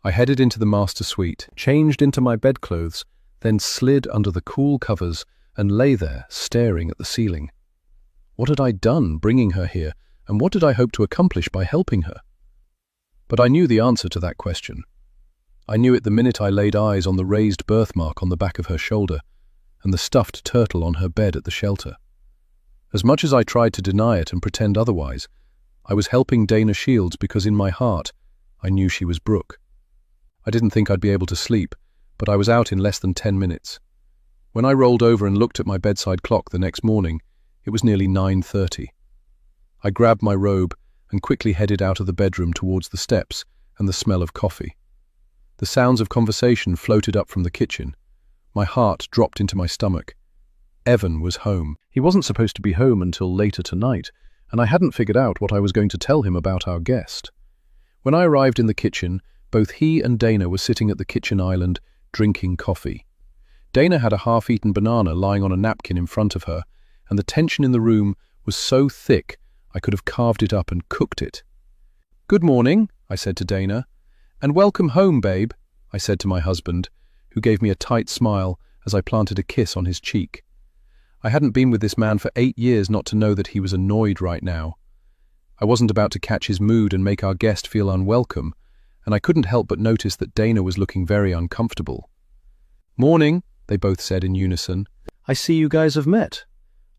I headed into the master suite, changed into my bedclothes, then slid under the cool covers and lay there, staring at the ceiling. What had I done bringing her here, and what did I hope to accomplish by helping her? But I knew the answer to that question. I knew it the minute I laid eyes on the raised birthmark on the back of her shoulder and the stuffed turtle on her bed at the shelter. As much as I tried to deny it and pretend otherwise, I was helping Dana Shields because in my heart I knew she was Brooke. I didn't think I'd be able to sleep, but I was out in less than 10 minutes. When I rolled over and looked at my bedside clock the next morning, it was nearly 9:30. I grabbed my robe and quickly headed out of the bedroom towards the steps and the smell of coffee. The sounds of conversation floated up from the kitchen. My heart dropped into my stomach. Evan was home. He wasn't supposed to be home until later tonight, and I hadn't figured out what I was going to tell him about our guest. When I arrived in the kitchen, both he and Dana were sitting at the kitchen island, drinking coffee. Dana had a half-eaten banana lying on a napkin in front of her, and the tension in the room was so thick I could have carved it up and cooked it. "Good morning," I said to Dana. "And welcome home, babe," I said to my husband, who gave me a tight smile as I planted a kiss on his cheek. I hadn't been with this man for 8 years not to know that he was annoyed right now. I wasn't about to catch his mood and make our guest feel unwelcome, and I couldn't help but notice that Dana was looking very uncomfortable. "Morning," they both said in unison. "I see you guys have met."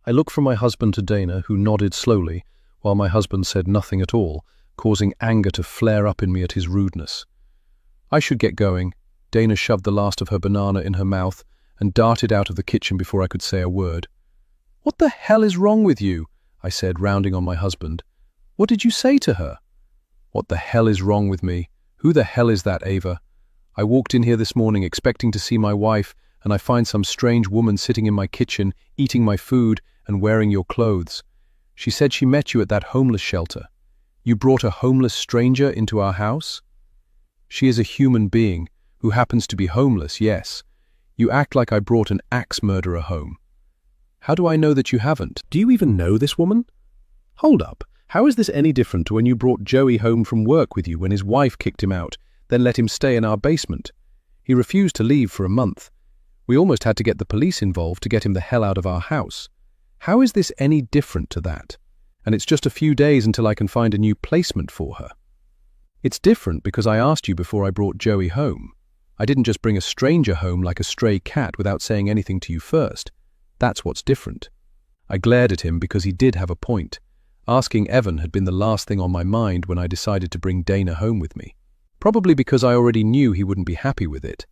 I looked from my husband to Dana, who nodded slowly, while my husband said nothing at all, causing anger to flare up in me at his rudeness. I should get going. Dana shoved the last of her banana in her mouth and darted out of the kitchen before I could say a word. "What the hell is wrong with you?" I said, rounding on my husband. "What did you say to her?" "What the hell is wrong with me? Who the hell is that, Ava? I walked in here this morning expecting to see my wife, and I find some strange woman sitting in my kitchen, eating my food and wearing your clothes. She said she met you at that homeless shelter. You brought a homeless stranger into our house?" "She is a human being who happens to be homeless, yes. You act like I brought an axe murderer home." "How do I know that you haven't? Do you even know this woman?" "Hold up. How is this any different to when you brought Joey home from work with you when his wife kicked him out, then let him stay in our basement? He refused to leave for a month. We almost had to get the police involved to get him the hell out of our house. How is this any different to that? And it's just a few days until I can find a new placement for her." "It's different because I asked you before I brought Joey home. I didn't just bring a stranger home like a stray cat without saying anything to you first. That's what's different." I glared at him because he did have a point. Asking Evan had been the last thing on my mind when I decided to bring Dana home with me. Probably because I already knew he wouldn't be happy with it,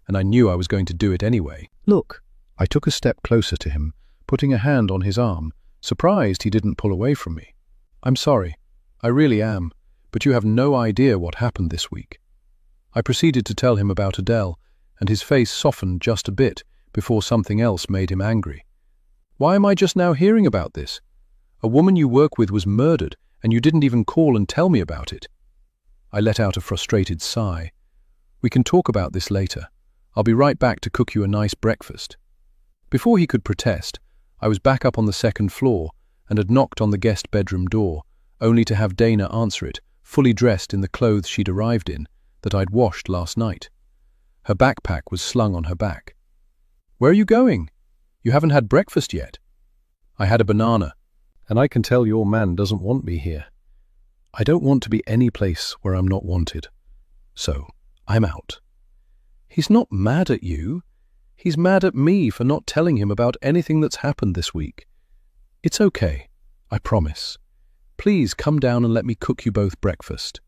and I knew I was going to do it anyway. "Look." I took a step closer to him, putting a hand on his arm, surprised he didn't pull away from me. "I'm sorry. I really am, but you have no idea what happened this week." I proceeded to tell him about Adele, and his face softened just a bit before something else made him angry. "Why am I just now hearing about this? A woman you work with was murdered, and you didn't even call and tell me about it." I let out a frustrated sigh. "We can talk about this later. I'll be right back to cook you a nice breakfast." Before he could protest, I was back up on the second floor and had knocked on the guest bedroom door, only to have Dana answer it, fully dressed in the clothes she'd arrived in, that I'd washed last night. Her backpack was slung on her back. "Where are you going? You haven't had breakfast yet." "I had a banana, and I can tell your man doesn't want me here. I don't want to be any place where I'm not wanted. So, I'm out." "He's not mad at you. He's mad at me for not telling him about anything that's happened this week. It's okay, I promise. Please come down and let me cook you both breakfast.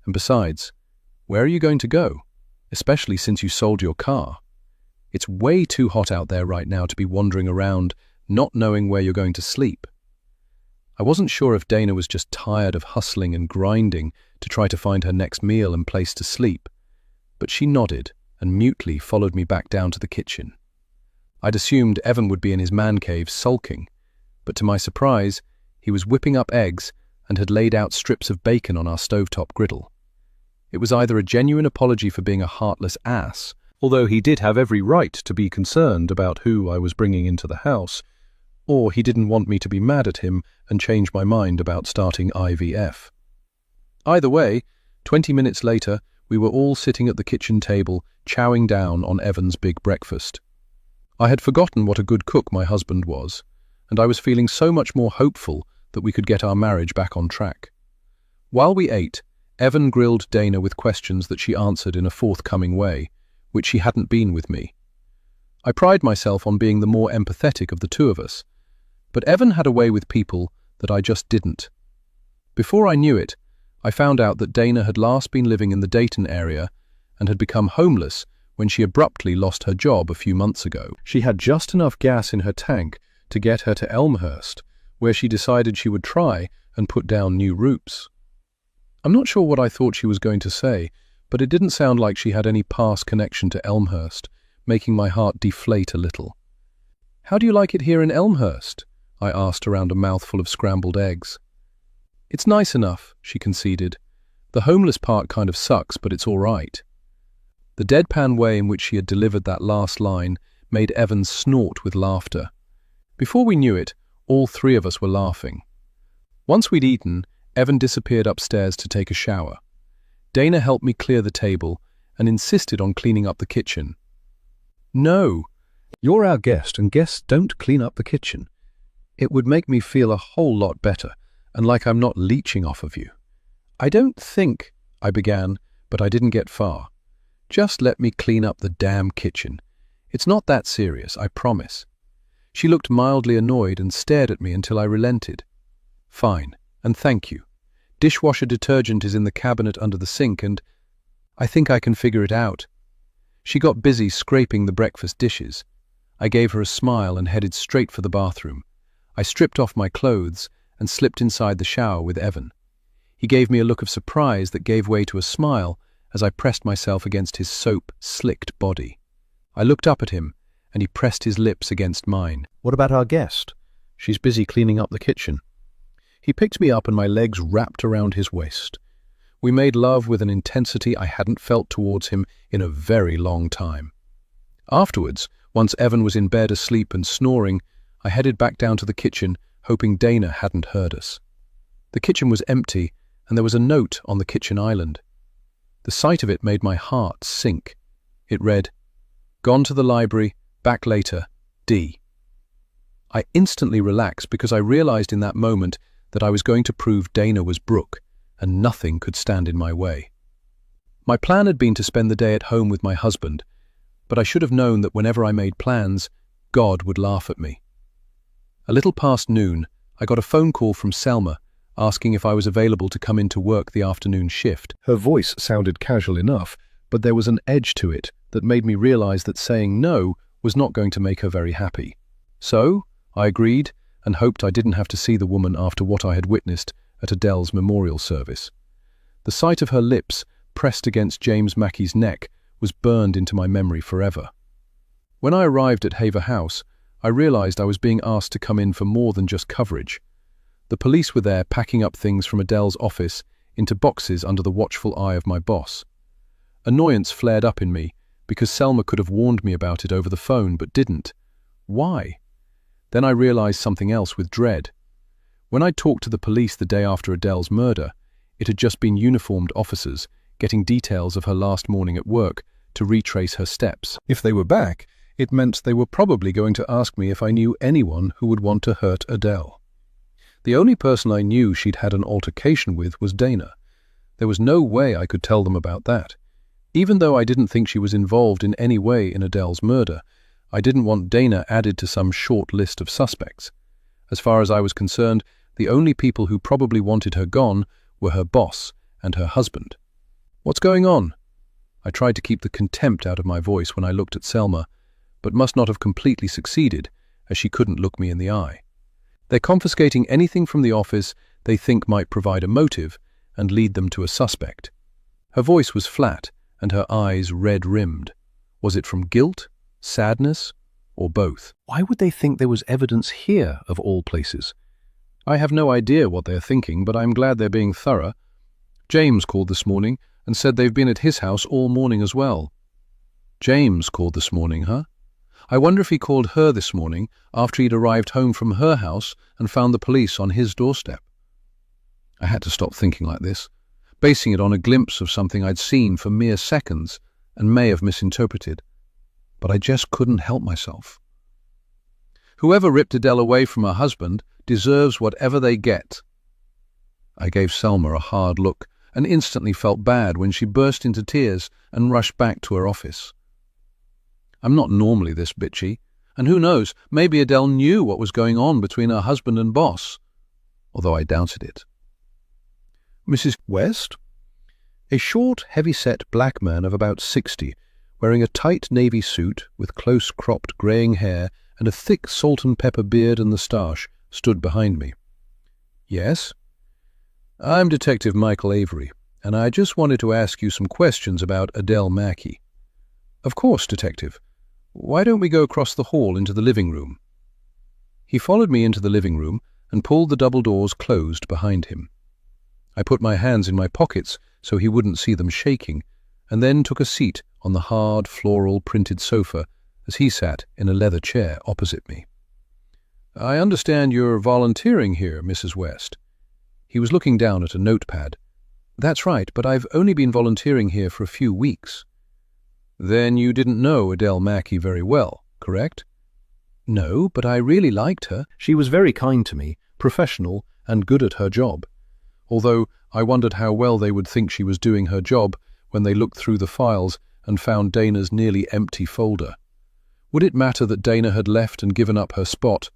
And besides, where are you going to go? Especially since you sold your car. It's way too hot out there right now to be wandering around, not knowing where you're going to sleep." I wasn't sure if Dana was just tired of hustling and grinding to try to find her next meal and place to sleep, but she nodded and mutely followed me back down to the kitchen. I'd assumed Evan would be in his man cave sulking, but to my surprise, he was whipping up eggs and had laid out strips of bacon on our stovetop griddle. It was either a genuine apology for being a heartless ass, although he did have every right to be concerned about who I was bringing into the house, or he didn't want me to be mad at him and change my mind about starting IVF. Either way, 20 minutes later, we were all sitting at the kitchen table, chowing down on Evan's big breakfast. I had forgotten what a good cook my husband was, and I was feeling so much more hopeful that we could get our marriage back on track. While we ate, Evan grilled Dana with questions that she answered in a forthcoming way, which she hadn't been with me. I pride myself on being the more empathetic of the two of us, but Evan had a way with people that I just didn't. Before I knew it, I found out that Dana had last been living in the Dayton area and had become homeless when she abruptly lost her job a few months ago. She had just enough gas in her tank to get her to Elmhurst, where she decided she would try and put down new roots. I'm not sure what I thought she was going to say, but it didn't sound like she had any past connection to Elmhurst, making my heart deflate a little. "How do you like it here in Elmhurst?" I asked around a mouthful of scrambled eggs. "It's nice enough," she conceded. "The homeless part kind of sucks, but it's all right." The deadpan way in which she had delivered that last line made Evan snort with laughter. Before we knew it, all three of us were laughing. Once we'd eaten, Evan disappeared upstairs to take a shower. Dana helped me clear the table and insisted on cleaning up the kitchen. "No, you're our guest, and guests don't clean up the kitchen. It would make me feel a whole lot better, and like I'm not leeching off of you." "I don't think," I began, but I didn't get far. "Just let me clean up the damn kitchen. It's not that serious, I promise." She looked mildly annoyed and stared at me until I relented. "Fine, and thank you. Dishwasher detergent is in the cabinet under the sink, and I think I can figure it out." She got busy scraping the breakfast dishes. I gave her a smile and headed straight for the bathroom. I stripped off my clothes and slipped inside the shower with Evan. He gave me a look of surprise that gave way to a smile as I pressed myself against his soap-slicked body. I looked up at him, and he pressed his lips against mine. "What about our guest? She's busy cleaning up the kitchen." He picked me up and my legs wrapped around his waist. We made love with an intensity I hadn't felt towards him in a very long time. Afterwards, once Evan was in bed asleep and snoring, I headed back down to the kitchen, hoping Dana hadn't heard us. The kitchen was empty, and there was a note on the kitchen island. The sight of it made my heart sink. It read, "Gone to the library, back later, D." I instantly relaxed because I realized in that moment that I was going to prove Dana was Brooke, and nothing could stand in my way. My plan had been to spend the day at home with my husband, but I should have known that whenever I made plans, God would laugh at me. A little past noon, I got a phone call from Selma, asking if I was available to come in to work the afternoon shift. Her voice sounded casual enough, but there was an edge to it that made me realize that saying no was not going to make her very happy. So, I agreed and hoped I didn't have to see the woman after what I had witnessed at Adele's memorial service. The sight of her lips pressed against James Mackey's neck was burned into my memory forever. When I arrived at Haver House, I realized I was being asked to come in for more than just coverage. The police were there packing up things from Adele's office into boxes under the watchful eye of my boss. Annoyance flared up in me because Selma could have warned me about it over the phone but didn't. Why? Then I realized something else with dread. When I talked to the police the day after Adele's murder, it had just been uniformed officers getting details of her last morning at work to retrace her steps. If they were back, it meant they were probably going to ask me if I knew anyone who would want to hurt Adele. The only person I knew she'd had an altercation with was Dana. There was no way I could tell them about that. Even though I didn't think she was involved in any way in Adele's murder, I didn't want Dana added to some short list of suspects. As far as I was concerned, the only people who probably wanted her gone were her boss and her husband. What's going on? I tried to keep the contempt out of my voice when I looked at Selma, but must not have completely succeeded, as she couldn't look me in the eye. They're confiscating anything from the office they think might provide a motive and lead them to a suspect. Her voice was flat and her eyes red-rimmed. Was it from guilt, sadness, or both? Why would they think there was evidence here, of all places? I have no idea what they're thinking, but I'm glad they're being thorough. James called this morning and said they've been at his house all morning as well. James called this morning, huh? I wonder if he called her this morning after he'd arrived home from her house and found the police on his doorstep. I had to stop thinking like this, basing it on a glimpse of something I'd seen for mere seconds and may have misinterpreted. But I just couldn't help myself. Whoever ripped Adele away from her husband deserves whatever they get. I gave Selma a hard look and instantly felt bad when she burst into tears and rushed back to her office. I'm not normally this bitchy, and who knows, maybe Adele knew what was going on between her husband and boss, although I doubted it. Mrs. West? A short, heavy-set black man of about 60, wearing a tight navy suit with close-cropped greying hair and a thick salt-and-pepper beard and moustache, stood behind me. Yes? I'm Detective Michael Avery, and I just wanted to ask you some questions about Adele Mackey. Of course, Detective. Why don't we go across the hall into the living room? He followed me into the living room and pulled the double doors closed behind him. I put my hands in my pockets so he wouldn't see them shaking, and then took a seat on the hard, floral printed sofa as he sat in a leather chair opposite me. I understand you're volunteering here, Mrs. West. He was looking down at a notepad. That's right, but I've only been volunteering here for a few weeks. Then you didn't know Adele Mackey very well, correct? No, but I really liked her. She was very kind to me, professional, and good at her job. Although I wondered how well they would think she was doing her job when they looked through the files and found Dana's nearly empty folder. Would it matter that Dana had left and given up her spot,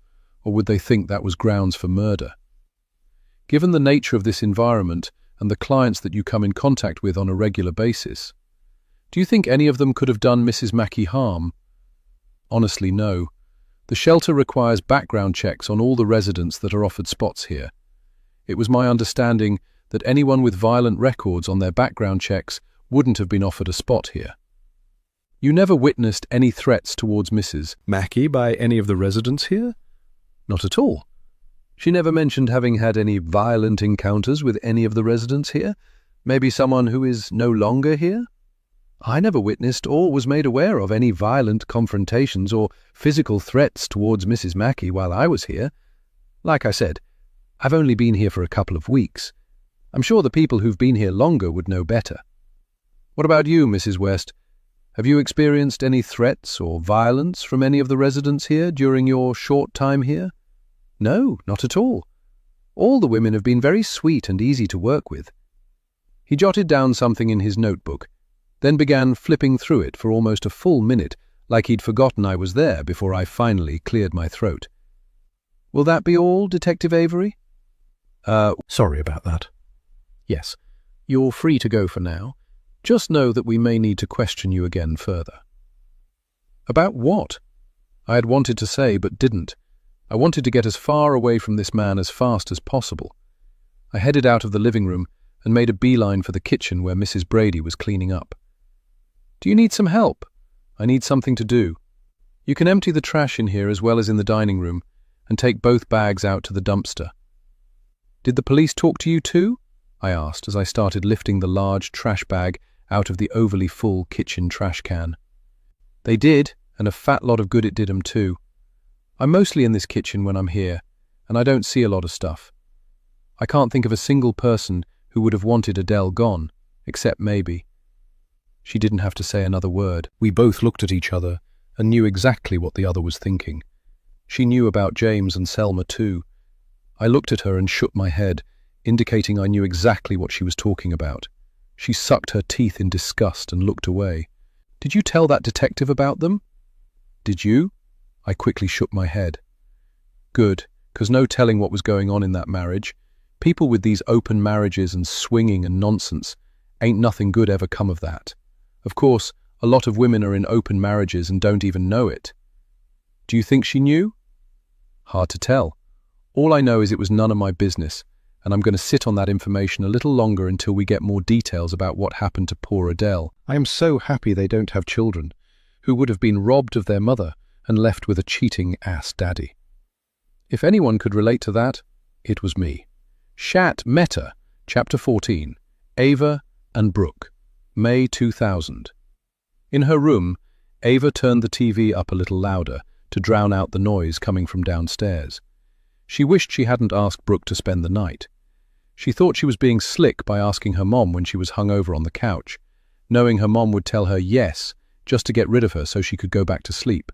or would they think that was grounds for murder? Given the nature of this environment and the clients that you come in contact with on a regular basis, do you think any of them could have done Mrs. Mackey harm? Honestly, no. The shelter requires background checks on all the residents that are offered spots here. It was my understanding that anyone with violent records on their background checks wouldn't have been offered a spot here. You never witnessed any threats towards Mrs. Mackey by any of the residents here? Not at all. She never mentioned having had any violent encounters with any of the residents here? Maybe someone who is no longer here? I never witnessed or was made aware of any violent confrontations or physical threats towards Mrs. Mackey while I was here. Like I said, I've only been here for a couple of weeks. I'm sure the people who've been here longer would know better. What about you, Mrs. West? Have you experienced any threats or violence from any of the residents here during your short time here? No, not at all. All the women have been very sweet and easy to work with. He jotted down something in his notebook, then began flipping through it for almost a full minute, like he'd forgotten I was there before I finally cleared my throat. Will that be all, Detective Avery? Sorry about that. Yes, you're free to go for now. Just know that we may need to question you again further. About what? I had wanted to say, but didn't. I wanted to get as far away from this man as fast as possible. I headed out of the living room and made a beeline for the kitchen where Mrs. Brady was cleaning up. "Do you need some help?" "I need something to do." "You can empty the trash in here as well as in the dining room, and take both bags out to the dumpster." "Did the police talk to you too?" I asked as I started lifting the large trash bag out of the overly full kitchen trash can. "They did, and a fat lot of good it did 'em too. I'm mostly in this kitchen when I'm here, and I don't see a lot of stuff. I can't think of a single person who would have wanted Adele gone, except maybe." She didn't have to say another word. We both looked at each other and knew exactly what the other was thinking. She knew about James and Selma too. I looked at her and shook my head, indicating I knew exactly what she was talking about. She sucked her teeth in disgust and looked away. "Did you tell that detective about them?" "Did you?" I quickly shook my head. "Good, 'cause no telling what was going on in that marriage. People with these open marriages and swinging and nonsense, ain't nothing good ever come of that. Of course, a lot of women are in open marriages and don't even know it." "Do you think she knew?" "Hard to tell. All I know is it was none of my business, and I'm going to sit on that information a little longer until we get more details about what happened to poor Adele. I am so happy they don't have children, who would have been robbed of their mother and left with a cheating ass daddy." If anyone could relate to that, it was me. Shat Meta, Chapter 14, Ava and Brooke, May 2000. In her room, Ava turned the TV up a little louder to drown out the noise coming from downstairs. She wished she hadn't asked Brooke to spend the night. She thought she was being slick by asking her mom when she was hungover on the couch, knowing her mom would tell her yes, just to get rid of her so she could go back to sleep.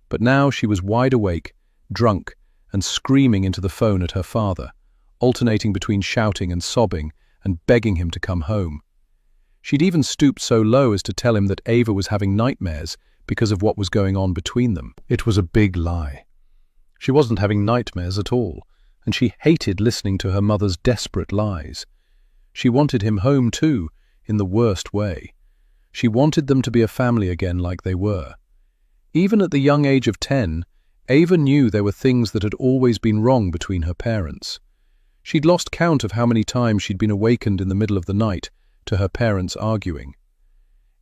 But now she was wide awake, drunk, and screaming into the phone at her father, alternating between shouting and sobbing and begging him to come home. She'd even stooped so low as to tell him that Ava was having nightmares because of what was going on between them. It was a big lie. She wasn't having nightmares at all, and she hated listening to her mother's desperate lies. She wanted him home too, in the worst way. She wanted them to be a family again like they were. Even at the young age of 10, Ava knew there were things that had always been wrong between her parents. She'd lost count of how many times she'd been awakened in the middle of the night to her parents arguing.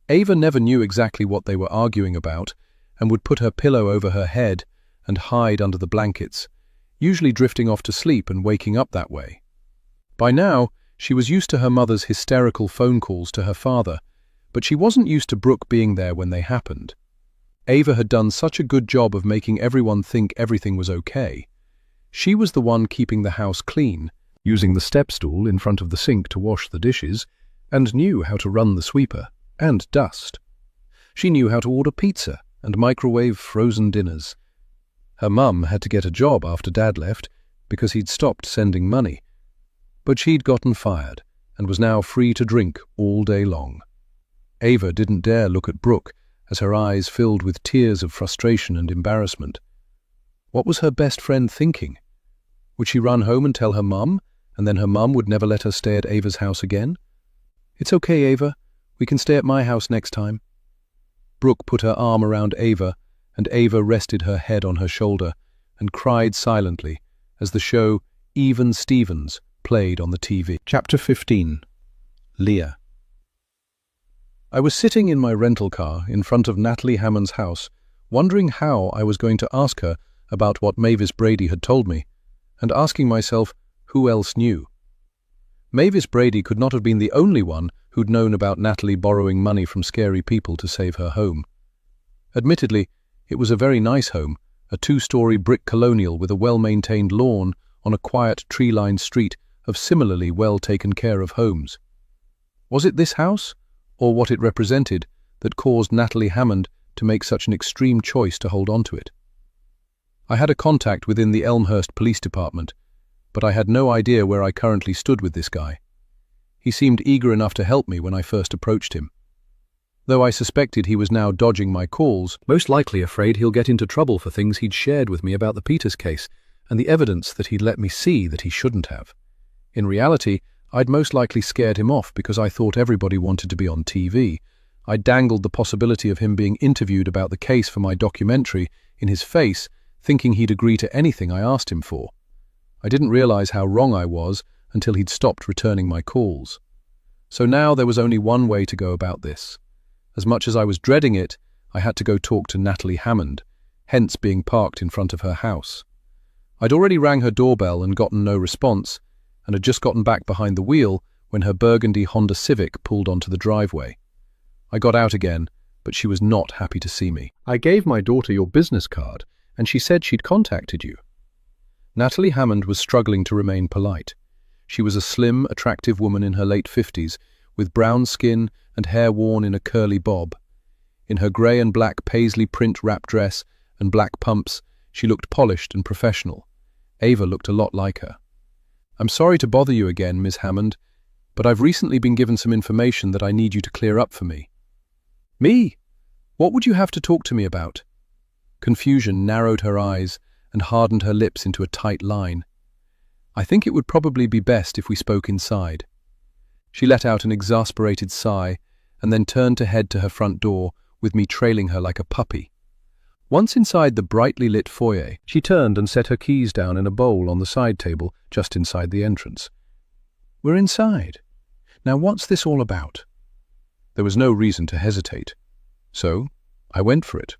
Ava never knew exactly what they were arguing about and would put her pillow over her head and hide under the blankets, usually drifting off to sleep and waking up that way. By now, she was used to her mother's hysterical phone calls to her father, but she wasn't used to Brooke being there when they happened. Ava had done such a good job of making everyone think everything was okay. She was the one keeping the house clean, using the step stool in front of the sink to wash the dishes, and knew how to run the sweeper and dust. She knew how to order pizza and microwave frozen dinners. Her mum had to get a job after Dad left because he'd stopped sending money. But she'd gotten fired and was now free to drink all day long. Ava didn't dare look at Brooke as her eyes filled with tears of frustration and embarrassment. What was her best friend thinking? Would she run home and tell her mum, and then her mum would never let her stay at Ava's house again? "It's okay, Ava. We can stay at my house next time." Brooke put her arm around Ava, and Ava rested her head on her shoulder and cried silently as the show Even Stevens played on the TV. Chapter 15. Leah. I was sitting in my rental car in front of Natalie Hammond's house, wondering how I was going to ask her about what Mavis Brady had told me, and asking myself who else knew. Mavis Brady could not have been the only one who'd known about Natalie borrowing money from scary people to save her home. Admittedly, it was a very nice home, a 2-story brick colonial with a well-maintained lawn on a quiet tree-lined street of similarly well-taken care of homes. Was it this house, or what it represented, that caused Natalie Hammond to make such an extreme choice to hold on to it? I had a contact within the Elmhurst Police Department, but I had no idea where I currently stood with this guy. He seemed eager enough to help me when I first approached him. Though I suspected he was now dodging my calls, most likely afraid he'll get into trouble for things he'd shared with me about the Peters case and the evidence that he'd let me see that he shouldn't have. In reality, I'd most likely scared him off because I thought everybody wanted to be on TV. I dangled the possibility of him being interviewed about the case for my documentary in his face, thinking he'd agree to anything I asked him for. I didn't realize how wrong I was until he'd stopped returning my calls. So now there was only one way to go about this. As much as I was dreading it, I had to go talk to Natalie Hammond, hence being parked in front of her house. I'd already rang her doorbell and gotten no response, and had just gotten back behind the wheel when her burgundy Honda Civic pulled onto the driveway. I got out again, but she was not happy to see me. I gave my daughter your business card, and she said she'd contacted you. Natalie Hammond was struggling to remain polite. She was a slim, attractive woman in her late 50s, with brown skin and hair worn in a curly bob. In her grey and black paisley print wrap dress and black pumps, she looked polished and professional. Ava looked a lot like her. "I'm sorry to bother you again, Miss Hammond, but I've recently been given some information that I need you to clear up for me." "Me? What would you have to talk to me about?" Confusion narrowed her eyes and hardened her lips into a tight line. "I think it would probably be best if we spoke inside." She let out an exasperated sigh and then turned to head to her front door, with me trailing her like a puppy. Once inside the brightly lit foyer, she turned and set her keys down in a bowl on the side table just inside the entrance. "We're inside. Now what's this all about?" There was no reason to hesitate, so I went for it.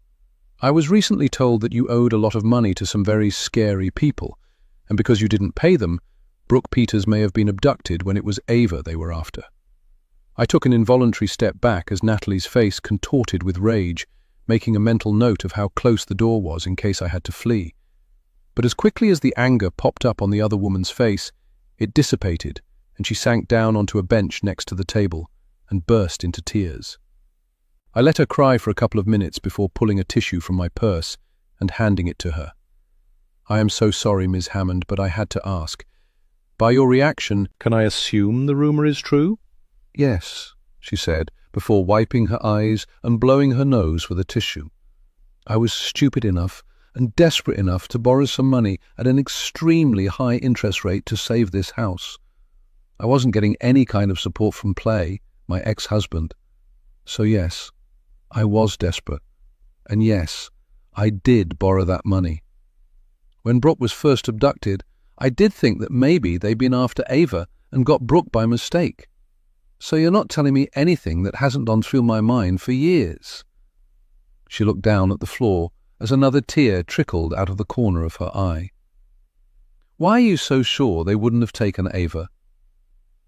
"I was recently told that you owed a lot of money to some very scary people, and because you didn't pay them, Brooke Peters may have been abducted when it was Ava they were after." I took an involuntary step back as Natalie's face contorted with rage, making a mental note of how close the door was in case I had to flee. But as quickly as the anger popped up on the other woman's face, it dissipated, and she sank down onto a bench next to the table and burst into tears. I let her cry for a couple of minutes before pulling a tissue from my purse and handing it to her. "I am so sorry, Ms. Hammond, but I had to ask. By your reaction, can I assume the rumor is true?" "Yes," she said, before wiping her eyes and blowing her nose with a tissue. "I was stupid enough and desperate enough to borrow some money at an extremely high interest rate to save this house. I wasn't getting any kind of support from Play, my ex-husband. So yes, I was desperate. And yes, I did borrow that money. When Brooke was first abducted, I did think that maybe they'd been after Ava and got Brooke by mistake. So you're not telling me anything that hasn't gone through my mind for years." She looked down at the floor as another tear trickled out of the corner of her eye. "Why are you so sure they wouldn't have taken Ava?"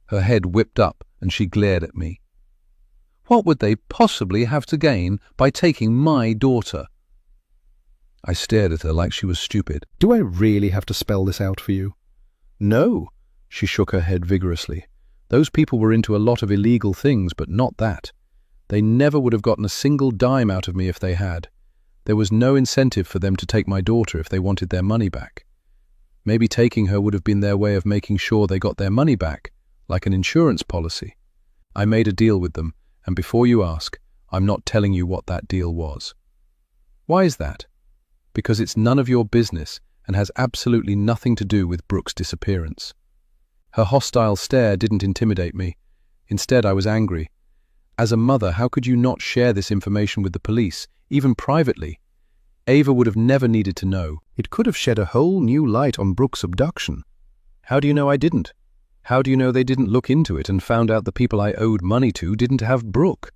Her head whipped up and she glared at me. "What would they possibly have to gain by taking my daughter?" I stared at her like she was stupid. "Do I really have to spell this out for you?" "No," she shook her head vigorously. "Those people were into a lot of illegal things, but not that. They never would have gotten a single dime out of me if they had. There was no incentive for them to take my daughter if they wanted their money back. Maybe taking her would have been their way of making sure they got their money back, like an insurance policy. I made a deal with them, and before you ask, I'm not telling you what that deal was." "Why is that?" "Because it's none of your business and has absolutely nothing to do with Brooke's disappearance." Her hostile stare didn't intimidate me. Instead, I was angry. As a mother, how could you not share this information with the police, even privately? Ava would have never needed to know. It could have shed a whole new light on Brooke's abduction. How do you know I didn't? How do you know they didn't look into it and found out the people I owed money to didn't have Brooke?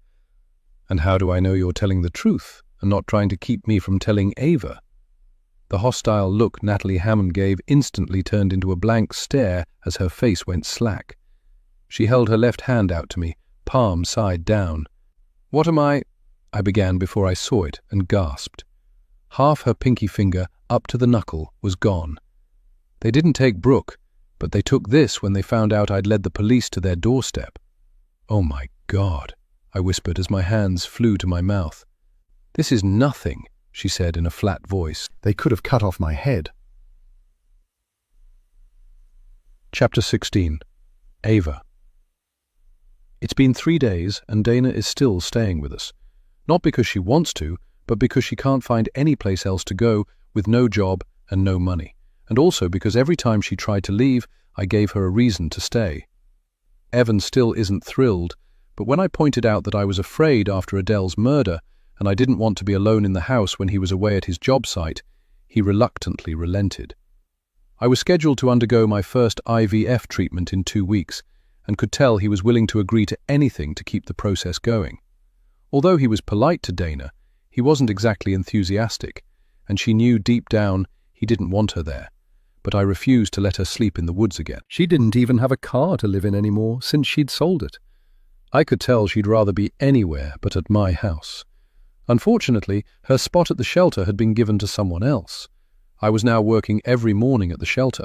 And how do I know you're telling the truth and not trying to keep me from telling Ava? The hostile look Natalie Hammond gave instantly turned into a blank stare as her face went slack. She held her left hand out to me, palm side down. "What am I—" I began before I saw it and gasped. Half her pinky finger, up to the knuckle, was gone. "They didn't take Brooke, but they took this when they found out I'd led the police to their doorstep." "Oh my God," I whispered as my hands flew to my mouth. "This is nothing," she said in a flat voice. "They could have cut off my head." Chapter 16. Ava. It's been 3 days and Dana is still staying with us. Not because she wants to, but because she can't find any place else to go with no job and no money. And also because every time she tried to leave, I gave her a reason to stay. Evan still isn't thrilled, but when I pointed out that I was afraid after Adele's murder and I didn't want to be alone in the house when he was away at his job site, he reluctantly relented. I was scheduled to undergo my first IVF treatment in 2 weeks, and could tell he was willing to agree to anything to keep the process going. Although he was polite to Dana, he wasn't exactly enthusiastic, and she knew deep down he didn't want her there. But I refused to let her sleep in the woods again. She didn't even have a car to live in anymore since she'd sold it. I could tell she'd rather be anywhere but at my house. Unfortunately, her spot at the shelter had been given to someone else. I was now working every morning at the shelter.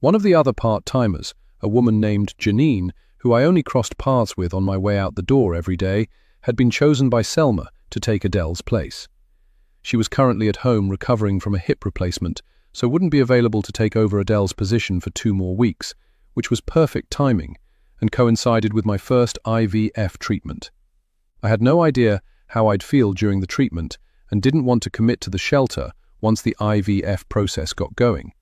One of the other part-timers, a woman named Janine, who I only crossed paths with on my way out the door every day, had been chosen by Selma to take Adele's place. She was currently at home recovering from a hip replacement, so wouldn't be available to take over Adele's position for 2 more weeks, which was perfect timing and coincided with my first IVF treatment. I had no idea how I'd feel during the treatment and didn't want to commit to the shelter once the IVF process got going.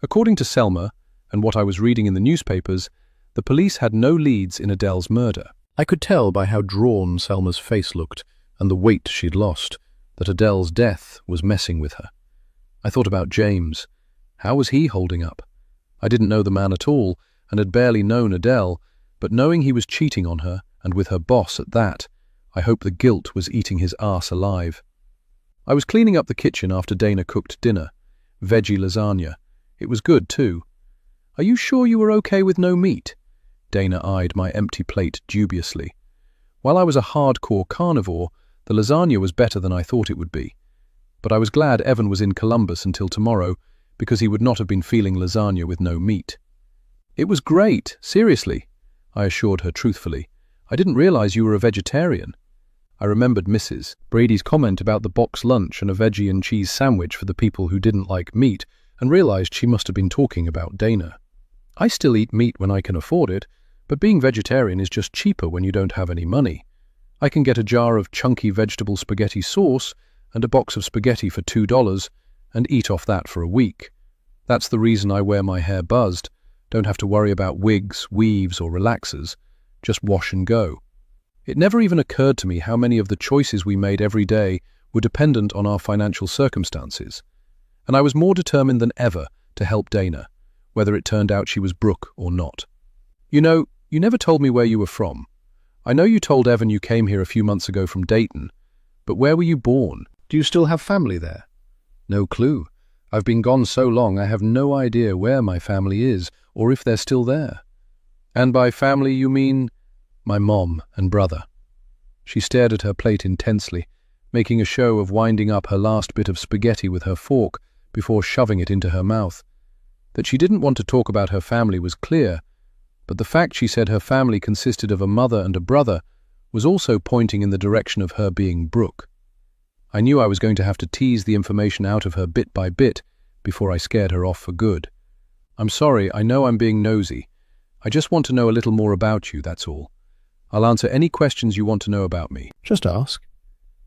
According to Selma, and what I was reading in the newspapers, the police had no leads in Adele's murder. I could tell by how drawn Selma's face looked and the weight she'd lost that Adele's death was messing with her. I thought about James. How was he holding up? I didn't know the man at all and had barely known Adele, but knowing he was cheating on her, and with her boss at that, I hoped the guilt was eating his arse alive. I was cleaning up the kitchen after Dana cooked dinner. Veggie lasagna. It was good, too. "Are you sure you were okay with no meat?" Dana eyed my empty plate dubiously. While I was a hardcore carnivore, the lasagna was better than I thought it would be. But I was glad Evan was in Columbus until tomorrow, because he would not have been feeling lasagna with no meat. "It was great, seriously," I assured her truthfully. "I didn't realize you were a vegetarian." I remembered Mrs. Brady's comment about the box lunch and a veggie and cheese sandwich for the people who didn't like meat, and realized she must have been talking about Dana. I still eat meat when I can afford it, but being vegetarian is just cheaper when you don't have any money. I can get a jar of chunky vegetable spaghetti sauce and a box of spaghetti for $2 and eat off that for a week. That's the reason I wear my hair buzzed, don't have to worry about wigs, weaves or relaxers, just wash and go. It never even occurred to me how many of the choices we made every day were dependent on our financial circumstances, and I was more determined than ever to help Dana, whether it turned out she was Brooke or not. "You know, you never told me where you were from. I know you told Evan you came here a few months ago from Dayton, but where were you born? Do you still have family there?" "No clue. I've been gone so long I have no idea where my family is or if they're still there." "And by family you mean—" "My mom and brother." She stared at her plate intensely, making a show of winding up her last bit of spaghetti with her fork before shoving it into her mouth. That she didn't want to talk about her family was clear, but the fact she said her family consisted of a mother and a brother was also pointing in the direction of her being Brooke. I knew I was going to have to tease the information out of her bit by bit before I scared her off for good. "I'm sorry, I know I'm being nosy. I just want to know a little more about you, that's all. I'll answer any questions you want to know about me." "Just ask."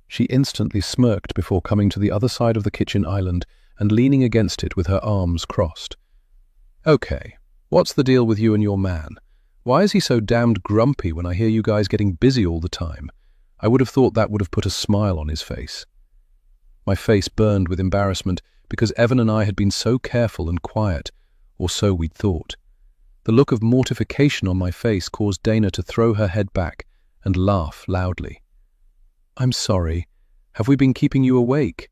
She instantly smirked before coming to the other side of the kitchen island and leaning against it with her arms crossed. "Okay, what's the deal with you and your man? Why is he so damned grumpy when I hear you guys getting busy all the time? I would have thought that would have put a smile on his face." My face burned with embarrassment because Evan and I had been so careful and quiet, or so we'd thought. The look of mortification on my face caused Dana to throw her head back and laugh loudly. "I'm sorry. Have we been keeping you awake?"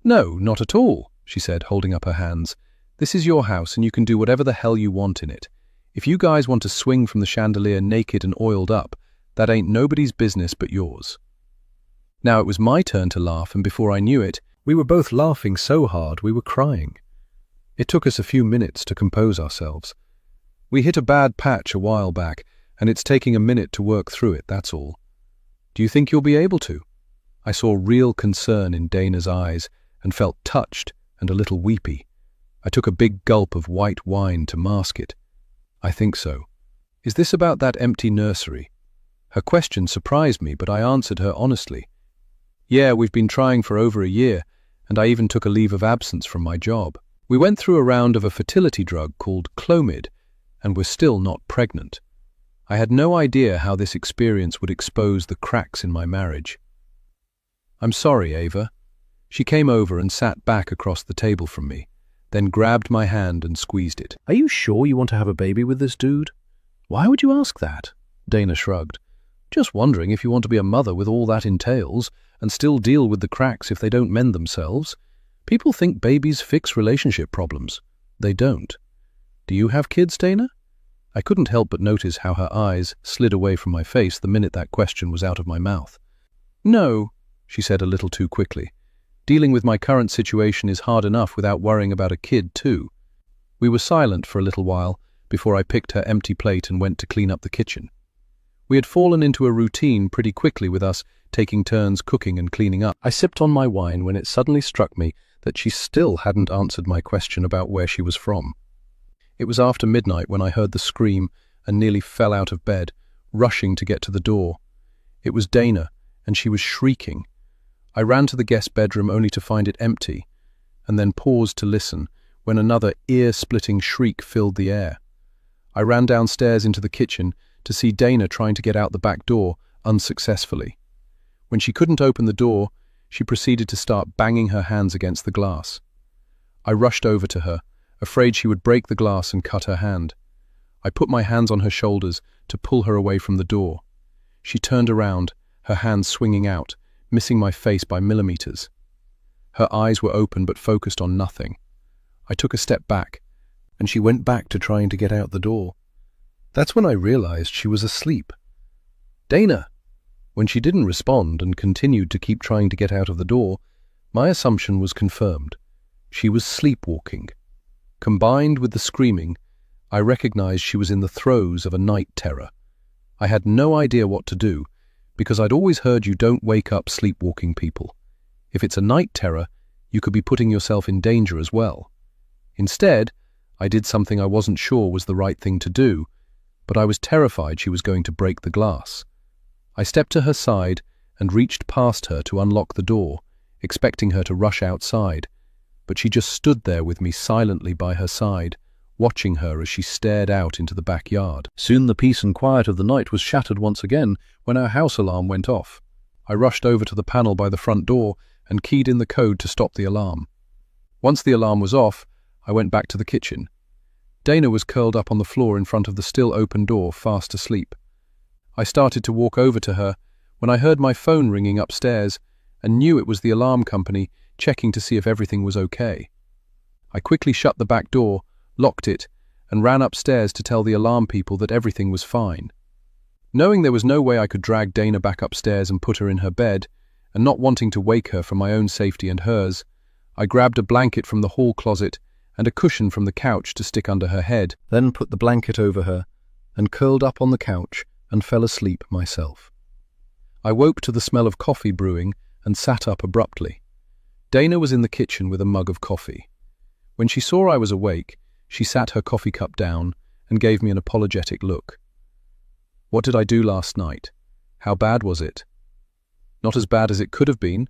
"No, not at all," she said, holding up her hands. "This is your house and you can do whatever the hell you want in it. If you guys want to swing from the chandelier naked and oiled up, that ain't nobody's business but yours." Now it was my turn to laugh, and before I knew it, we were both laughing so hard we were crying. It took us a few minutes to compose ourselves. We hit a bad patch a while back, and it's taking a minute to work through it, that's all. "Do you think you'll be able to?" I saw real concern in Dana's eyes and felt touched and a little weepy. I took a big gulp of white wine to mask it. "I think so." "Is this about that empty nursery?" Her question surprised me, but I answered her honestly. "Yeah, we've been trying for over a year, and I even took a leave of absence from my job. We went through a round of a fertility drug called Clomid, and were still not pregnant. I had no idea how this experience would expose the cracks in my marriage." "I'm sorry, Ava." She came over and sat back across the table from me, then grabbed my hand and squeezed it. "Are you sure you want to have a baby with this dude?" "Why would you ask that?" Dana shrugged. Just wondering if you want to be a mother with all that entails and still deal with the cracks if they don't mend themselves. People think babies fix relationship problems. They don't. Do you have kids, Dana? I couldn't help but notice how her eyes slid away from my face the minute that question was out of my mouth. No, she said a little too quickly. Dealing with my current situation is hard enough without worrying about a kid too. We were silent for a little while before I picked her empty plate and went to clean up the kitchen. We had fallen into a routine pretty quickly with us taking turns cooking and cleaning up. I sipped on my wine when it suddenly struck me that she still hadn't answered my question about where she was from. It was after midnight when I heard the scream and nearly fell out of bed, rushing to get to the door. It was Dana, and she was shrieking. I ran to the guest bedroom only to find it empty, and then paused to listen when another ear-splitting shriek filled the air. I ran downstairs into the kitchen to see Dana trying to get out the back door, unsuccessfully. When she couldn't open the door, she proceeded to start banging her hands against the glass. I rushed over to her, afraid she would break the glass and cut her hand. I put my hands on her shoulders to pull her away from the door. She turned around, her hands swinging out, missing my face by millimeters. Her eyes were open but focused on nothing. I took a step back, and she went back to trying to get out the door. That's when I realized she was asleep. Dana! When she didn't respond and continued to keep trying to get out of the door, my assumption was confirmed. She was sleepwalking. Combined with the screaming, I recognized she was in the throes of a night terror. I had no idea what to do, because I'd always heard you don't wake up sleepwalking people. If it's a night terror, you could be putting yourself in danger as well. Instead, I did something I wasn't sure was the right thing to do, but I was terrified she was going to break the glass. I stepped to her side and reached past her to unlock the door, expecting her to rush outside, but she just stood there with me silently by her side, watching her as she stared out into the backyard. Soon the peace and quiet of the night was shattered once again when our house alarm went off. I rushed over to the panel by the front door and keyed in the code to stop the alarm. Once the alarm was off, I went back to the kitchen. Dana was curled up on the floor in front of the still open door, fast asleep. I started to walk over to her when I heard my phone ringing upstairs and knew it was the alarm company checking to see if everything was okay. I quickly shut the back door, locked it, and ran upstairs to tell the alarm people that everything was fine. Knowing there was no way I could drag Dana back upstairs and put her in her bed, and not wanting to wake her for my own safety and hers, I grabbed a blanket from the hall closet and a cushion from the couch to stick under her head, then put the blanket over her and curled up on the couch and fell asleep myself. I woke to the smell of coffee brewing and sat up abruptly. Dana was in the kitchen with a mug of coffee. When she saw I was awake, she sat her coffee cup down and gave me an apologetic look. What did I do last night? How bad was it? Not as bad as it could have been.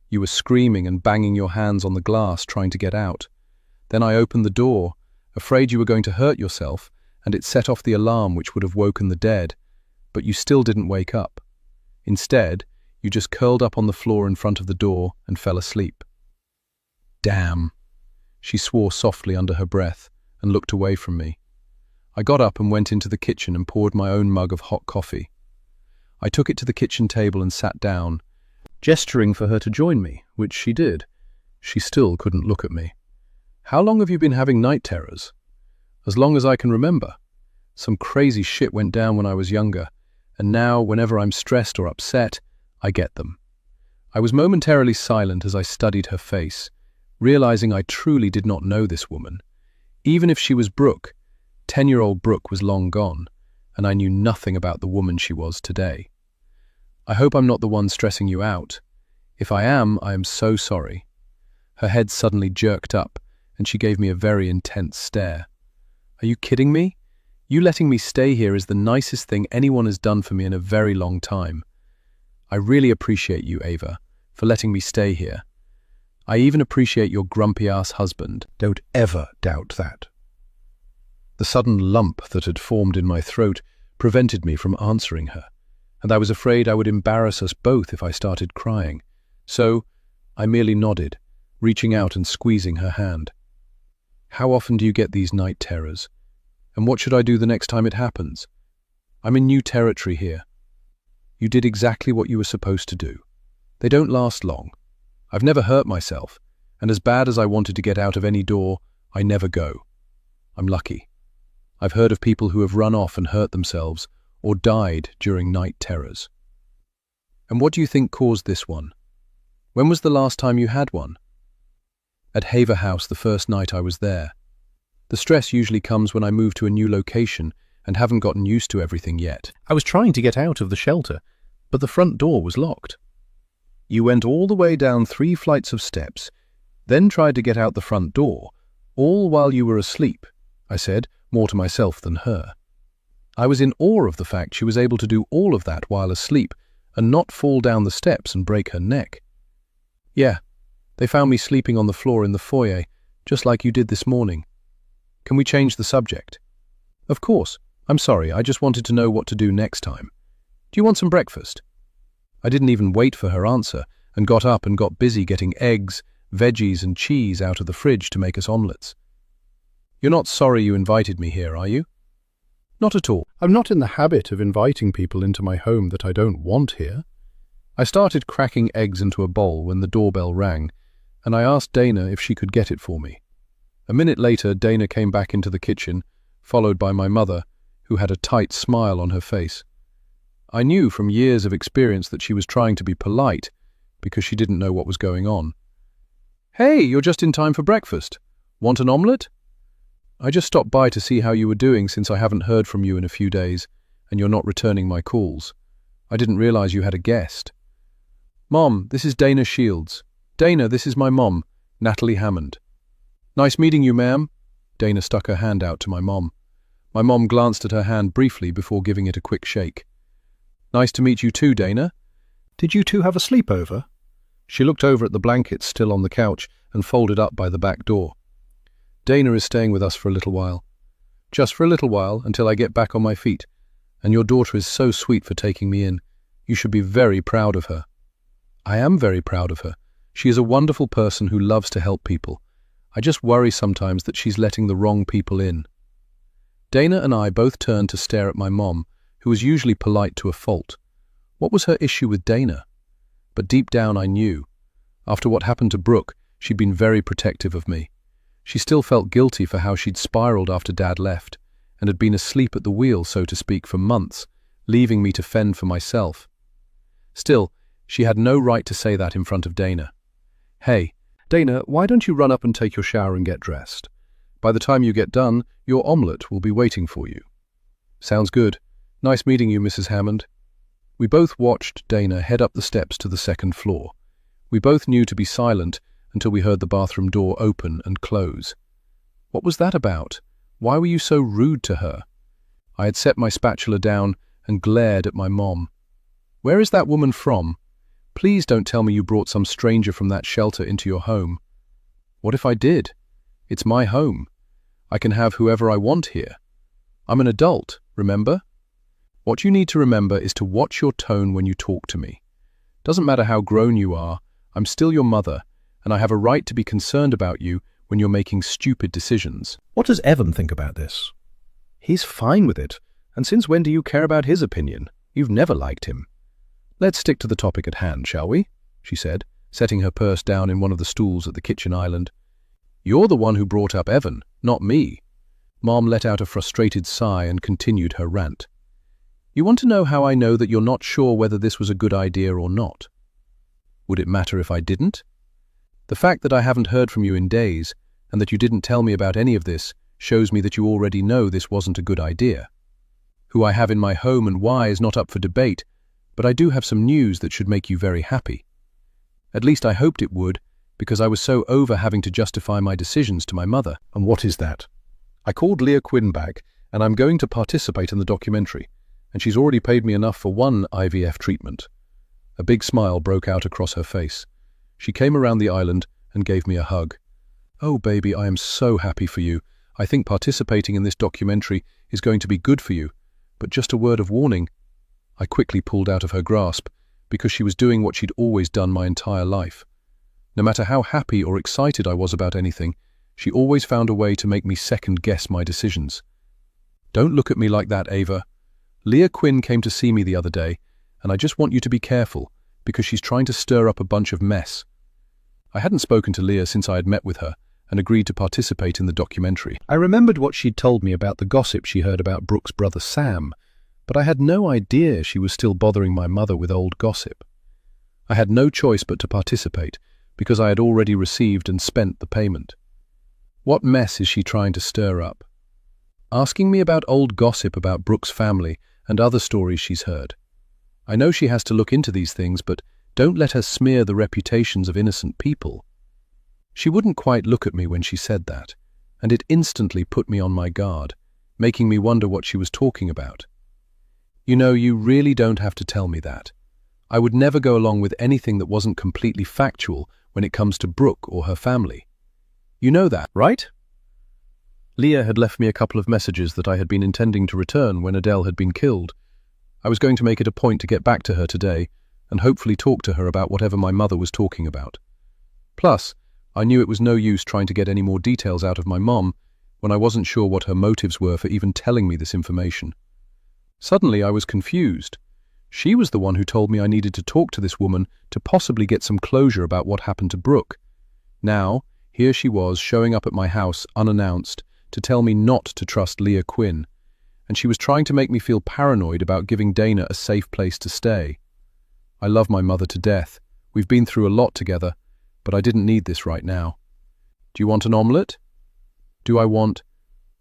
You were screaming and banging your hands on the glass trying to get out. Then I opened the door, afraid you were going to hurt yourself, and it set off the alarm which would have woken the dead, but you still didn't wake up. Instead, you just curled up on the floor in front of the door and fell asleep. Damn, she swore softly under her breath and looked away from me. I got up and went into the kitchen and poured my own mug of hot coffee. I took it to the kitchen table and sat down, gesturing for her to join me, which she did. She still couldn't look at me. How long have you been having night terrors? As long as I can remember. Some crazy shit went down when I was younger, and now, whenever I'm stressed or upset, I get them. I was momentarily silent as I studied her face, realizing I truly did not know this woman. Even if she was Brooke, 10-year-old Brooke was long gone, and I knew nothing about the woman she was today. I hope I'm not the one stressing you out. If I am so sorry. Her head suddenly jerked up, and she gave me a very intense stare. Are you kidding me? You letting me stay here is the nicest thing anyone has done for me in a very long time. I really appreciate you, Ava, for letting me stay here. I even appreciate your grumpy-ass husband. Don't ever doubt that. The sudden lump that had formed in my throat prevented me from answering her, and I was afraid I would embarrass us both if I started crying. So I merely nodded, reaching out and squeezing her hand. How often do you get these night terrors? And what should I do the next time it happens? I'm in new territory here. You did exactly what you were supposed to do. They don't last long. I've never hurt myself, and as bad as I wanted to get out of any door, I never go. I'm lucky. I've heard of people who have run off and hurt themselves or died during night terrors. And what do you think caused this one? When was the last time you had one? At Haver House the first night I was there. The stress usually comes when I move to a new location and haven't gotten used to everything yet. I was trying to get out of the shelter, but the front door was locked. You went all the way down 3 flights of steps, then tried to get out the front door, all while you were asleep, I said, more to myself than her. I was in awe of the fact she was able to do all of that while asleep and not fall down the steps and break her neck. Yeah, they found me sleeping on the floor in the foyer, just like you did this morning. Can we change the subject? Of course. I'm sorry, I just wanted to know what to do next time. Do you want some breakfast? I didn't even wait for her answer and got up and got busy getting eggs, veggies and cheese out of the fridge to make us omelettes. You're not sorry you invited me here, are you? Not at all. I'm not in the habit of inviting people into my home that I don't want here. I started cracking eggs into a bowl when the doorbell rang, and I asked Dana if she could get it for me. A minute later, Dana came back into the kitchen, followed by my mother, who had a tight smile on her face. I knew from years of experience that she was trying to be polite because she didn't know what was going on. Hey, you're just in time for breakfast. Want an omelette? I just stopped by to see how you were doing since I haven't heard from you in a few days, and you're not returning my calls. I didn't realize you had a guest. Mom, this is Dana Shields. Dana, this is my mom, Natalie Hammond. Nice meeting you, ma'am. Dana stuck her hand out to my mom. My mom glanced at her hand briefly before giving it a quick shake. Nice to meet you too, Dana. Did you two have a sleepover? She looked over at the blankets still on the couch and folded up by the back door. Dana is staying with us for a little while. Just for a little while until I get back on my feet. And your daughter is so sweet for taking me in. You should be very proud of her. I am very proud of her. She is a wonderful person who loves to help people. I just worry sometimes that she's letting the wrong people in. Dana and I both turned to stare at my mom, who was usually polite to a fault. What was her issue with Dana? But deep down I knew. After what happened to Brooke, she'd been very protective of me. She still felt guilty for how she'd spiraled after Dad left, and had been asleep at the wheel, so to speak, for months, leaving me to fend for myself. Still, she had no right to say that in front of Dana. Hey, Dana, why don't you run up and take your shower and get dressed? By the time you get done, your omelette will be waiting for you. Sounds good. Nice meeting you, Mrs. Hammond. We both watched Dana head up the steps to the second floor. We both knew to be silent until we heard the bathroom door open and close. What was that about? Why were you so rude to her? I had set my spatula down and glared at my mom. Where is that woman from? Please don't tell me you brought some stranger from that shelter into your home. What if I did? It's my home. I can have whoever I want here. I'm an adult, remember? What you need to remember is to watch your tone when you talk to me. Doesn't matter how grown you are, I'm still your mother, and I have a right to be concerned about you when you're making stupid decisions. What does Evan think about this? He's fine with it, and since when do you care about his opinion? You've never liked him. Let's stick to the topic at hand, shall we? She said, setting her purse down in one of the stools at the kitchen island. You're the one who brought up Evan, not me. Mom let out a frustrated sigh and continued her rant. You want to know how I know that you're not sure whether this was a good idea or not? Would it matter if I didn't? The fact that I haven't heard from you in days, and that you didn't tell me about any of this, shows me that you already know this wasn't a good idea. Who I have in my home and why is not up for debate, but I do have some news that should make you very happy. At least I hoped it would, because I was so over having to justify my decisions to my mother. And what is that? I called Leah Quinn back, and I'm going to participate in the documentary, and she's already paid me enough for one IVF treatment. A big smile broke out across her face. She came around the island and gave me a hug. Oh, baby, I am so happy for you. I think participating in this documentary is going to be good for you, but just a word of warning. I quickly pulled out of her grasp, because she was doing what she'd always done my entire life. No matter how happy or excited I was about anything, she always found a way to make me second-guess my decisions. Don't look at me like that, Ava. Leah Quinn came to see me the other day, and I just want you to be careful, because she's trying to stir up a bunch of mess." I hadn't spoken to Leah since I had met with her and agreed to participate in the documentary. I remembered what she'd told me about the gossip she heard about Brooke's brother Sam, but I had no idea she was still bothering my mother with old gossip. I had no choice but to participate, because I had already received and spent the payment. What mess is she trying to stir up? Asking me about old gossip about Brooke's family and other stories she's heard. I know she has to look into these things, but don't let her smear the reputations of innocent people. She wouldn't quite look at me when she said that, and it instantly put me on my guard, making me wonder what she was talking about. "You know, you really don't have to tell me that. I would never go along with anything that wasn't completely factual when it comes to Brooke or her family. You know that, right?" Leah had left me a couple of messages that I had been intending to return when Adele had been killed. I was going to make it a point to get back to her today and hopefully talk to her about whatever my mother was talking about. Plus, I knew it was no use trying to get any more details out of my mom when I wasn't sure what her motives were for even telling me this information. Suddenly, I was confused. She was the one who told me I needed to talk to this woman to possibly get some closure about what happened to Brooke. Now, here she was showing up at my house unannounced to tell me not to trust Leah Quinn, and she was trying to make me feel paranoid about giving Dana a safe place to stay. I love my mother to death. We've been through a lot together, but I didn't need this right now. "Do you want an omelette?" "Do I want—"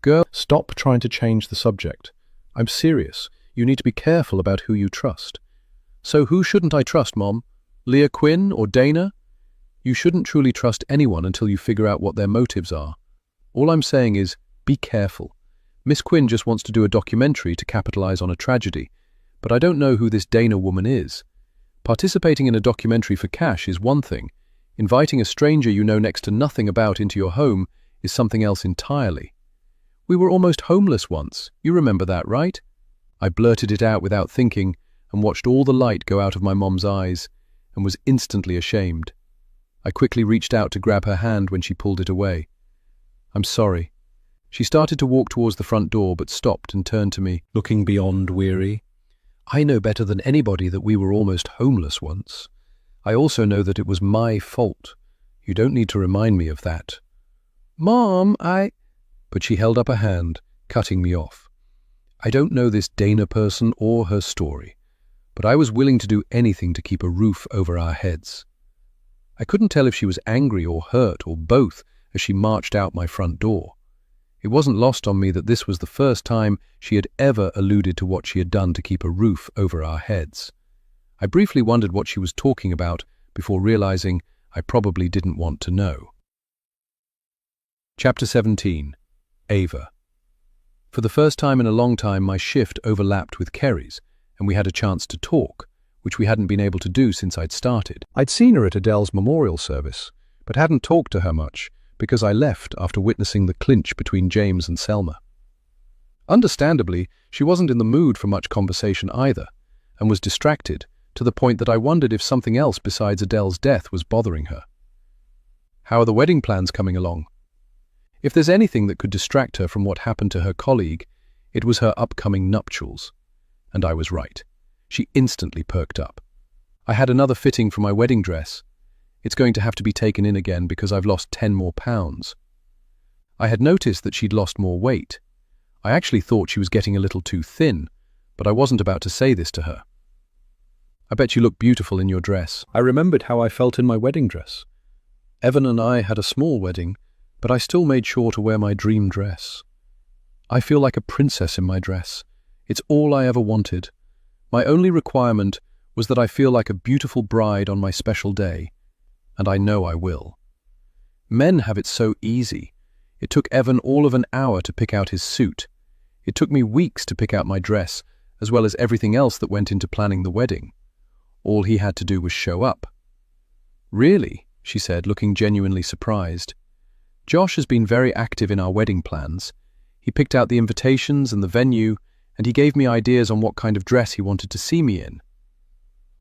"Girl, stop trying to change the subject. I'm serious. You need to be careful about who you trust." "So who shouldn't I trust, Mom? Leah Quinn or Dana?" "You shouldn't truly trust anyone until you figure out what their motives are. All I'm saying is, be careful. Miss Quinn just wants to do a documentary to capitalize on a tragedy, but I don't know who this Dana woman is. Participating in a documentary for cash is one thing. Inviting a stranger you know next to nothing about into your home is something else entirely. We were almost homeless once. You remember that, right?" I blurted it out without thinking and watched all the light go out of my mom's eyes and was instantly ashamed. I quickly reached out to grab her hand when she pulled it away. "I'm sorry." She started to walk towards the front door but stopped and turned to me, looking beyond weary. "I know better than anybody that we were almost homeless once. I also know that it was my fault. You don't need to remind me of that." "Mom, But she held up a hand, cutting me off. I don't know this Dana person or her story, but I was willing to do anything to keep a roof over our heads. I couldn't tell if she was angry or hurt or both as she marched out my front door. It wasn't lost on me that this was the first time she had ever alluded to what she had done to keep a roof over our heads. I briefly wondered what she was talking about before realizing I probably didn't want to know. Chapter 17. Ava. For the first time in a long time, my shift overlapped with Kerry's, and we had a chance to talk, which we hadn't been able to do since I'd started. I'd seen her at Adele's memorial service, but hadn't talked to her much because I left after witnessing the clinch between James and Selma. Understandably, she wasn't in the mood for much conversation either, and was distracted, to the point that I wondered if something else besides Adele's death was bothering her. "How are the wedding plans coming along?" If there's anything that could distract her from what happened to her colleague, it was her upcoming nuptials. And I was right. She instantly perked up. "I had another fitting for my wedding dress. It's going to have to be taken in again because I've lost 10 more pounds. I had noticed that she'd lost more weight. I actually thought she was getting a little too thin, but I wasn't about to say this to her. "I bet you look beautiful in your dress." I remembered how I felt in my wedding dress. Evan and I had a small wedding, but I still made sure to wear my dream dress. I feel like a princess in my dress. It's all I ever wanted. My only requirement was that I feel like a beautiful bride on my special day, and I know I will. Men have it so easy. It took Evan all of an hour to pick out his suit. It took me weeks to pick out my dress, as well as everything else that went into planning the wedding. All he had to do was show up. "Really?" she said, looking genuinely surprised. "Josh has been very active in our wedding plans. He picked out the invitations and the venue, and he gave me ideas on what kind of dress he wanted to see me in."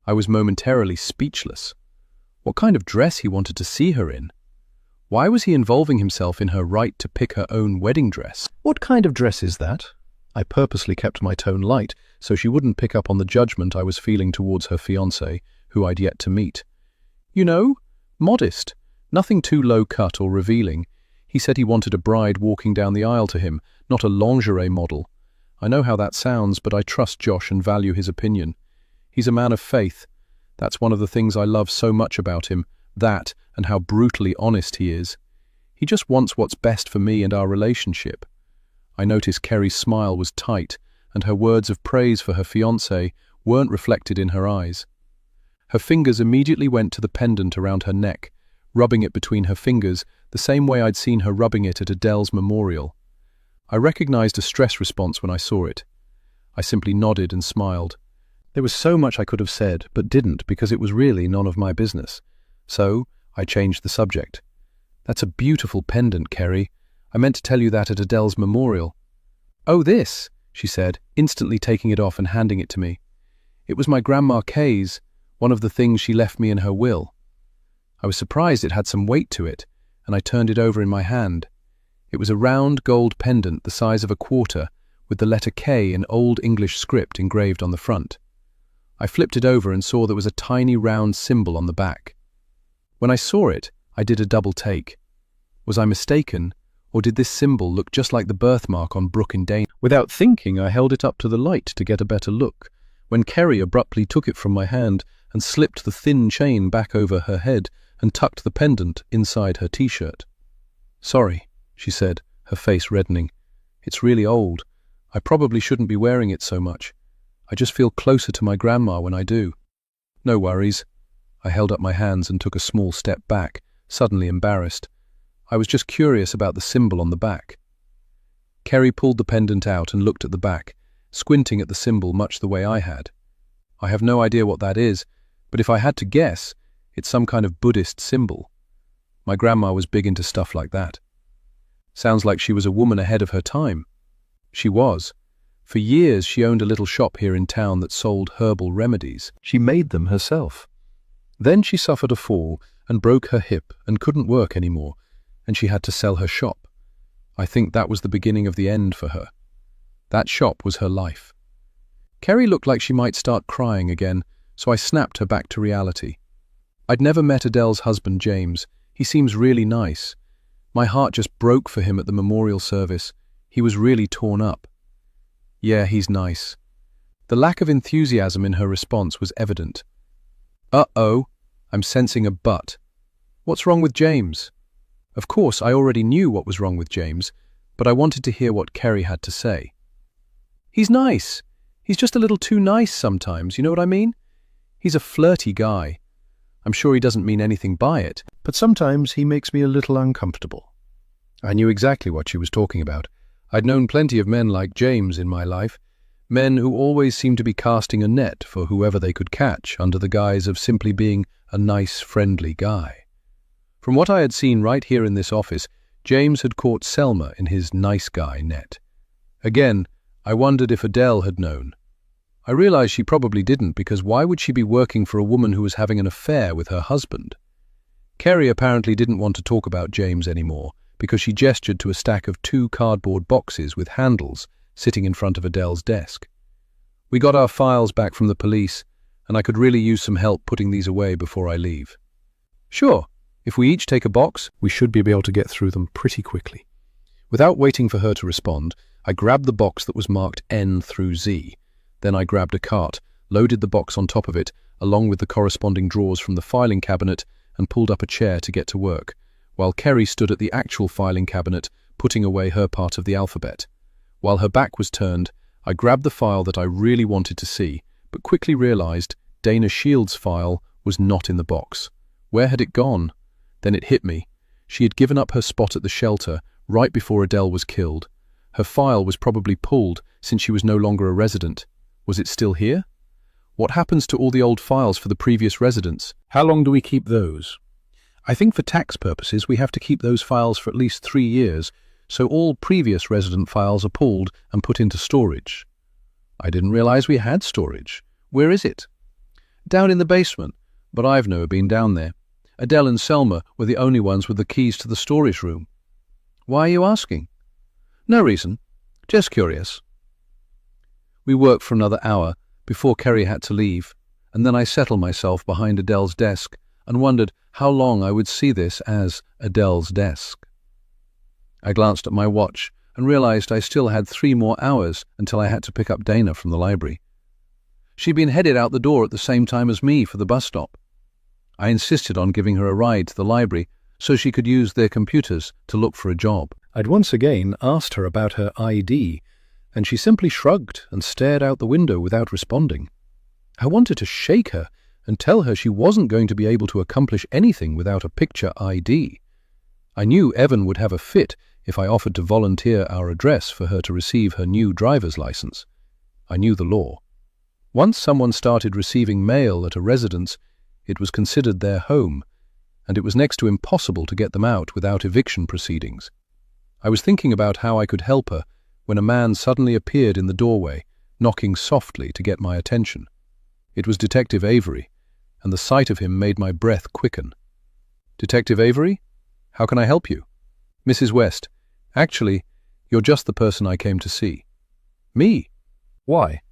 I was momentarily speechless. What kind of dress he wanted to see her in? Why was he involving himself in her right to pick her own wedding dress? "What kind of dress is that?" I purposely kept my tone light, so she wouldn't pick up on the judgment I was feeling towards her fiancé, who I'd yet to meet. You know, modest, nothing too low-cut or revealing. He said he wanted a bride walking down the aisle to him, not a lingerie model. I know how that sounds, but I trust Josh and value his opinion. He's a man of faith. That's one of the things I love so much about him, that and how brutally honest he is. He just wants what's best for me and our relationship. I noticed Kerry's smile was tight, and her words of praise for her fiancé weren't reflected in her eyes. Her fingers immediately went to the pendant around her neck, rubbing it between her fingers the same way I'd seen her rubbing it at Adele's memorial. I recognized a stress response when I saw it. I simply nodded and smiled. There was so much I could have said, but didn't because it was really none of my business. So, I changed the subject. That's a beautiful pendant, Kerry. I meant to tell you that at Adele's memorial. Oh, this, she said, instantly taking it off and handing it to me. It was my Grandma Kay's, one of the things she left me in her will. I was surprised it had some weight to it, and I turned it over in my hand. It was a round gold pendant the size of a quarter, with the letter K in Old English script engraved on the front. I flipped it over and saw there was a tiny round symbol on the back. When I saw it, I did a double take. Was I mistaken, or did this symbol look just like the birthmark on Brooke in Dane? Without thinking, I held it up to the light to get a better look, when Kerry abruptly took it from my hand and slipped the thin chain back over her head and tucked the pendant inside her t-shirt. Sorry, she said, her face reddening. It's really old. I probably shouldn't be wearing it so much. I just feel closer to my grandma when I do. No worries. I held up my hands and took a small step back, suddenly embarrassed. I was just curious about the symbol on the back. Kerry pulled the pendant out and looked at the back, squinting at the symbol much the way I had. I have no idea what that is, but if I had to guess, it's some kind of Buddhist symbol. My grandma was big into stuff like that. Sounds like she was a woman ahead of her time. She was. For years she owned a little shop here in town that sold herbal remedies. She made them herself. Then she suffered a fall and broke her hip and couldn't work anymore, and she had to sell her shop. I think that was the beginning of the end for her. That shop was her life. Kerry looked like she might start crying again, so I snapped her back to reality. I'd never met Adele's husband, James. He seems really nice. My heart just broke for him at the memorial service. He was really torn up. Yeah, he's nice. The lack of enthusiasm in her response was evident. Uh-oh, I'm sensing a but. What's wrong with James? Of course, I already knew what was wrong with James, but I wanted to hear what Kerry had to say. He's nice. He's just a little too nice sometimes, you know what I mean? He's a flirty guy. I'm sure he doesn't mean anything by it, but sometimes he makes me a little uncomfortable. I knew exactly what she was talking about. I'd known plenty of men like James in my life, men who always seemed to be casting a net for whoever they could catch under the guise of simply being a nice, friendly guy. From what I had seen right here in this office, James had caught Selma in his nice guy net. Again, I wondered if Adele had known. I realized she probably didn't, because why would she be working for a woman who was having an affair with her husband? Kerry apparently didn't want to talk about James anymore, because she gestured to a stack of 2 cardboard boxes with handles sitting in front of Adele's desk. We got our files back from the police, and I could really use some help putting these away before I leave. Sure, if we each take a box, we should be able to get through them pretty quickly. Without waiting for her to respond, I grabbed the box that was marked N through Z. Then I grabbed a cart, loaded the box on top of it, along with the corresponding drawers from the filing cabinet, and pulled up a chair to get to work, while Kerry stood at the actual filing cabinet, putting away her part of the alphabet. While her back was turned, I grabbed the file that I really wanted to see, but quickly realized Dana Shields' file was not in the box. Where had it gone? Then it hit me. She had given up her spot at the shelter right before Adele was killed. Her file was probably pulled since she was no longer a resident. Was it still here? What happens to all the old files for the previous residents? How long do we keep those? I think for tax purposes we have to keep those files for at least 3 years, so all previous resident files are pulled and put into storage. I didn't realize we had storage. Where is it? Down in the basement, but I've never been down there. Adele and Selma were the only ones with the keys to the storage room. Why are you asking? No reason. Just curious. We worked for another hour before Kerry had to leave, and then I settled myself behind Adele's desk and wondered how long I would see this as Adele's desk. I glanced at my watch and realized I still had 3 more hours until I had to pick up Dana from the library. She'd been headed out the door at the same time as me for the bus stop. I insisted on giving her a ride to the library so she could use their computers to look for a job. I'd once again asked her about her ID, and she simply shrugged and stared out the window without responding. I wanted to shake her and tell her she wasn't going to be able to accomplish anything without a picture ID. I knew Evan would have a fit if I offered to volunteer our address for her to receive her new driver's license. I knew the law. Once someone started receiving mail at a residence, it was considered their home, and it was next to impossible to get them out without eviction proceedings. I was thinking about how I could help her when a man suddenly appeared in the doorway, knocking softly to get my attention. It was Detective Avery, and the sight of him made my breath quicken. "Detective Avery? How can I help you?" "Mrs. West, actually, you're just the person I came to see." "Me? Why?"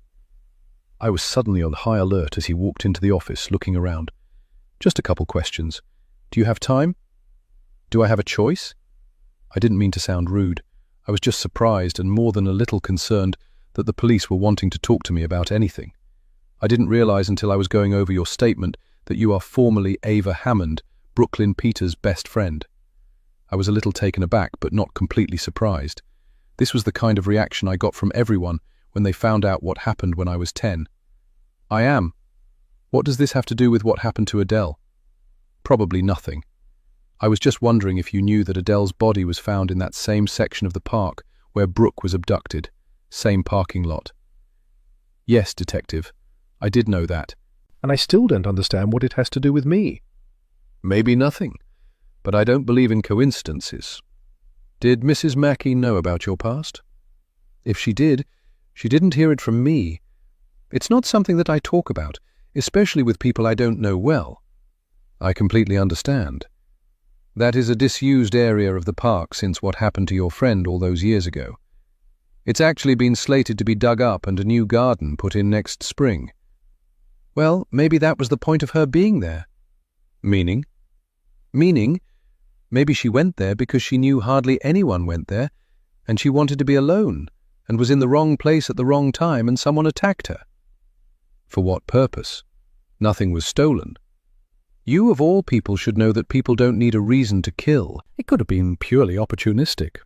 I was suddenly on high alert as he walked into the office, looking around. "Just a couple questions. Do you have time? Do I have a choice?" I didn't mean to sound rude. I was just surprised and more than a little concerned that the police were wanting to talk to me about anything. "I didn't realize until I was going over your statement that you are formerly Ava Hammond, Brooklyn Peters' best friend." I was a little taken aback, but not completely surprised. This was the kind of reaction I got from everyone when they found out what happened when I was 10. "I am. What does this have to do with what happened to Adele?" "Probably nothing. I was just wondering if you knew that Adele's body was found in that same section of the park where Brooke was abducted, same parking lot." "Yes, Detective. I did know that. And I still don't understand what it has to do with me." "Maybe nothing, but I don't believe in coincidences. Did Mrs. Mackey know about your past?" "If she did, she didn't hear it from me. It's not something that I talk about, especially with people I don't know well." "I completely understand. That is a disused area of the park since what happened to your friend all those years ago. It's actually been slated to be dug up and a new garden put in next spring." "Well, maybe that was the point of her being there." "Meaning?" "Meaning, maybe she went there because she knew hardly anyone went there, and she wanted to be alone, and was in the wrong place at the wrong time, and someone attacked her." "For what purpose? Nothing was stolen." "You of all people should know that people don't need a reason to kill. It could have been purely opportunistic."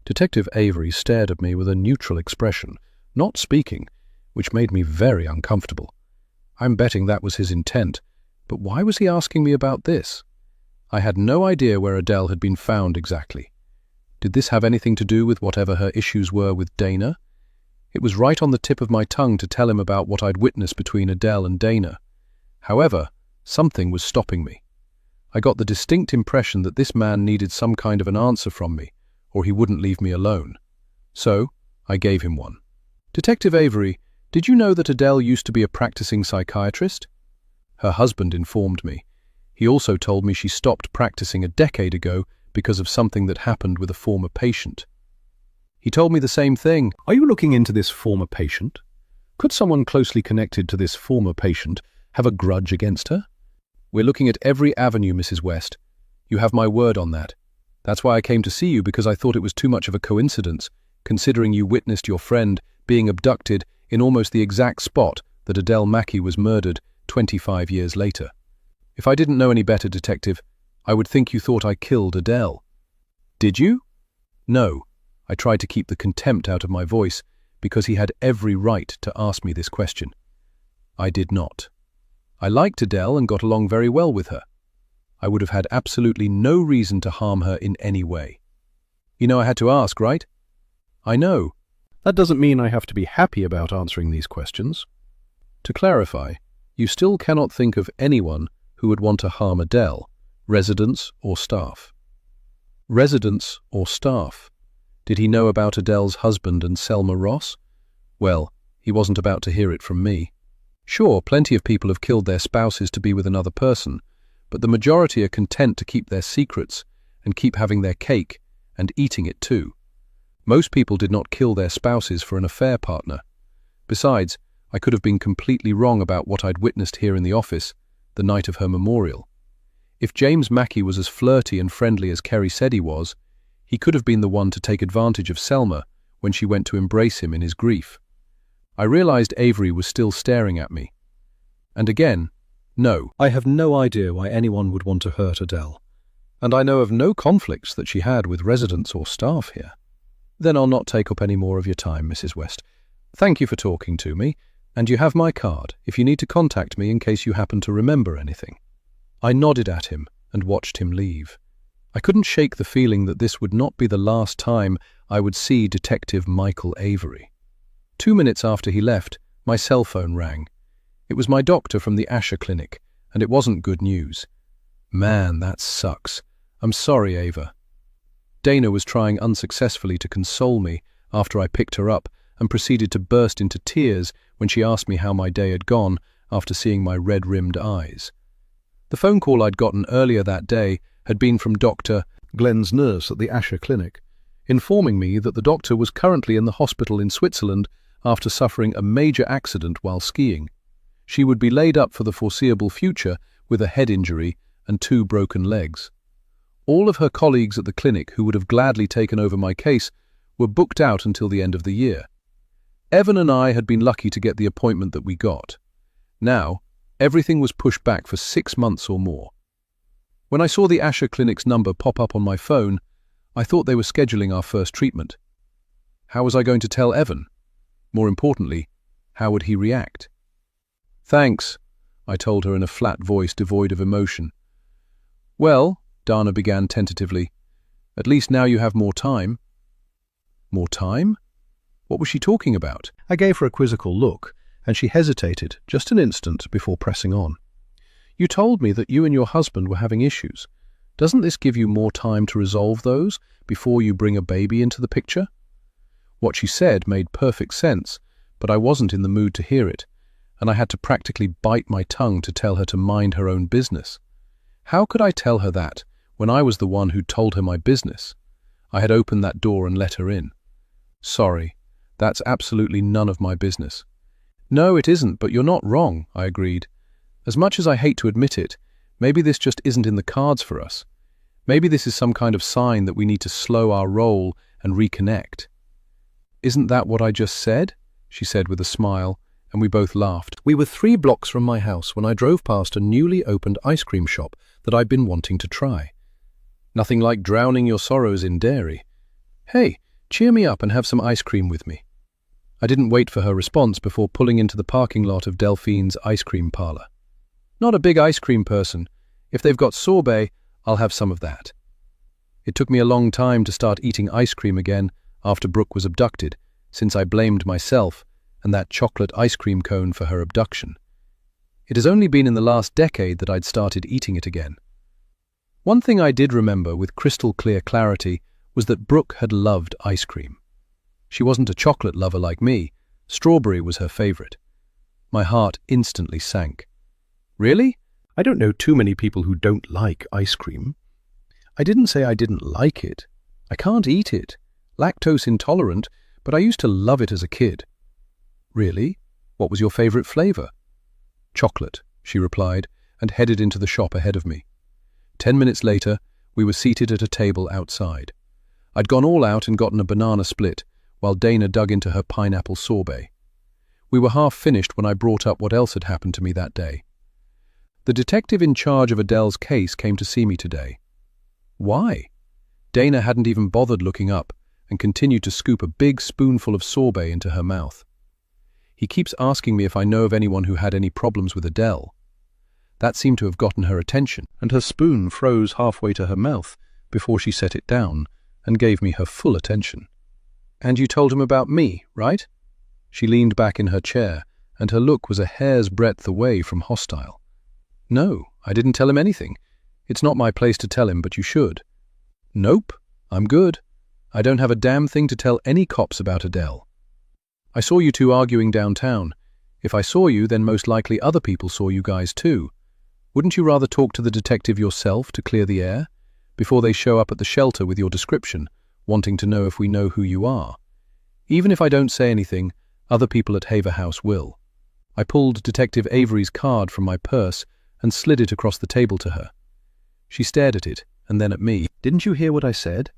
Detective Avery stared at me with a neutral expression, not speaking, which made me very uncomfortable. I'm betting that was his intent, but why was he asking me about this? I had no idea where Adele had been found exactly. Did this have anything to do with whatever her issues were with Dana? It was right on the tip of my tongue to tell him about what I'd witnessed between Adele and Dana. However, something was stopping me. I got the distinct impression that this man needed some kind of an answer from me, or he wouldn't leave me alone. So, I gave him one. "Detective Avery, did you know that Adele used to be a practicing psychiatrist?" Her husband informed me. He also told me she stopped practicing a decade ago because of something that happened with a former patient. He told me the same thing. "Are you looking into this former patient? Could someone closely connected to this former patient have a grudge against her?" "We're looking at every avenue, Mrs. West. You have my word on that. That's why I came to see you, because I thought it was too much of a coincidence, considering you witnessed your friend being abducted in almost the exact spot that Adele Mackey was murdered 25 years later. If I didn't know any better, Detective, I would think you thought I killed Adele." "Did you?" "No." I tried to keep the contempt out of my voice, because he had every right to ask me this question. "I did not. I liked Adele and got along very well with her. I would have had absolutely no reason to harm her in any way." "You know I had to ask, right?" "I know. That doesn't mean I have to be happy about answering these questions. To clarify, you still cannot think of anyone who would want to harm Adele, residents or staff." "Residents or staff? Did he know about Adele's husband and Selma Ross?" "Well, he wasn't about to hear it from me. Sure, plenty of people have killed their spouses to be with another person, but the majority are content to keep their secrets and keep having their cake and eating it too. Most people did not kill their spouses for an affair partner. Besides, I could have been completely wrong about what I'd witnessed here in the office, the night of her memorial. If James Mackey was as flirty and friendly as Kerry said he was, he could have been the one to take advantage of Selma when she went to embrace him in his grief. I realized Avery was still staring at me. And again, no, I have no idea why anyone would want to hurt Adele. And I know of no conflicts that she had with residents or staff here. Then I'll not take up any more of your time, Mrs. West. Thank you for talking to me, and you have my card if you need to contact me in case you happen to remember anything. I nodded at him and watched him leave. I couldn't shake the feeling that this would not be the last time I would see Detective Michael Avery. 2 minutes after he left, my cell phone rang. It was my doctor from the Asher Clinic, and it wasn't good news. Man, that sucks. I'm sorry, Ava. Dana was trying unsuccessfully to console me after I picked her up and proceeded to burst into tears when she asked me how my day had gone after seeing my red-rimmed eyes. The phone call I'd gotten earlier that day had been from Dr. Glenn's nurse at the Asher Clinic, informing me that the doctor was currently in the hospital in Switzerland after suffering a major accident while skiing. She would be laid up for the foreseeable future with a head injury and 2 broken legs. All of her colleagues at the clinic who would have gladly taken over my case were booked out until the end of the year. Evan and I had been lucky to get the appointment that we got. Now, everything was pushed back for 6 months or more. When I saw the Asher Clinic's number pop up on my phone, I thought they were scheduling our first treatment. How was I going to tell Evan? More importantly, how would he react? Thanks, I told her in a flat voice devoid of emotion. Well, Dana began tentatively, at least now you have more time. More time? What was she talking about? I gave her a quizzical look, and she hesitated just an instant before pressing on. You told me that you and your husband were having issues. Doesn't this give you more time to resolve those before you bring a baby into the picture? What she said made perfect sense, but I wasn't in the mood to hear it, and I had to practically bite my tongue to tell her to mind her own business. How could I tell her that when I was the one who told her my business? I had opened that door and let her in. Sorry, that's absolutely none of my business. No, it isn't, but you're not wrong, I agreed. As much as I hate to admit it, maybe this just isn't in the cards for us. Maybe this is some kind of sign that we need to slow our roll and reconnect. Isn't that what I just said? She said with a smile, and we both laughed. We were 3 blocks from my house when I drove past a newly opened ice cream shop that I'd been wanting to try. Nothing like drowning your sorrows in dairy. Hey, cheer me up and have some ice cream with me. I didn't wait for her response before pulling into the parking lot of Delphine's ice cream parlor. Not a big ice cream person. If they've got sorbet, I'll have some of that. It took me a long time to start eating ice cream again after Brooke was abducted, since I blamed myself and that chocolate ice cream cone for her abduction. It has only been in the last decade that I'd started eating it again. One thing I did remember with crystal clear clarity was that Brooke had loved ice cream. She wasn't a chocolate lover like me. Strawberry was her favorite. My heart instantly sank. Really? I don't know too many people who don't like ice cream. I didn't say I didn't like it. I can't eat it. Lactose intolerant, but I used to love it as a kid. Really? What was your favorite flavor? Chocolate, she replied, and headed into the shop ahead of me. 10 minutes later, we were seated at a table outside. I'd gone all out and gotten a banana split, while Dana dug into her pineapple sorbet. We were half finished when I brought up what else had happened to me that day. The detective in charge of Adele's case came to see me today. Why? Dana hadn't even bothered looking up and continued to scoop a big spoonful of sorbet into her mouth. He keeps asking me if I know of anyone who had any problems with Adele. That seemed to have gotten her attention, and her spoon froze halfway to her mouth before she set it down and gave me her full attention. And you told him about me, right? She leaned back in her chair, and her look was a hair's breadth away from hostile. No, I didn't tell him anything. It's not my place to tell him, but you should. Nope, I'm good. I don't have a damn thing to tell any cops about Adele. I saw you 2 arguing downtown. If I saw you, then most likely other people saw you guys too. Wouldn't you rather talk to the detective yourself to clear the air, before they show up at the shelter with your description, wanting to know if we know who you are? Even if I don't say anything, Other people at Haver House will. I pulled Detective Avery's card from my purse and slid it across the table to her. She stared at it, and then at me. "Didn't you hear what I said?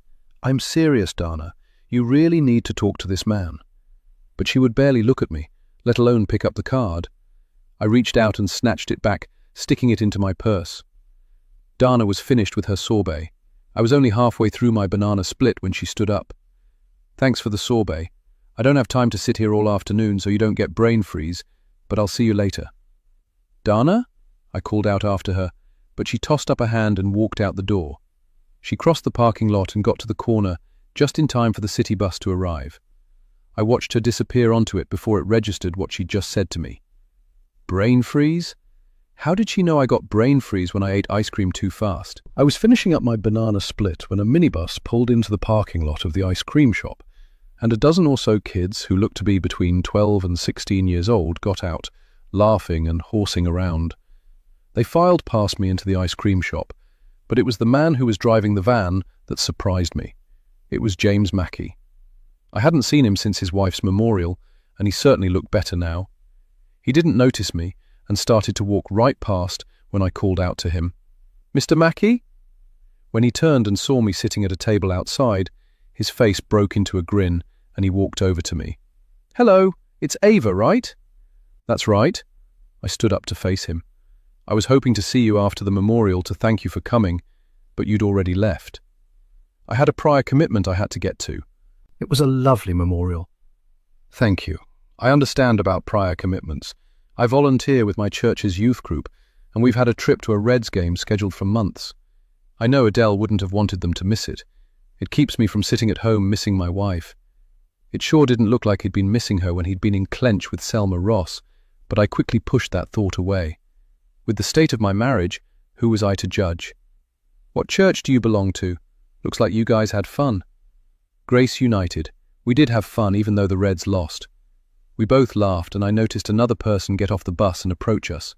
I'm serious, Dana. You really need to talk to this man." But she would barely look at me, let alone pick up the card. I reached out and snatched it back, sticking it into my purse. Dana was finished with her sorbet. I was only halfway through my banana split when she stood up. "Thanks for the sorbet. I don't have time to sit here all afternoon so you don't get brain freeze, but I'll see you later." "Dana?" I called out after her, but she tossed up a hand and walked out the door. She crossed the parking lot and got to the corner just in time for the city bus to arrive. I watched her disappear onto it before it registered what she'd just said to me. Brain freeze? How did she know I got brain freeze when I ate ice cream too fast? I was finishing up my banana split when a minibus pulled into the parking lot of the ice cream shop, and a dozen or so kids who looked to be between 12 and 16 years old got out, laughing and horsing around. They filed past me into the ice cream shop, but it was the man who was driving the van that surprised me. It was James Mackey. I hadn't seen him since his wife's memorial, and he certainly looked better now. He didn't notice me and started to walk right past when I called out to him, "Mr. Mackey?" When he turned and saw me sitting at a table outside, his face broke into a grin and he walked over to me. "Hello, it's Ava, right?" "That's right." I stood up to face him. "I was hoping to see you after the memorial to thank you for coming, but you'd already left." "I had a prior commitment I had to get to." "It was a lovely memorial." "Thank you. I understand about prior commitments. I volunteer with my church's youth group, and we've had a trip to a Reds game scheduled for months. I know Adele wouldn't have wanted them to miss it. It keeps me from sitting at home missing my wife. It sure didn't look like he'd been missing her when he'd been in clench with Selma Ross, but I quickly pushed that thought away. With the state of my marriage, who was I to judge? "What church do you belong to? Looks like you guys had fun." "Grace United. We did have fun even though the Reds lost." We both laughed, and I noticed another person get off the bus and approach us.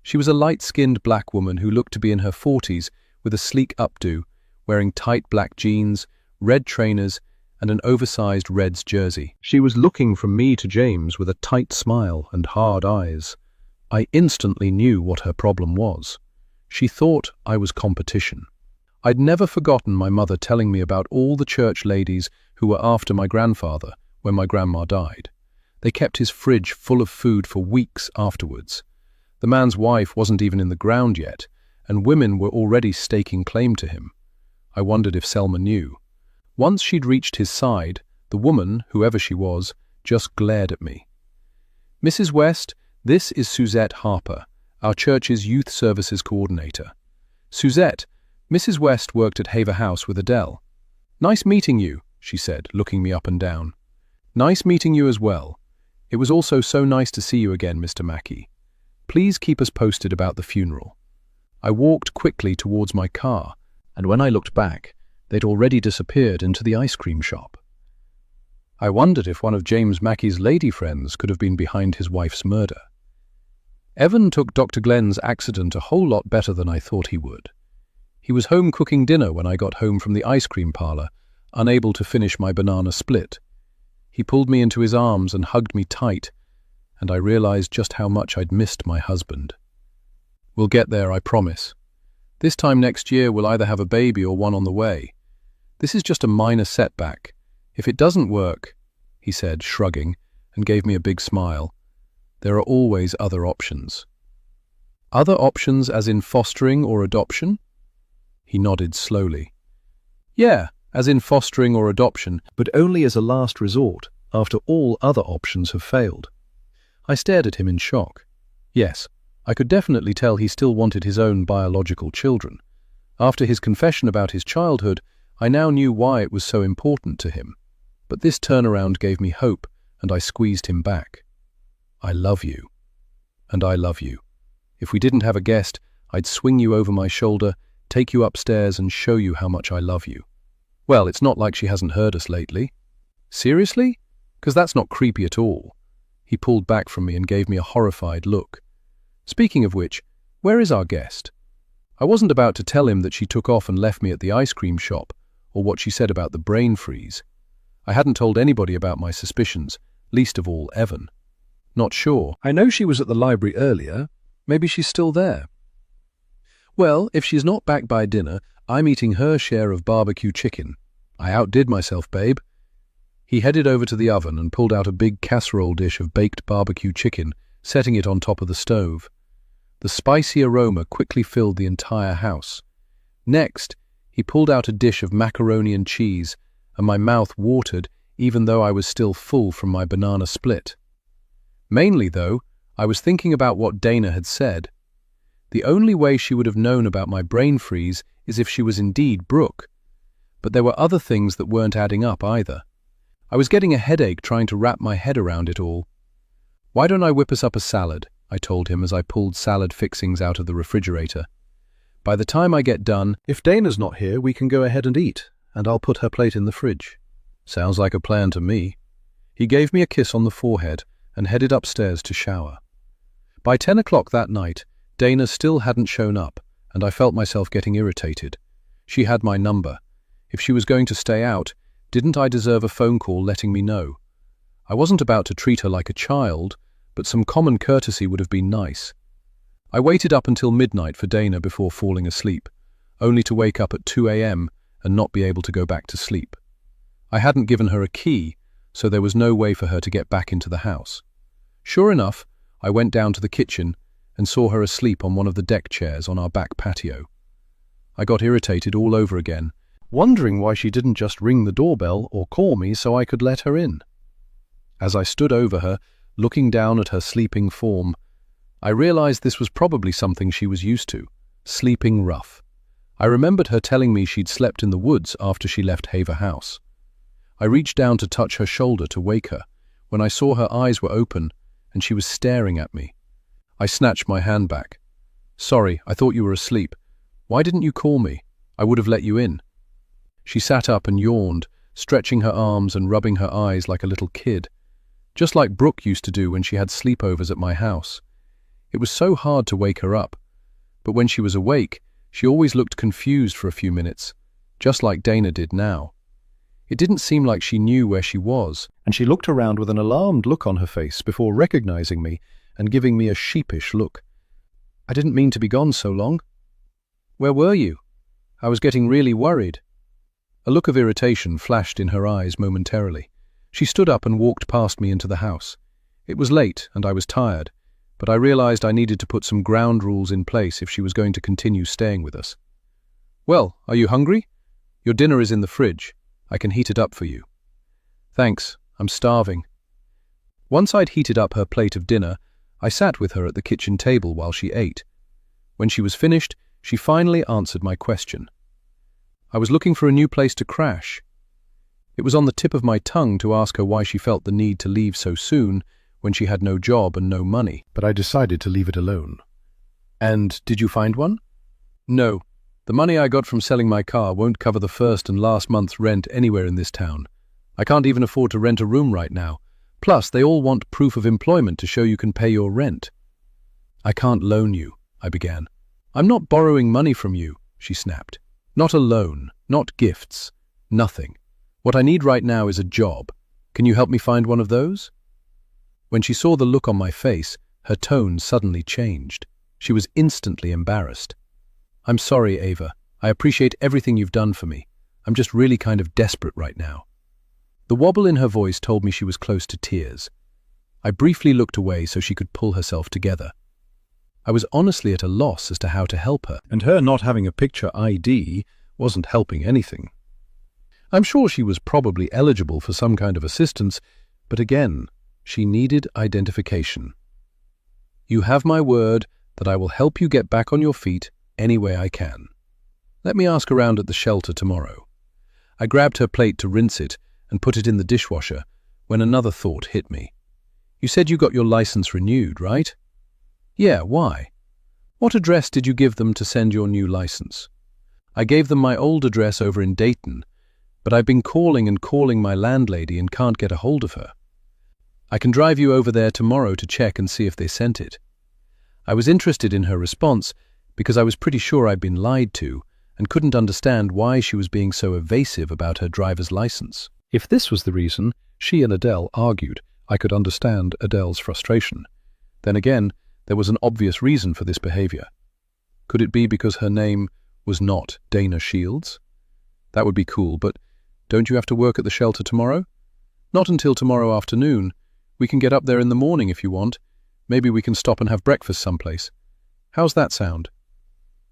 She was a light-skinned black woman who looked to be in her 40s with a sleek updo, wearing tight black jeans, red trainers, and an oversized Reds jersey. She was looking from me to James with a tight smile and hard eyes. I instantly knew what her problem was. She thought I was competition. I'd never forgotten my mother telling me about all the church ladies who were after my grandfather when my grandma died. They kept his fridge full of food for weeks afterwards. The man's wife wasn't even in the ground yet, and women were already staking claim to him. I wondered if Selma knew. Once she'd reached his side, the woman, whoever she was, just glared at me. "Mrs. West, this is Suzette Harper, our church's youth services coordinator." "Suzette, Mrs. West worked at Haver House with Adele." "Nice meeting you," she said, looking me up and down. "Nice meeting you as well. It was also so nice to see you again, Mr. Mackey. Please keep us posted about the funeral." I walked quickly towards my car, and when I looked back, they'd already disappeared into the ice cream shop. I wondered if one of James Mackey's lady friends could have been behind his wife's murder. Evan took Dr. Glenn's accident a whole lot better than I thought he would. He was home cooking dinner when I got home from the ice cream parlor, unable to finish my banana split. He pulled me into his arms and hugged me tight, and I realized just how much I'd missed my husband. "We'll get there, I promise. This time next year we'll either have a baby or one on the way. This is just a minor setback. If it doesn't work," he said, shrugging, and gave me a big smile, "there are always other options." "Other options as in fostering or adoption?" He nodded slowly. "Yeah, as in fostering or adoption, but only as a last resort, after all other options have failed." I stared at him in shock. Yes, I could definitely tell he still wanted his own biological children. After his confession about his childhood, I now knew why it was so important to him. But this turnaround gave me hope, and I squeezed him back. "I love you. And I love you. If we didn't have a guest, I'd swing you over my shoulder, take you upstairs, and show you how much I love you." "Well, it's not like she hasn't heard us lately." "Seriously? 'Cause that's not creepy at all." He pulled back from me and gave me a horrified look. "Speaking of which, where is our guest?" I wasn't about to tell him that she took off and left me at the ice cream shop, or what she said about the brain freeze. I hadn't told anybody about my suspicions, least of all Evan. Not sure. I know she was at the library earlier. Maybe she's still there. Well, if she's not back by dinner, I'm eating her share of barbecue chicken. I outdid myself, babe. He headed over to the oven and pulled out a big casserole dish of baked barbecue chicken, setting it on top of the stove. The spicy aroma quickly filled the entire house. Next, he pulled out a dish of macaroni and cheese, and my mouth watered even though I was still full from my banana split. Mainly, though, I was thinking about what Dana had said. The only way she would have known about my brain freeze is if she was indeed Brooke. But there were other things that weren't adding up either. I was getting a headache trying to wrap my head around it all. "Why don't I whip us up a salad?" I told him as I pulled salad fixings out of the refrigerator. "By the time I get done, if Dana's not here, we can go ahead and eat, and I'll put her plate in the fridge." Sounds like a plan to me. He gave me a kiss on the forehead and headed upstairs to shower. By 10 o'clock that night, Dana still hadn't shown up, and I felt myself getting irritated. She had my number. If she was going to stay out, didn't I deserve a phone call letting me know? I wasn't about to treat her like a child, but some common courtesy would have been nice. I waited up until midnight for Dana before falling asleep, only to wake up at 2 a.m. and not be able to go back to sleep. I hadn't given her a key, so there was no way for her to get back into the house. Sure enough, I went down to the kitchen and saw her asleep on one of the deck chairs on our back patio. I got irritated all over again, wondering why she didn't just ring the doorbell or call me so I could let her in. As I stood over her, looking down at her sleeping form, I realized this was probably something she was used to, sleeping rough. I remembered her telling me she'd slept in the woods after she left Haver House. I reached down to touch her shoulder to wake her, when I saw her eyes were open and she was staring at me. I snatched my hand back. "Sorry, I thought you were asleep. Why didn't you call me? I would have let you in." She sat up and yawned, stretching her arms and rubbing her eyes like a little kid, just like Brooke used to do when she had sleepovers at my house. It was so hard to wake her up, but when she was awake, she always looked confused for a few minutes, just like Dana did now. It didn't seem like she knew where she was, and she looked around with an alarmed look on her face before recognizing me and giving me a sheepish look. "I didn't mean to be gone so long. Where were you? I was getting really worried." A look of irritation flashed in her eyes momentarily. She stood up and walked past me into the house. It was late and I was tired, but I realized I needed to put some ground rules in place if she was going to continue staying with us. "Well, are you hungry? Your dinner is in the fridge. I can heat it up for you." "Thanks, I'm starving." Once I'd heated up her plate of dinner, I sat with her at the kitchen table while she ate. When she was finished, she finally answered my question. I was looking for a new place to crash. It was on the tip of my tongue to ask her why she felt the need to leave so soon when she had no job and no money, but I decided to leave it alone. "And did you find one?" "No. The money I got from selling my car won't cover the first and last month's rent anywhere in this town. I can't even afford to rent a room right now. Plus, they all want proof of employment to show you can pay your rent." "I can't loan you," I began. "I'm not borrowing money from you," she snapped. "Not a loan, not gifts, nothing. What I need right now is a job. Can you help me find one of those?" When she saw the look on my face, her tone suddenly changed. She was instantly embarrassed. "I'm sorry, Ava. I appreciate everything you've done for me. I'm just really kind of desperate right now." The wobble in her voice told me she was close to tears. I briefly looked away so she could pull herself together. I was honestly at a loss as to how to help her, and her not having a picture ID wasn't helping anything. I'm sure she was probably eligible for some kind of assistance, but again, she needed identification. "You have my word that I will help you get back on your feet any way I can. Let me ask around at the shelter tomorrow." I grabbed her plate to rinse it and put it in the dishwasher when another thought hit me. "You said you got your license renewed, right?" "Yeah, why?" "What address did you give them to send your new license?" "I gave them my old address over in Dayton, but I've been calling and calling my landlady and can't get a hold of her." "I can drive you over there tomorrow to check and see if they sent it." I was interested in her response because I was pretty sure I'd been lied to and couldn't understand why she was being so evasive about her driver's license. If this was the reason, she and Adele argued, I could understand Adele's frustration. Then again, there was an obvious reason for this behavior. Could it be because her name was not Dana Shields? That would be cool, but don't you have to work at the shelter tomorrow? Not until tomorrow afternoon. We can get up there in the morning if you want. Maybe we can stop and have breakfast someplace. How's that sound?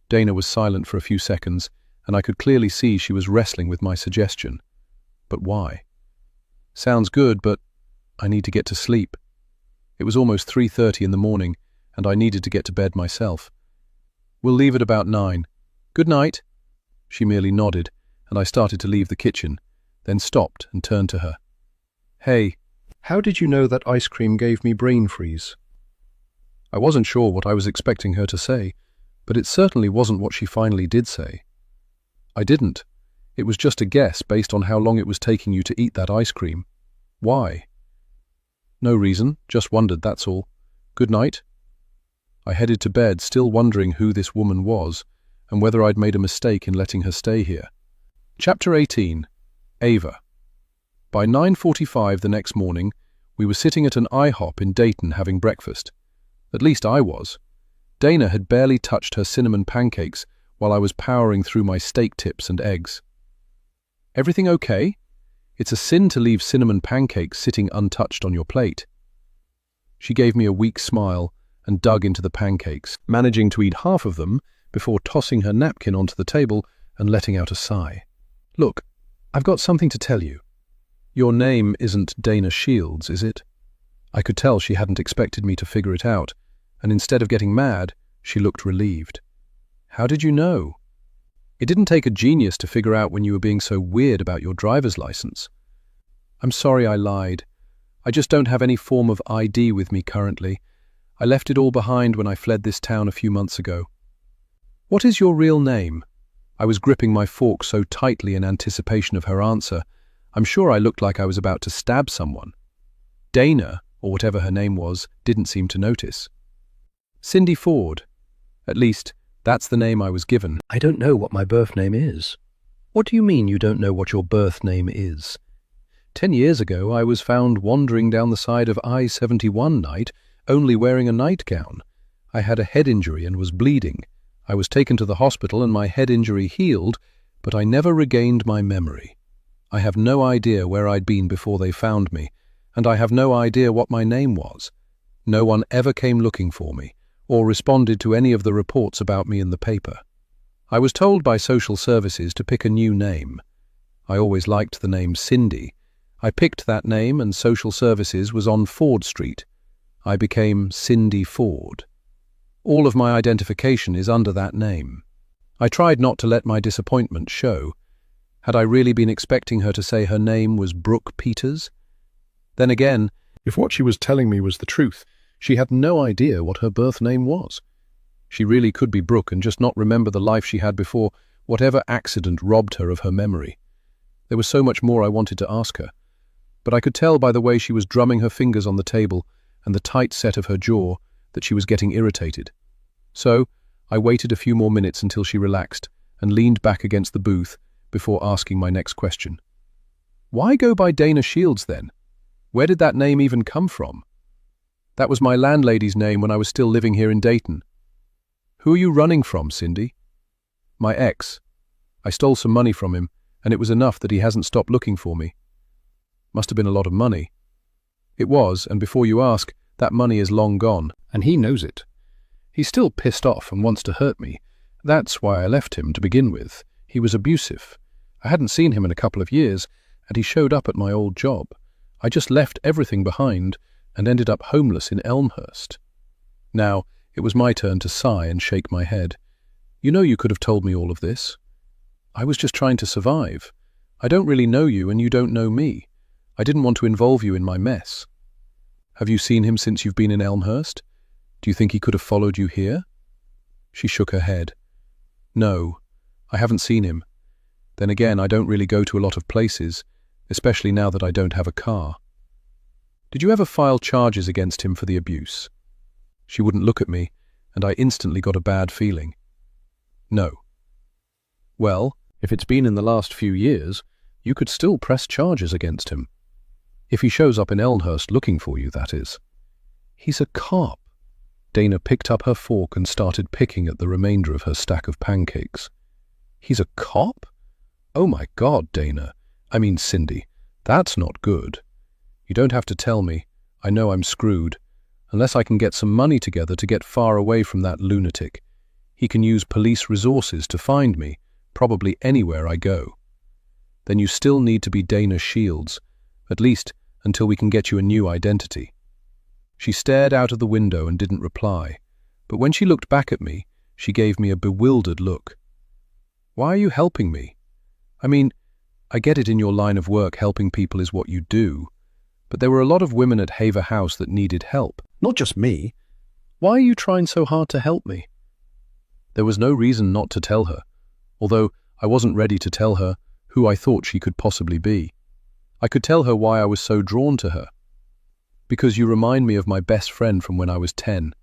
Dana was silent for a few seconds, and I could clearly see she was wrestling with my suggestion. But why? Sounds good, but I need to get to sleep. It was almost 3:30 in the morning, and I needed to get to bed myself. We'll leave at about 9. Good night. She merely nodded, and I started to leave the kitchen, then stopped and turned to her. Hey, how did you know that ice cream gave me brain freeze? I wasn't sure what I was expecting her to say, but it certainly wasn't what she finally did say. I didn't. It was just a guess based on how long it was taking you to eat that ice cream. Why? No reason, just wondered, that's all. Good night. I headed to bed, still wondering who this woman was, and whether I'd made a mistake in letting her stay here. Chapter 18. Ava. By 9:45 the next morning, we were sitting at an IHOP in Dayton having breakfast. At least I was. Dana had barely touched her cinnamon pancakes while I was powering through my steak tips and eggs. Everything okay? It's a sin to leave cinnamon pancakes sitting untouched on your plate. She gave me a weak smile and dug into the pancakes, managing to eat half of them before tossing her napkin onto the table and letting out a sigh. Look, I've got something to tell you. Your name isn't Dana Shields, is it? I could tell she hadn't expected me to figure it out, and instead of getting mad, she looked relieved. How did you know? It didn't take a genius to figure out when you were being so weird about your driver's license. I'm sorry I lied. I just don't have any form of ID with me currently. I left it all behind when I fled this town a few months ago. What is your real name? I was gripping my fork so tightly in anticipation of her answer, I'm sure I looked like I was about to stab someone. Dana, or whatever her name was, didn't seem to notice. Cindy Ford. At least, that's the name I was given. I don't know what my birth name is. What do you mean you don't know what your birth name is? 10 years ago, I was found wandering down the side of I-71 night, only wearing a nightgown. I had a head injury and was bleeding. I was taken to the hospital and my head injury healed, but I never regained my memory. I have no idea where I'd been before they found me, and I have no idea what my name was. No one ever came looking for me, or responded to any of the reports about me in the paper. I was told by social services to pick a new name. I always liked the name Cindy. I picked that name and social services was on Ford Street. I became Cindy Ford. All of my identification is under that name. I tried not to let my disappointment show. Had I really been expecting her to say her name was Brooke Peters? Then again, if what she was telling me was the truth, she had no idea what her birth name was. She really could be Brooke and just not remember the life she had before whatever accident robbed her of her memory. There was so much more I wanted to ask her, but I could tell by the way she was drumming her fingers on the table and the tight set of her jaw that she was getting irritated. So I waited a few more minutes until she relaxed and leaned back against the booth before asking my next question. Why go by Dana Shields then? Where did that name even come from? That was my landlady's name when I was still living here in Dayton. Who are you running from, Cindy? My ex. I stole some money from him, and it was enough that he hasn't stopped looking for me. Must have been a lot of money. It was, and before you ask, that money is long gone, and he knows it. He's still pissed off and wants to hurt me. That's why I left him to begin with. He was abusive. I hadn't seen him in a couple of years, and he showed up at my old job. I just left everything behind and ended up homeless in Elmhurst. Now, it was my turn to sigh and shake my head. You know you could have told me all of this. I was just trying to survive. I don't really know you and you don't know me. I didn't want to involve you in my mess. Have you seen him since you've been in Elmhurst? Do you think he could have followed you here? She shook her head. No, I haven't seen him. Then again, I don't really go to a lot of places, especially now that I don't have a car. Did you ever file charges against him for the abuse? She wouldn't look at me, and I instantly got a bad feeling. No. Well, if it's been in the last few years, you could still press charges against him. If he shows up in Elmhurst looking for you, that is. He's a cop. Dana picked up her fork and started picking at the remainder of her stack of pancakes. He's a cop? Oh my God, Cindy, that's not good. You don't have to tell me. I know I'm screwed. Unless I can get some money together to get far away from that lunatic. He can use police resources to find me, probably anywhere I go. Then you still need to be Dana Shields, at least until we can get you a new identity. She stared out of the window and didn't reply, but when she looked back at me, she gave me a bewildered look. Why are you helping me? I get it in your line of work helping people is what you do, but there were a lot of women at Haver House that needed help. Not just me. Why are you trying so hard to help me? There was no reason not to tell her, although I wasn't ready to tell her who I thought she could possibly be. I could tell her why I was so drawn to her. Because you remind me of my best friend from when I was 10.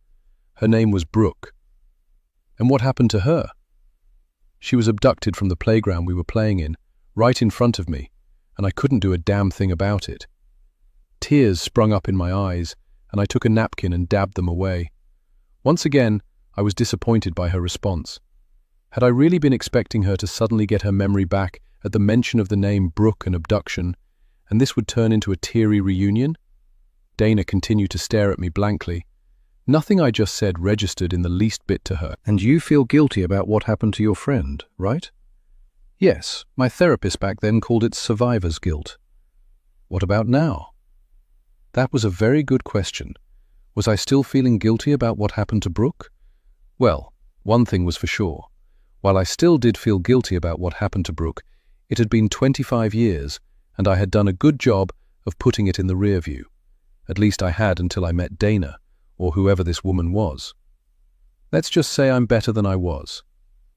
Her name was Brooke. And what happened to her? She was abducted from the playground we were playing in, right in front of me, and I couldn't do a damn thing about it. Tears sprung up in my eyes, and I took a napkin and dabbed them away. Once again, I was disappointed by her response. Had I really been expecting her to suddenly get her memory back at the mention of the name Brooke and abduction, and this would turn into a teary reunion? Dana continued to stare at me blankly. Nothing I just said registered in the least bit to her. And you feel guilty about what happened to your friend, right? Yes, my therapist back then called it survivor's guilt. What about now? That was a very good question. Was I still feeling guilty about what happened to Brooke? Well, one thing was for sure. While I still did feel guilty about what happened to Brooke, it had been 25 years, and I had done a good job of putting it in the rear view. At least I had until I met Dana, or whoever this woman was. Let's just say I'm better than I was.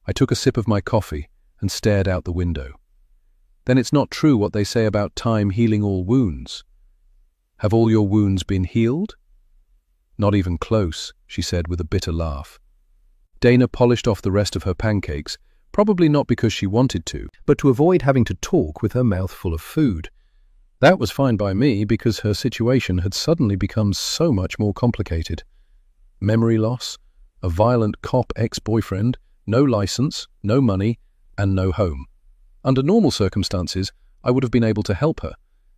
I took a sip of my coffee and stared out the window. Then it's not true what they say about time healing all wounds. Have all your wounds been healed? Not even close, she said with a bitter laugh. Dana polished off the rest of her pancakes, probably not because she wanted to, but to avoid having to talk with her mouth full of food. That was fine by me because her situation had suddenly become so much more complicated. Memory loss, a violent cop ex-boyfriend, no license, no money, and no home. Under normal circumstances, I would have been able to help her,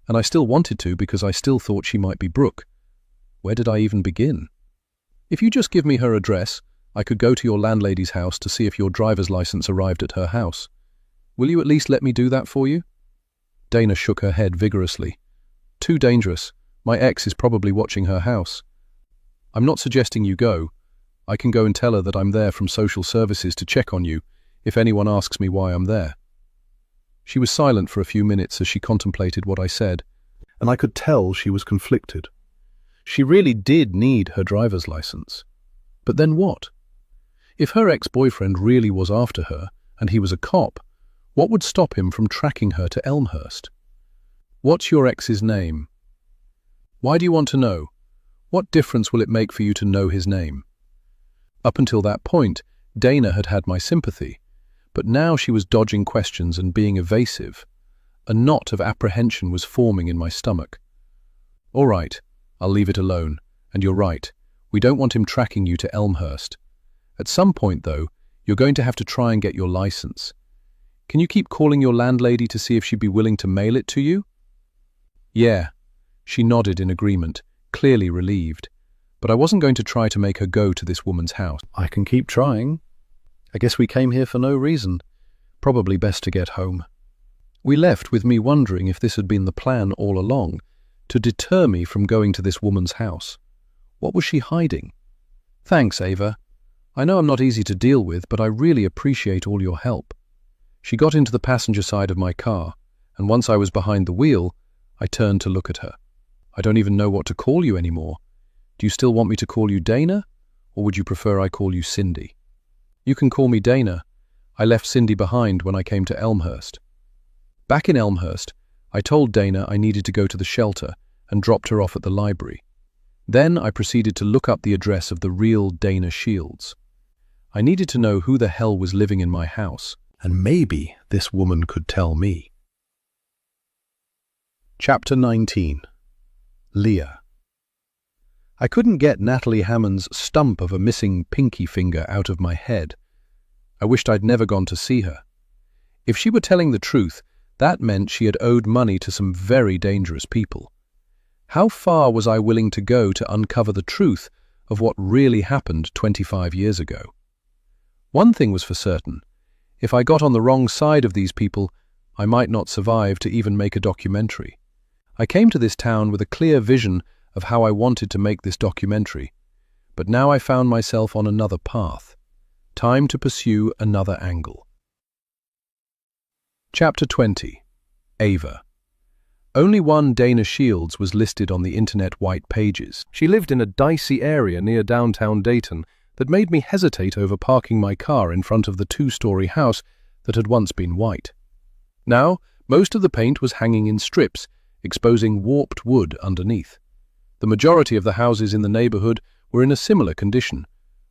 and I still wanted to because I still thought she might be Brooke. Where did I even begin? If you just give me her address, I could go to your landlady's house to see if your driver's license arrived at her house. Will you at least let me do that for you? Dana shook her head vigorously. Too dangerous. My ex is probably watching her house. I'm not suggesting you go. I can go and tell her that I'm there from social services to check on you if anyone asks me why I'm there. She was silent for a few minutes as she contemplated what I said, and I could tell she was conflicted. She really did need her driver's license. But then what? If her ex-boyfriend really was after her, and he was a cop, what would stop him from tracking her to Elmhurst? What's your ex's name? Why do you want to know? What difference will it make for you to know his name? Up until that point, Dana had had my sympathy, but now she was dodging questions and being evasive. A knot of apprehension was forming in my stomach. All right, I'll leave it alone, and you're right. We don't want him tracking you to Elmhurst. At some point, though, you're going to have to try and get your license. Can you keep calling your landlady to see if she'd be willing to mail it to you? Yeah. She nodded in agreement, clearly relieved. But I wasn't going to try to make her go to this woman's house. I can keep trying. I guess we came here for no reason. Probably best to get home. We left with me wondering if this had been the plan all along, to deter me from going to this woman's house. What was she hiding? Thanks, Ava. I know I'm not easy to deal with, but I really appreciate all your help. She got into the passenger side of my car, and once I was behind the wheel, I turned to look at her. I don't even know what to call you anymore. Do you still want me to call you Dana, or would you prefer I call you Cindy? You can call me Dana. I left Cindy behind when I came to Elmhurst. Back in Elmhurst, I told Dana I needed to go to the shelter and dropped her off at the library. Then I proceeded to look up the address of the real Dana Shields. I needed to know who the hell was living in my house, and maybe this woman could tell me. Chapter 19. Leah. I couldn't get Natalie Hammond's stump of a missing pinky finger out of my head. I wished I'd never gone to see her. If she were telling the truth, that meant she had owed money to some very dangerous people. How far was I willing to go to uncover the truth of what really happened 25 years ago? One thing was for certain. If I got on the wrong side of these people, I might not survive to even make a documentary. I came to this town with a clear vision of how I wanted to make this documentary, but now I found myself on another path. Time to pursue another angle. Chapter 20. Ava. Only one Dana Shields was listed on the internet white pages. She lived in a dicey area near downtown Dayton that made me hesitate over parking my car in front of the two-story house that had once been white. Now, most of the paint was hanging in strips, exposing warped wood underneath. The majority of the houses in the neighborhood were in a similar condition,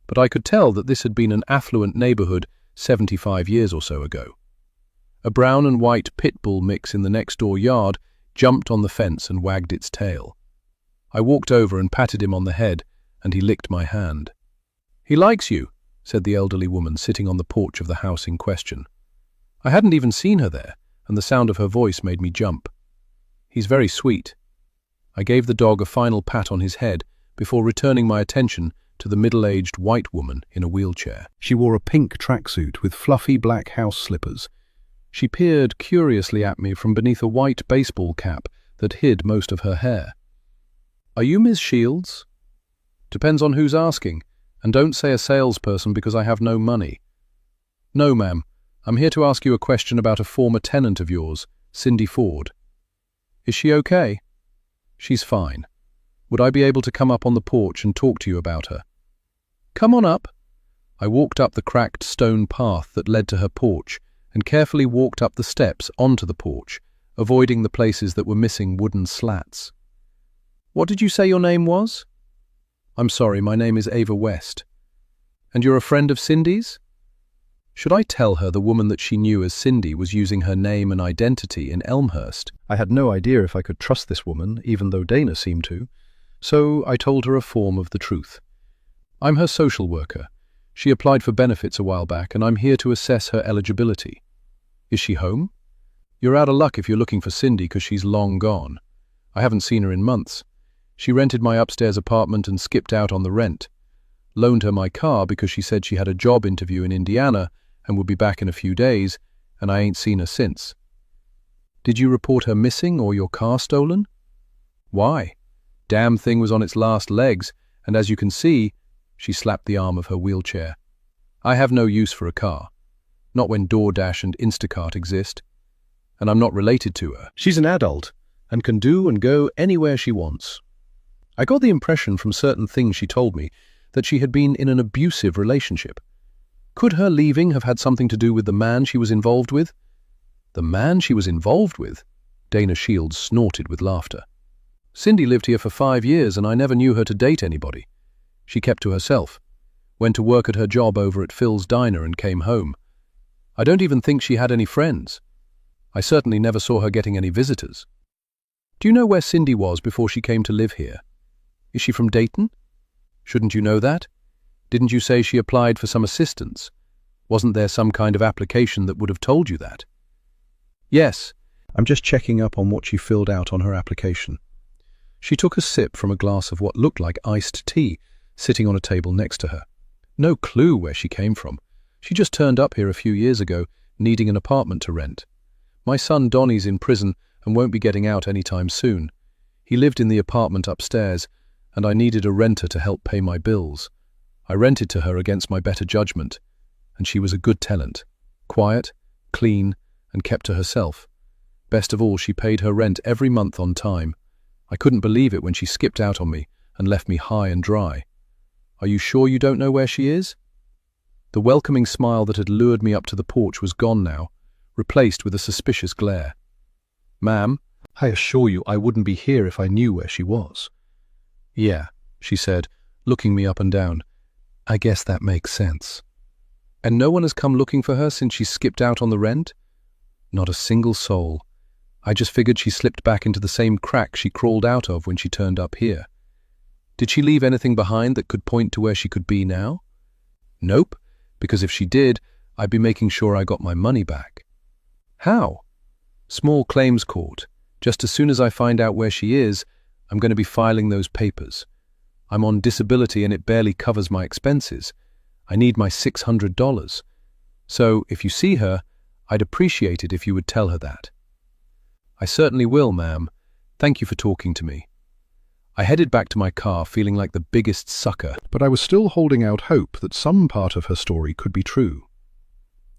but I could tell that this had been an affluent neighborhood 75 years or so ago. A brown and white pit bull mix in the next-door yard jumped on the fence and wagged its tail. I walked over and patted him on the head, and he licked my hand. "He likes you," said the elderly woman sitting on the porch of the house in question. I hadn't even seen her there, and the sound of her voice made me jump. "He's very sweet." I gave the dog a final pat on his head before returning my attention to the middle-aged white woman in a wheelchair. She wore a pink tracksuit with fluffy black house slippers. She peered curiously at me from beneath a white baseball cap that hid most of her hair. "Are you Ms. Shields?" "Depends on who's asking, and don't say a salesperson because I have no money." "No, ma'am. I'm here to ask you a question about a former tenant of yours, Cindy Ford." "Is she okay?" "She's fine. Would I be able to come up on the porch and talk to you about her?" "Come on up." I walked up the cracked stone path that led to her porch and carefully walked up the steps onto the porch, avoiding the places that were missing wooden slats. "What did you say your name was?" "I'm sorry, my name is Ava West." "And you're a friend of Cindy's?" Should I tell her the woman that she knew as Cindy was using her name and identity in Elmhurst? I had no idea if I could trust this woman, even though Dana seemed to. So I told her a form of the truth. "I'm her social worker. She applied for benefits a while back, and I'm here to assess her eligibility." "Is she home?" "You're out of luck if you're looking for Cindy because she's long gone. I haven't seen her in months. She rented my upstairs apartment and skipped out on the rent. Loaned her my car because she said she had a job interview in Indiana and would be back in a few days, and I ain't seen her since." "Did you report her missing or your car stolen?" "Why? Damn thing was on its last legs, and as you can see," she slapped the arm of her wheelchair, "I have no use for a car. Not when DoorDash and Instacart exist. And I'm not related to her. She's an adult and can do and go anywhere she wants." I got the impression from certain things she told me that she had been in an abusive relationship. Could her leaving have had something to do with the man she was involved with? "The man she was involved with?" Dana Shields snorted with laughter. "Cindy lived here for 5 years and I never knew her to date anybody. She kept to herself, went to work at her job over at Phil's Diner and came home. I don't even think she had any friends. I certainly never saw her getting any visitors." "Do you know where Cindy was before she came to live here? Is she from Dayton? Shouldn't you know that? Didn't you say she applied for some assistance? Wasn't there some kind of application that would have told you that?" "Yes, I'm just checking up on what she filled out on her application." She took a sip from a glass of what looked like iced tea sitting on a table next to her. No clue where she came from. She just turned up here a few years ago, needing an apartment to rent. My son Donnie's in prison and won't be getting out anytime soon. He lived in the apartment upstairs, and I needed a renter to help pay my bills. I rented to her against my better judgment, and she was a good tenant. Quiet, clean, and kept to herself. Best of all, she paid her rent every month on time. I couldn't believe it when she skipped out on me and left me high and dry. "Are you sure you don't know where she is?" The welcoming smile that had lured me up to the porch was gone now, replaced with a suspicious glare. "Ma'am, I assure you I wouldn't be here if I knew where she was." "Yeah," she said, looking me up and down. "I guess that makes sense." "And no one has come looking for her since she skipped out on the rent?" "Not a single soul. I just figured she slipped back into the same crack she crawled out of when she turned up here. Did she leave anything behind that could point to where she could be now? Nope, because if she did, I'd be making sure I got my money back. How? Small claims court. Just as soon as I find out where she is, I'm going to be filing those papers. I'm on disability and it barely covers my expenses. I need my $600. So, if you see her, I'd appreciate it if you would tell her that. I certainly will, ma'am. Thank you for talking to me. I headed back to my car feeling like the biggest sucker, But I was still holding out hope that some part of her story could be true.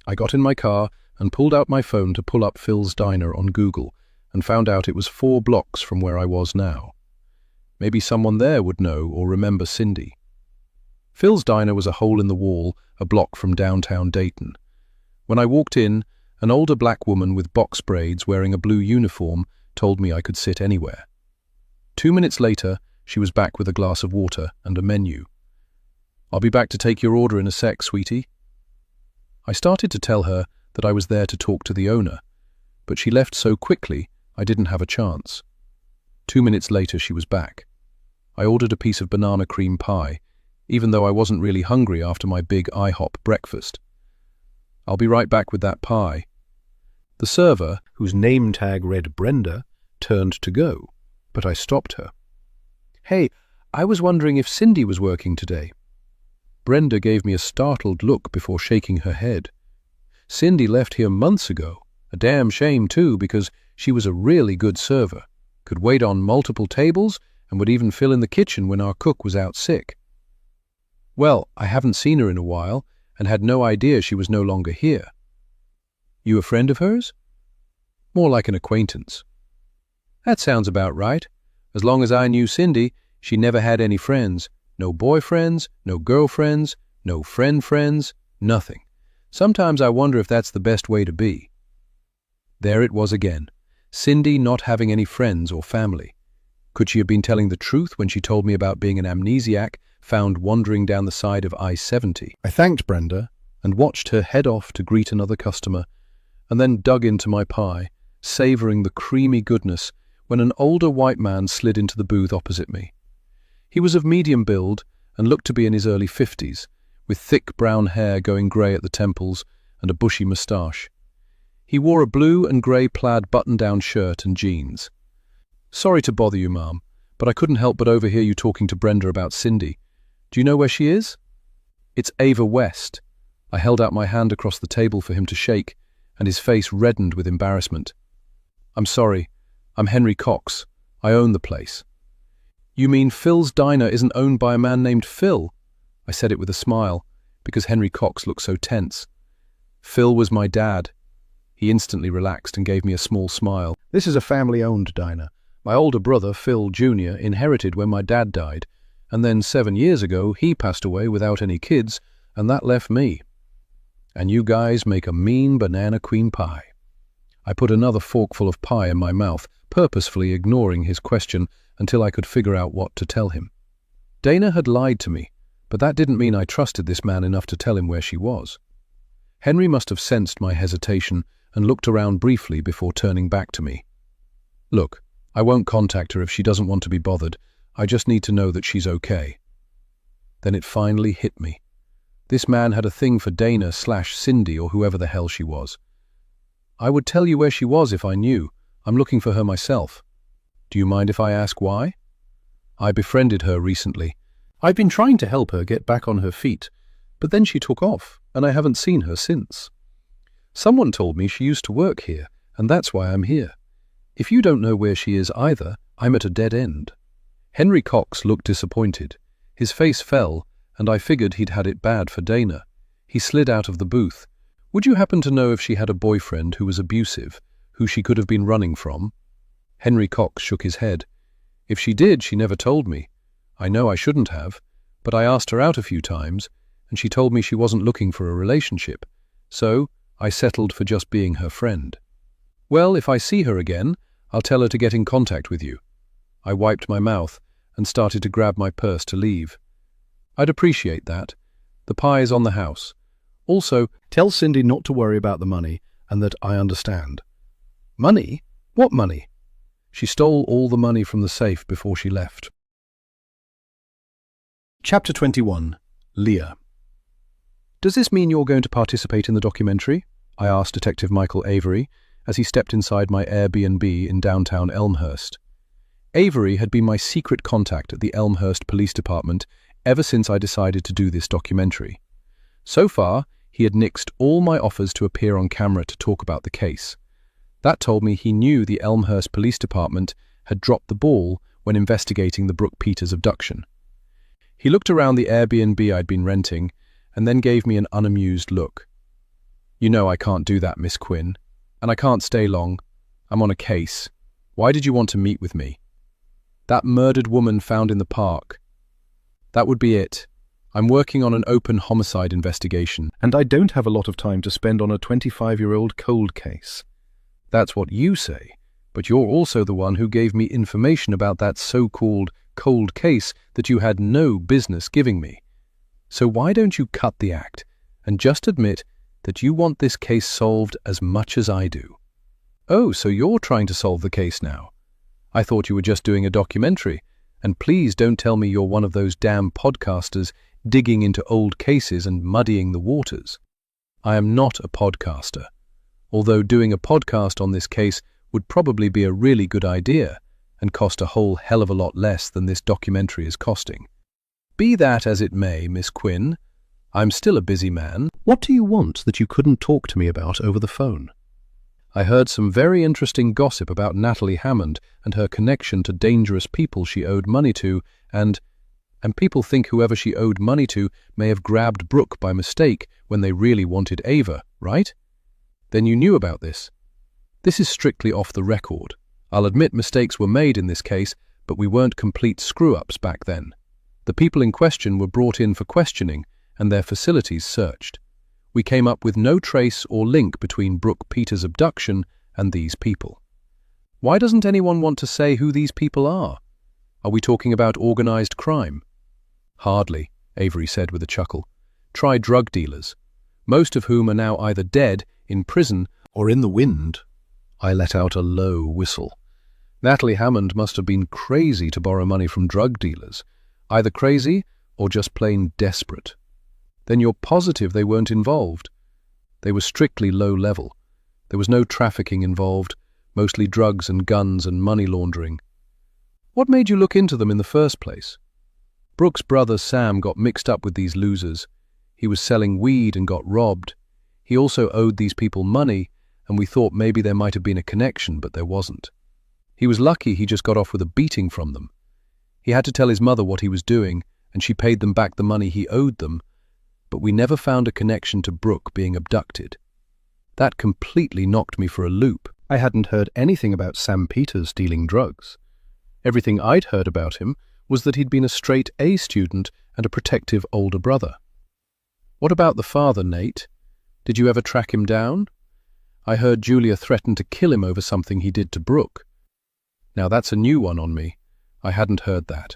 I got in my car and pulled out my phone to pull up Phil's Diner on Google and found out it was 4 blocks from where I was now. Maybe someone there would know or remember Cindy. Phil's Diner was a hole in the wall, a block from downtown Dayton. When I walked in, an older black woman with box braids wearing a blue uniform told me I could sit anywhere. 2 minutes later, she was back with a glass of water and a menu. "I'll be back to take your order in a sec, sweetie." I started to tell her that I was there to talk to the owner, but she left so quickly I didn't have a chance. 2 minutes later, she was back. I ordered a piece of banana cream pie, even though I wasn't really hungry after my big IHOP breakfast. "I'll be right back with that pie." The server, whose name tag read Brenda, turned to go, but I stopped her. "Hey, I was wondering if Cindy was working today." Brenda gave me a startled look before shaking her head. "Cindy left here months ago. A damn shame, too, because she was a really good server, could wait on multiple tables, and would even fill in the kitchen when our cook was out sick." "Well, I haven't seen her in a while, and had no idea she was no longer here." "You a friend of hers?" "More like an acquaintance." "That sounds about right. As long as I knew Cindy, she never had any friends. No boyfriends, no girlfriends, no friends, nothing. Sometimes I wonder if that's the best way to be." There it was again. Cindy not having any friends or family. Could she have been telling the truth when she told me about being an amnesiac found wandering down the side of I-70? I thanked Brenda and watched her head off to greet another customer, and then dug into my pie, savoring the creamy goodness, when an older white man slid into the booth opposite me. He was of medium build and looked to be in his early 50s, with thick brown hair going grey at the temples and a bushy moustache. He wore a blue and grey plaid button-down shirt and jeans. "Sorry to bother you, ma'am, but I couldn't help but overhear you talking to Brenda about Cindy. Do you know where she is?" "It's Ava West." I held out my hand across the table for him to shake, and his face reddened with embarrassment. "I'm sorry. I'm Henry Cox. I own the place." "You mean Phil's Diner isn't owned by a man named Phil?" I said it with a smile, because Henry Cox looked so tense. "Phil was my dad." He instantly relaxed and gave me a small smile. "This is a family-owned diner. My older brother, Phil Jr., inherited when my dad died, and then 7 years ago he passed away without any kids, and that left me. And you guys make a mean banana cream pie." I put another forkful of pie in my mouth, purposefully ignoring his question until I could figure out what to tell him. Dana had lied to me, but that didn't mean I trusted this man enough to tell him where she was. Henry must have sensed my hesitation and looked around briefly before turning back to me. "Look, I won't contact her if she doesn't want to be bothered. I just need to know that she's okay." Then it finally hit me. This man had a thing for Dana/Cindy or whoever the hell she was. "I would tell you where she was if I knew. I'm looking for her myself." "Do you mind if I ask why?" "I befriended her recently. I've been trying to help her get back on her feet, but then she took off, and I haven't seen her since. Someone told me she used to work here, and that's why I'm here. If you don't know where she is either, I'm at a dead end." Henry Cox looked disappointed. His face fell, and I figured he'd had it bad for Dana. He slid out of the booth. "Would you happen to know if she had a boyfriend who was abusive, who she could have been running from?" Henry Cox shook his head. "If she did, she never told me. I know I shouldn't have, but I asked her out a few times, and she told me she wasn't looking for a relationship. So I settled for just being her friend." "Well, if I see her again, I'll tell her to get in contact with you." I wiped my mouth and started to grab my purse to leave. "I'd appreciate that. The pie is on the house. Also, tell Cindy not to worry about the money and that I understand." "Money? What money? She stole all the money from the safe before she left. Chapter 21. Leah. Does this mean you're going to participate in the documentary? I asked Detective Michael Avery as he stepped inside my Airbnb in downtown Elmhurst. Avery had been my secret contact at the Elmhurst Police Department ever since I decided to do this documentary. So far, he had nixed all my offers to appear on camera to talk about the case. That told me he knew the Elmhurst Police Department had dropped the ball when investigating the Brooke Peters abduction. He looked around the Airbnb I'd been renting and then gave me an unamused look. "You know I can't do that, Miss Quinn. And I can't stay long. I'm on a case. Why did you want to meet with me?" "That murdered woman found in the park. That would be it. I'm working on an open homicide investigation, and I don't have a lot of time to spend on a 25-year-old cold case." "That's what you say, but you're also the one who gave me information about that so-called cold case that you had no business giving me. So why don't you cut the act and just admit that you want this case solved as much as I do?" "Oh, so you're trying to solve the case now? I thought you were just doing a documentary, and please don't tell me you're one of those damn podcasters digging into old cases and muddying the waters." "I am not a podcaster, although doing a podcast on this case would probably be a really good idea and cost a whole hell of a lot less than this documentary is costing. Be that as it may, Miss Quinn, I'm still a busy man. What do you want that you couldn't talk to me about over the phone?" "I heard some very interesting gossip about Natalie Hammond and her connection to dangerous people she owed money to, and people think whoever she owed money to may have grabbed Brooke by mistake when they really wanted Ava, right? Then you knew about this." "This is strictly off the record. I'll admit mistakes were made in this case, but we weren't complete screw-ups back then. The people in question were brought in for questioning and their facilities searched. We came up with no trace or link between Brooke Peters' abduction and these people." "Why doesn't anyone want to say who these people are? Are we talking about organized crime?" "Hardly," Avery said with a chuckle. "Try drug dealers, most of whom are now either dead, in prison, or in the wind." I let out a low whistle. Natalie Hammond must have been crazy to borrow money from drug dealers, either crazy or just plain desperate. "Then you're positive they weren't involved?" "They were strictly low level. There was no trafficking involved, mostly drugs and guns and money laundering." "What made you look into them in the first place?" "Brooke's brother Sam got mixed up with these losers. He was selling weed and got robbed. He also owed these people money, and we thought maybe there might have been a connection, but there wasn't. He was lucky he just got off with a beating from them. He had to tell his mother what he was doing, and she paid them back the money he owed them, but we never found a connection to Brooke being abducted. That completely knocked me for a loop. I hadn't heard anything about Sam Peters dealing drugs. Everything I'd heard about him was that he'd been a straight A student and a protective older brother." "What about the father, Nate? Did you ever track him down? I heard Julia threatened to kill him over something he did to Brooke." Now that's a new one on me. I hadn't heard that.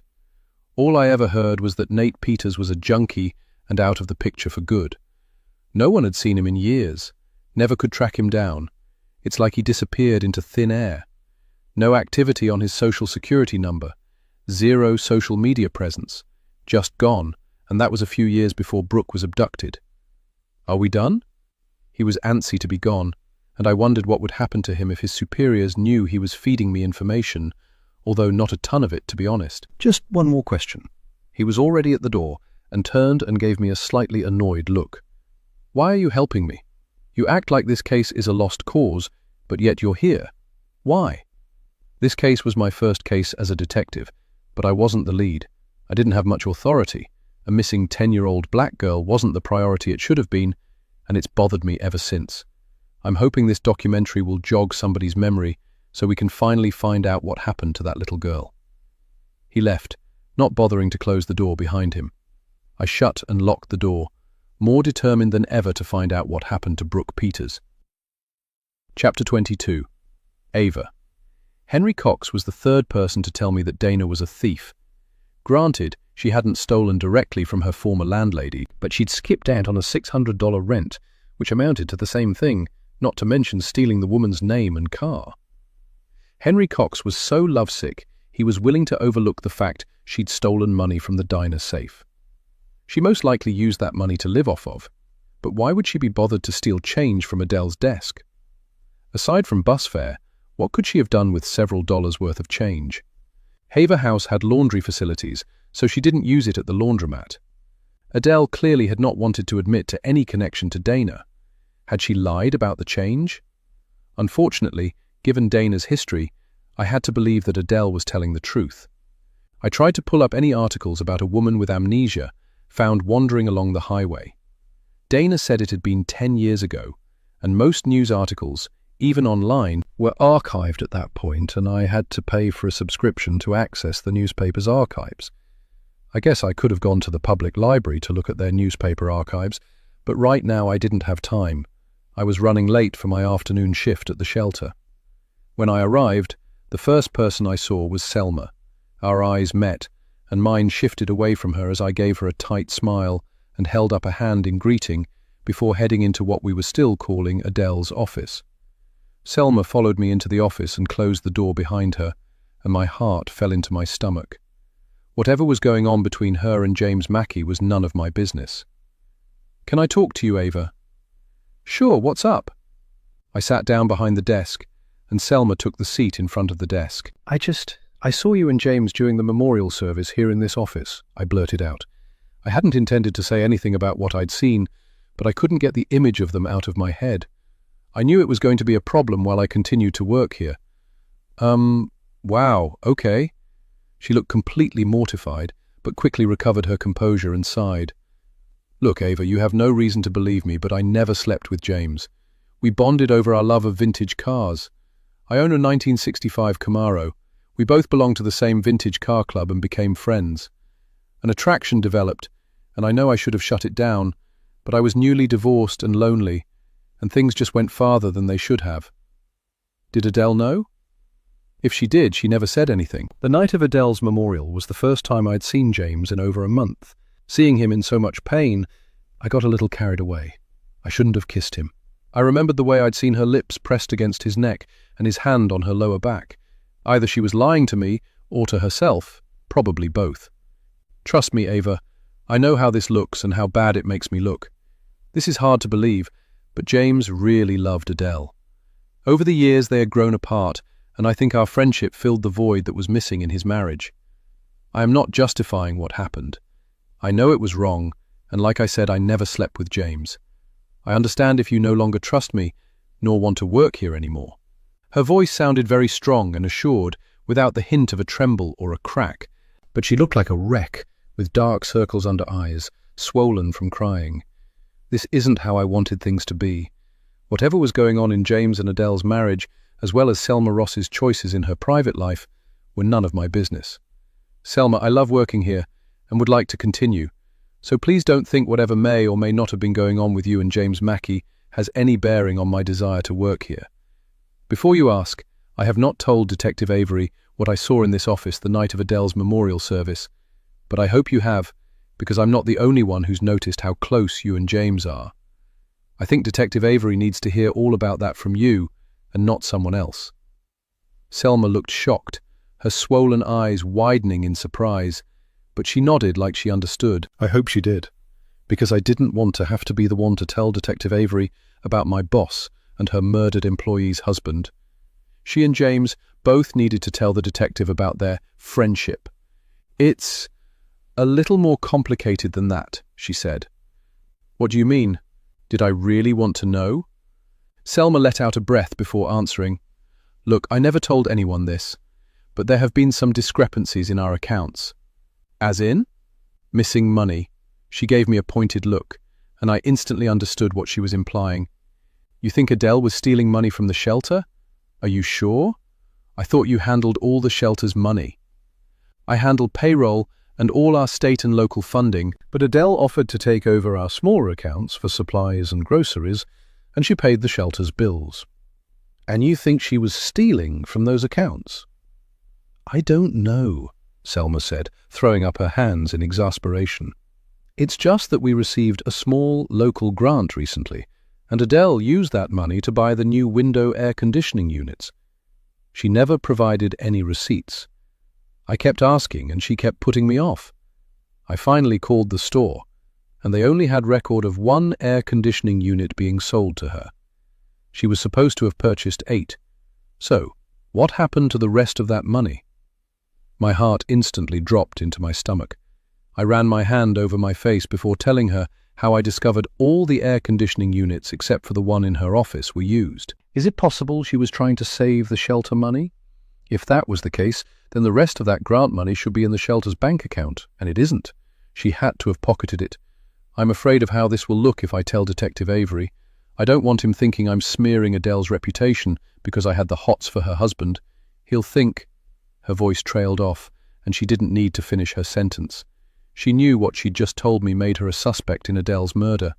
All I ever heard was that Nate Peters was a junkie and out of the picture for good. No one had seen him in years, never could track him down. It's like he disappeared into thin air. No activity on his social security number, zero social media presence, just gone, and that was a few years before Brooke was abducted. Are we done? He was antsy to be gone, and I wondered what would happen to him if his superiors knew he was feeding me information, although not a ton of it, to be honest. Just one more question. He was already at the door and turned and gave me a slightly annoyed look. "Why are you helping me? You act like this case is a lost cause, but yet you're here. Why?" "This case was my first case as a detective, but I wasn't the lead. I didn't have much authority. A missing 10-year-old black girl wasn't the priority it should have been, and it's bothered me ever since. I'm hoping this documentary will jog somebody's memory so we can finally find out what happened to that little girl." He left, not bothering to close the door behind him. I shut and locked the door, more determined than ever to find out what happened to Brooke Peters. Chapter 22. Ava. Henry Cox was the third person to tell me that Dana was a thief. Granted, she hadn't stolen directly from her former landlady, but she'd skipped out on a $600 rent, which amounted to the same thing, not to mention stealing the woman's name and car. Henry Cox was so lovesick, he was willing to overlook the fact she'd stolen money from the diner safe. She most likely used that money to live off of, but why would she be bothered to steal change from Adele's desk? Aside from bus fare, what could she have done with several dollars worth of change? Haver House had laundry facilities, so she didn't use it at the laundromat. Adele clearly had not wanted to admit to any connection to Dana. Had she lied about the change? Unfortunately, given Dana's history, I had to believe that Adele was telling the truth. I tried to pull up any articles about a woman with amnesia found wandering along the highway. Dana said it had been 10 years ago, and most news articles, even online, were archived at that point, and I had to pay for a subscription to access the newspaper's archives. I guess I could have gone to the public library to look at their newspaper archives, but right now I didn't have time. I was running late for my afternoon shift at the shelter. When I arrived, the first person I saw was Selma. Our eyes met, and mine shifted away from her as I gave her a tight smile and held up a hand in greeting before heading into what we were still calling Adele's office. Selma followed me into the office and closed the door behind her, and my heart fell into my stomach. Whatever was going on between her and James Mackey was none of my business. "Can I talk to you, Ava?" "Sure, what's up?" I sat down behind the desk, and Selma took the seat in front of the desk. I saw you and James during the memorial service here in this office," I blurted out. I hadn't intended to say anything about what I'd seen, but I couldn't get the image of them out of my head. I knew it was going to be a problem while I continued to work here. Wow, okay." She looked completely mortified, but quickly recovered her composure and sighed. "Look, Ava, you have no reason to believe me, but I never slept with James. We bonded over our love of vintage cars. I own a 1965 Camaro. We both belonged to the same vintage car club and became friends. An attraction developed, and I know I should have shut it down, but I was newly divorced and lonely, and things just went farther than they should have." "Did Adele know?" "If she did, she never said anything." The night of Adele's memorial was the first time I'd seen James in over a month. Seeing him in so much pain, I got a little carried away. I shouldn't have kissed him. I remembered the way I'd seen her lips pressed against his neck and his hand on her lower back. Either she was lying to me or to herself, probably both. "Trust me, Ava, I know how this looks and how bad it makes me look. This is hard to believe, but James really loved Adele. Over the years they had grown apart, and I think our friendship filled the void that was missing in his marriage. I am not justifying what happened. I know it was wrong, and like I said, I never slept with James. I understand if you no longer trust me, nor want to work here anymore." Her voice sounded very strong and assured, without the hint of a tremble or a crack, but she looked like a wreck, with dark circles under eyes, swollen from crying. This isn't how I wanted things to be. Whatever was going on in James and Adele's marriage, as well as Selma Ross's choices in her private life, were none of my business. "Selma, I love working here, and would like to continue, so please don't think whatever may or may not have been going on with you and James Mackey has any bearing on my desire to work here. Before you ask, I have not told Detective Avery what I saw in this office the night of Adele's memorial service, but I hope you have, because I'm not the only one who's noticed how close you and James are. I think Detective Avery needs to hear all about that from you, and not someone else." Selma looked shocked, her swollen eyes widening in surprise, but she nodded like she understood. I hope she did, because I didn't want to have to be the one to tell Detective Avery about my boss and her murdered employee's husband. She and James both needed to tell the detective about their friendship. "It's a little more complicated than that," she said. "What do you mean? Did I really want to know?" Selma let out a breath before answering. "Look, I never told anyone this, but there have been some discrepancies in our accounts." "As in?" "Missing money." She gave me a pointed look, and I instantly understood what she was implying. "You think Adele was stealing money from the shelter? Are you sure? I thought you handled all the shelter's money." "I handled payroll and all our state and local funding, but Adele offered to take over our smaller accounts for supplies and groceries, and she paid the shelter's bills." "And you think she was stealing from those accounts?" "I don't know," Selma said, throwing up her hands in exasperation. "It's just that we received a small local grant recently, and Adele used that money to buy the new window air conditioning units. She never provided any receipts. I kept asking and she kept putting me off. I finally called the store, and they only had record of 1 air conditioning unit being sold to her. She was supposed to have purchased 8. So, what happened to the rest of that money? My heart instantly dropped into my stomach. I ran my hand over my face before telling her how I discovered all the air conditioning units except for the one in her office were used. Is it possible she was trying to save the shelter money? If that was the case, then the rest of that grant money should be in the shelter's bank account, and it isn't. She had to have pocketed it. I'm afraid of how this will look if I tell Detective Avery. I don't want him thinking I'm smearing Adele's reputation because I had the hots for her husband. He'll think... Her voice trailed off, and she didn't need to finish her sentence. She knew what she'd just told me made her a suspect in Adele's murder.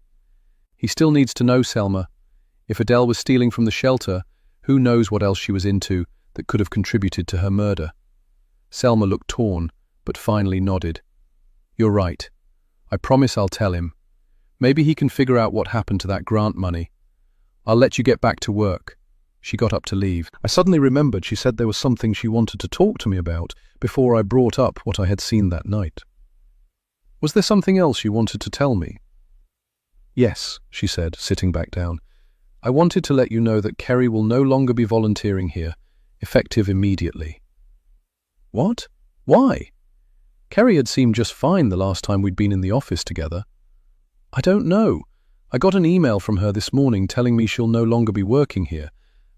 He still needs to know, Selma. If Adele was stealing from the shelter, who knows what else she was into that could have contributed to her murder. Selma looked torn, but finally nodded. You're right. I promise I'll tell him. Maybe he can figure out what happened to that grant money. I'll let you get back to work. She got up to leave. I suddenly remembered she said there was something she wanted to talk to me about before I brought up what I had seen that night. Was there something else you wanted to tell me? Yes, she said, sitting back down. I wanted to let you know that Kerry will no longer be volunteering here, effective immediately. What? Why? Kerry had seemed just fine the last time we'd been in the office together. I don't know. I got an email from her this morning telling me she'll no longer be working here,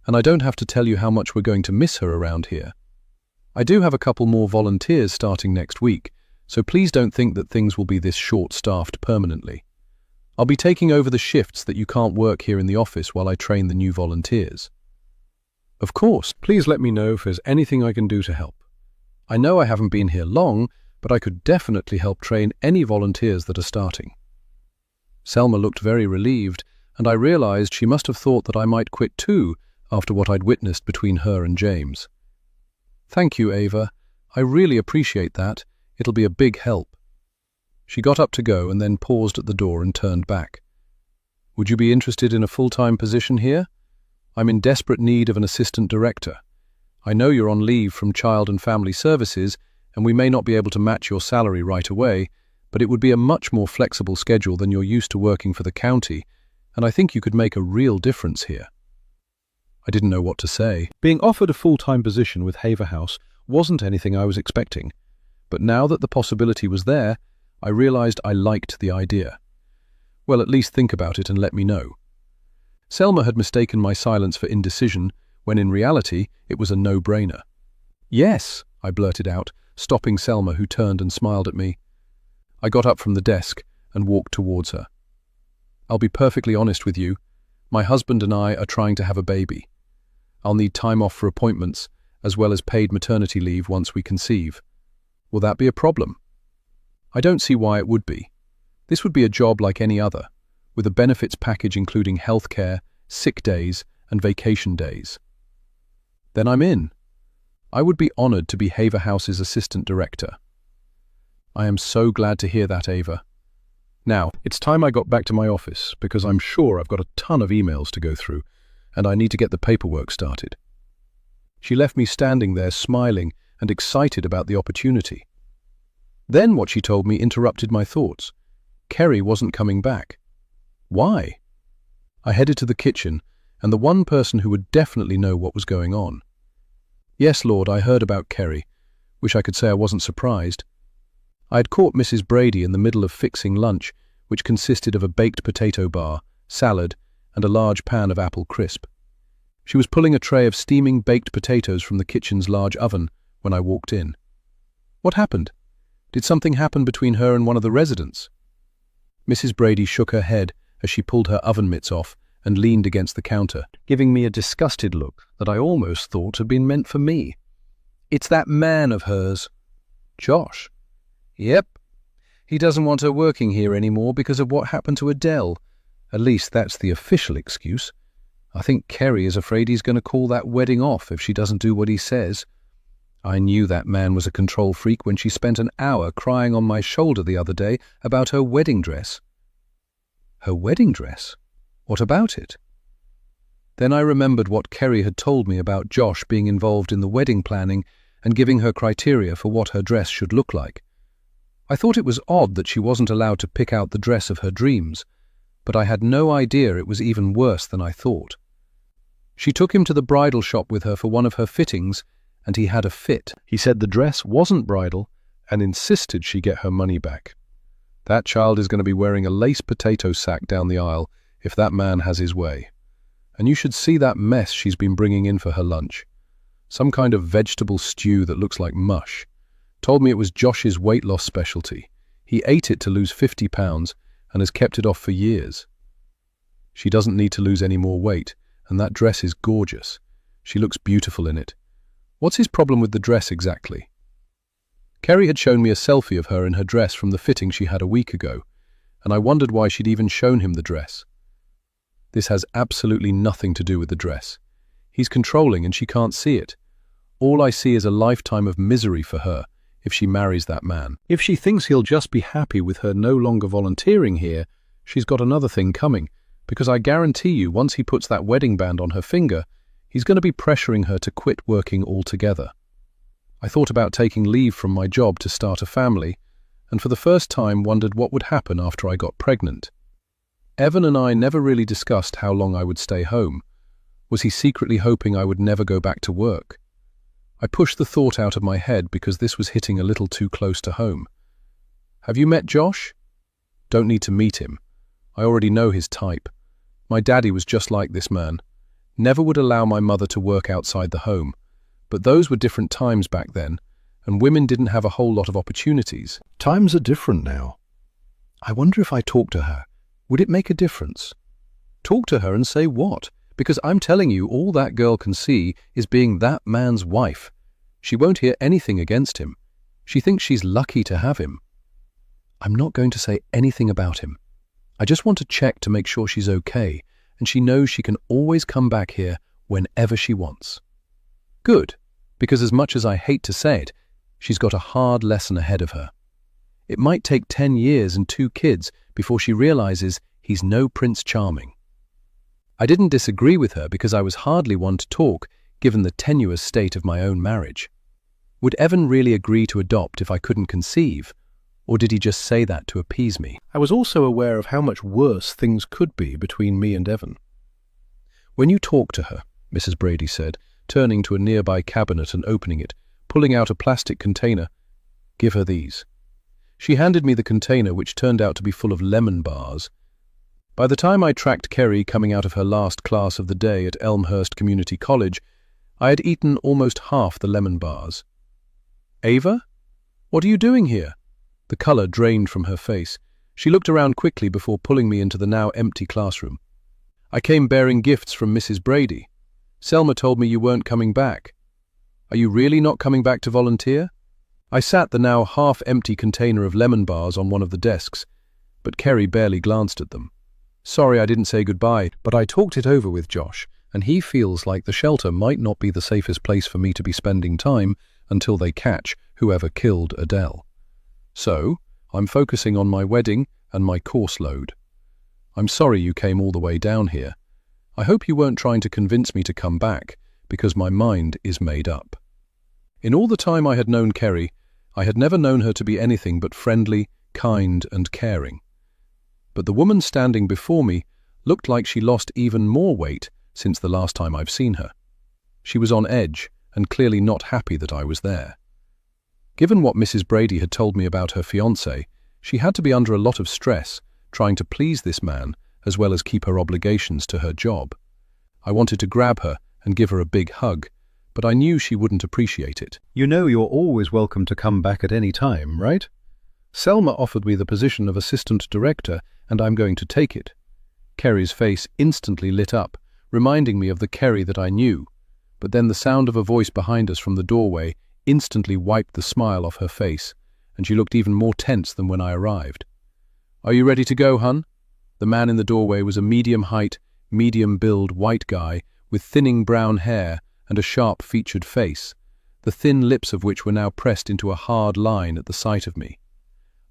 and I don't have to tell you how much we're going to miss her around here. I do have a couple more volunteers starting next week, so please don't think that things will be this short-staffed permanently. I'll be taking over the shifts that you can't work here in the office while I train the new volunteers. Of course, please let me know if there's anything I can do to help. I know I haven't been here long, but I could definitely help train any volunteers that are starting. Selma looked very relieved, and I realized she must have thought that I might quit too after what I'd witnessed between her and James. Thank you, Ava. I really appreciate that. It'll be a big help. She got up to go and then paused at the door and turned back. Would you be interested in a full-time position here? I'm in desperate need of an assistant director. I know you're on leave from Child and Family Services, and we may not be able to match your salary right away, but it would be a much more flexible schedule than you're used to working for the county, and I think you could make a real difference here. I didn't know what to say. Being offered a full-time position with Haver House wasn't anything I was expecting, but now that the possibility was there, I realized I liked the idea. Well, at least think about it and let me know. Selma had mistaken my silence for indecision, when in reality it was a no-brainer. Yes, I blurted out, stopping Selma, who turned and smiled at me. I got up from the desk and walked towards her. I'll be perfectly honest with you. My husband and I are trying to have a baby. I'll need time off for appointments, as well as paid maternity leave once we conceive. Will that be a problem? I don't see why it would be. This would be a job like any other, with a benefits package including healthcare, sick days, and vacation days. Then I'm in. I would be honored to be Haver House's assistant director. I am so glad to hear that, Ava. Now, it's time I got back to my office, because I'm sure I've got a ton of emails to go through, and I need to get the paperwork started. She left me standing there smiling and excited about the opportunity. Then what she told me interrupted my thoughts. Kerry wasn't coming back. Why? I headed to the kitchen, and the one person who would definitely know what was going on. Yes, Lord, I heard about Kerry. Wish I could say I wasn't surprised. I had caught Mrs. Brady in the middle of fixing lunch, which consisted of a baked potato bar, salad, and a large pan of apple crisp. She was pulling a tray of steaming baked potatoes from the kitchen's large oven when I walked in. What happened? Did something happen between her and one of the residents? Mrs. Brady shook her head as she pulled her oven mitts off and leaned against the counter, giving me a disgusted look that I almost thought had been meant for me. It's that man of hers. Josh. Yep. He doesn't want her working here anymore because of what happened to Adele. At least that's the official excuse. I think Kerry is afraid he's going to call that wedding off if she doesn't do what he says. I knew that man was a control freak when she spent an hour crying on my shoulder the other day about her wedding dress. Her wedding dress? What about it? Then I remembered what Kerry had told me about Josh being involved in the wedding planning and giving her criteria for what her dress should look like. I thought it was odd that she wasn't allowed to pick out the dress of her dreams, but I had no idea it was even worse than I thought. She took him to the bridal shop with her for one of her fittings, and he had a fit. He said the dress wasn't bridal and insisted she get her money back. That child is going to be wearing a lace potato sack down the aisle if that man has his way. And you should see that mess she's been bringing in for her lunch. Some kind of vegetable stew that looks like mush. Told me it was Josh's weight loss specialty. He ate it to lose 50 pounds and has kept it off for years. She doesn't need to lose any more weight, and that dress is gorgeous. She looks beautiful in it. What's his problem with the dress exactly? Kerry had shown me a selfie of her in her dress from the fitting she had a week ago, and I wondered why she'd even shown him the dress. This has absolutely nothing to do with the dress. He's controlling and she can't see it. All I see is a lifetime of misery for her if she marries that man. If she thinks he'll just be happy with her no longer volunteering here, she's got another thing coming, because I guarantee you once he puts that wedding band on her finger, he's going to be pressuring her to quit working altogether. I thought about taking leave from my job to start a family, and for the first time wondered what would happen after I got pregnant. Evan and I never really discussed how long I would stay home. Was he secretly hoping I would never go back to work? I pushed the thought out of my head because this was hitting a little too close to home. Have you met Josh? Don't need to meet him. I already know his type. My daddy was just like this man. Never would allow my mother to work outside the home. But those were different times back then, and women didn't have a whole lot of opportunities. Times are different now. I wonder if I talk to her, would it make a difference? Talk to her and say what? Because I'm telling you, all that girl can see is being that man's wife. She won't hear anything against him. She thinks she's lucky to have him. I'm not going to say anything about him. I just want to check to make sure she's okay, and she knows she can always come back here whenever she wants. Good, because as much as I hate to say it, she's got a hard lesson ahead of her. It might take 10 years and 2 kids before she realizes he's no Prince Charming. I didn't disagree with her because I was hardly one to talk, given the tenuous state of my own marriage. Would Evan really agree to adopt if I couldn't conceive, or did he just say that to appease me? I was also aware of how much worse things could be between me and Evan. When you talk to her, Mrs. Brady said, turning to a nearby cabinet and opening it, pulling out a plastic container, give her these. She handed me the container, which turned out to be full of lemon bars. By the time I tracked Kerry coming out of her last class of the day at Elmhurst Community College, I had eaten almost half the lemon bars. Ava? What are you doing here? The colour drained from her face. She looked around quickly before pulling me into the now empty classroom. I came bearing gifts from Mrs. Brady. Selma told me you weren't coming back. Are you really not coming back to volunteer? I sat the now half-empty container of lemon bars on one of the desks, but Kerry barely glanced at them. Sorry I didn't say goodbye, but I talked it over with Josh, and he feels like the shelter might not be the safest place for me to be spending time until they catch whoever killed Adele. So, I'm focusing on my wedding and my course load. I'm sorry you came all the way down here. I hope you weren't trying to convince me to come back, because my mind is made up. In all the time I had known Kerry, I had never known her to be anything but friendly, kind, and caring. But the woman standing before me looked like she lost even more weight since the last time I've seen her. She was on edge and clearly not happy that I was there. Given what Mrs. Brady had told me about her fiancé, she had to be under a lot of stress trying to please this man as well as keep her obligations to her job. I wanted to grab her and give her a big hug, but I knew she wouldn't appreciate it. You know you're always welcome to come back at any time, right? Selma offered me the position of assistant director, and I'm going to take it. Kerry's face instantly lit up, reminding me of the Kerry that I knew, but then the sound of a voice behind us from the doorway instantly wiped the smile off her face, and she looked even more tense than when I arrived. Are you ready to go, hun? The man in the doorway was a medium-height, medium-build white guy with thinning brown hair and a sharp-featured face, the thin lips of which were now pressed into a hard line at the sight of me.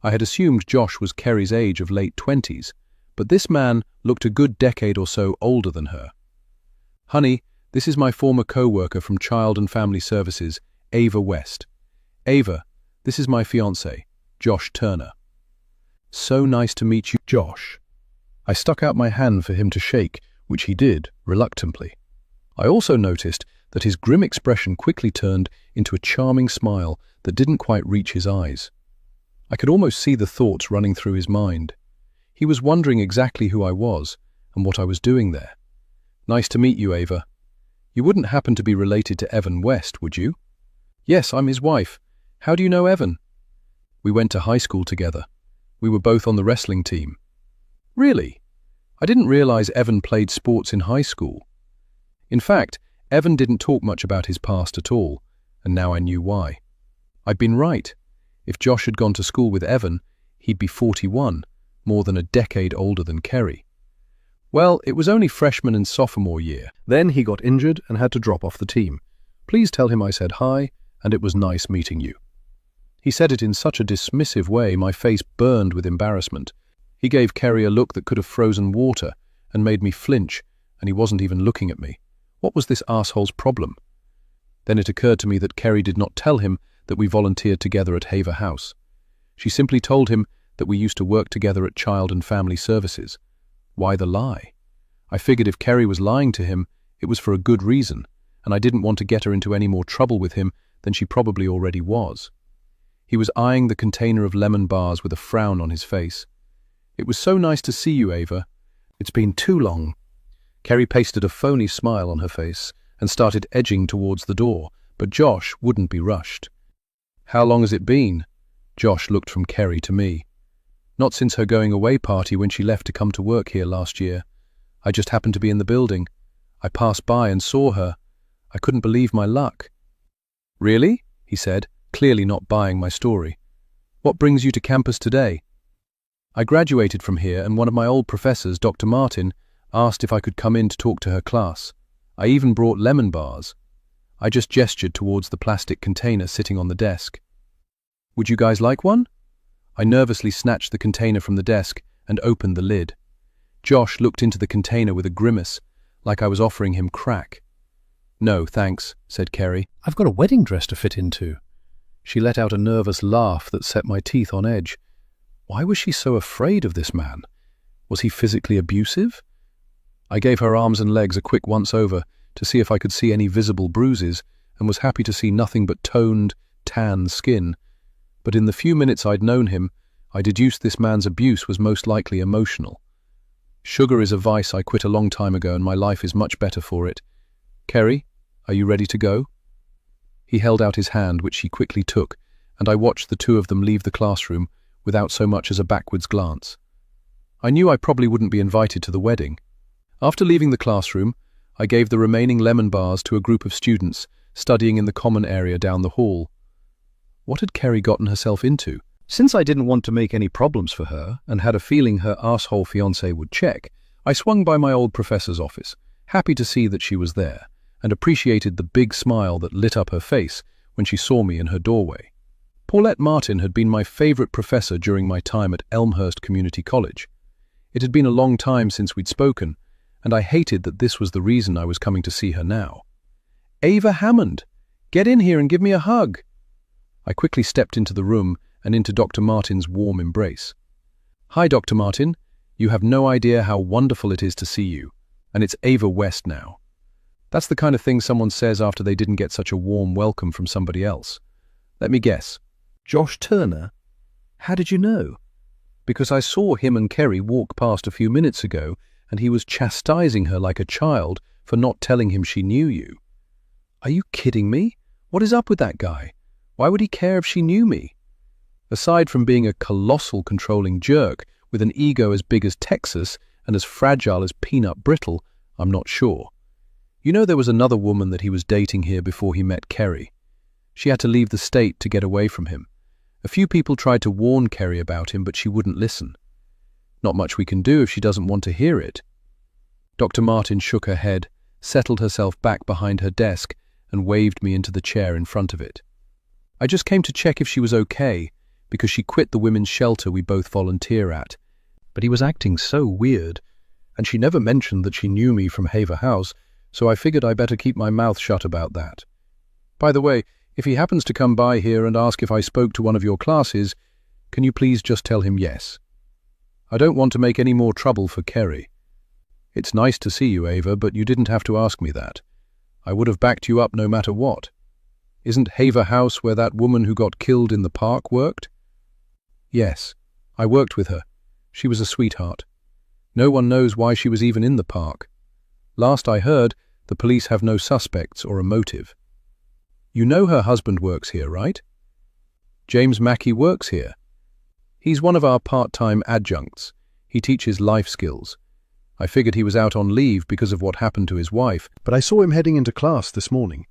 I had assumed Josh was Kerry's age of late 20s, but this man looked a good decade or so older than her. Honey, this is my former co-worker from Child and Family Services, Ava West. Ava, this is my fiancé, Josh Turner. So nice to meet you, Josh. I stuck out my hand for him to shake, which he did, reluctantly. I also noticed that his grim expression quickly turned into a charming smile that didn't quite reach his eyes. I could almost see the thoughts running through his mind. He was wondering exactly who I was and what I was doing there. Nice to meet you, Ava. You wouldn't happen to be related to Evan West, would you? Yes, I'm his wife. How do you know Evan? We went to high school together. We were both on the wrestling team. Really? I didn't realize Evan played sports in high school. In fact, Evan didn't talk much about his past at all, and now I knew why. I'd been right. If Josh had gone to school with Evan, he'd be 41, more than a decade older than Kerry. Well, it was only freshman and sophomore year. Then he got injured and had to drop off the team. Please tell him I said hi, and it was nice meeting you. He said it in such a dismissive way my face burned with embarrassment. He gave Kerry a look that could have frozen water and made me flinch, and he wasn't even looking at me. What was this asshole's problem? Then it occurred to me that Kerry did not tell him that we volunteered together at Haver House. She simply told him that we used to work together at Child and Family Services. Why the lie? I figured if Kerry was lying to him, it was for a good reason, and I didn't want to get her into any more trouble with him than she probably already was. He was eyeing the container of lemon bars with a frown on his face. It was so nice to see you, Ava. It's been too long. Kerry pasted a phony smile on her face and started edging towards the door, but Josh wouldn't be rushed. How long has it been? Josh looked from Kerry to me. Not since her going-away party when she left to come to work here last year. I just happened to be in the building. I passed by and saw her. I couldn't believe my luck. Really? He said, clearly not buying my story. What brings you to campus today? I graduated from here and one of my old professors, Dr. Martin, asked if I could come in to talk to her class. I even brought lemon bars. I just gestured towards the plastic container sitting on the desk. Would you guys like one? I nervously snatched the container from the desk and opened the lid. Josh looked into the container with a grimace, like I was offering him crack. No, thanks, said Kerry. I've got a wedding dress to fit into. She let out a nervous laugh that set my teeth on edge. Why was she so afraid of this man? Was he physically abusive? I gave her arms and legs a quick once-over to see if I could see any visible bruises and was happy to see nothing but toned, tan skin. But in the few minutes I'd known him, I deduced this man's abuse was most likely emotional. Sugar is a vice I quit a long time ago and my life is much better for it. Kerry, are you ready to go? He held out his hand, which she quickly took, and I watched the two of them leave the classroom without so much as a backwards glance. I knew I probably wouldn't be invited to the wedding. After leaving the classroom, I gave the remaining lemon bars to a group of students studying in the common area down the hall. What had Kerry gotten herself into? Since I didn't want to make any problems for her and had a feeling her asshole fiancé would check, I swung by my old professor's office, happy to see that she was there, and appreciated the big smile that lit up her face when she saw me in her doorway. Paulette Martin had been my favorite professor during my time at Elmhurst Community College. It had been a long time since we'd spoken, and I hated that this was the reason I was coming to see her now. Ava Hammond, get in here and give me a hug. I quickly stepped into the room and into Dr. Martin's warm embrace. Hi, Dr. Martin. You have no idea how wonderful it is to see you. And it's Ava West now. That's the kind of thing someone says after they didn't get such a warm welcome from somebody else. Let me guess. Josh Turner? How did you know? Because I saw him and Kerry walk past a few minutes ago, and he was chastising her like a child for not telling him she knew you. Are you kidding me? What is up with that guy? Why would he care if she knew me? Aside from being a colossal controlling jerk with an ego as big as Texas and as fragile as peanut brittle, I'm not sure. You know, there was another woman that he was dating here before he met Kerry. She had to leave the state to get away from him. A few people tried to warn Kerry about him, but she wouldn't listen. Not much we can do if she doesn't want to hear it. Dr. Martin shook her head, settled herself back behind her desk, and waved me into the chair in front of it. I just came to check if she was okay, because she quit the women's shelter we both volunteer at. But he was acting so weird, and she never mentioned that she knew me from Haver House, so I figured I better keep my mouth shut about that. By the way, if he happens to come by here and ask if I spoke to one of your classes, can you please just tell him yes? I don't want to make any more trouble for Kerry. It's nice to see you, Ava, but you didn't have to ask me that. I would have backed you up no matter what. Isn't Haver House where that woman who got killed in the park worked? Yes, I worked with her. She was a sweetheart. No one knows why she was even in the park. Last I heard, the police have no suspects or a motive. You know her husband works here, right? James Mackey works here. He's one of our part-time adjuncts. He teaches life skills. I figured he was out on leave because of what happened to his wife, but I saw him heading into class this morning.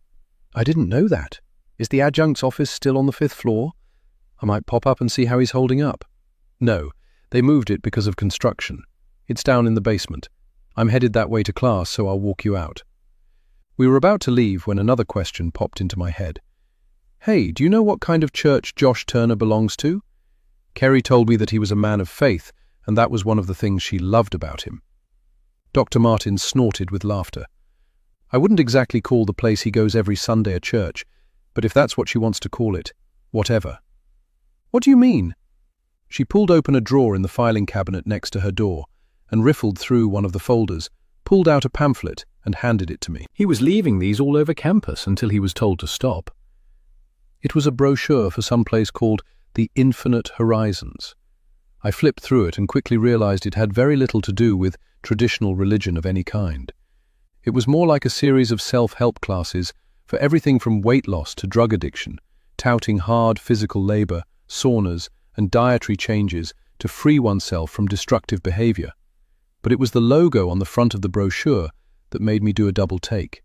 I didn't know that. Is the adjunct's office still on the 5th floor? I might pop up and see how he's holding up. No, they moved it because of construction. It's down in the basement. I'm headed that way to class, so I'll walk you out. We were about to leave when another question popped into my head. Hey, do you know what kind of church Josh Turner belongs to? Kerry told me that he was a man of faith, and that was one of the things she loved about him. Dr. Martin snorted with laughter. I wouldn't exactly call the place he goes every Sunday a church, but if that's what she wants to call it, whatever. What do you mean? She pulled open a drawer in the filing cabinet next to her door and riffled through one of the folders, pulled out a pamphlet and handed it to me. He was leaving these all over campus until he was told to stop. It was a brochure for some place called The Infinite Horizons. I flipped through it and quickly realized it had very little to do with traditional religion of any kind. It was more like a series of self-help classes for everything from weight loss to drug addiction, touting hard physical labor, saunas, and dietary changes to free oneself from destructive behavior. But it was the logo on the front of the brochure that made me do a double take.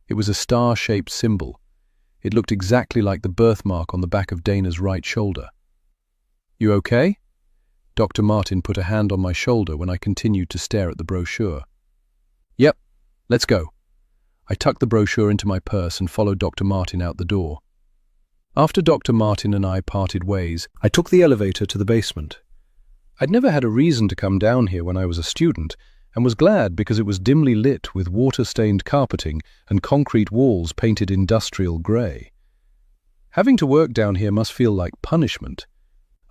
It was a star-shaped symbol. It looked exactly like the birthmark on the back of Dana's right shoulder. You okay? Dr. Martin put a hand on my shoulder when I continued to stare at the brochure. Yep, let's go. I tucked the brochure into my purse and followed Dr. Martin out the door. After Dr. Martin and I parted ways, I took the elevator to the basement. I'd never had a reason to come down here when I was a student, and was glad because it was dimly lit with water-stained carpeting and concrete walls painted industrial grey. Having to work down here must feel like punishment.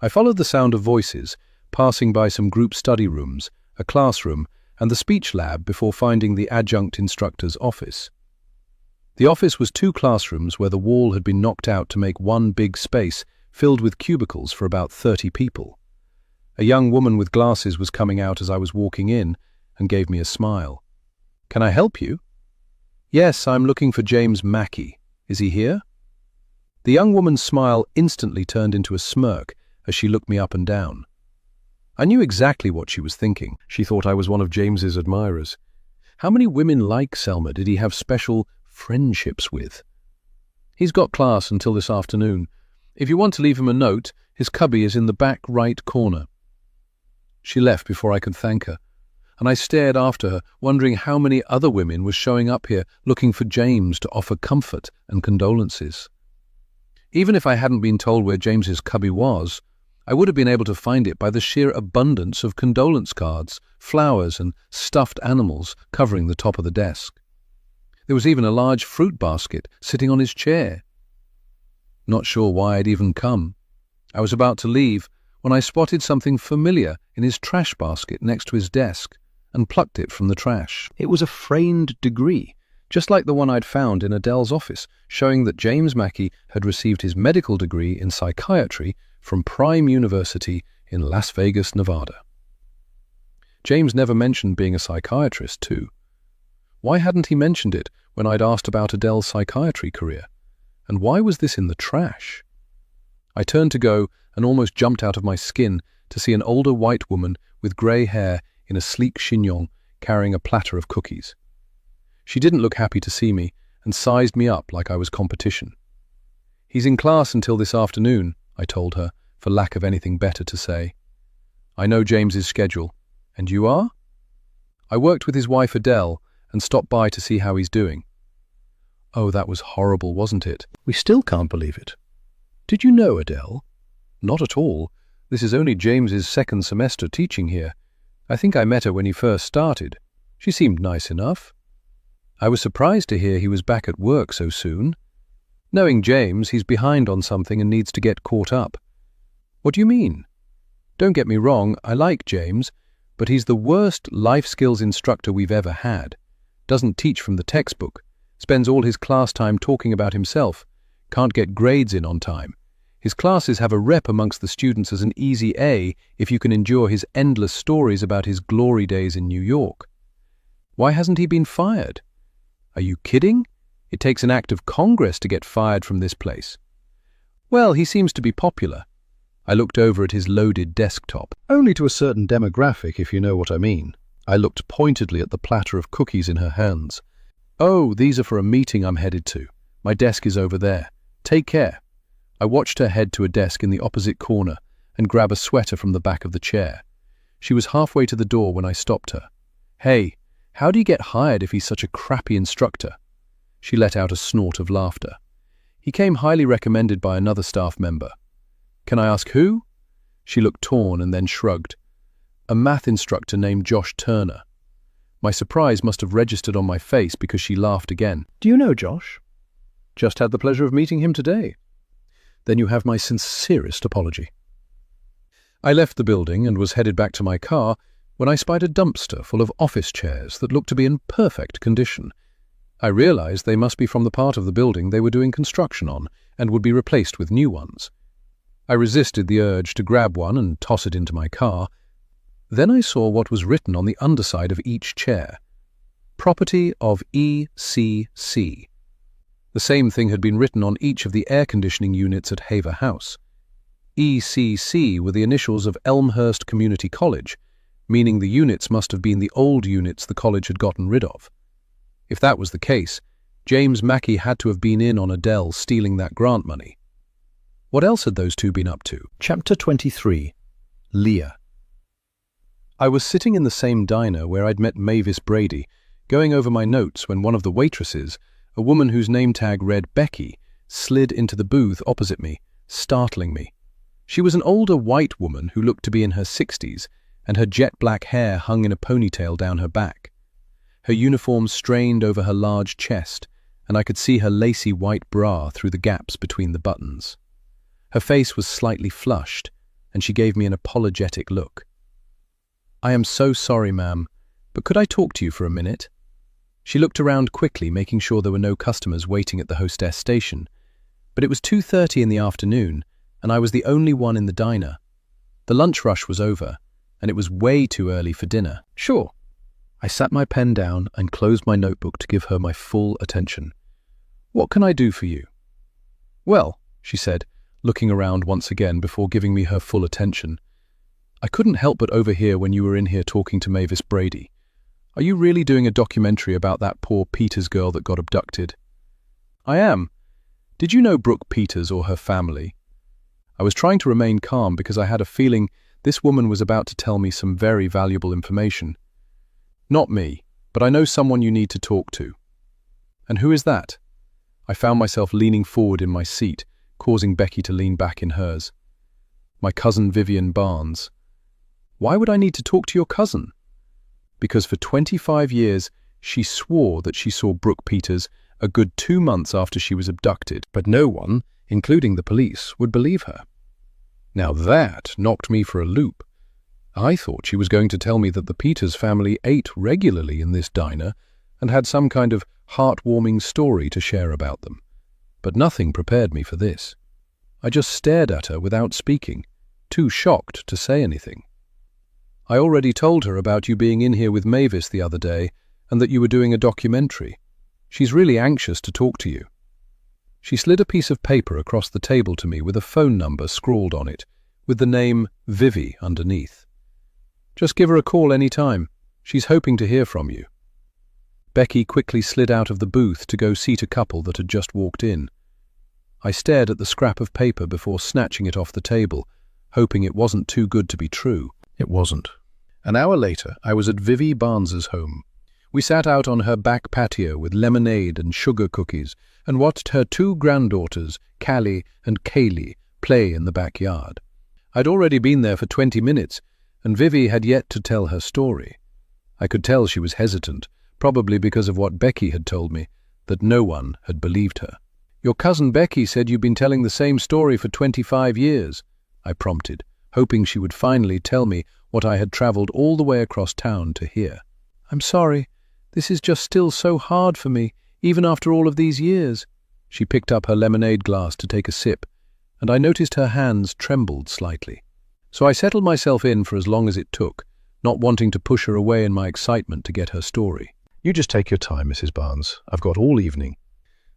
I followed the sound of voices, passing by some group study rooms, a classroom, and the speech lab before finding the adjunct instructor's office. The office was 2 classrooms where the wall had been knocked out to make one big space filled with cubicles for about 30 people. A young woman with glasses was coming out as I was walking in and gave me a smile. Can I help you? Yes, I'm looking for James Mackey. Is he here? The young woman's smile instantly turned into a smirk as she looked me up and down. I knew exactly what she was thinking. She thought I was one of James's admirers. How many women like Selma did he have special friendships with? He's got class until this afternoon. If you want to leave him a note, his cubby is in the back right corner. She left before I could thank her, and I stared after her, wondering how many other women were showing up here looking for James to offer comfort and condolences. Even if I hadn't been told where James's cubby was, I would have been able to find it by the sheer abundance of condolence cards, flowers, and stuffed animals covering the top of the desk. There was even a large fruit basket sitting on his chair. Not sure why I'd even come. I was about to leave when I spotted something familiar in his trash basket next to his desk and plucked it from the trash. It was a framed degree, just like the one I'd found in Adele's office, showing that James Mackey had received his medical degree in psychiatry from Prime University in Las Vegas, Nevada. James never mentioned being a psychiatrist, too. Why hadn't he mentioned it when I'd asked about Adele's psychiatry career? And why was this in the trash? I turned to go and almost jumped out of my skin to see an older white woman with grey hair in a sleek chignon carrying a platter of cookies. She didn't look happy to see me and sized me up like I was competition. He's in class until this afternoon, I told her, for lack of anything better to say. I know James's schedule. And you are? I worked with his wife Adele and stopped by to see how he's doing. Oh, that was horrible, wasn't it? We still can't believe it. Did you know Adele? Not at all. This is only James's 2nd semester teaching here. I think I met her when he first started. She seemed nice enough. I was surprised to hear he was back at work so soon. Knowing James, he's behind on something and needs to get caught up. What do you mean? Don't get me wrong, I like James, but he's the worst life skills instructor we've ever had. Doesn't teach from the textbook, spends all his class time talking about himself, can't get grades in on time. His classes have a rep amongst the students as an easy A if you can endure his endless stories about his glory days in New York. Why hasn't he been fired? Are you kidding? It takes an act of Congress to get fired from this place. Well, he seems to be popular. I looked over at his loaded desktop. Only to a certain demographic, if you know what I mean. I looked pointedly at the platter of cookies in her hands. Oh, these are for a meeting I'm headed to. My desk is over there. Take care. I watched her head to a desk in the opposite corner and grab a sweater from the back of the chair. She was halfway to the door when I stopped her. Hey, how do you get hired if he's such a crappy instructor? She let out a snort of laughter. He came highly recommended by another staff member. Can I ask who? She looked torn and then shrugged. A math instructor named Josh Turner. My surprise must have registered on my face because she laughed again. Do you know Josh? Just had the pleasure of meeting him today. Then you have my sincerest apology. I left the building and was headed back to my car when I spied a dumpster full of office chairs that looked to be in perfect condition. I realized they must be from the part of the building they were doing construction on and would be replaced with new ones. I resisted the urge to grab one and toss it into my car. Then I saw what was written on the underside of each chair. Property of ECC. The same thing had been written on each of the air conditioning units at Haver House. ECC were the initials of Elmhurst Community College, meaning the units must have been the old units the college had gotten rid of. If that was the case, James Mackey had to have been in on Adele stealing that grant money. What else had those two been up to? Chapter 23. Leah. I was sitting in the same diner where I'd met Mavis Brady, going over my notes when one of the waitresses, a woman whose name tag read Becky, slid into the booth opposite me, startling me. She was an older white woman who looked to be in her 60s, and her jet black hair hung in a ponytail down her back. Her uniform strained over her large chest, and I could see her lacy white bra through the gaps between the buttons. Her face was slightly flushed, and she gave me an apologetic look. I am so sorry, ma'am, but could I talk to you for a minute? She looked around quickly, making sure there were no customers waiting at the hostess station. But it was 2:30 in the afternoon, and I was the only one in the diner. The lunch rush was over, and it was way too early for dinner. Sure. I sat my pen down and closed my notebook to give her my full attention. What can I do for you? Well, she said, looking around once again before giving me her full attention. I couldn't help but overhear when you were in here talking to Mavis Brady. Are you really doing a documentary about that poor Peters girl that got abducted? I am. Did you know Brooke Peters or her family? I was trying to remain calm because I had a feeling this woman was about to tell me some very valuable information. Not me, but I know someone you need to talk to. And who is that? I found myself leaning forward in my seat, causing Becky to lean back in hers. My cousin Vivian Barnes. Why would I need to talk to your cousin? Because for 25 years, she swore that she saw Brooke Peters a good 2 months after she was abducted, but no one, including the police, would believe her. Now that knocked me for a loop. I thought she was going to tell me that the Peters family ate regularly in this diner and had some kind of heartwarming story to share about them. But nothing prepared me for this. I just stared at her without speaking, too shocked to say anything. I already told her about you being in here with Mavis the other day and that you were doing a documentary. She's really anxious to talk to you. She slid a piece of paper across the table to me with a phone number scrawled on it, with the name Vivi underneath. Just give her a call any time. She's hoping to hear from you. Becky quickly slid out of the booth to go seat a couple that had just walked in. I stared at the scrap of paper before snatching it off the table, hoping it wasn't too good to be true. It wasn't. An hour later, I was at Vivi Barnes's home. We sat out on her back patio with lemonade and sugar cookies and watched her 2 granddaughters, Callie and Kaylee, play in the backyard. I'd already been there for 20 minutes, and Vivi had yet to tell her story. I could tell she was hesitant, probably because of what Becky had told me, that no one had believed her. "Your cousin Becky said you've been telling the same story for 25 years, I prompted, hoping she would finally tell me what I had travelled all the way across town to hear. "I'm sorry, this is just still so hard for me, even after all of these years." She picked up her lemonade glass to take a sip, and I noticed her hands trembled slightly. So I settled myself in for as long as it took, not wanting to push her away in my excitement to get her story. "You just take your time, Mrs. Barnes. I've got all evening."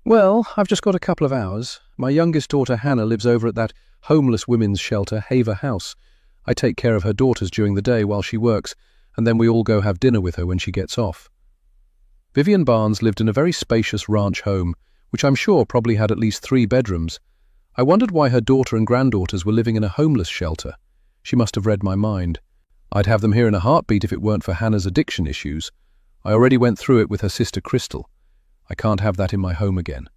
"Well, I've just got a couple of hours. My youngest daughter Hannah lives over at that homeless women's shelter, Haver House. I take care of her daughters during the day while she works, and then we all go have dinner with her when she gets off." Vivian Barnes lived in a very spacious ranch home, which I'm sure probably had at least 3 bedrooms. I wondered why her daughter and granddaughters were living in a homeless shelter. She must have read my mind. I'd have them here in a heartbeat if it weren't for Hannah's addiction issues. I already went through it with her sister Crystal. I can't have that in my home again.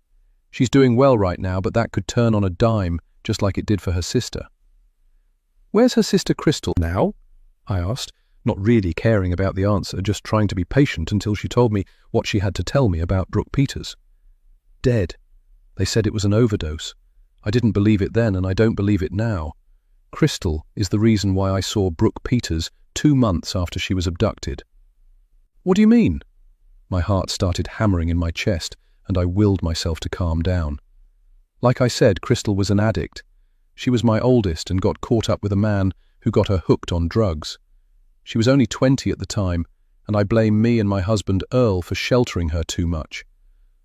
She's doing well right now, but that could turn on a dime, just like it did for her sister. "Where's her sister Crystal now?" I asked, not really caring about the answer, just trying to be patient until she told me what she had to tell me about Brooke Peters. "Dead. They said it was an overdose. I didn't believe it then, and I don't believe it now. Crystal is the reason why I saw Brooke Peters 2 months after she was abducted." "What do you mean?" My heart started hammering in my chest, and I willed myself to calm down. Like I said, Crystal was an addict. She was my oldest and got caught up with a man who got her hooked on drugs. She was only 20 at the time, and I blame me and my husband Earl for sheltering her too much.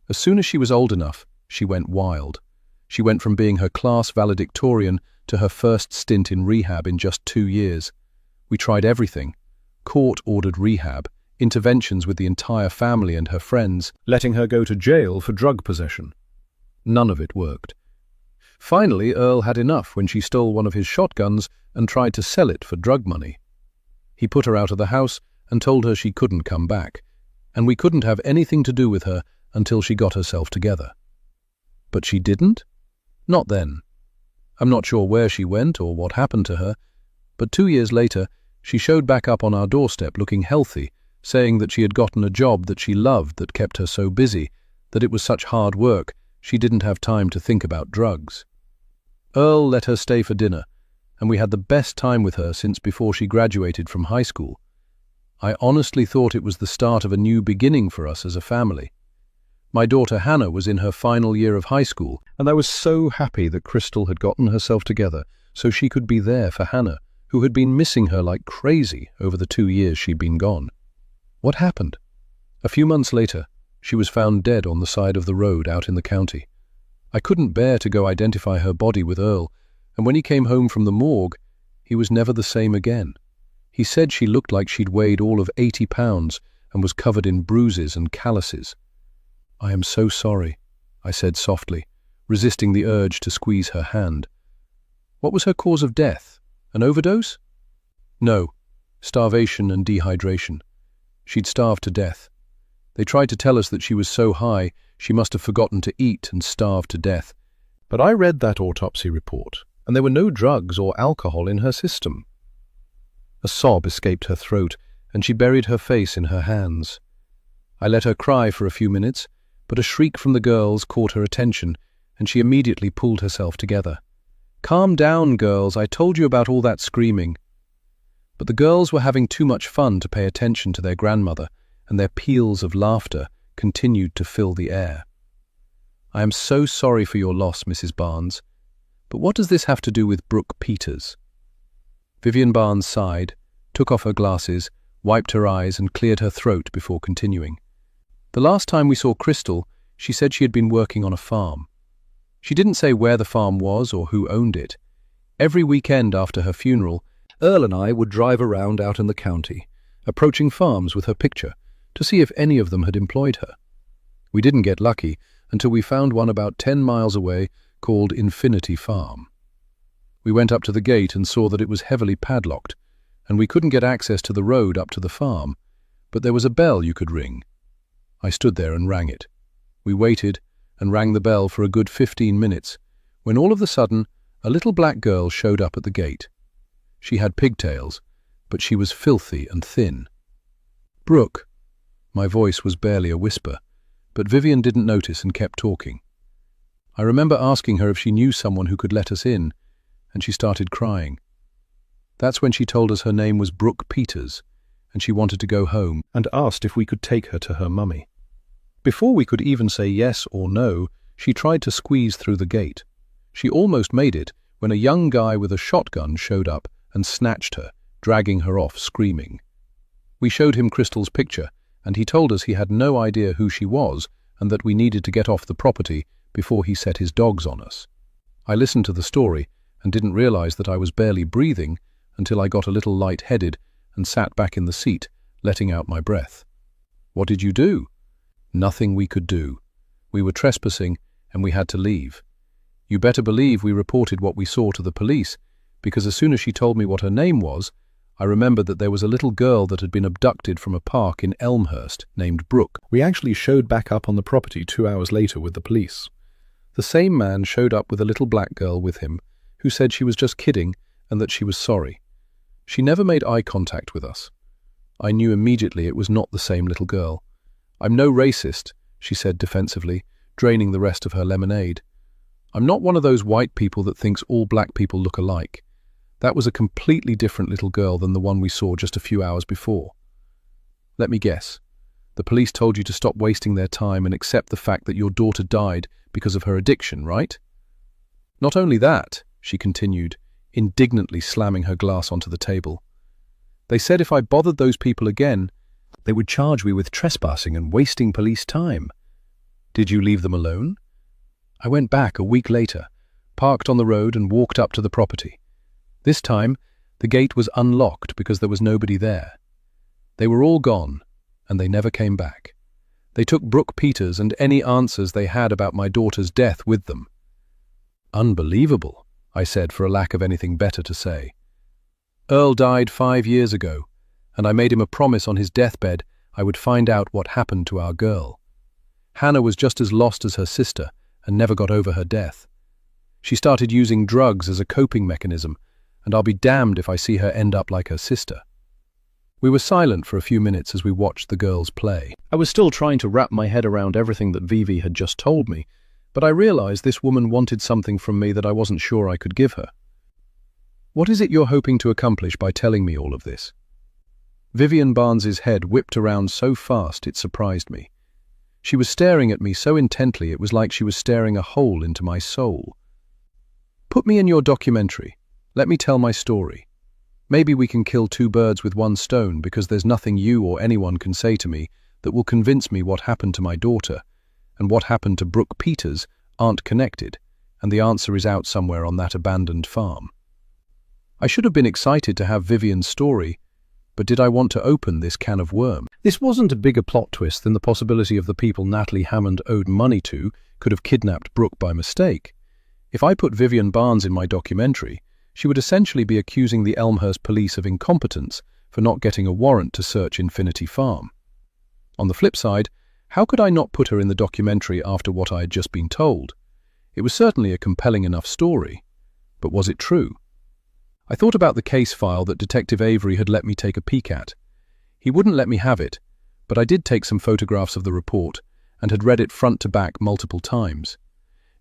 As soon as she was old enough, she went wild. She went from being her class valedictorian to her first stint in rehab in just 2 years. We tried everything: court-ordered rehab, interventions with the entire family and her friends, letting her go to jail for drug possession. None of it worked. Finally, Earl had enough when she stole one of his shotguns and tried to sell it for drug money. He put her out of the house and told her she couldn't come back, and we couldn't have anything to do with her until she got herself together. But she didn't? Not then. I'm not sure where she went or what happened to her, but 2 years later, she showed back up on our doorstep looking healthy, saying that she had gotten a job that she loved that kept her so busy, that it was such hard work she didn't have time to think about drugs. Earl let her stay for dinner, and we had the best time with her since before she graduated from high school. I honestly thought it was the start of a new beginning for us as a family. My daughter Hannah was in her final year of high school, and I was so happy that Crystal had gotten herself together so she could be there for Hannah, who had been missing her like crazy over the 2 years she'd been gone. What happened? A few months later, she was found dead on the side of the road out in the county. I couldn't bear to go identify her body with Earl, and when he came home from the morgue, he was never the same again. He said she looked like she'd weighed all of 80 pounds and was covered in bruises and calluses. "I am so sorry," I said softly, resisting the urge to squeeze her hand. "What was her cause of death? An overdose?" "No, starvation and dehydration. She'd starved to death. They tried to tell us that she was so high she must have forgotten to eat and starved to death. But I read that autopsy report, and there were no drugs or alcohol in her system." A sob escaped her throat, and she buried her face in her hands. I let her cry for a few minutes, but a shriek from the girls caught her attention, and she immediately pulled herself together. "Calm down, girls, I told you about all that screaming." But the girls were having too much fun to pay attention to their grandmother, and their peals of laughter continued to fill the air. "I am so sorry for your loss, Mrs. Barnes. But what does this have to do with Brooke Peters?" Vivian Barnes sighed, took off her glasses, wiped her eyes and cleared her throat before continuing. "The last time we saw Crystal, she said she had been working on a farm. She didn't say where the farm was or who owned it. Every weekend after her funeral, Earl and I would drive around out in the county, approaching farms with her picture, to see if any of them had employed her. We didn't get lucky until we found one about 10 miles away called Infinity Farm. We went up to the gate and saw that it was heavily padlocked, and we couldn't get access to the road up to the farm, but there was a bell you could ring. I stood there and rang it. We waited and rang the bell for a good 15 minutes, when all of a sudden a little black girl showed up at the gate. She had pigtails, but she was filthy and thin. "Brooke, My voice was barely a whisper, but Vivian didn't notice and kept talking. I remember asking her if she knew someone who could let us in, and she started crying. That's when she told us her name was Brooke Peters, and she wanted to go home and asked if we could take her to her mummy. Before we could even say yes or no, she tried to squeeze through the gate. She almost made it when a young guy with a shotgun showed up and snatched her, dragging her off screaming. We showed him Crystal's picture, and he told us he had no idea who she was and that we needed to get off the property before he set his dogs on us. I listened to the story and didn't realize that I was barely breathing until I got a little light-headed and sat back in the seat, letting out my breath. What did you do? Nothing we could do. We were trespassing and we had to leave. You better believe we reported what we saw to the police, because as soon as she told me what her name was, I remembered that there was a little girl that had been abducted from a park in Elmhurst named Brooke. We actually showed back up on the property 2 hours later with the police. The same man showed up with a little black girl with him, who said she was just kidding and that she was sorry. She never made eye contact with us. I knew immediately it was not the same little girl. I'm no racist, she said defensively, draining the rest of her lemonade. I'm not one of those white people that thinks all black people look alike. That was a completely different little girl than the one we saw just a few hours before. Let me guess. The police told you to stop wasting their time and accept the fact that your daughter died because of her addiction, right? Not only that, she continued, indignantly slamming her glass onto the table. They said if I bothered those people again, they would charge me with trespassing and wasting police time. Did you leave them alone? I went back a week later, parked on the road and walked up to the property. This time, the gate was unlocked because there was nobody there. They were all gone, and they never came back. They took Brooke Peters and any answers they had about my daughter's death with them. Unbelievable, I said for a lack of anything better to say. Earl died 5 years ago, and I made him a promise on his deathbed I would find out what happened to our girl. Hannah was just as lost as her sister and never got over her death. She started using drugs as a coping mechanism, and I'll be damned if I see her end up like her sister. We were silent for a few minutes as we watched the girls play. I was still trying to wrap my head around everything that Vivi had just told me, but I realized this woman wanted something from me that I wasn't sure I could give her. What is it you're hoping to accomplish by telling me all of this? Vivian Barnes's head whipped around so fast it surprised me. She was staring at me so intently it was like she was staring a hole into my soul. Put me in your documentary. Let me tell my story. Maybe we can kill 2 birds with 1 stone because there's nothing you or anyone can say to me that will convince me what happened to my daughter and what happened to Brooke Peters aren't connected, and the answer is out somewhere on that abandoned farm. I should have been excited to have Vivian's story, but did I want to open this can of worms? This wasn't a bigger plot twist than the possibility of the people Natalie Hammond owed money to could have kidnapped Brooke by mistake. If I put Vivian Barnes in my documentary, she would essentially be accusing the Elmhurst police of incompetence for not getting a warrant to search Infinity Farm. On the flip side, how could I not put her in the documentary after what I had just been told? It was certainly a compelling enough story, but was it true? I thought about the case file that Detective Avery had let me take a peek at. He wouldn't let me have it, but I did take some photographs of the report and had read it front to back multiple times.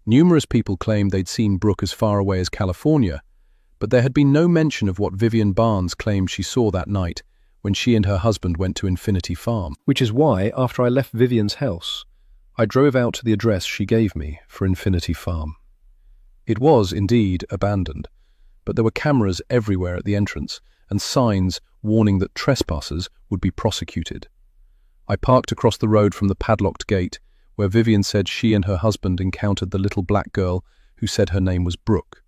Numerous people claimed they'd seen Brooke as far away as California, but there had been no mention of what Vivian Barnes claimed she saw that night when she and her husband went to Infinity Farm. Which is why, after I left Vivian's house, I drove out to the address she gave me for Infinity Farm. It was, indeed, abandoned, but there were cameras everywhere at the entrance and signs warning that trespassers would be prosecuted. I parked across the road from the padlocked gate where Vivian said she and her husband encountered the little black girl who said her name was Brooke.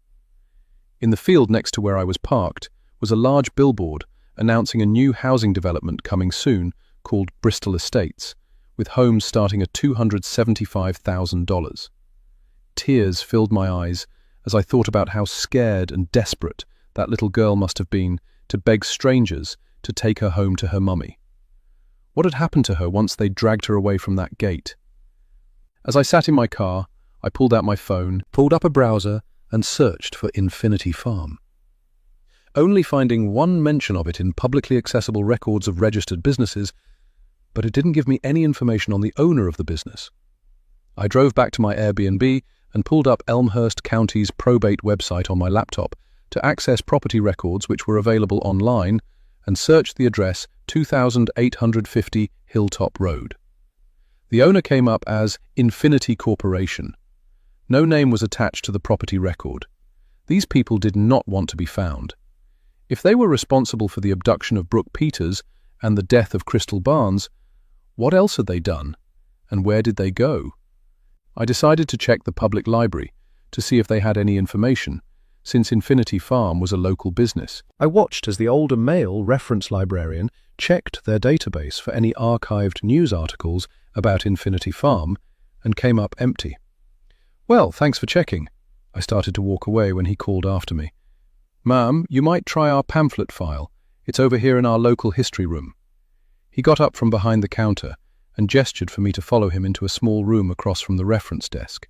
In the field next to where I was parked was a large billboard announcing a new housing development coming soon called Bristol Estates, with homes starting at $275,000. Tears filled my eyes as I thought about how scared and desperate that little girl must have been to beg strangers to take her home to her mummy. What had happened to her once they dragged her away from that gate? As I sat in my car, I pulled out my phone, pulled up a browser, and searched for Infinity Farm. Only finding one mention of it in publicly accessible records of registered businesses, but it didn't give me any information on the owner of the business. I drove back to my Airbnb and pulled up Elmhurst County's probate website on my laptop to access property records which were available online and searched the address 2850 Hilltop Road. The owner came up as Infinity Corporation. No name was attached to the property record. These people did not want to be found. If they were responsible for the abduction of Brooke Peters and the death of Crystal Barnes, what else had they done, and where did they go? I decided to check the public library to see if they had any information, since Infinity Farm was a local business. I watched as the older male reference librarian checked their database for any archived news articles about Infinity Farm and came up empty. "Well, thanks for checking." I started to walk away when he called after me. "Ma'am, you might try our pamphlet file. It's over here in our local history room." He got up from behind the counter and gestured for me to follow him into a small room across from the reference desk.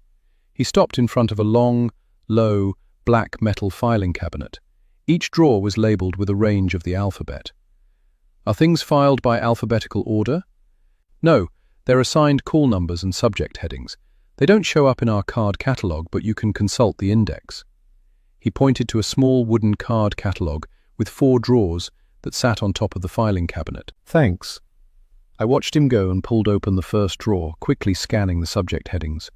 He stopped in front of a long, low, black metal filing cabinet. Each drawer was labeled with a range of the alphabet. "Are things filed by alphabetical order?" "No, they're assigned call numbers and subject headings. They don't show up in our card catalogue, but you can consult the index." He pointed to a small wooden card catalogue with 4 drawers that sat on top of the filing cabinet. "Thanks." I watched him go and pulled open the first drawer, quickly scanning the subject headings.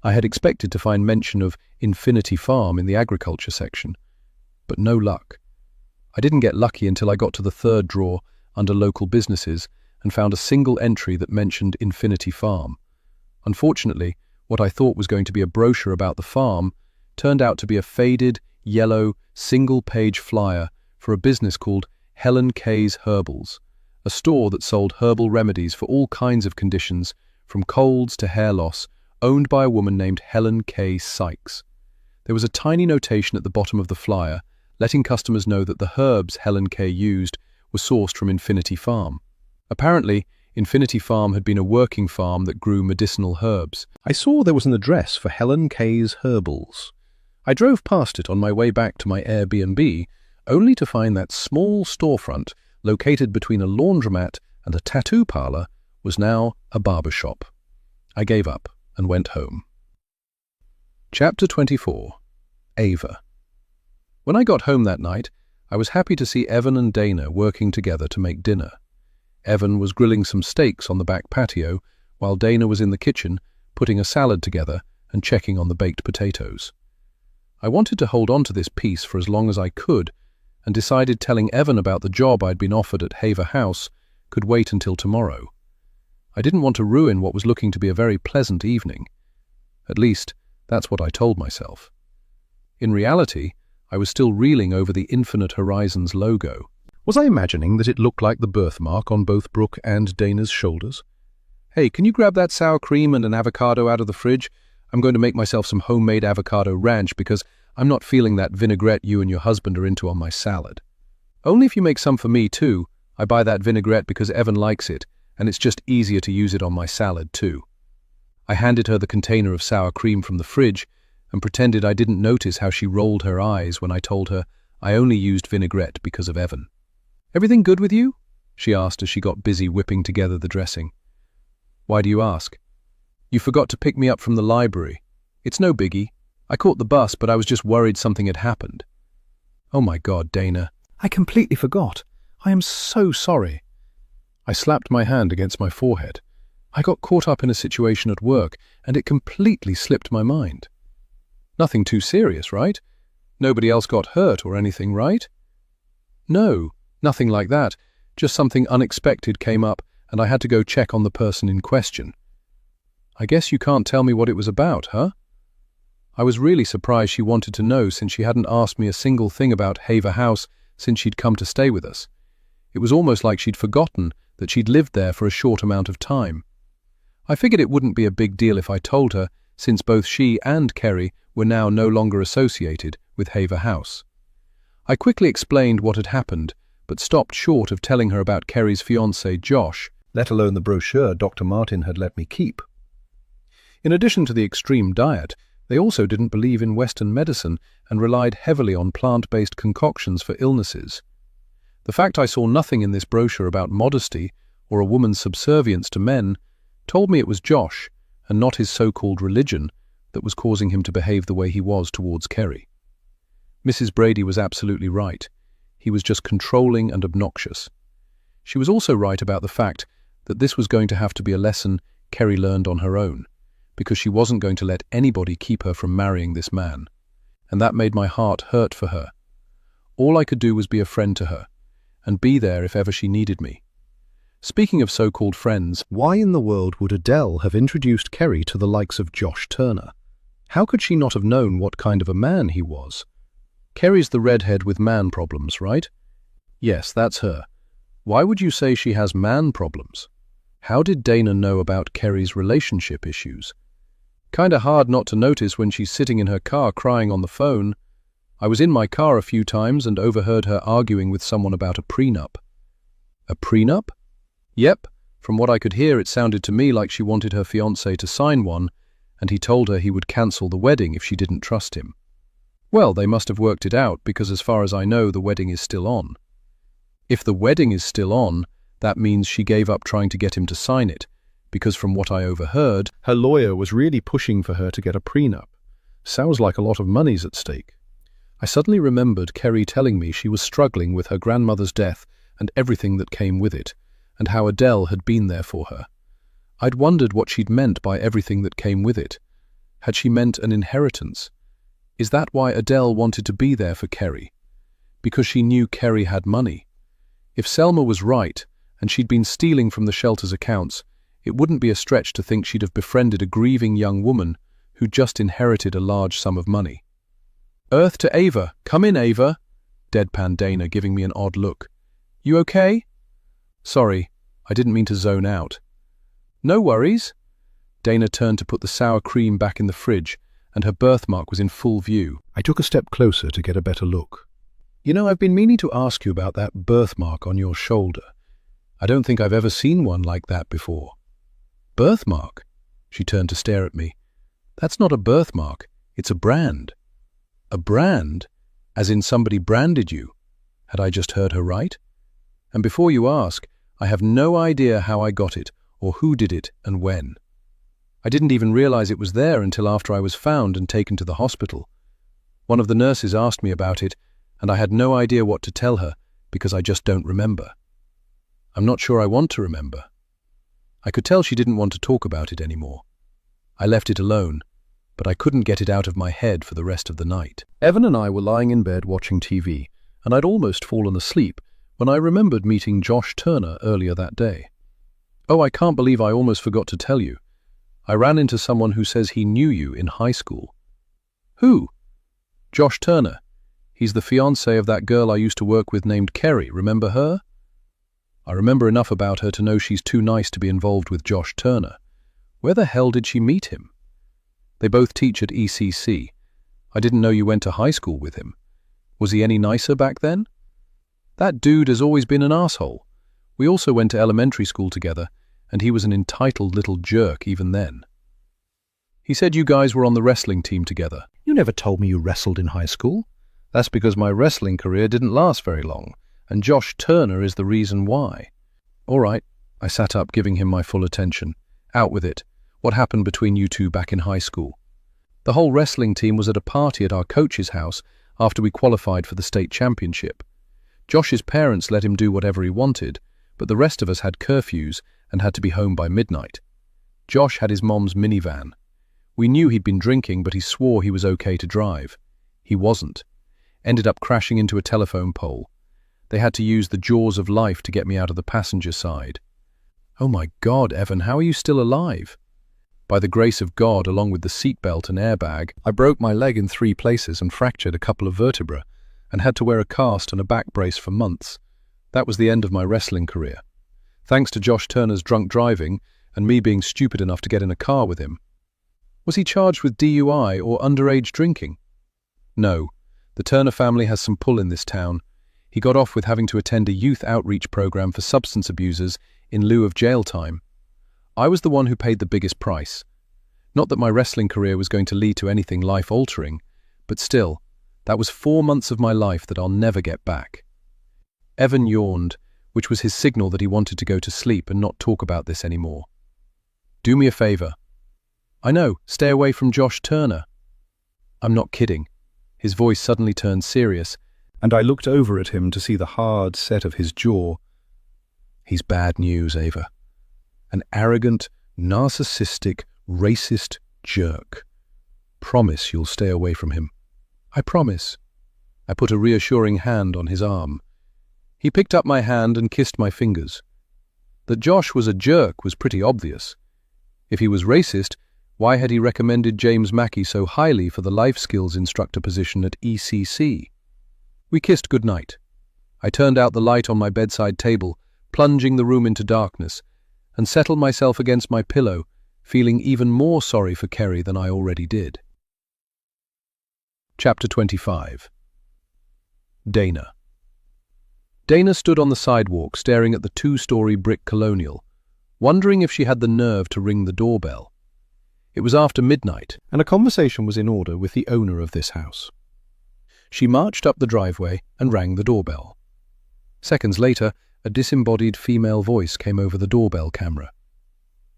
I had expected to find mention of Infinity Farm in the agriculture section, but no luck. I didn't get lucky until I got to the 3rd drawer under local businesses and found a single entry that mentioned Infinity Farm. Unfortunately, what I thought was going to be a brochure about the farm turned out to be a faded, yellow, single-page flyer for a business called Helen K's Herbals, a store that sold herbal remedies for all kinds of conditions, from colds to hair loss, owned by a woman named Helen K. Sykes. There was a tiny notation at the bottom of the flyer, letting customers know that the herbs Helen K. used were sourced from Infinity Farm. Apparently, Infinity Farm had been a working farm that grew medicinal herbs. I saw there was an address for Helen K's Herbals. I drove past it on my way back to my Airbnb, only to find that small storefront, located between a laundromat and a tattoo parlor, was now a barber shop. I gave up and went home. Chapter 24. Ava. When I got home that night, I was happy to see Evan and Dana working together to make dinner. Evan was grilling some steaks on the back patio, while Dana was in the kitchen putting a salad together and checking on the baked potatoes. I wanted to hold on to this piece for as long as I could, and decided telling Evan about the job I'd been offered at Haver House could wait until tomorrow. I didn't want to ruin what was looking to be a very pleasant evening. At least, that's what I told myself. In reality, I was still reeling over the Infinite Horizons logo. Was I imagining that it looked like the birthmark on both Brooke and Dana's shoulders? "Hey, can you grab that sour cream and an avocado out of the fridge? I'm going to make myself some homemade avocado ranch because I'm not feeling that vinaigrette you and your husband are into on my salad." "Only if you make some for me, too. I buy that vinaigrette because Evan likes it, and it's just easier to use it on my salad, too." I handed her the container of sour cream from the fridge and pretended I didn't notice how she rolled her eyes when I told her I only used vinaigrette because of Evan. "Everything good with you?" she asked as she got busy whipping together the dressing. "Why do you ask?" "You forgot to pick me up from the library. It's no biggie. I caught the bus, but I was just worried something had happened." "Oh my God, Dana. I completely forgot. I am so sorry." I slapped my hand against my forehead. I got caught up in a situation at work, and it completely slipped my mind. "Nothing too serious, right? Nobody else got hurt or anything, right?" "No, nothing like that. Just something unexpected came up, and I had to go check on the person in question." "I guess you can't tell me what it was about, huh?" I was really surprised she wanted to know, since she hadn't asked me a single thing about Haver House since she'd come to stay with us. It was almost like she'd forgotten that she'd lived there for a short amount of time. I figured it wouldn't be a big deal if I told her, since both she and Kerry were now no longer associated with Haver House. I quickly explained what had happened, but stopped short of telling her about Kerry's fiancé, Josh, let alone the brochure Dr. Martin had let me keep. In addition to the extreme diet, they also didn't believe in Western medicine and relied heavily on plant-based concoctions for illnesses. The fact I saw nothing in this brochure about modesty or a woman's subservience to men, told me it was Josh, and not his so-called religion, that was causing him to behave the way he was towards Kerry. Mrs. Brady was absolutely right. He was just controlling and obnoxious. She was also right about the fact that this was going to have to be a lesson Kerry learned on her own, because she wasn't going to let anybody keep her from marrying this man. And that made my heart hurt for her. All I could do was be a friend to her, and be there if ever she needed me. Speaking of so-called friends, why in the world would Adele have introduced Kerry to the likes of Josh Turner? How could she not have known what kind of a man he was? Kerry's the redhead with man problems, right? Yes, that's her. Why would you say she has man problems? How did Dana know about Kerry's relationship issues? Kinda hard not to notice when she's sitting in her car crying on the phone. I was in my car a few times and overheard her arguing with someone about a prenup. A prenup? Yep, from what I could hear it sounded to me like she wanted her fiancé to sign one, and he told her he would cancel the wedding if she didn't trust him. Well, they must have worked it out because as far as I know the wedding is still on. If the wedding is still on, that means she gave up trying to get him to sign it, because from what I overheard, her lawyer was really pushing for her to get a prenup. Sounds like a lot of money's at stake. I suddenly remembered Kerry telling me she was struggling with her grandmother's death and everything that came with it, and how Adele had been there for her. I'd wondered what she'd meant by everything that came with it. Had she meant an inheritance? Is that why Adele wanted to be there for Kerry? Because she knew Kerry had money? If Selma was right, and she'd been stealing from the shelter's accounts, it wouldn't be a stretch to think she'd have befriended a grieving young woman who'd just inherited a large sum of money. Earth to Ava. Come in, Ava. Deadpan Dana, giving me an odd look. You okay? Sorry, I didn't mean to zone out. No worries. Dana turned to put the sour cream back in the fridge, and her birthmark was in full view. I took a step closer to get a better look. You know, I've been meaning to ask you about that birthmark on your shoulder. I don't think I've ever seen one like that before. Birthmark? She turned to stare at me. That's not a birthmark, it's a brand. A brand? As in somebody branded you? Had I just heard her right? And before you ask, I have no idea how I got it, or who did it, and when. I didn't even realize it was there until after I was found and taken to the hospital. One of the nurses asked me about it, and I had no idea what to tell her, because I just don't remember. I'm not sure I want to remember. I could tell she didn't want to talk about it anymore. I left it alone, but I couldn't get it out of my head for the rest of the night. Evan and I were lying in bed watching TV, and I'd almost fallen asleep when I remembered meeting Josh Turner earlier that day. Oh, I can't believe I almost forgot to tell you. I ran into someone who says he knew you in high school. Who? Josh Turner. He's the fiancé of that girl I used to work with named Kerry, remember her? I remember enough about her to know she's too nice to be involved with Josh Turner. Where the hell did she meet him? They both teach at ECC. I didn't know you went to high school with him. Was he any nicer back then? That dude has always been an asshole. We also went to elementary school together, and he was an entitled little jerk even then. He said you guys were on the wrestling team together. You never told me you wrestled in high school. That's because my wrestling career didn't last very long, and Josh Turner is the reason why. All right, I sat up, giving him my full attention. Out with it. What happened between you two back in high school? The whole wrestling team was at a party at our coach's house after we qualified for the state championship. Josh's parents let him do whatever he wanted, but the rest of us had curfews and had to be home by midnight. Josh had his mom's minivan. We knew he'd been drinking, but he swore he was okay to drive. He wasn't. Ended up crashing into a telephone pole. They had to use the jaws of life to get me out of the passenger side. Oh my God, Evan, how are you still alive? By the grace of God, along with the seatbelt and airbag, I broke my leg in 3 places and fractured a couple of vertebrae, and had to wear a cast and a back brace for months. That was the end of my wrestling career. Thanks to Josh Turner's drunk driving and me being stupid enough to get in a car with him. Was he charged with DUI or underage drinking? No. The Turner family has some pull in this town. He got off with having to attend a youth outreach program for substance abusers in lieu of jail time. I was the one who paid the biggest price. Not that my wrestling career was going to lead to anything life-altering, but still, that was 4 months of my life that I'll never get back. Evan yawned, which was his signal that he wanted to go to sleep and not talk about this anymore. "Do me a favor." "I know, stay away from Josh Turner." "I'm not kidding." His voice suddenly turned serious, and I looked over at him to see the hard set of his jaw. "He's bad news, Ava. An arrogant, narcissistic, racist jerk. Promise you'll stay away from him." "I promise." I put a reassuring hand on his arm. He picked up my hand and kissed my fingers. That Josh was a jerk was pretty obvious. If he was racist, why had he recommended James Mackey so highly for the life skills instructor position at ECC? We kissed goodnight. I turned out the light on my bedside table, plunging the room into darkness, and settled myself against my pillow, feeling even more sorry for Kerry than I already did. Chapter 25. Dana. Dana stood on the sidewalk staring at the 2-story brick colonial, wondering if she had the nerve to ring the doorbell. It was after midnight, and a conversation was in order with the owner of this house. She marched up the driveway and rang the doorbell. Seconds later, a disembodied female voice came over the doorbell camera.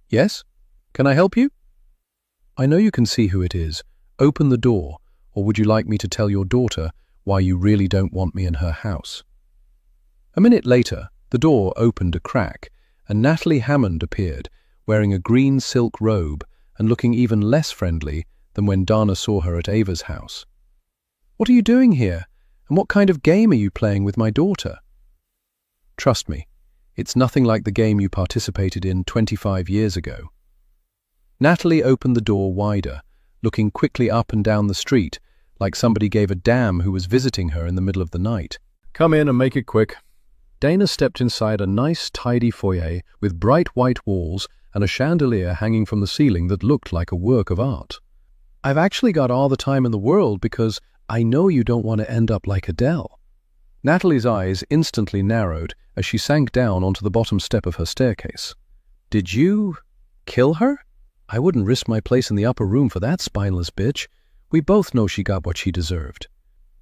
"Yes? Can I help you?" "I know you can see who it is. Open the door, or would you like me to tell your daughter why you really don't want me in her house?" A minute later, the door opened a crack, and Natalie Hammond appeared, wearing a green silk robe and looking even less friendly than when Dana saw her at Ava's house. "What are you doing here, and what kind of game are you playing with my daughter?" "Trust me, it's nothing like the game you participated in 25 years ago." Natalie opened the door wider, looking quickly up and down the street, like somebody gave a damn who was visiting her in the middle of the night. "Come in and make it quick." Dana stepped inside a nice, tidy foyer with bright white walls and a chandelier hanging from the ceiling that looked like a work of art. "I've actually got all the time in the world because I know you don't want to end up like Adele." Natalie's eyes instantly narrowed as she sank down onto the bottom step of her staircase. "Did you kill her? I wouldn't risk my place in the upper room for that spineless bitch. We both know she got what she deserved."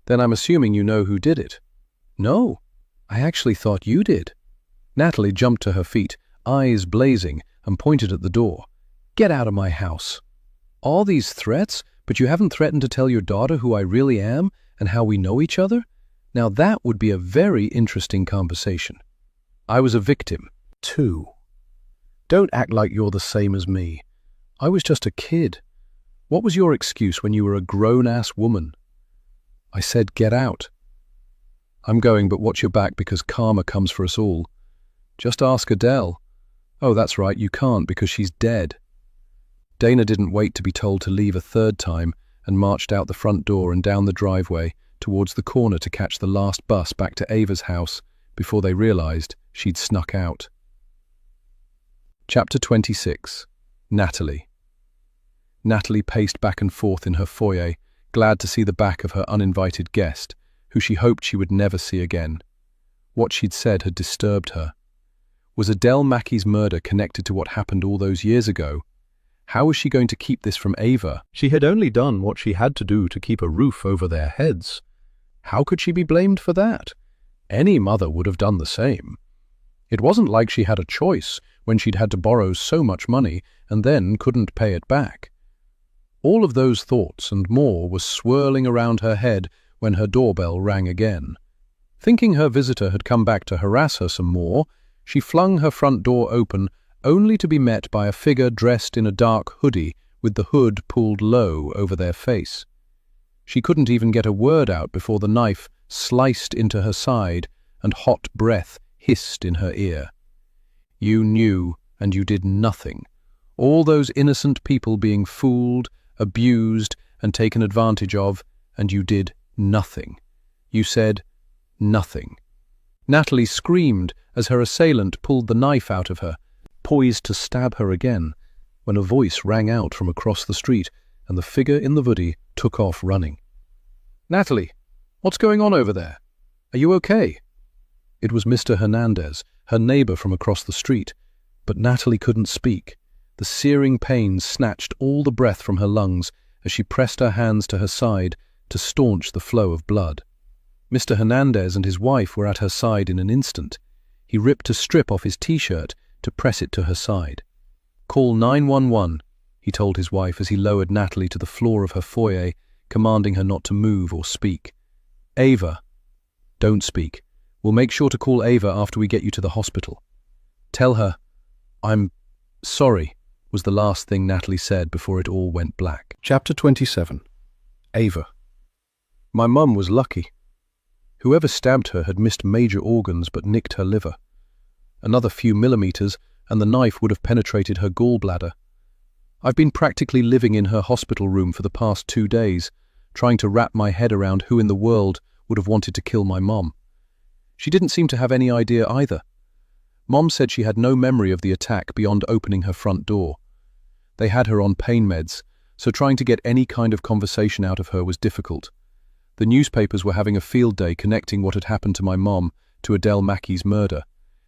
"Then I'm assuming you know who did it." "No, I actually thought you did." Natalie jumped to her feet, eyes blazing, and pointed at the door. "Get out of my house." "All these threats, but you haven't threatened to tell your daughter who I really am and how we know each other? Now that would be a very interesting conversation." "I was a victim, too. Don't act like you're the same as me. I was just a kid. What was your excuse when you were a grown-ass woman?" "I said get out." "I'm going, but watch your back because karma comes for us all. Just ask Adele." "Oh, that's right, you can't because she's dead." Dana didn't wait to be told to leave a third time and marched out the front door and down the driveway towards the corner to catch the last bus back to Ava's house before they realized she'd snuck out. Chapter 26. Natalie. Natalie paced back and forth in her foyer, glad to see the back of her uninvited guest, who she hoped she would never see again. What she'd said had disturbed her. Was Adele Mackey's murder connected to what happened all those years ago? How was she going to keep this from Ava? She had only done what she had to do to keep a roof over their heads. How could she be blamed for that? Any mother would have done the same. It wasn't like she had a choice when she'd had to borrow so much money and then couldn't pay it back. All of those thoughts and more were swirling around her head when her doorbell rang again. Thinking her visitor had come back to harass her some more, she flung her front door open only to be met by a figure dressed in a dark hoodie with the hood pulled low over their face. She couldn't even get a word out before the knife sliced into her side and hot breath hissed in her ear. You knew, and you did nothing. All those innocent people being fooled, abused, and taken advantage of, and you did nothing. You said nothing. Natalie screamed as her assailant pulled the knife out of her, poised to stab her again, when a voice rang out from across the street and the figure in the hoodie took off running. "Natalie, what's going on over there? Are you okay?" It was Mr. Hernandez, her neighbor from across the street, but Natalie couldn't speak. The searing pain snatched all the breath from her lungs as she pressed her hands to her side to staunch the flow of blood. Mr. Hernandez and his wife were at her side in an instant. He ripped a strip off his t-shirt to press it to her side. "Call 911, he told his wife as he lowered Natalie to the floor of her foyer, commanding her not to move or speak. "Ava." "Don't speak. We'll make sure to call Ava after we get you to the hospital. Tell her, I'm sorry," was the last thing Natalie said before it all went black. Chapter 27. Ava. My mum was lucky. Whoever stabbed her had missed major organs but nicked her liver. Another few millimeters and the knife would have penetrated her gallbladder. I've been practically living in her hospital room for the past 2 days, trying to wrap my head around who in the world would have wanted to kill my mom. She didn't seem to have any idea either. Mom said she had no memory of the attack beyond opening her front door. They had her on pain meds, so trying to get any kind of conversation out of her was difficult. The newspapers were having a field day connecting what had happened to my mom to Adele Mackey's murder,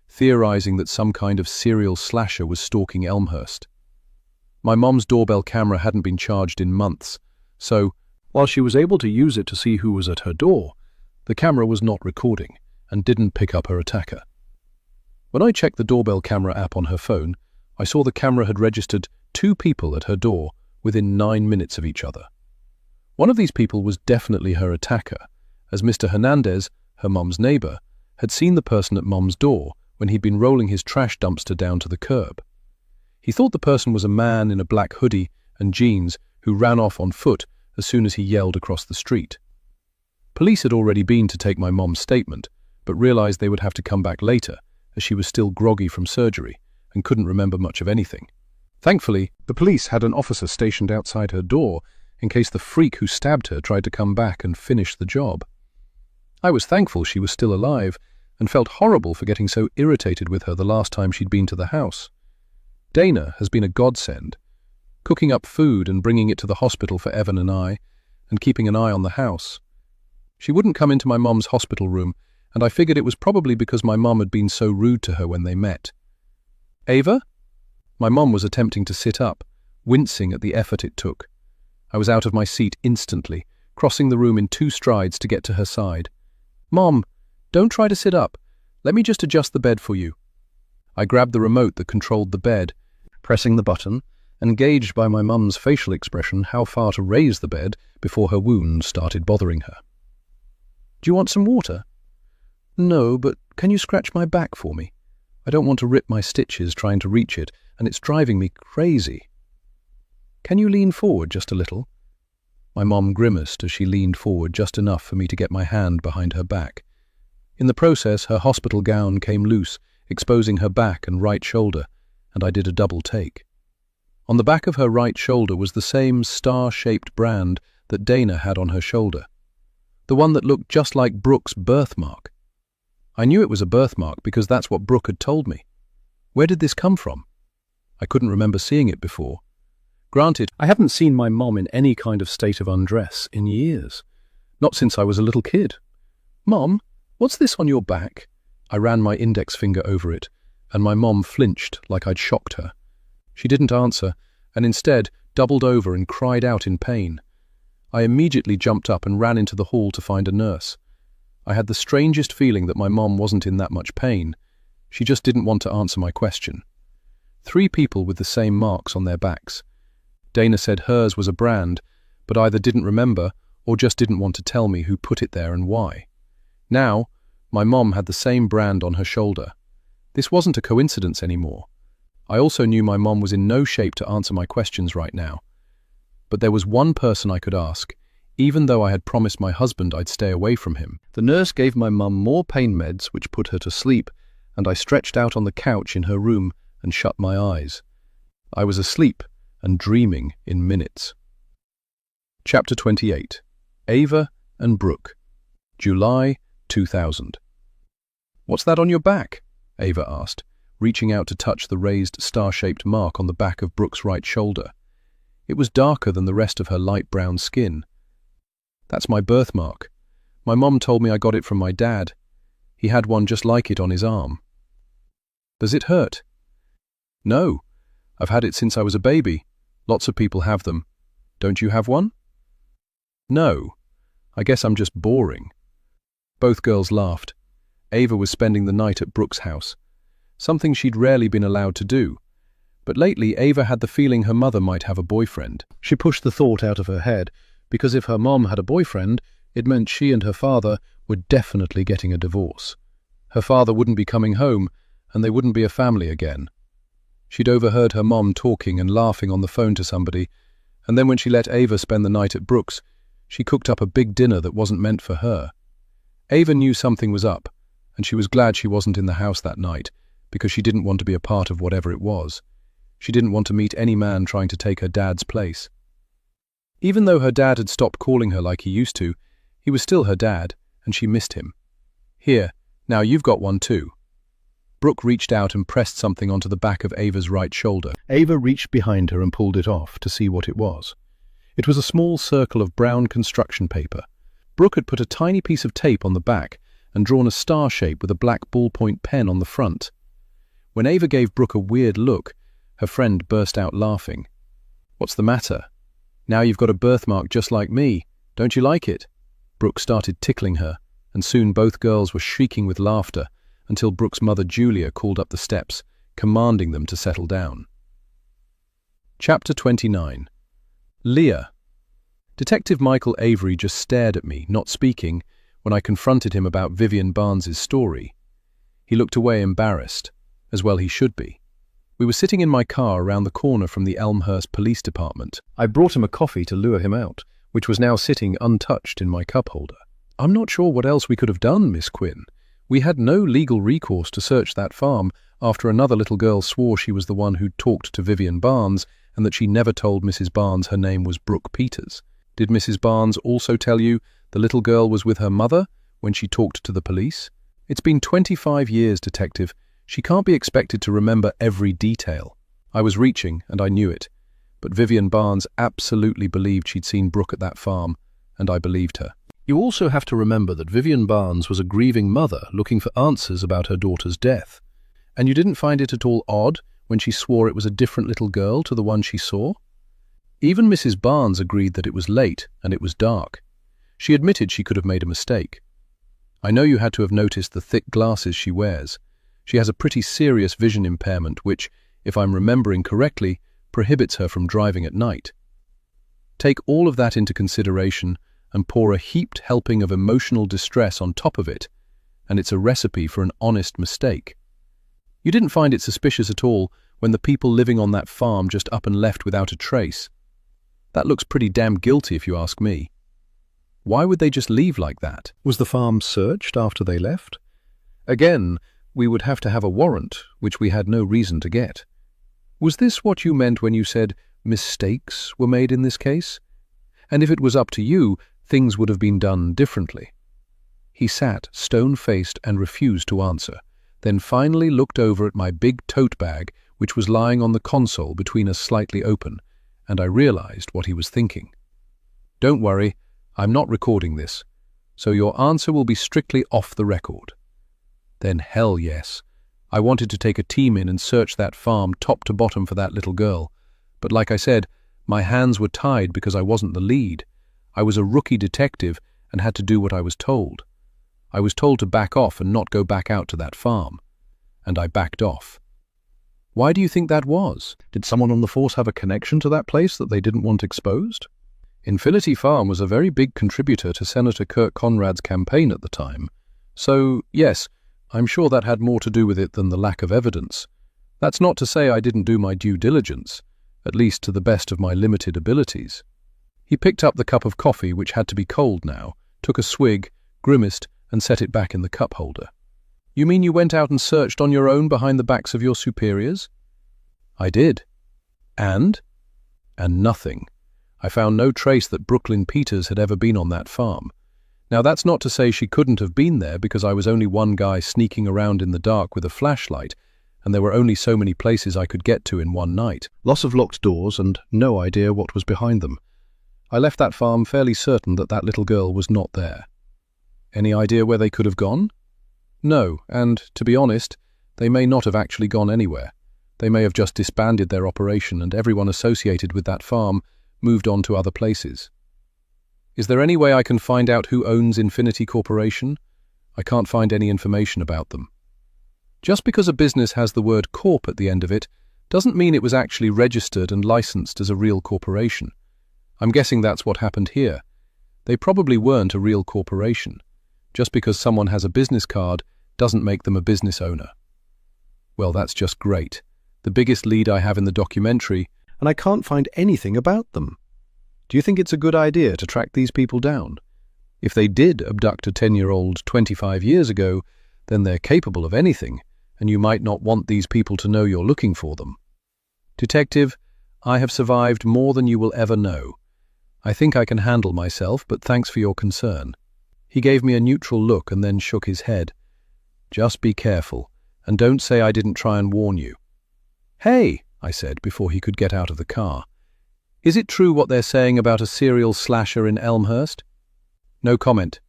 theorizing that some kind of serial slasher was stalking Elmhurst. My mom's doorbell camera hadn't been charged in months, so, while she was able to use it to see who was at her door, the camera was not recording and didn't pick up her attacker. When I checked the doorbell camera app on her phone, I saw the camera had registered 2 people at her door within 9 minutes of each other. One of these people was definitely her attacker, as Mr. Hernandez, her mom's neighbor, had seen the person at mom's door when he'd been rolling his trash dumpster down to the curb. He thought the person was a man in a black hoodie and jeans who ran off on foot as soon as he yelled across the street. Police had already been to take my mom's statement, but realized they would have to come back later, as she was still groggy from surgery and couldn't remember much of anything. Thankfully, the police had an officer stationed outside her door in case the freak who stabbed her tried to come back and finish the job. I was thankful she was still alive and felt horrible for getting so irritated with her the last time she'd been to the house. Dana has been a godsend, cooking up food and bringing it to the hospital for Evan and I, and keeping an eye on the house. She wouldn't come into my mom's hospital room, and I figured it was probably because my mom had been so rude to her when they met. "Ava?" My mom was attempting to sit up, wincing at the effort it took. I was out of my seat instantly, crossing the room in 2 strides to get to her side. "Mom, don't try to sit up. Let me just adjust the bed for you." I grabbed the remote that controlled the bed, pressing the button, and gauged by my mum's facial expression how far to raise the bed before her wound started bothering her. "Do you want some water?" "No, but can you scratch my back for me? I don't want to rip my stitches trying to reach it, and it's driving me crazy." "Can you lean forward just a little?" My mom grimaced as she leaned forward just enough for me to get my hand behind her back. In the process, her hospital gown came loose, exposing her back and right shoulder, and I did a double take. On the back of her right shoulder was the same star-shaped brand that Dana had on her shoulder, the one that looked just like Brooke's birthmark. I knew it was a birthmark because that's what Brooke had told me. Where did this come from? I couldn't remember seeing it before. Granted, I haven't seen my mom in any kind of state of undress in years. Not since I was a little kid. "Mom, what's this on your back?" I ran my index finger over it, and my mom flinched like I'd shocked her. She didn't answer, and instead doubled over and cried out in pain. I immediately jumped up and ran into the hall to find a nurse. I had the strangest feeling that my mom wasn't in that much pain. She just didn't want to answer my question. 3 people with the same marks on their backs. Dana said hers was a brand, but either didn't remember or just didn't want to tell me who put it there and why. Now, my mom had the same brand on her shoulder. This wasn't a coincidence anymore. I also knew my mom was in no shape to answer my questions right now. But there was one person I could ask, even though I had promised my husband I'd stay away from him. The nurse gave my mum more pain meds, which put her to sleep, and I stretched out on the couch in her room and shut my eyes. I was asleep and dreaming in minutes. Chapter 28. Ava and Brooke. July 2000. "What's that on your back?" Ava asked, reaching out to touch the raised star-shaped mark on the back of Brooke's right shoulder. It was darker than the rest of her light brown skin. "That's my birthmark. My mom told me I got it from my dad. He had one just like it on his arm." "Does it hurt?" "No. I've had it since I was a baby. Lots of people have them. Don't you have one?" "No. I guess I'm just boring." Both girls laughed. Ava was spending the night at Brooke's house, something she'd rarely been allowed to do. But lately, Ava had the feeling her mother might have a boyfriend. She pushed the thought out of her head, because if her mom had a boyfriend, it meant she and her father were definitely getting a divorce. Her father wouldn't be coming home, and they wouldn't be a family again. She'd overheard her mom talking and laughing on the phone to somebody, and then when she let Ava spend the night at Brooke's, she cooked up a big dinner that wasn't meant for her. Ava knew something was up, and she was glad she wasn't in the house that night, because she didn't want to be a part of whatever it was. She didn't want to meet any man trying to take her dad's place. Even though her dad had stopped calling her like he used to, he was still her dad, and she missed him. Here, now you've got one too. Brooke reached out and pressed something onto the back of Ava's right shoulder. Ava reached behind her and pulled it off to see what it was. It was a small circle of brown construction paper. Brooke had put a tiny piece of tape on the back and drawn a star shape with a black ballpoint pen on the front. When Ava gave Brooke a weird look, her friend burst out laughing. "What's the matter? Now you've got a birthmark just like me. Don't you like it?" Brooke started tickling her, and soon both girls were shrieking with laughter until Brooke's mother Julia called up the steps, commanding them to settle down. Chapter 29. Leah. Detective Michael Avery just stared at me, not speaking, when I confronted him about Vivian Barnes's story. He looked away embarrassed, as well he should be. We were sitting in my car around the corner from the Elmhurst Police Department. I brought him a coffee to lure him out, which was now sitting untouched in my cup holder. "I'm not sure what else we could have done, Miss Quinn. We had no legal recourse to search that farm after another little girl swore she was the one who talked to Vivian Barnes and that she never told Mrs. Barnes her name was Brooke Peters. Did Mrs. Barnes also tell you the little girl was with her mother when she talked to the police? It's been 25 years, Detective. She can't be expected to remember every detail. I was reaching, and I knew it. But Vivian Barnes absolutely believed she'd seen Brooke at that farm, and I believed her. You also have to remember that Vivian Barnes was a grieving mother looking for answers about her daughter's death. And you didn't find it at all odd when she swore it was a different little girl to the one she saw? Even Mrs. Barnes agreed that it was late and it was dark. She admitted she could have made a mistake. I know you had to have noticed the thick glasses she wears. She has a pretty serious vision impairment which, if I'm remembering correctly, prohibits her from driving at night. Take all of that into consideration and pour a heaped helping of emotional distress on top of it, and it's a recipe for an honest mistake. You didn't find it suspicious at all when the people living on that farm just up and left without a trace. That looks pretty damn guilty if you ask me. Why would they just leave like that? Was the farm searched after they left? Again, we would have to have a warrant, which we had no reason to get. Was this what you meant when you said mistakes were made in this case? And if it was up to you, things would have been done differently. He sat stone-faced and refused to answer, then finally looked over at my big tote bag, which was lying on the console between us slightly open, and I realized what he was thinking. "Don't worry, I'm not recording this, so your answer will be strictly off the record." Then hell yes. I wanted to take a team in and search that farm top to bottom for that little girl. But like I said, my hands were tied because I wasn't the lead. I was a rookie detective and had to do what I was told. I was told to back off and not go back out to that farm. And I backed off. Why do you think that was? Did someone on the force have a connection to that place that they didn't want exposed? Infinity Farm was a very big contributor to Senator Kirk Conrad's campaign at the time. So, yes, I'm sure that had more to do with it than the lack of evidence. That's not to say I didn't do my due diligence, at least to the best of my limited abilities. He picked up the cup of coffee, which had to be cold now, took a swig, grimaced, and set it back in the cup holder. "You mean you went out and searched on your own behind the backs of your superiors?" "I did." And? And nothing. I found no trace that Brooklyn Peters had ever been on that farm. Now that's not to say she couldn't have been there because I was only one guy sneaking around in the dark with a flashlight, and there were only so many places I could get to in one night. Lots of locked doors and no idea what was behind them. I left that farm fairly certain that that little girl was not there. Any idea where they could have gone? No, and, to be honest, they may not have actually gone anywhere. They may have just disbanded their operation and everyone associated with that farm moved on to other places. Is there any way I can find out who owns Infinity Corporation? I can't find any information about them. Just because a business has the word corp at the end of it doesn't mean it was actually registered and licensed as a real corporation. I'm guessing that's what happened here. They probably weren't a real corporation. Just because someone has a business card doesn't make them a business owner. Well, that's just great. The biggest lead I have in the documentary, and I can't find anything about them. Do you think it's a good idea to track these people down? If they did abduct a 10-year-old 25 years ago, then they're capable of anything, and you might not want these people to know you're looking for them. Detective, I have survived more than you will ever know. I think I can handle myself, but thanks for your concern. He gave me a neutral look and then shook his head. Just be careful, and don't say I didn't try and warn you. Hey, I said before he could get out of the car. Is it true what they're saying about a serial slasher in Elmhurst? No comment.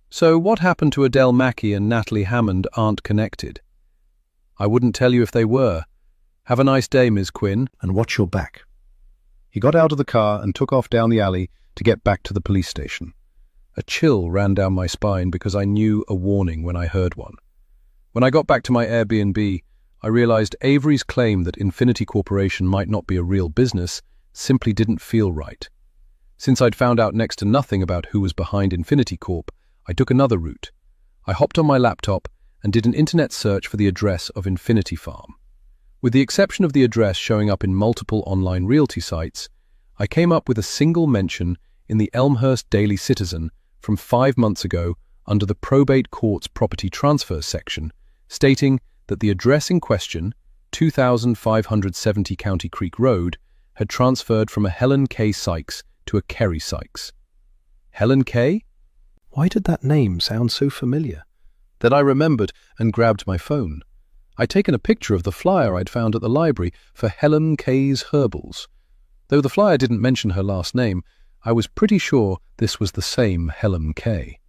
So what happened to Adele Mackey and Natalie Hammond aren't connected? I wouldn't tell you if they were. Have a nice day, Ms. Quinn, and watch your back. He got out of the car and took off down the alley to get back to the police station. A chill ran down my spine because I knew a warning when I heard one. When I got back to my Airbnb, I realized Avery's claim that Infinity Corporation might not be a real business simply didn't feel right. Since I'd found out next to nothing about who was behind Infinity Corp, I took another route. I hopped on my laptop and did an internet search for the address of Infinity Farm. With the exception of the address showing up in multiple online realty sites, I came up with a single mention in the Elmhurst Daily Citizen from 5 months ago under the Probate Court's Property Transfer section, stating that the address in question, 2570 County Creek Road, had transferred from a Helen K. Sykes to a Kerry Sykes. Helen K? Why did that name sound so familiar? Then I remembered and grabbed my phone. I'd taken a picture of the flyer I'd found at the library for Helen K's Herbals. Though the flyer didn't mention her last name, I was pretty sure this was the same Helen K.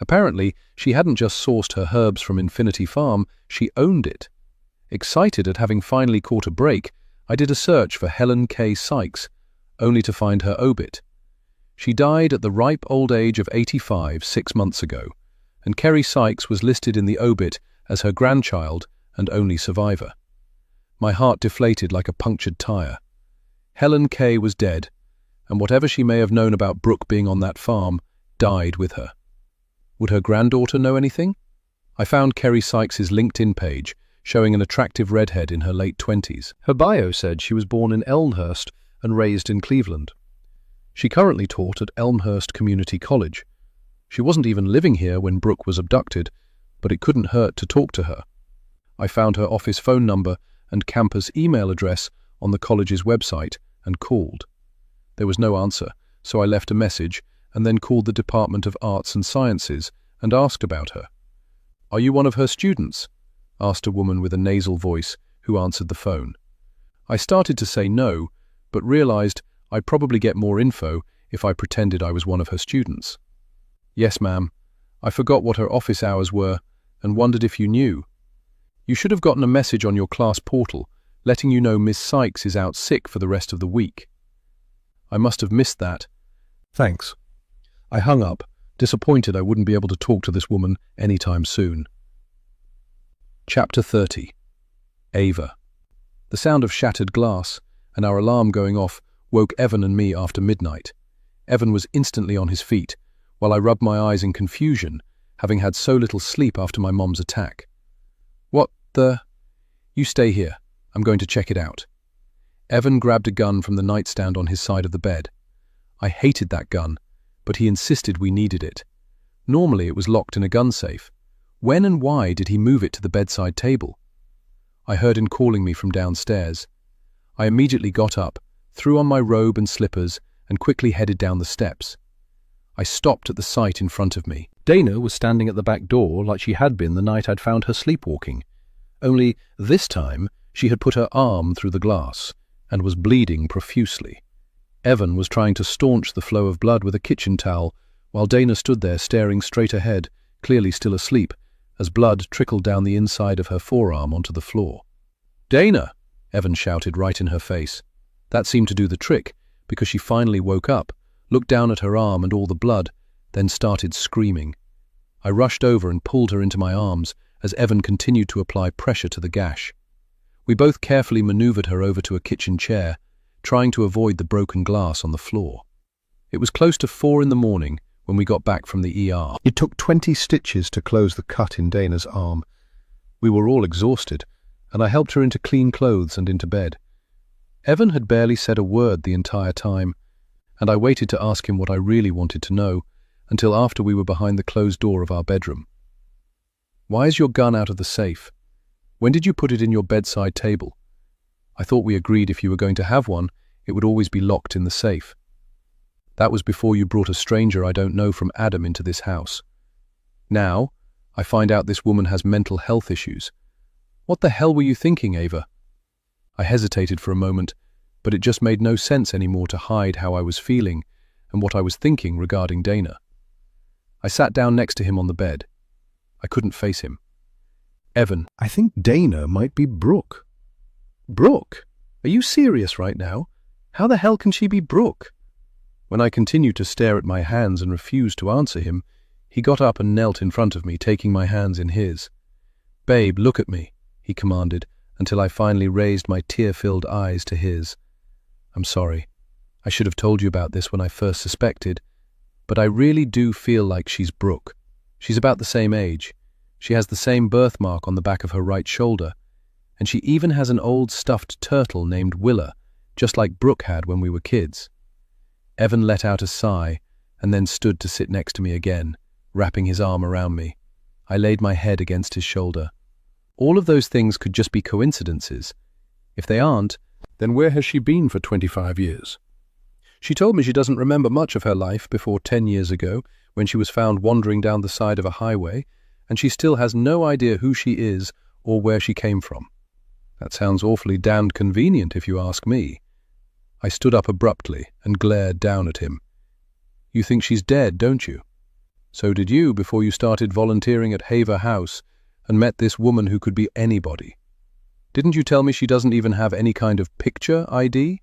Apparently, she hadn't just sourced her herbs from Infinity Farm, she owned it. Excited at having finally caught a break, I did a search for Helen K. Sykes, only to find her obit. She died at the ripe old age of 85 6 months ago, and Kerry Sykes was listed in the obit as her grandchild and only survivor. My heart deflated like a punctured tire. Helen K. was dead, and whatever she may have known about Brooke being on that farm died with her. Would her granddaughter know anything? I found Kerry Sykes's LinkedIn page, showing an attractive redhead in her late 20s. Her bio said she was born in Elmhurst and raised in Cleveland. She currently taught at Elmhurst Community College. She wasn't even living here when Brooke was abducted, but it couldn't hurt to talk to her. I found her office phone number and campus email address on the college's website and called. There was no answer, so I left a message and then called the Department of Arts and Sciences and asked about her. "Are you one of her students?" asked a woman with a nasal voice who answered the phone. I started to say no, but realized I'd probably get more info if I pretended I was one of her students. "Yes, ma'am. I forgot what her office hours were and wondered if you knew. You should have gotten a message on your class portal letting you know Miss Sykes is out sick for the rest of the week." I must have missed that. Thanks. I hung up, disappointed I wouldn't be able to talk to this woman anytime soon. Chapter 30. Ava. The sound of shattered glass and our alarm going off woke Evan and me after midnight. Evan was instantly on his feet, while I rubbed my eyes in confusion, having had so little sleep after my mom's attack. "What the—" "You stay here. I'm going to check it out." Evan grabbed a gun from the nightstand on his side of the bed. I hated that gun, but he insisted we needed it. Normally it was locked in a gun safe. When and why did he move it to the bedside table? I heard him calling me from downstairs. I immediately got up, threw on my robe and slippers, and quickly headed down the steps. I stopped at the sight in front of me. Dana was standing at the back door like she had been the night I'd found her sleepwalking. Only this time she had put her arm through the glass and was bleeding profusely. Evan was trying to staunch the flow of blood with a kitchen towel, while Dana stood there staring straight ahead, clearly still asleep, as blood trickled down the inside of her forearm onto the floor. "Dana!" Evan shouted right in her face. That seemed to do the trick, because she finally woke up, looked down at her arm and all the blood, then started screaming. I rushed over and pulled her into my arms as Evan continued to apply pressure to the gash. We both carefully maneuvered her over to a kitchen chair, trying to avoid the broken glass on the floor. It was close to 4 in the morning when we got back from the ER. It took 20 stitches to close the cut in Dana's arm. We were all exhausted, and I helped her into clean clothes and into bed. Evan had barely said a word the entire time, and I waited to ask him what I really wanted to know until after we were behind the closed door of our bedroom. "Why is your gun out of the safe? When did you put it in your bedside table? I thought we agreed if you were going to have one, it would always be locked in the safe. That was before you brought a stranger I don't know from Adam into this house. Now, I find out this woman has mental health issues. What the hell were you thinking, Ava?" I hesitated for a moment, but it just made no sense anymore to hide how I was feeling and what I was thinking regarding Dana. I sat down next to him on the bed. I couldn't face him. "Evan, I think Dana might be Brooke." Brooke? Are you serious right now? How the hell can she be Brooke?" When I continued to stare at my hands and refused to answer him, he got up and knelt in front of me, taking my hands in his. "Babe, look at me," he commanded, until I finally raised my tear-filled eyes to his. "I'm sorry. I should have told you about this when I first suspected, but I really do feel like she's Brooke. She's about the same age. She has the same birthmark on the back of her right shoulder, and she even has an old stuffed turtle named Willa, just like Brooke had when we were kids." Evan let out a sigh and then stood to sit next to me again, wrapping his arm around me. I laid my head against his shoulder. All of those things could just be coincidences. If they aren't, then where has she been for 25 years? She told me she doesn't remember much of her life before 10 years ago, when she was found wandering down the side of a highway, and she still has no idea who she is or where she came from. That sounds awfully damned convenient if you ask me. I stood up abruptly and glared down at him. "You think she's dead, don't you? So did you before you started volunteering at Haver House and met this woman who could be anybody. Didn't you tell me she doesn't even have any kind of picture ID?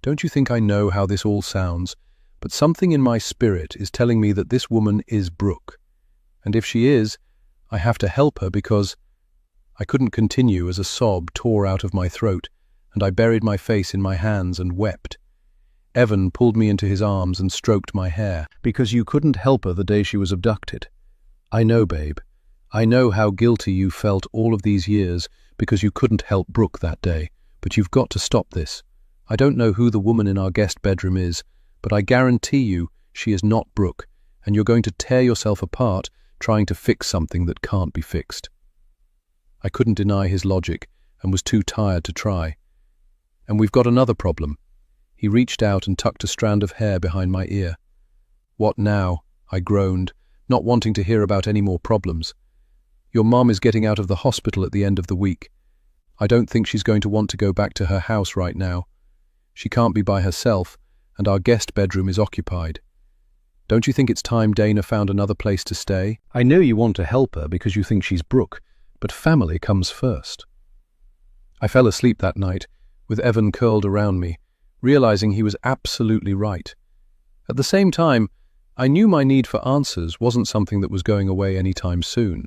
Don't you think I know how this all sounds, but something in my spirit is telling me that this woman is Brooke. And if she is, I have to help her because—" I couldn't continue as a sob tore out of my throat, and I buried my face in my hands and wept. Evan pulled me into his arms and stroked my hair. "Because you couldn't help her the day she was abducted." "I know, babe. I know how guilty you felt all of these years because you couldn't help Brooke that day, but you've got to stop this. I don't know who the woman in our guest bedroom is, but I guarantee you she is not Brooke, and you're going to tear yourself apart trying to fix something that can't be fixed." I couldn't deny his logic and was too tired to try. "And we've got another problem." He reached out and tucked a strand of hair behind my ear. "What now?" I groaned, not wanting to hear about any more problems. "Your mom is getting out of the hospital at the end of the week. I don't think she's going to want to go back to her house right now. She can't be by herself, and our guest bedroom is occupied. Don't you think it's time Dana found another place to stay?" "I know you want to help her because you think she's Brooke, but family comes first." I fell asleep that night, with Evan curled around me, realizing he was absolutely right. At the same time, I knew my need for answers wasn't something that was going away anytime soon.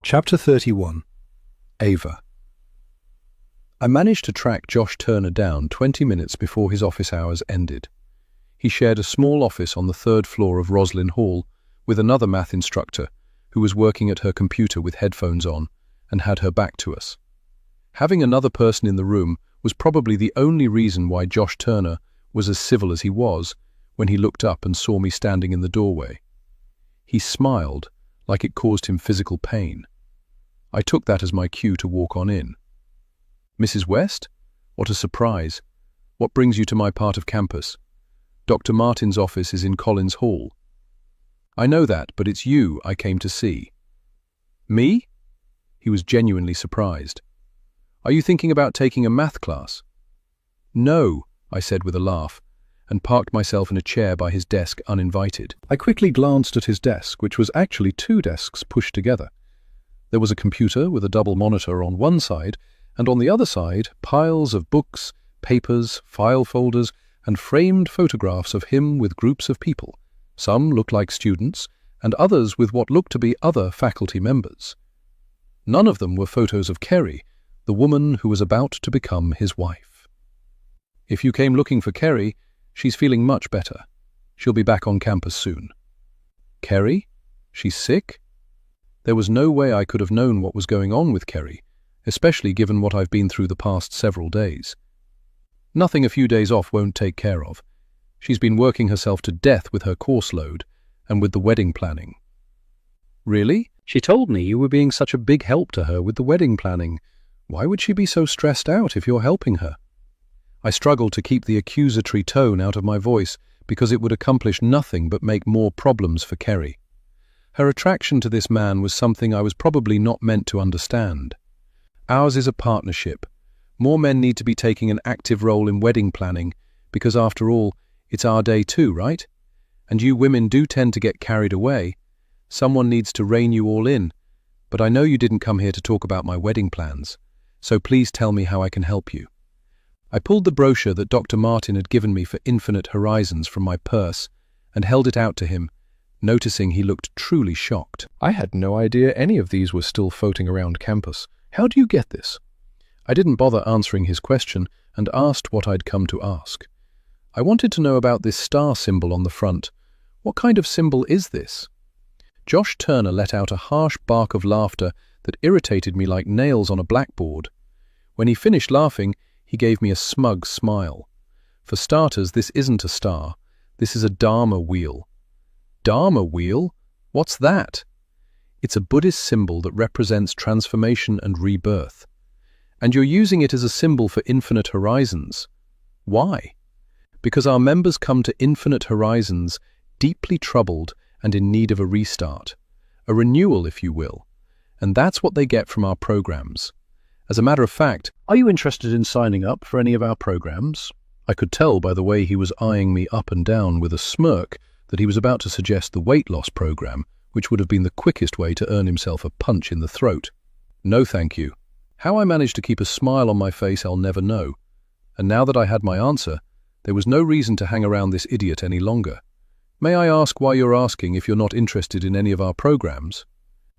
Chapter 31. Ava. I managed to track Josh Turner down 20 minutes before his office hours ended. He shared a small office on the 3rd floor of Roslyn Hall with another math instructor who was working at her computer with headphones on and had her back to us. Having another person in the room was probably the only reason why Josh Turner was as civil as he was when he looked up and saw me standing in the doorway. He smiled, like it caused him physical pain. I took that as my cue to walk on in. "Mrs. West? What a surprise. What brings you to my part of campus? Dr. Martin's office is in Collins Hall." "I know that, but it's you I came to see." "Me?" He was genuinely surprised. "Are you thinking about taking a math class?" "No," I said with a laugh, and parked myself in a chair by his desk uninvited. I quickly glanced at his desk, which was actually 2 desks pushed together. There was a computer with a double monitor on one side, and on the other side, piles of books, papers, file folders, and framed photographs of him with groups of people. Some looked like students, and others with what looked to be other faculty members. None of them were photos of Kerry, the woman who was about to become his wife. If you came looking for Kerry, she's feeling much better. She'll be back on campus soon. Kerry? She's sick? There was no way I could have known what was going on with Kerry, especially given what I've been through the past several days. Nothing a few days off won't take care of. She's been working herself to death with her course load and with the wedding planning. Really? She told me you were being such a big help to her with the wedding planning. Why would she be so stressed out if you're helping her? I struggled to keep the accusatory tone out of my voice because it would accomplish nothing but make more problems for Kerry. Her attraction to this man was something I was probably not meant to understand. Ours is a partnership. More men need to be taking an active role in wedding planning because, after all, it's our day too, right? And you women do tend to get carried away. Someone needs to rein you all in. But I know you didn't come here to talk about my wedding plans, so please tell me how I can help you. I pulled the brochure that Dr. Martin had given me for Infinite Horizons from my purse and held it out to him, noticing he looked truly shocked. I had no idea any of these were still floating around campus. How do you get this? I didn't bother answering his question and asked what I'd come to ask. I wanted to know about this star symbol on the front. What kind of symbol is this? Josh Turner let out a harsh bark of laughter that irritated me like nails on a blackboard. When he finished laughing, he gave me a smug smile. For starters, this isn't a star. This is a Dharma wheel. Dharma wheel? What's that? It's a Buddhist symbol that represents transformation and rebirth. And you're using it as a symbol for Infinite Horizons. Why? Because our members come to Infinite Horizons deeply troubled and in need of a restart, a renewal, if you will. And that's what they get from our programs. As a matter of fact, are you interested in signing up for any of our programs? I could tell by the way he was eyeing me up and down with a smirk that he was about to suggest the weight loss program, which would have been the quickest way to earn himself a punch in the throat. No, thank you. How I managed to keep a smile on my face, I'll never know. And now that I had my answer, there was no reason to hang around this idiot any longer. May I ask why you're asking if you're not interested in any of our programs?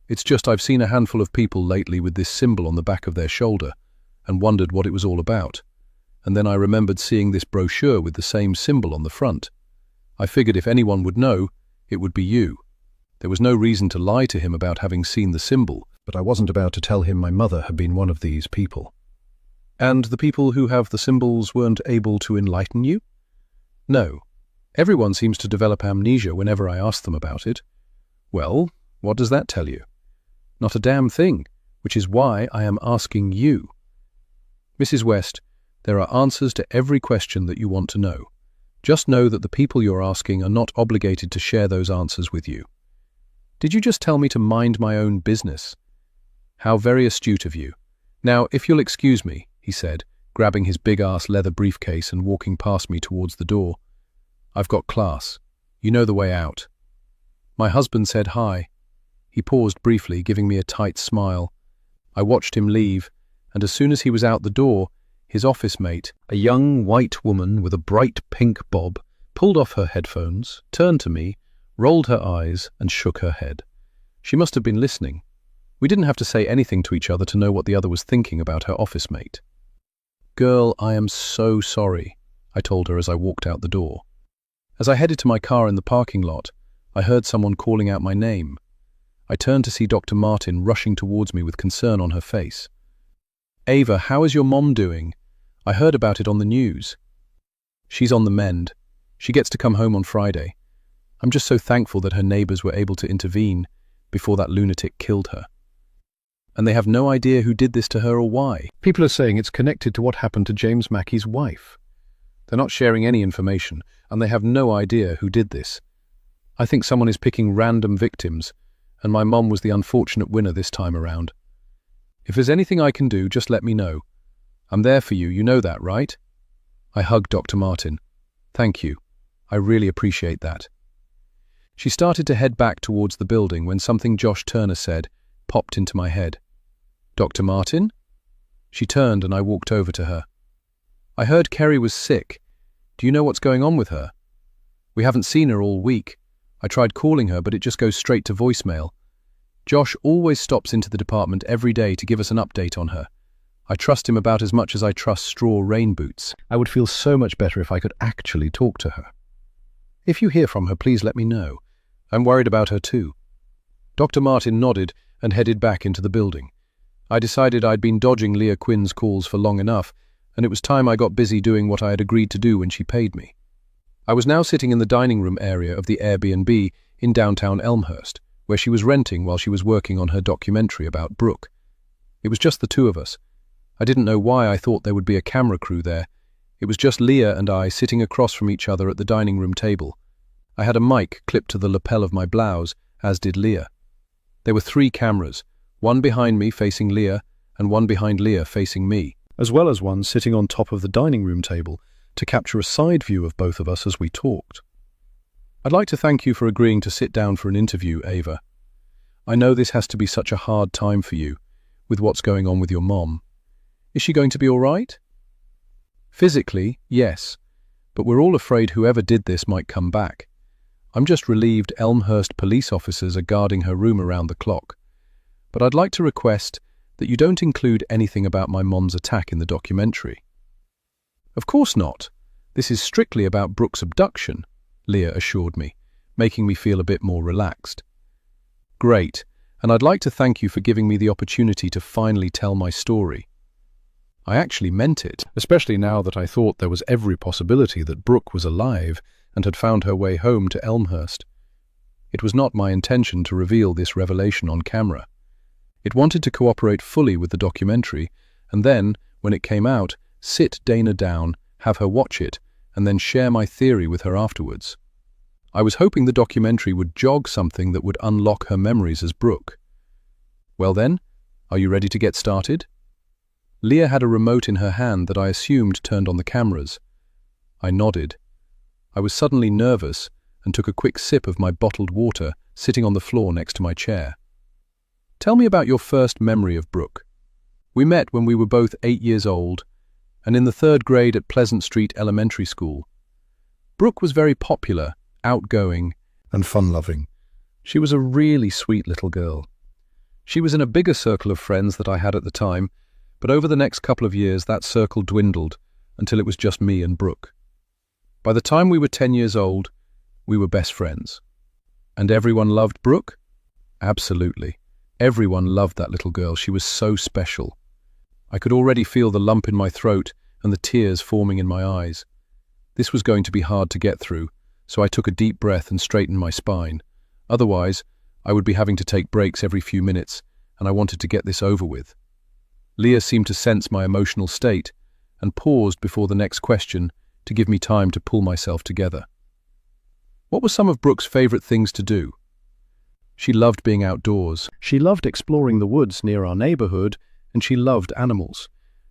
It's just I've seen a handful of people lately with this symbol on the back of their shoulder and wondered what it was all about. And then I remembered seeing this brochure with the same symbol on the front. I figured if anyone would know, it would be you. There was no reason to lie to him about having seen the symbol, but I wasn't about to tell him my mother had been one of these people. And the people who have the symbols weren't able to enlighten you? No. Everyone seems to develop amnesia whenever I ask them about it. Well, what does that tell you? Not a damn thing, which is why I am asking you. Mrs. West, there are answers to every question that you want to know. Just know that the people you're asking are not obligated to share those answers with you. Did you just tell me to mind my own business? How very astute of you. Now, if you'll excuse me, he said, grabbing his big-ass leather briefcase and walking past me towards the door. I've got class. You know the way out. My husband said hi. He paused briefly, giving me a tight smile. I watched him leave, and as soon as he was out the door, his office mate, a young white woman with a bright pink bob, pulled off her headphones, turned to me, rolled her eyes, and shook her head. She must have been listening. We didn't have to say anything to each other to know what the other was thinking about her office mate. Girl, I am so sorry, I told her as I walked out the door. As I headed to my car in the parking lot, I heard someone calling out my name. I turned to see Dr. Martin rushing towards me with concern on her face. Ava, how is your mom doing? I heard about it on the news. She's on the mend. She gets to come home on Friday. I'm just so thankful that her neighbors were able to intervene before that lunatic killed her. And they have no idea who did this to her or why. People are saying it's connected to what happened to James Mackey's wife. They're not sharing any information, and they have no idea who did this. I think someone is picking random victims, and my mom was the unfortunate winner this time around. If there's anything I can do, just let me know. I'm there for you, you know that, right? I hugged Dr. Martin. Thank you. I really appreciate that. She started to head back towards the building when something Josh Turner said popped into my head. Dr. Martin? She turned and I walked over to her. I heard Kerry was sick. Do you know what's going on with her? We haven't seen her all week. I tried calling her, but it just goes straight to voicemail. Josh always stops into the department every day to give us an update on her. I trust him about as much as I trust straw rain boots. I would feel so much better if I could actually talk to her. If you hear from her, please let me know. I'm worried about her too. Dr. Martin nodded and headed back into the building. I decided I'd been dodging Leah Quinn's calls for long enough, and it was time I got busy doing what I had agreed to do when she paid me. I was now sitting in the dining room area of the Airbnb in downtown Elmhurst, where she was renting while she was working on her documentary about Brooke. It was just the two of us. I didn't know why I thought there would be a camera crew there. It was just Leah and I sitting across from each other at the dining room table. I had a mic clipped to the lapel of my blouse, as did Leah. There were 3 cameras, one behind me facing Leah and one behind Leah facing me, as well as one sitting on top of the dining room table to capture a side view of both of us as we talked. I'd like to thank you for agreeing to sit down for an interview, Ava. I know this has to be such a hard time for you, with what's going on with your mom. Is she going to be all right? Physically, yes, but we're all afraid whoever did this might come back. I'm just relieved Elmhurst police officers are guarding her room around the clock. But I'd like to request that you don't include anything about my mom's attack in the documentary. Of course not. This is strictly about Brooke's abduction, Leah assured me, making me feel a bit more relaxed. Great, and I'd like to thank you for giving me the opportunity to finally tell my story. I actually meant it, especially now that I thought there was every possibility that Brooke was alive and had found her way home to Elmhurst. It was not my intention to reveal this revelation on camera. It wanted to cooperate fully with the documentary, and then, when it came out, sit Dana down, have her watch it, and then share my theory with her afterwards. I was hoping the documentary would jog something that would unlock her memories as Brooke. Well then, are you ready to get started? Leah had a remote in her hand that I assumed turned on the cameras. I nodded. I was suddenly nervous and took a quick sip of my bottled water sitting on the floor next to my chair. Tell me about your first memory of Brooke. We met when we were both 8 years old and in the 3rd grade at Pleasant Street Elementary School. Brooke was very popular, outgoing, and fun-loving. She was a really sweet little girl. She was in a bigger circle of friends that I had at the time, but over the next couple of years that circle dwindled until it was just me and Brooke. By the time we were 10 years old, we were best friends. And everyone loved Brooke? Absolutely. Everyone loved that little girl. She was so special. I could already feel the lump in my throat and the tears forming in my eyes. This was going to be hard to get through, so I took a deep breath and straightened my spine. Otherwise, I would be having to take breaks every few minutes, and I wanted to get this over with. Leah seemed to sense my emotional state and paused before the next question to give me time to pull myself together. What were some of Brooke's favorite things to do? She loved being outdoors. She loved exploring the woods near our neighborhood, and she loved animals.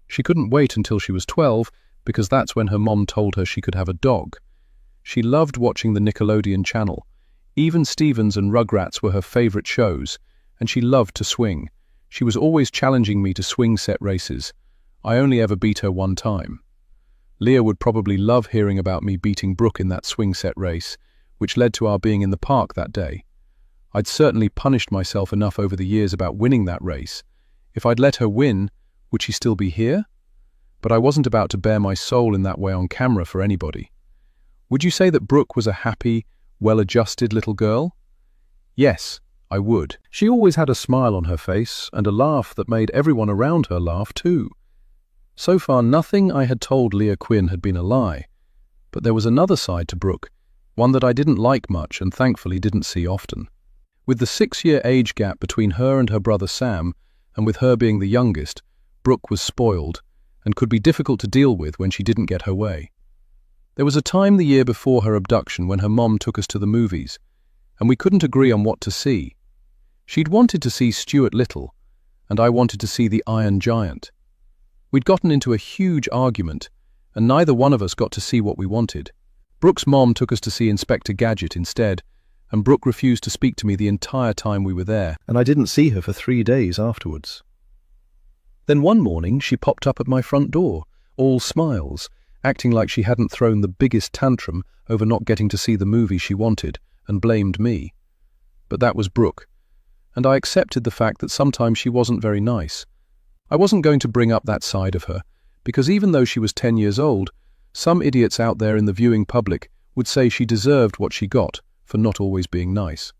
She couldn't wait until she was 12 because that's when her mom told her she could have a dog. She loved watching the Nickelodeon channel. Even Stevens and Rugrats were her favorite shows, and she loved to swing. She was always challenging me to swing set races. I only ever beat her one time. Leah would probably love hearing about me beating Brooke in that swing set race, which led to our being in the park that day. I'd certainly punished myself enough over the years about winning that race. If I'd let her win, would she still be here? But I wasn't about to bare my soul in that way on camera for anybody. Would you say that Brooke was a happy, well-adjusted little girl? Yes, I would. She always had a smile on her face and a laugh that made everyone around her laugh too. So far, nothing I had told Leah Quinn had been a lie. But there was another side to Brooke, one that I didn't like much and thankfully didn't see often. With the 6-year age gap between her and her brother Sam, and with her being the youngest, Brooke was spoiled and could be difficult to deal with when she didn't get her way. There was a time the year before her abduction when her mom took us to the movies, and we couldn't agree on what to see. She'd wanted to see Stuart Little, and I wanted to see The Iron Giant. We'd gotten into a huge argument, and neither one of us got to see what we wanted. Brooke's mom took us to see Inspector Gadget instead, and Brooke refused to speak to me the entire time we were there, and I didn't see her for 3 days afterwards. Then one morning she popped up at my front door, all smiles, acting like she hadn't thrown the biggest tantrum over not getting to see the movie she wanted, and blamed me. But that was Brooke, and I accepted the fact that sometimes she wasn't very nice. I wasn't going to bring up that side of her, because even though she was 10 years old, some idiots out there in the viewing public would say she deserved what she got for not always being nice.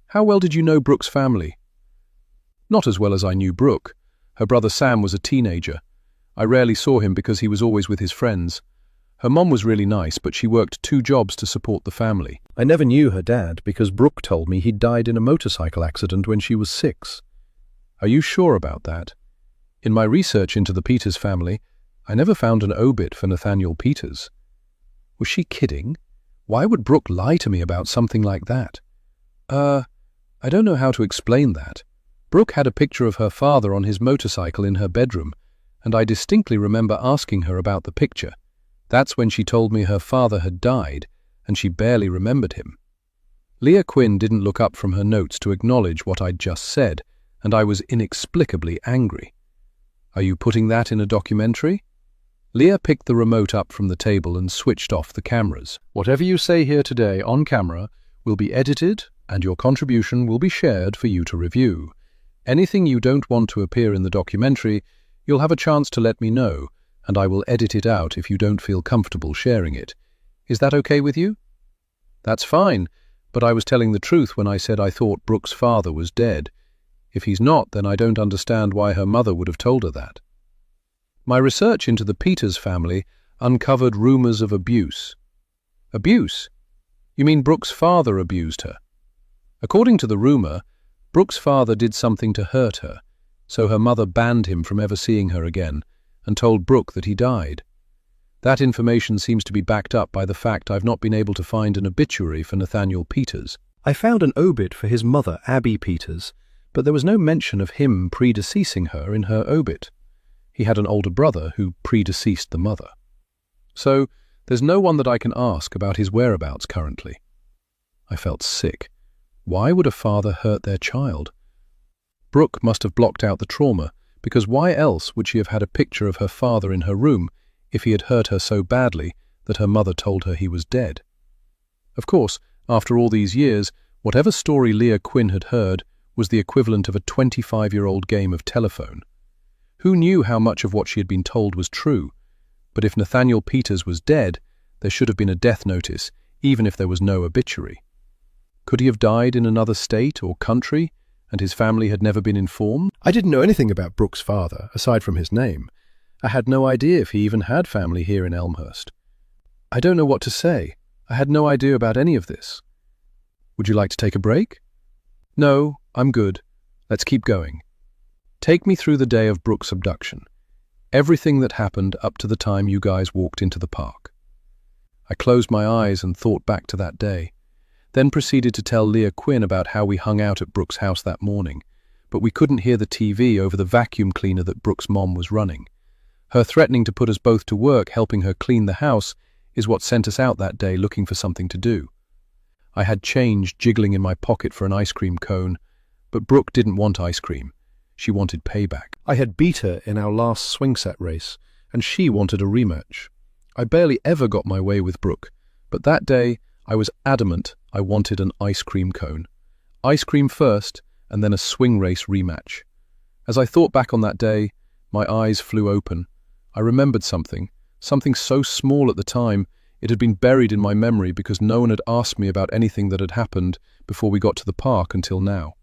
How well did you know Brooke's family? Not as well as I knew Brooke. Her brother Sam was a teenager. I rarely saw him because he was always with his friends. Her mom was really nice, but she worked 2 jobs to support the family. I never knew her dad because Brooke told me he'd died in a motorcycle accident when she was 6. Are you sure about that? In my research into the Peters family, I never found an obit for Nathaniel Peters. Was she kidding? Why would Brooke lie to me about something like that? I don't know how to explain that. Brooke had a picture of her father on his motorcycle in her bedroom, and I distinctly remember asking her about the picture. That's when she told me her father had died, and she barely remembered him. Leah Quinn didn't look up from her notes to acknowledge what I'd just said, and I was inexplicably angry. Are you putting that in a documentary? Leah picked the remote up from the table and switched off the cameras. Whatever you say here today on camera will be edited, and your contribution will be shared for you to review. Anything you don't want to appear in the documentary, you'll have a chance to let me know, and I will edit it out if you don't feel comfortable sharing it. Is that okay with you? That's fine, but I was telling the truth when I said I thought Brooke's father was dead. If he's not, then I don't understand why her mother would have told her that. My research into the Peters family uncovered rumors of abuse. Abuse? You mean Brooke's father abused her? According to the rumor, Brooke's father did something to hurt her, so her mother banned him from ever seeing her again and told Brooke that he died. That information seems to be backed up by the fact I've not been able to find an obituary for Nathaniel Peters. I found an obit for his mother, Abby Peters, but there was no mention of him predeceasing her in her obit. He had an older brother who predeceased the mother. So there's no one that I can ask about his whereabouts currently. I felt sick. Why would a father hurt their child? Brooke must have blocked out the trauma, because why else would she have had a picture of her father in her room if he had hurt her so badly that her mother told her he was dead? Of course, after all these years, whatever story Leah Quinn had heard was the equivalent of a 25-year-old game of telephone. Who knew how much of what she had been told was true? But if Nathaniel Peters was dead, there should have been a death notice, even if there was no obituary. Could he have died in another state or country, and his family had never been informed? I didn't know anything about Brooke's father, aside from his name. I had no idea if he even had family here in Elmhurst. I don't know what to say. I had no idea about any of this. Would you like to take a break? No, I'm good. Let's keep going. Take me through the day of Brooke's abduction. Everything that happened up to the time you guys walked into the park. I closed my eyes and thought back to that day, then proceeded to tell Leah Quinn about how we hung out at Brooke's house that morning, but we couldn't hear the TV over the vacuum cleaner that Brooke's mom was running. Her threatening to put us both to work helping her clean the house is what sent us out that day looking for something to do. I had change jiggling in my pocket for an ice cream cone, but Brooke didn't want ice cream. She wanted payback. I had beat her in our last swing set race, and she wanted a rematch. I barely ever got my way with Brooke, but that day I was adamant I wanted an ice cream cone. Ice cream first, and then a swing race rematch. As I thought back on that day, my eyes flew open. I remembered something so small at the time, it had been buried in my memory because no one had asked me about anything that had happened before we got to the park until now.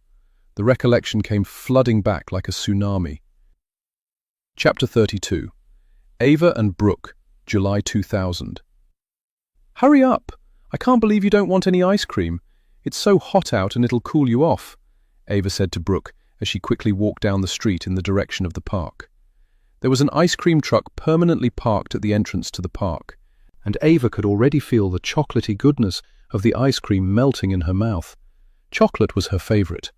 The recollection came flooding back like a tsunami. Chapter 32. Ava and Brooke, July 2000. Hurry up! I can't believe you don't want any ice cream. It's so hot out and it'll cool you off, Ava said to Brooke as she quickly walked down the street in the direction of the park. There was an ice cream truck permanently parked at the entrance to the park, and Ava could already feel the chocolatey goodness of the ice cream melting in her mouth. Chocolate was her favorite.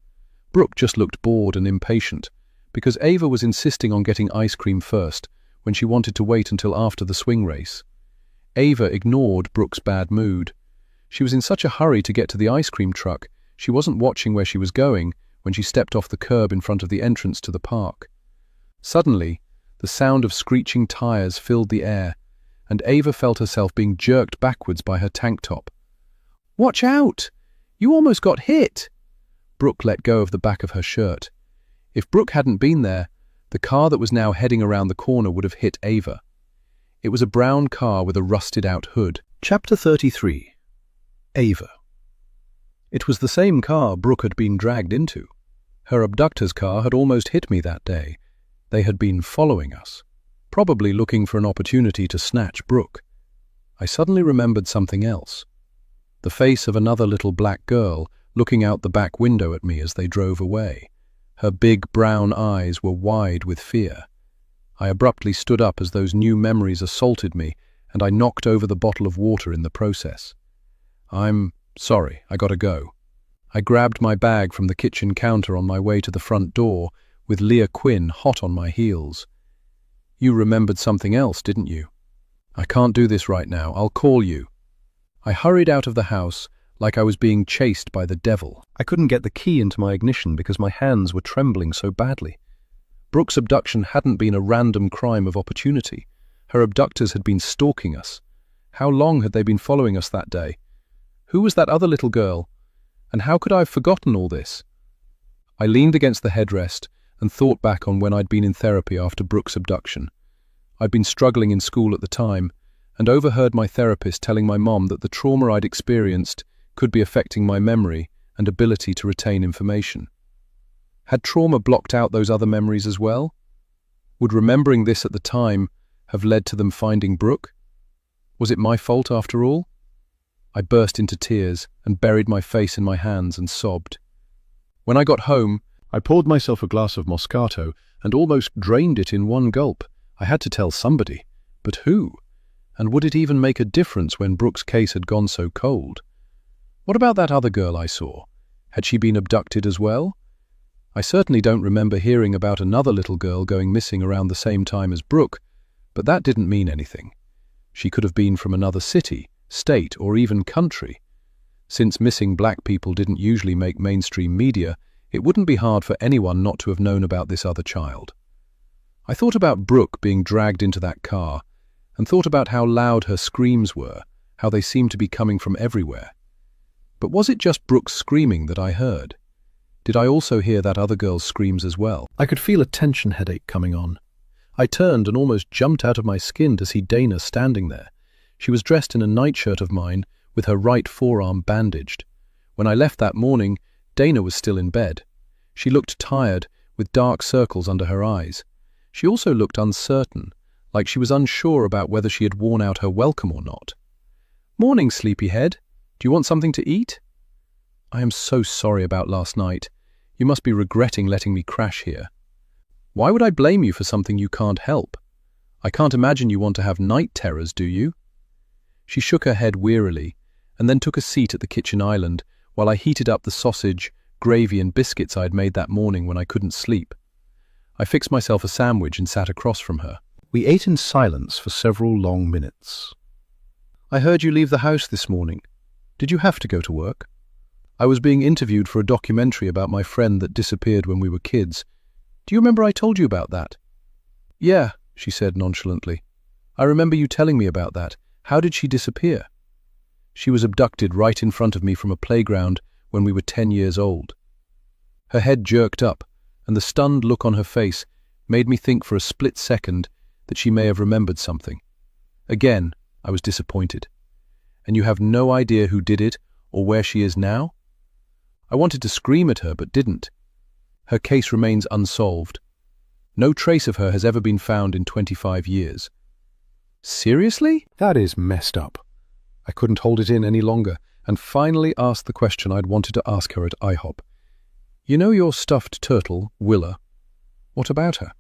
Brooke just looked bored and impatient, because Ava was insisting on getting ice cream first when she wanted to wait until after the swing race. Ava ignored Brooke's bad mood. She was in such a hurry to get to the ice cream truck, she wasn't watching where she was going when she stepped off the curb in front of the entrance to the park. Suddenly, the sound of screeching tires filled the air, and Ava felt herself being jerked backwards by her tank top. "Watch out! You almost got hit!" Brooke let go of the back of her shirt. If Brooke hadn't been there, the car that was now heading around the corner would have hit Ava. It was a brown car with a rusted-out hood. Chapter 33. Ava. It was the same car Brooke had been dragged into. Her abductor's car had almost hit me that day. They had been following us, probably looking for an opportunity to snatch Brooke. I suddenly remembered something else. The face of another little black girl looking out the back window at me as they drove away. Her big brown eyes were wide with fear. I abruptly stood up as those new memories assaulted me, and I knocked over the bottle of water in the process. "I'm sorry, I gotta go." I grabbed my bag from the kitchen counter on my way to the front door, with Leah Quinn hot on my heels. "You remembered something else, didn't you?" "I can't do this right now. I'll call you." I hurried out of the house like I was being chased by the devil. I couldn't get the key into my ignition because my hands were trembling so badly. Brooke's abduction hadn't been a random crime of opportunity. Her abductors had been stalking us. How long had they been following us that day? Who was that other little girl? And how could I have forgotten all this? I leaned against the headrest and thought back on when I'd been in therapy after Brooke's abduction. I'd been struggling in school at the time and overheard my therapist telling my mom that the trauma I'd experienced could be affecting my memory and ability to retain information. Had trauma blocked out those other memories as well? Would remembering this at the time have led to them finding Brooke? Was it my fault after all? I burst into tears and buried my face in my hands and sobbed. When I got home, I poured myself a glass of Moscato and almost drained it in one gulp. I had to tell somebody, but who? And would it even make a difference when Brooke's case had gone so cold? What about that other girl I saw? Had she been abducted as well? I certainly don't remember hearing about another little girl going missing around the same time as Brooke, but that didn't mean anything. She could have been from another city, state, or even country. Since missing black people didn't usually make mainstream media, it wouldn't be hard for anyone not to have known about this other child. I thought about Brooke being dragged into that car, and thought about how loud her screams were, how they seemed to be coming from everywhere. But was it just Brooke's screaming that I heard? Did I also hear that other girl's screams as well? I could feel a tension headache coming on. I turned and almost jumped out of my skin to see Dana standing there. She was dressed in a nightshirt of mine, with her right forearm bandaged. When I left that morning, Dana was still in bed. She looked tired, with dark circles under her eyes. She also looked uncertain, like she was unsure about whether she had worn out her welcome or not. "Morning, sleepyhead. Do you want something to eat?" "I am so sorry about last night. You must be regretting letting me crash here." "Why would I blame you for something you can't help? I can't imagine you want to have night terrors, do you?" She shook her head wearily, and then took a seat at the kitchen island while I heated up the sausage, gravy and biscuits I had made that morning when I couldn't sleep. I fixed myself a sandwich and sat across from her. We ate in silence for several long minutes. "I heard you leave the house this morning. Did you have to go to work?" "I was being interviewed for a documentary about my friend that disappeared when we were kids. Do you remember I told you about that?" "Yeah," she said nonchalantly. "I remember you telling me about that. How did she disappear?" "She was abducted right in front of me from a playground when we were 10 years old." Her head jerked up, and the stunned look on her face made me think for a split second that she may have remembered something. Again, I was disappointed. "And you have no idea who did it or where she is now?" I wanted to scream at her, but didn't. Her case remains unsolved. No trace of her has ever been found in 25 years. "Seriously? That is messed up." I couldn't hold it in any longer, and finally asked the question I'd wanted to ask her at IHOP. "You know your stuffed turtle, Willa? What about her?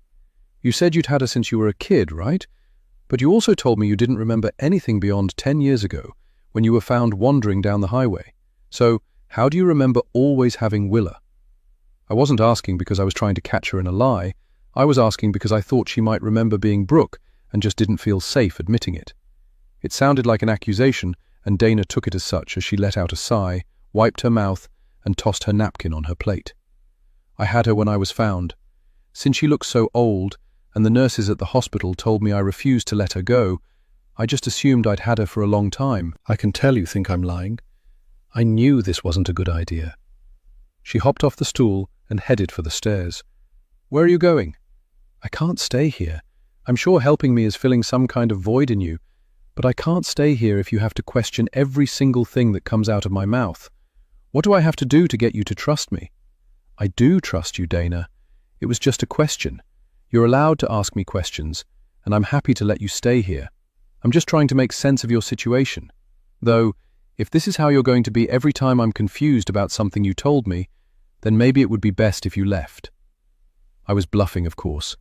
You said you'd had her since you were a kid, right? But you also told me you didn't remember anything beyond 10 years ago, when you were found wandering down the highway. So, how do you remember always having Willa?" I wasn't asking because I was trying to catch her in a lie. I was asking because I thought she might remember being Brooke and just didn't feel safe admitting it. It sounded like an accusation, and Dana took it as such as she let out a sigh, wiped her mouth, and tossed her napkin on her plate. "I had her when I was found. Since she looks so old, and the nurses at the hospital told me I refused to let her go, I just assumed I'd had her for a long time. I can tell you think I'm lying. I knew this wasn't a good idea. She hopped off the stool and headed for the stairs. Where are you going? I can't stay here. I'm sure helping me is filling some kind of void in you, but I can't stay here if you have to question every single thing that comes out of my mouth. What do I have to do to get you to trust me? I do trust you, Dana. It was just a question. You're allowed to ask me questions, and I'm happy to let you stay here. I'm just trying to make sense of your situation. Though, if this is how you're going to be every time I'm confused about something you told me, then maybe it would be best if you left. I was bluffing, of course.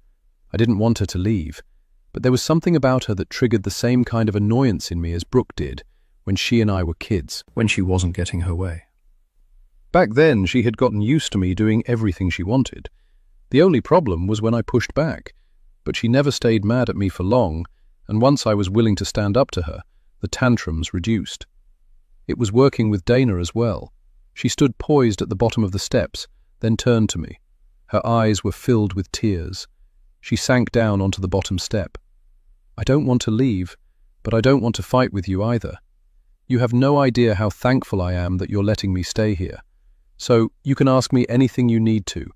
I didn't want her to leave, but there was something about her that triggered the same kind of annoyance in me as Brooke did when she and I were kids, when she wasn't getting her way. Back then, she had gotten used to me doing everything she wanted. The only problem was when I pushed back, but she never stayed mad at me for long, and once I was willing to stand up to her, the tantrums reduced. It was working with Dana as well. She stood poised at the bottom of the steps, then turned to me. Her eyes were filled with tears. She sank down onto the bottom step. I don't want to leave, but I don't want to fight with you either. You have no idea how thankful I am that you're letting me stay here. So you can ask me anything you need to,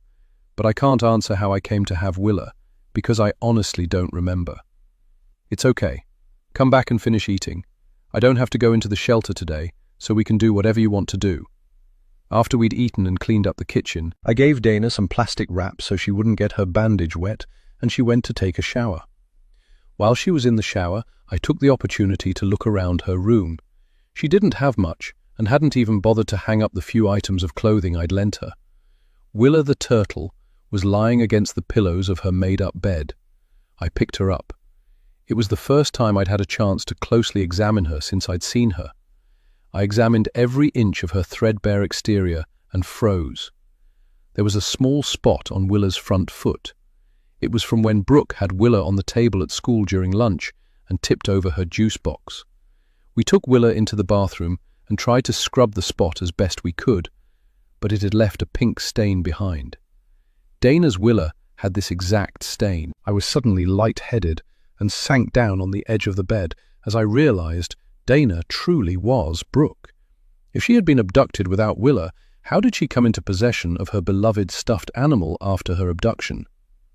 but I can't answer how I came to have Willa, because I honestly don't remember. It's okay. Come back and finish eating. I don't have to go into the shelter today, so we can do whatever you want to do. After we'd eaten and cleaned up the kitchen, I gave Dana some plastic wrap so she wouldn't get her bandage wet, and she went to take a shower. While she was in the shower, I took the opportunity to look around her room. She didn't have much, and hadn't even bothered to hang up the few items of clothing I'd lent her. Willa the turtle was lying against the pillows of her made-up bed. I picked her up. It was the first time I'd had a chance to closely examine her since I'd seen her. I examined every inch of her threadbare exterior and froze. There was a small spot on Willa's front foot. It was from when Brooke had Willa on the table at school during lunch and tipped over her juice box. We took Willa into the bathroom and tried to scrub the spot as best we could, but it had left a pink stain behind. Dana's Willa had this exact stain. I was suddenly light-headed and sank down on the edge of the bed as I realized Dana truly was Brooke. If she had been abducted without Willa, how did she come into possession of her beloved stuffed animal after her abduction?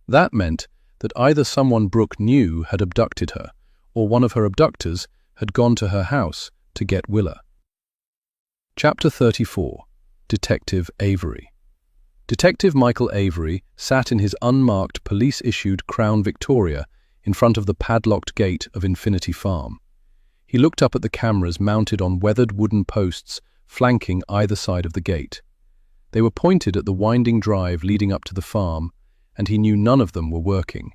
That meant that either someone Brooke knew had abducted her, or one of her abductors had gone to her house to get Willa. Chapter 34. Detective Avery. Detective Michael Avery sat in his unmarked police-issued Crown Victoria in front of the padlocked gate of Infinity Farm. He looked up at the cameras mounted on weathered wooden posts flanking either side of the gate. They were pointed at the winding drive leading up to the farm, and he knew none of them were working.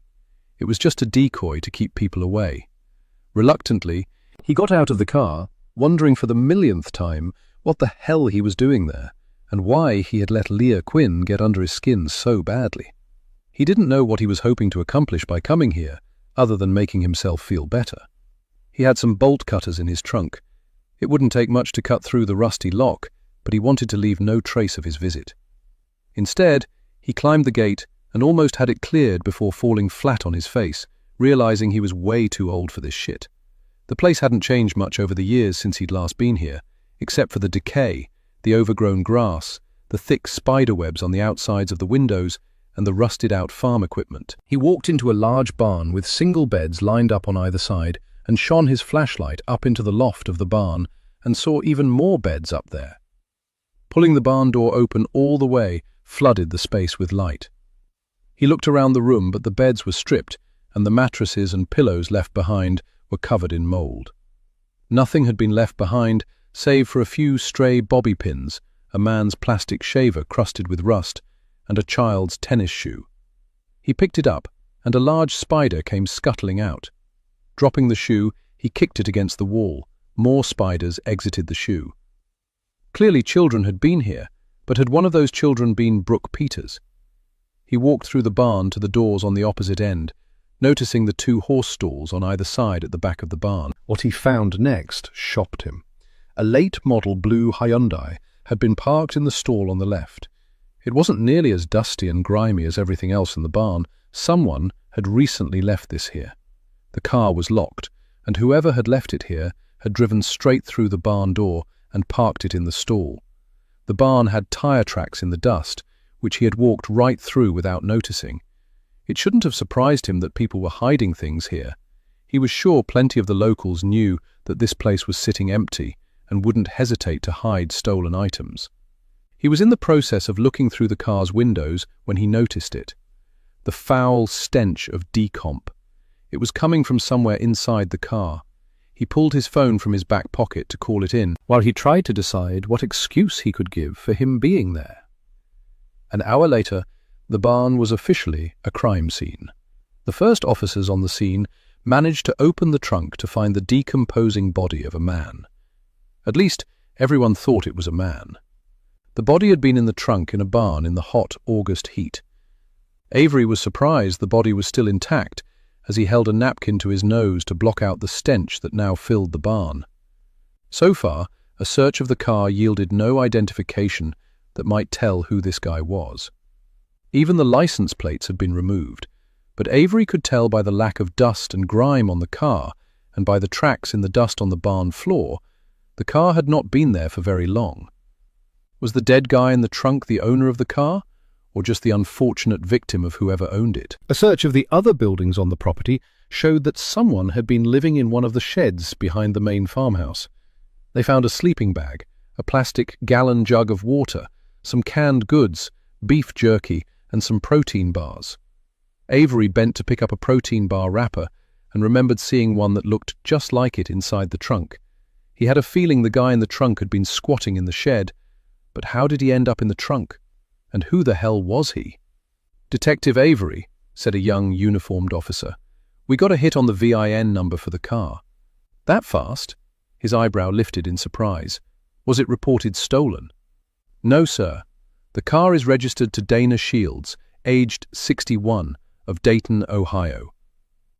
It was just a decoy to keep people away. Reluctantly, he got out of the car, wondering for the millionth time what the hell he was doing there, and why he had let Leah Quinn get under his skin so badly. He didn't know what he was hoping to accomplish by coming here, other than making himself feel better. He had some bolt cutters in his trunk. It wouldn't take much to cut through the rusty lock, but he wanted to leave no trace of his visit. Instead, he climbed the gate and almost had it cleared before falling flat on his face, realizing he was way too old for this shit. The place hadn't changed much over the years since he'd last been here, except for the decay, the overgrown grass, the thick spider webs on the outsides of the windows, and the rusted-out farm equipment. He walked into a large barn with single beds lined up on either side and shone his flashlight up into the loft of the barn and saw even more beds up there. Pulling the barn door open all the way flooded the space with light. He looked around the room, but the beds were stripped and the mattresses and pillows left behind were covered in mold. Nothing had been left behind save for a few stray bobby pins, a man's plastic shaver crusted with rust, and a child's tennis shoe. He picked it up, and a large spider came scuttling out. Dropping the shoe, he kicked it against the wall. More spiders exited the shoe. Clearly children had been here, but had one of those children been Brooke Peters? He walked through the barn to the doors on the opposite end, noticing the 2 horse stalls on either side at the back of the barn. What he found next shocked him. A late-model blue Hyundai had been parked in the stall on the left. It wasn't nearly as dusty and grimy as everything else in the barn. Someone had recently left this here. The car was locked, and whoever had left it here had driven straight through the barn door and parked it in the stall. The barn had tire tracks in the dust, which he had walked right through without noticing. It shouldn't have surprised him that people were hiding things here. He was sure plenty of the locals knew that this place was sitting empty and wouldn't hesitate to hide stolen items. He was in the process of looking through the car's windows when he noticed it. The foul stench of decomp. It was coming from somewhere inside the car. He pulled his phone from his back pocket to call it in, while he tried to decide what excuse he could give for him being there. An hour later, the barn was officially a crime scene. The first officers on the scene managed to open the trunk to find the decomposing body of a man. At least, everyone thought it was a man. The body had been in the trunk in a barn in the hot August heat. Avery was surprised the body was still intact as he held a napkin to his nose to block out the stench that now filled the barn. So far, a search of the car yielded no identification that might tell who this guy was. Even the license plates had been removed, but Avery could tell by the lack of dust and grime on the car and by the tracks in the dust on the barn floor, the car had not been there for very long. Was the dead guy in the trunk the owner of the car, or just the unfortunate victim of whoever owned it? A search of the other buildings on the property showed that someone had been living in one of the sheds behind the main farmhouse. They found a sleeping bag, a plastic gallon jug of water, some canned goods, beef jerky, and some protein bars. Avery bent to pick up a protein bar wrapper and remembered seeing one that looked just like it inside the trunk. He had a feeling the guy in the trunk had been squatting in the shed, but how did he end up in the trunk? And who the hell was he? "Detective Avery," said a young uniformed officer. "We got a hit on the VIN number for the car." "That fast?" His eyebrow lifted in surprise. "Was it reported stolen?" "No, sir. The car is registered to Dana Shields, aged 61, of Dayton, Ohio."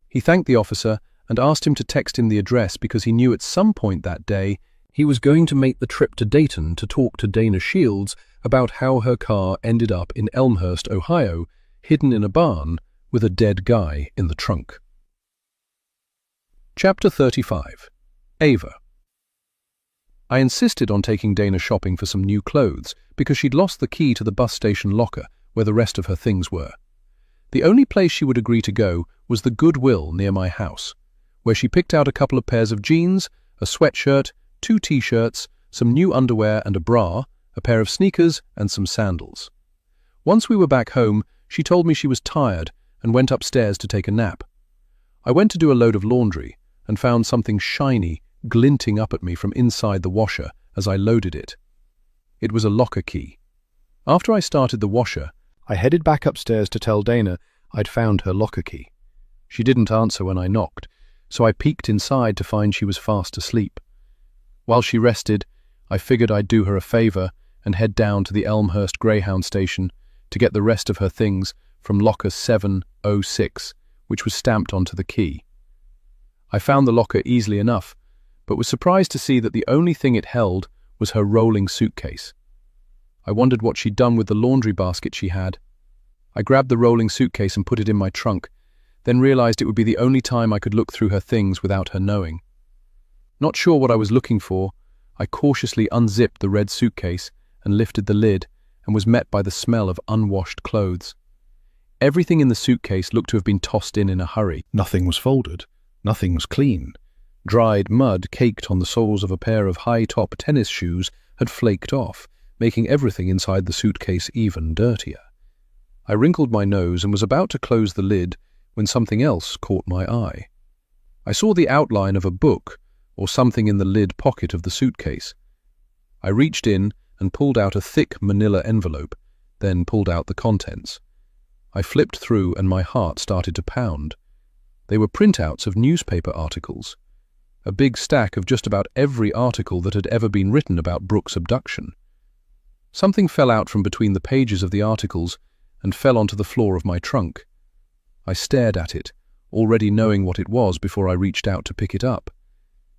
He thanked the officer and asked him to text him the address because he knew at some point that day he was going to make the trip to Dayton to talk to Dana Shields about how her car ended up in Elmhurst, Ohio, hidden in a barn with a dead guy in the trunk. Chapter 35. Ava. I insisted on taking Dana shopping for some new clothes because she'd lost the key to the bus station locker where the rest of her things were. The only place she would agree to go was the Goodwill near my house, where she picked out a couple of pairs of jeans, a sweatshirt, 2 t-shirts, some new underwear and a bra, a pair of sneakers, and some sandals. Once we were back home, she told me she was tired and went upstairs to take a nap. I went to do a load of laundry and found something shiny glinting up at me from inside the washer as I loaded it. It was a locker key. After I started the washer, I headed back upstairs to tell Dana I'd found her locker key. She didn't answer when I knocked, so I peeked inside to find she was fast asleep. While she rested, I figured I'd do her a favor and head down to the Elmhurst Greyhound station to get the rest of her things from locker 706, which was stamped onto the key. I found the locker easily enough, but was surprised to see that the only thing it held was her rolling suitcase. I wondered what she'd done with the laundry basket she had. I grabbed the rolling suitcase and put it in my trunk, then realized it would be the only time I could look through her things without her knowing. Not sure what I was looking for, I cautiously unzipped the red suitcase and lifted the lid and was met by the smell of unwashed clothes. Everything in the suitcase looked to have been tossed in a hurry. Nothing was folded. Nothing was clean. Dried mud caked on the soles of a pair of high-top tennis shoes had flaked off, making everything inside the suitcase even dirtier. I wrinkled my nose and was about to close the lid when something else caught my eye. I saw the outline of a book or something in the lid pocket of the suitcase. I reached in and pulled out a thick manila envelope, then pulled out the contents. I flipped through and my heart started to pound. They were printouts of newspaper articles, a big stack of just about every article that had ever been written about Brooke's abduction. Something fell out from between the pages of the articles and fell onto the floor of my trunk. I stared at it, already knowing what it was before I reached out to pick it up.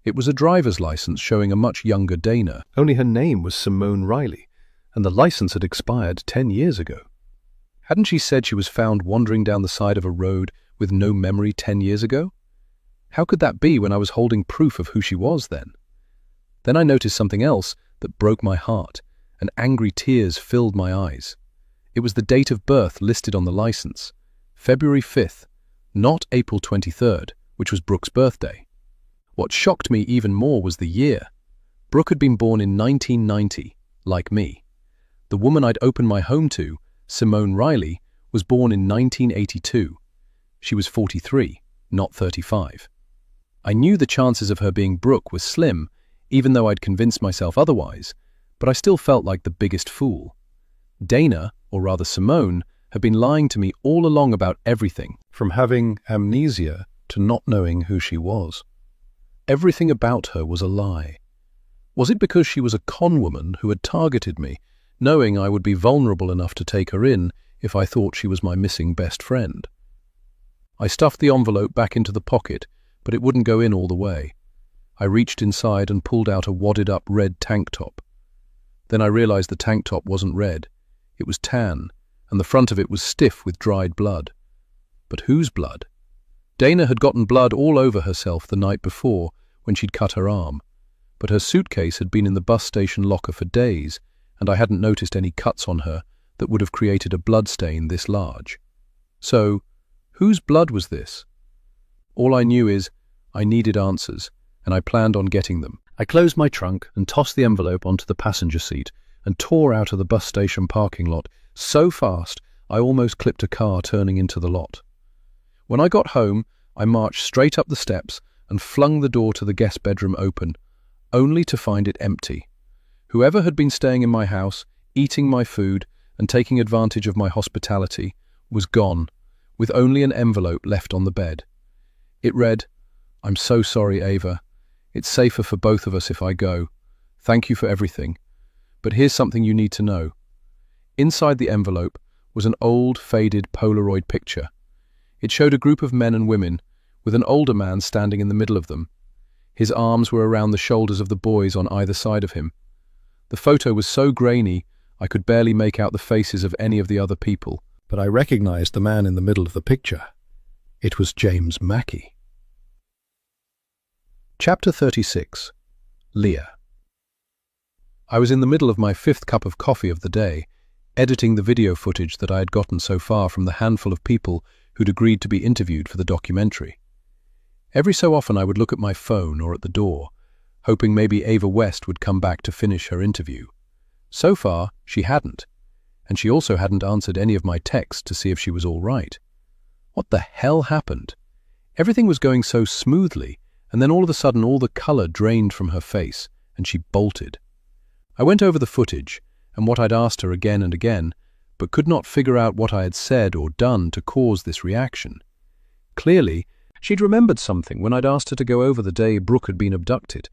It was a driver's license showing a much younger Dana. Only her name was Simone Riley, and the license had expired 10 years ago. Hadn't she said she was found wandering down the side of a road with no memory 10 years ago? How could that be when I was holding proof of who she was then? Then I noticed something else that broke my heart, and angry tears filled my eyes. It was the date of birth listed on the license, February 5th, not April 23rd, which was Brooke's birthday. What shocked me even more was the year. Brooke had been born in 1990, like me. The woman I'd opened my home to, Simone Riley, was born in 1982. She was 43, not 35. I knew the chances of her being Brooke were slim, even though I'd convinced myself otherwise, but I still felt like the biggest fool. Dana, or rather Simone, had been lying to me all along about everything, From having amnesia to not knowing who she was. Everything about her was a lie. Was it because she was a con woman who had targeted me, knowing I would be vulnerable enough to take her in if I thought she was my missing best friend? I stuffed the envelope back into the pocket, but it wouldn't go in all the way. I reached inside and pulled out a wadded-up red tank top. Then I realized the tank top wasn't red. It was tan, and the front of it was stiff with dried blood. But whose blood? Dana had gotten blood all over herself the night before when she'd cut her arm, but her suitcase had been in the bus station locker for days, and I hadn't noticed any cuts on her that would have created a blood stain this large. So, whose blood was this? All I knew is I needed answers, and I planned on getting them. I closed my trunk and tossed the envelope onto the passenger seat and tore out of the bus station parking lot so fast I almost clipped a car turning into the lot. When I got home, I marched straight up the steps and flung the door to the guest bedroom open, only to find it empty. Whoever had been staying in my house, eating my food, and taking advantage of my hospitality, was gone, with only an envelope left on the bed. It read, "I'm so sorry, Ava. It's safer for both of us if I go. Thank you for everything. But here's something you need to know." Inside the envelope was an old, faded Polaroid picture. It showed a group of men and women, with an older man standing in the middle of them. His arms were around the shoulders of the boys on either side of him. The photo was so grainy, I could barely make out the faces of any of the other people, but I recognized the man in the middle of the picture. It was James Mackey. Chapter 36. Leah. I was in the middle of my 5th cup of coffee of the day, editing the video footage that I had gotten so far from the handful of people who'd agreed to be interviewed for the documentary. Every so often I would look at my phone or at the door, hoping maybe Ava West would come back to finish her interview. So far, she hadn't, and she also hadn't answered any of my texts to see if she was all right. What the hell happened? Everything was going so smoothly, and then all of a sudden all the color drained from her face, and she bolted. I went over the footage, and what I'd asked her again and again, but could not figure out what I had said or done to cause this reaction. Clearly, she'd remembered something when I'd asked her to go over the day Brooke had been abducted.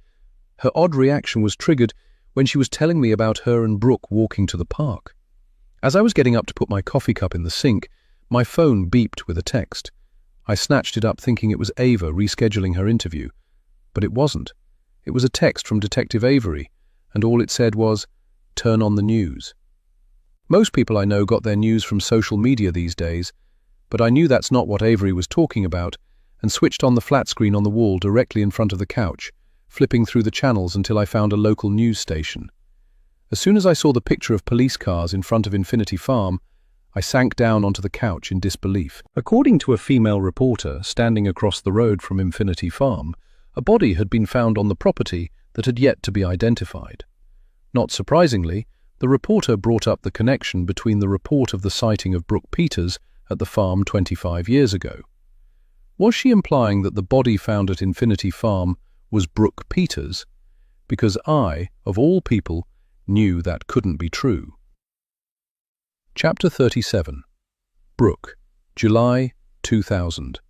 Her odd reaction was triggered when she was telling me about her and Brooke walking to the park. As I was getting up to put my coffee cup in the sink, my phone beeped with a text. I snatched it up thinking it was Ava rescheduling her interview, but it wasn't. It was a text from Detective Avery, and all it said was, "Turn on the news." Most people I know got their news from social media these days, but I knew that's not what Avery was talking about, and switched on the flat screen on the wall directly in front of the couch, flipping through the channels until I found a local news station. As soon as I saw the picture of police cars in front of Infinity Farm, I sank down onto the couch in disbelief. According to a female reporter standing across the road from Infinity Farm, a body had been found on the property that had yet to be identified. Not surprisingly, the reporter brought up the connection between the report of the sighting of Brooke Peters at the farm 25 years ago. Was she implying that the body found at Infinity Farm was Brooke Peters? Because I, of all people, knew that couldn't be true. Chapter 37. Brooke, July 2000.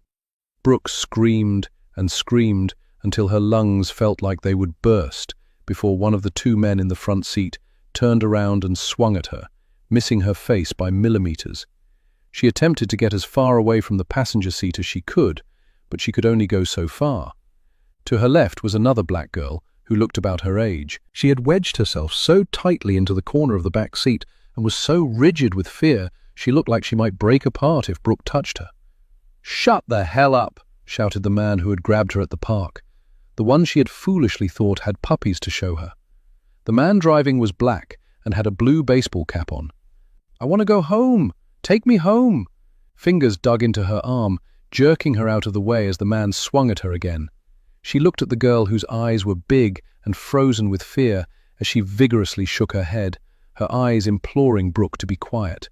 Brooke screamed and screamed until her lungs felt like they would burst before one of the 2 men in the front seat turned around and swung at her, missing her face by millimeters. She attempted to get as far away from the passenger seat as she could, but she could only go so far. To her left was another black girl who looked about her age. She had wedged herself so tightly into the corner of the back seat and was so rigid with fear she looked like she might break apart if Brooke touched her. "Shut the hell up," shouted the man who had grabbed her at the park, the one she had foolishly thought had puppies to show her. The man driving was black and had a blue baseball cap on. "I want to go home! Take me home!" Fingers dug into her arm, jerking her out of the way as the man swung at her again. She looked at the girl whose eyes were big and frozen with fear as she vigorously shook her head, her eyes imploring Brooke to be quiet.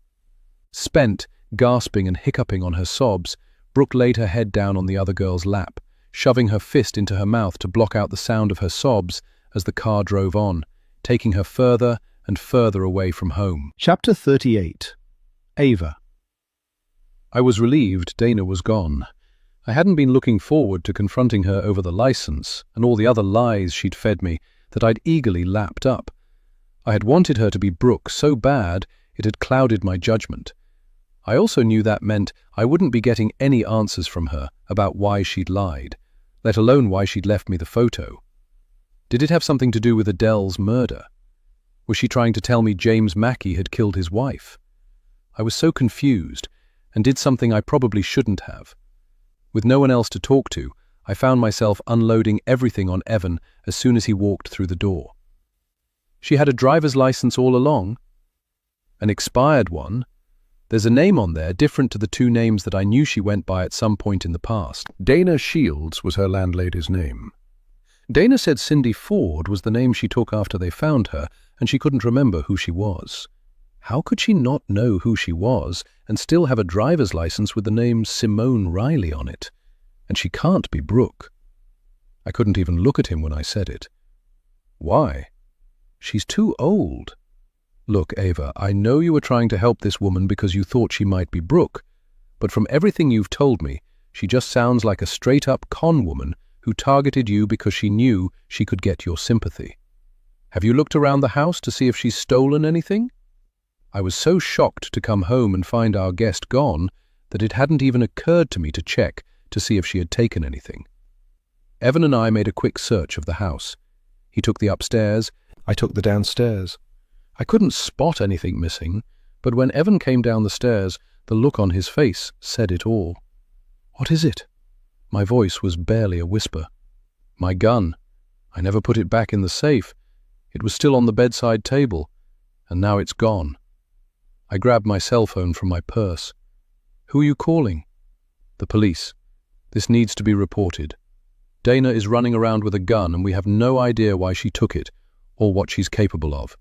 Spent, gasping and hiccuping on her sobs, Brooke laid her head down on the other girl's lap, shoving her fist into her mouth to block out the sound of her sobs as the car drove on, taking her further and further away from home. Chapter 38. Ava. I was relieved Dana was gone. I hadn't been looking forward to confronting her over the license and all the other lies she'd fed me that I'd eagerly lapped up. I had wanted her to be Brooke so bad it had clouded my judgment. I also knew that meant I wouldn't be getting any answers from her about why she'd lied, let alone why she'd left me the photo. Did it have something to do with Adele's murder? Was she trying to tell me James Mackey had killed his wife? I was so confused and did something I probably shouldn't have. With no one else to talk to, I found myself unloading everything on Evan as soon as he walked through the door. She had a driver's license all along? An expired one? There's a name on there different to the two names that I knew she went by at some point in the past. Dana Shields was her landlady's name. Dana said Cindy Ford was the name she took after they found her, and she couldn't remember who she was. How could she not know who she was and still have a driver's license with the name Simone Riley on it? And she can't be Brooke. I couldn't even look at him when I said it. Why? She's too old. Look, Ava, I know you were trying to help this woman because you thought she might be Brooke, but from everything you've told me, she just sounds like a straight-up con woman who targeted you because she knew she could get your sympathy. Have you looked around the house to see if she's stolen anything? I was so shocked to come home and find our guest gone that it hadn't even occurred to me to check to see if she had taken anything. Evan and I made a quick search of the house. He took the upstairs, I took the downstairs. I couldn't spot anything missing, but when Evan came down the stairs, the look on his face said it all. "What is it?" My voice was barely a whisper. "My gun. I never put it back in the safe. It was still on the bedside table, and now it's gone." I grabbed my cell phone from my purse. "Who are you calling?" "The police. This needs to be reported. Dana is running around with a gun and we have no idea why she took it or what she's capable of."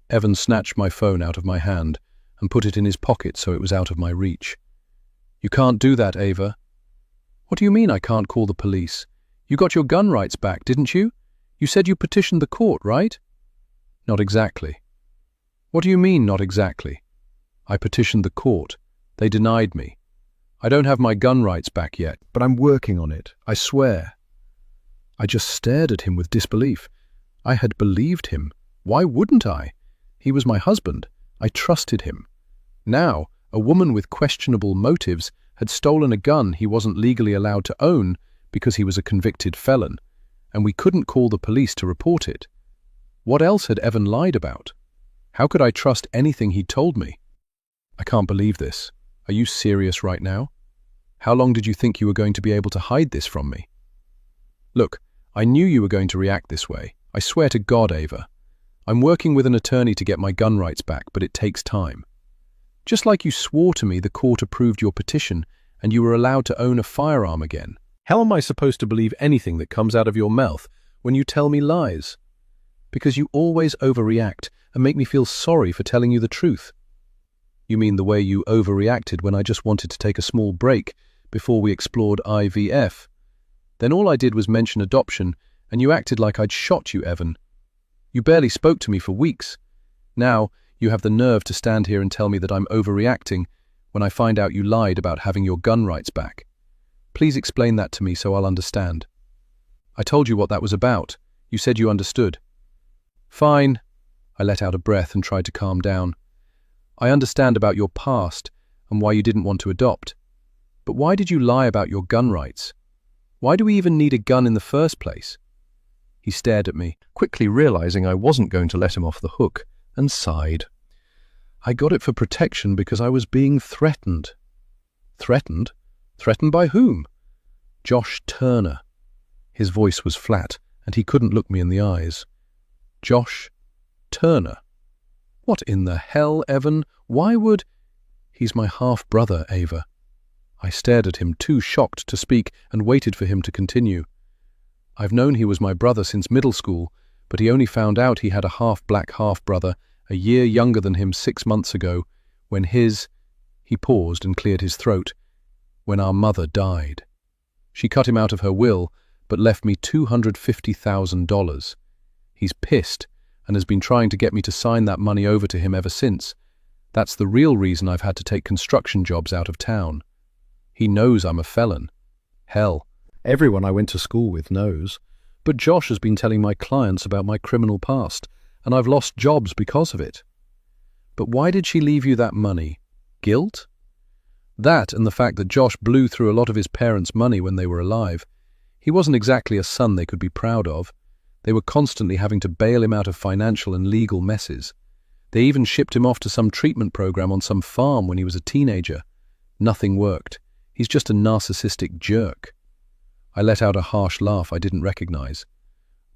Evan snatched my phone out of my hand and put it in his pocket so it was out of my reach. "You can't do that, Ava." "What do you mean I can't call the police? You got your gun rights back, didn't you? You said you petitioned the court, right?" "Not exactly." "What do you mean, not exactly?" "I petitioned the court. They denied me. I don't have my gun rights back yet, But I'm working on it. I swear." I just stared at him with disbelief. I had believed him. Why wouldn't I? He was my husband. I trusted him. Now, a woman with questionable motives had stolen a gun he wasn't legally allowed to own because he was a convicted felon, and we couldn't call the police to report it. What else had Evan lied about? How could I trust anything he told me? "I can't believe this. Are you serious right now? How long did you think you were going to be able to hide this from me?" "Look, I knew you were going to react this way. I swear to God, Ava. I'm working with an attorney to get my gun rights back, but it takes time. Just like you swore to me the court approved your petition and you were allowed to own a firearm again. How am I supposed to believe anything that comes out of your mouth when you tell me lies? Because you always overreact and make me feel sorry for telling you the truth." "You mean the way you overreacted when I just wanted to take a small break before we explored IVF? Then all I did was mention adoption and you acted like I'd shot you, Evan. You barely spoke to me for weeks. Now you have the nerve to stand here and tell me that I'm overreacting when I find out you lied about having your gun rights back. Please explain that to me so I'll understand." "I told you what that was about. You said you understood." "Fine." I let out a breath and tried to calm down. "I understand about your past and why you didn't want to adopt. But why did you lie about your gun rights? Why do we even need a gun in the first place?" He stared at me, quickly realizing I wasn't going to let him off the hook, and sighed. "I got it for protection because I was being threatened." "Threatened? Threatened by whom?" Josh Turner. His voice was flat, and he couldn't look me in the eyes. Josh Turner. What in the hell, Evan? Why would... He's my half-brother, Ava. I stared at him, too shocked to speak, and waited for him to continue. I've known he was my brother since middle school, but he only found out he had a half-black half-brother a year younger than him 6 months ago, when he paused and cleared his throat, when our mother died. She cut him out of her will, but left me $250,000. He's pissed and has been trying to get me to sign that money over to him ever since. That's the real reason I've had to take construction jobs out of town. He knows I'm a felon. Hell, everyone I went to school with knows. But Josh has been telling my clients about my criminal past, and I've lost jobs because of it. But why did she leave you that money? Guilt? That and the fact that Josh blew through a lot of his parents' money when they were alive. He wasn't exactly a son they could be proud of. They were constantly having to bail him out of financial and legal messes. They even shipped him off to some treatment program on some farm when he was a teenager. Nothing worked. He's just a narcissistic jerk. I let out a harsh laugh I didn't recognize.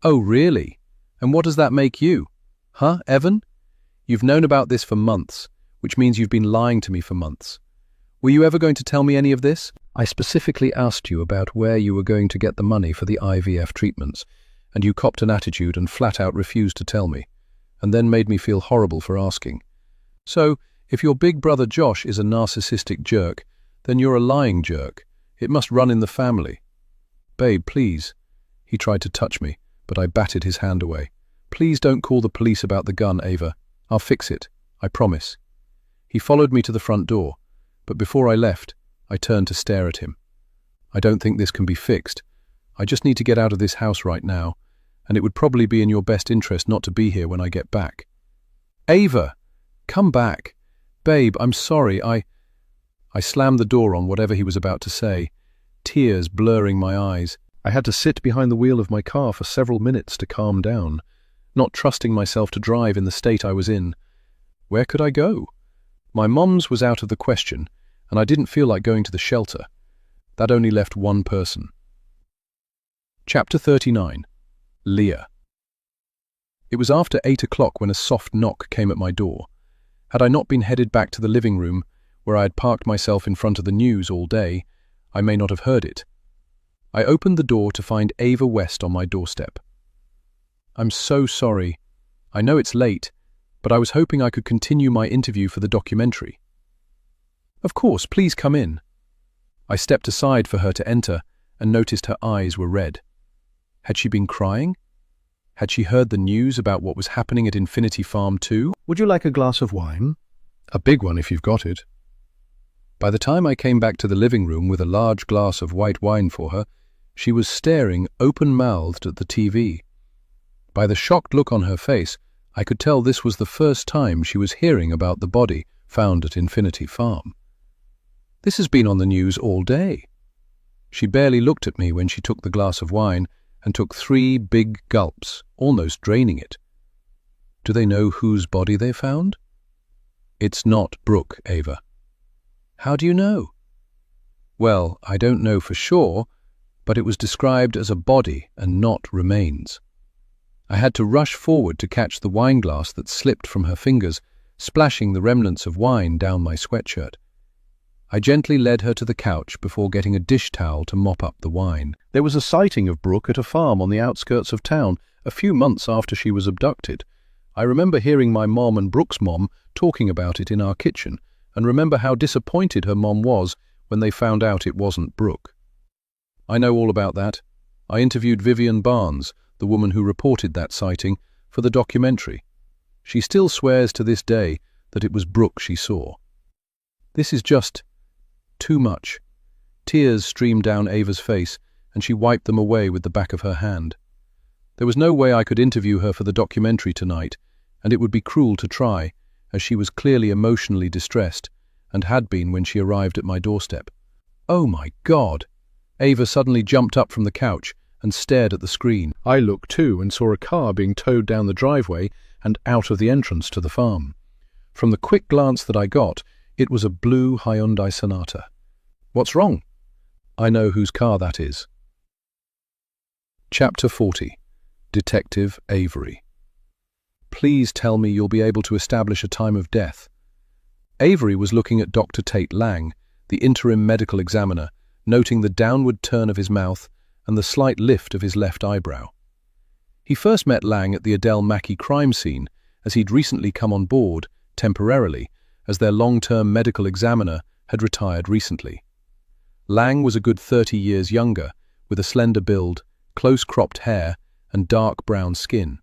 Oh, really? And what does that make you? Huh, Evan? You've known about this for months, which means you've been lying to me for months. Were you ever going to tell me any of this? I specifically asked you about where you were going to get the money for the IVF treatments, and you copped an attitude and flat out refused to tell me, and then made me feel horrible for asking. So, if your big brother Josh is a narcissistic jerk, then you're a lying jerk. It must run in the family. Babe, please. He tried to touch me, but I batted his hand away. Please don't call the police about the gun, Ava. I'll fix it. I promise. He followed me to the front door, but before I left, I turned to stare at him. I don't think this can be fixed. I just need to get out of this house right now, and it would probably be in your best interest not to be here when I get back. Ava! Come back! Babe, I'm sorry, I slammed the door on whatever he was about to say, tears blurring my eyes. I had to sit behind the wheel of my car for several minutes to calm down, not trusting myself to drive in the state I was in. Where could I go? My mom's was out of the question, and I didn't feel like going to the shelter. That only left one person. Chapter 39. Leah. It was after 8 o'clock when a soft knock came at my door. Had I not been headed back to the living room, where I had parked myself in front of the news all day, I may not have heard it. I opened the door to find Ava West on my doorstep. I'm so sorry. I know it's late, but I was hoping I could continue my interview for the documentary. Of course, please come in. I stepped aside for her to enter and noticed her eyes were red. Had she been crying? Had she heard the news about what was happening at Infinity Farm too? Would you like a glass of wine? A big one if you've got it. By the time I came back to the living room with a large glass of white wine for her, she was staring open-mouthed at the TV. By the shocked look on her face, I could tell this was the first time she was hearing about the body found at Infinity Farm. This has been on the news all day. She barely looked at me when she took the glass of wine and took 3 big gulps, almost draining it. Do they know whose body they found? It's not Brooke, Ava. How do you know? Well, I don't know for sure, but it was described as a body and not remains. I had to rush forward to catch the wine glass that slipped from her fingers, splashing the remnants of wine down my sweatshirt. I gently led her to the couch before getting a dish towel to mop up the wine. There was a sighting of Brooke at a farm on the outskirts of town a few months after she was abducted. I remember hearing my mom and Brooke's mom talking about it in our kitchen, and remember how disappointed her mom was when they found out it wasn't Brooke. I know all about that. I interviewed Vivian Barnes, the woman who reported that sighting, for the documentary. She still swears to this day that it was Brooke she saw. This is just too much. Tears streamed down Ava's face, and she wiped them away with the back of her hand. There was no way I could interview her for the documentary tonight, and it would be cruel to try, as she was clearly emotionally distressed, and had been when she arrived at my doorstep. Oh my God! Ava suddenly jumped up from the couch and stared at the screen. I looked too and saw a car being towed down the driveway and out of the entrance to the farm. From the quick glance that I got, it was a blue Hyundai Sonata. What's wrong? I know whose car that is. Chapter 40. Detective Avery. Please tell me you'll be able to establish a time of death. Avery was looking at Dr. Tate Lang, the interim medical examiner, noting the downward turn of his mouth and the slight lift of his left eyebrow. He first met Lang at the Adele Mackie crime scene, as he'd recently come on board, temporarily, as their long-term medical examiner had retired recently. Lang was a good 30 years younger, with a slender build, close-cropped hair, and dark brown skin.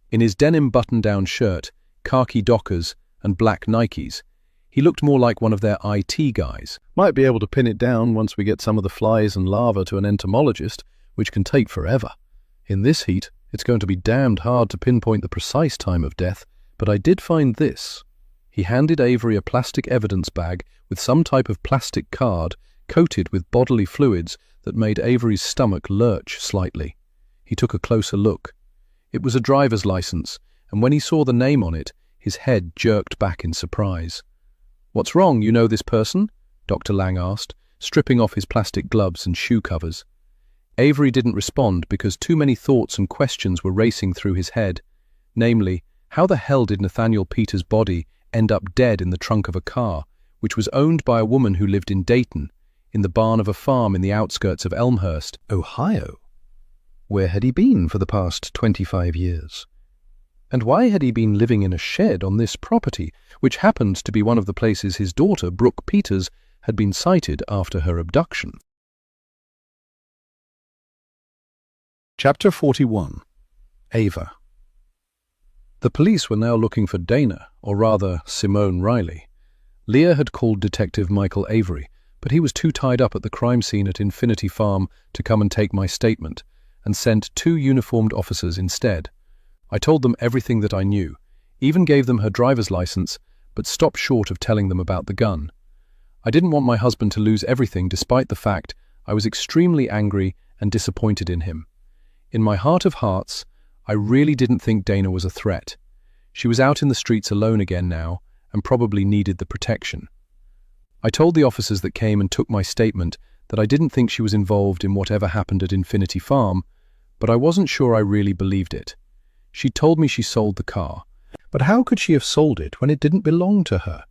In his denim button-down shirt, khaki Dockers, and black Nikes, he looked more like one of their IT guys. Might be able to pin it down once we get some of the flies and larvae to an entomologist, which can take forever. In this heat, it's going to be damned hard to pinpoint the precise time of death, but I did find this. He handed Avery a plastic evidence bag with some type of plastic card coated with bodily fluids that made Avery's stomach lurch slightly. He took a closer look. It was a driver's license, and when he saw the name on it, his head jerked back in surprise. "What's wrong, you know this person?" Dr. Lang asked, stripping off his plastic gloves and shoe covers. Avery didn't respond because too many thoughts and questions were racing through his head. Namely, how the hell did Nathaniel Peters' body end up dead in the trunk of a car, which was owned by a woman who lived in Dayton, in the barn of a farm in the outskirts of Elmhurst, Ohio? Where had he been for the past 25 years? And why had he been living in a shed on this property, which happened to be one of the places his daughter, Brooke Peters, had been sighted after her abduction? Chapter 41. Ava. The police were now looking for Dana, or rather Simone Riley. Leah had called Detective Michael Avery, but he was too tied up at the crime scene at Infinity Farm to come and take my statement, and sent 2 uniformed officers instead. I told them everything that I knew, even gave them her driver's license, but stopped short of telling them about the gun. I didn't want my husband to lose everything despite the fact I was extremely angry and disappointed in him. In my heart of hearts, I really didn't think Dana was a threat. She was out in the streets alone again now, and probably needed the protection. I told the officers that came and took my statement that I didn't think she was involved in whatever happened at Infinity Farm, but I wasn't sure I really believed it. She told me she sold the car. But how could she have sold it when it didn't belong to her?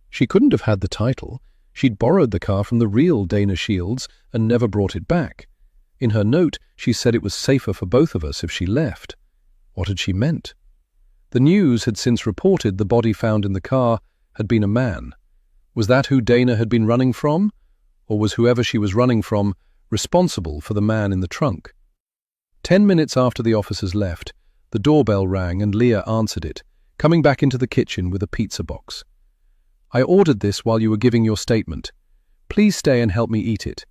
She couldn't have had the title. She'd borrowed the car from the real Dana Shields and never brought it back. In her note, she said it was safer for both of us if she left. What had she meant? The news had since reported the body found in the car had been a man. Was that who Dana had been running from? Or was whoever she was running from responsible for the man in the trunk? 10 minutes after the officers left, the doorbell rang and Leah answered it, coming back into the kitchen with a pizza box. "I ordered this while you were giving your statement. Please stay and help me eat it.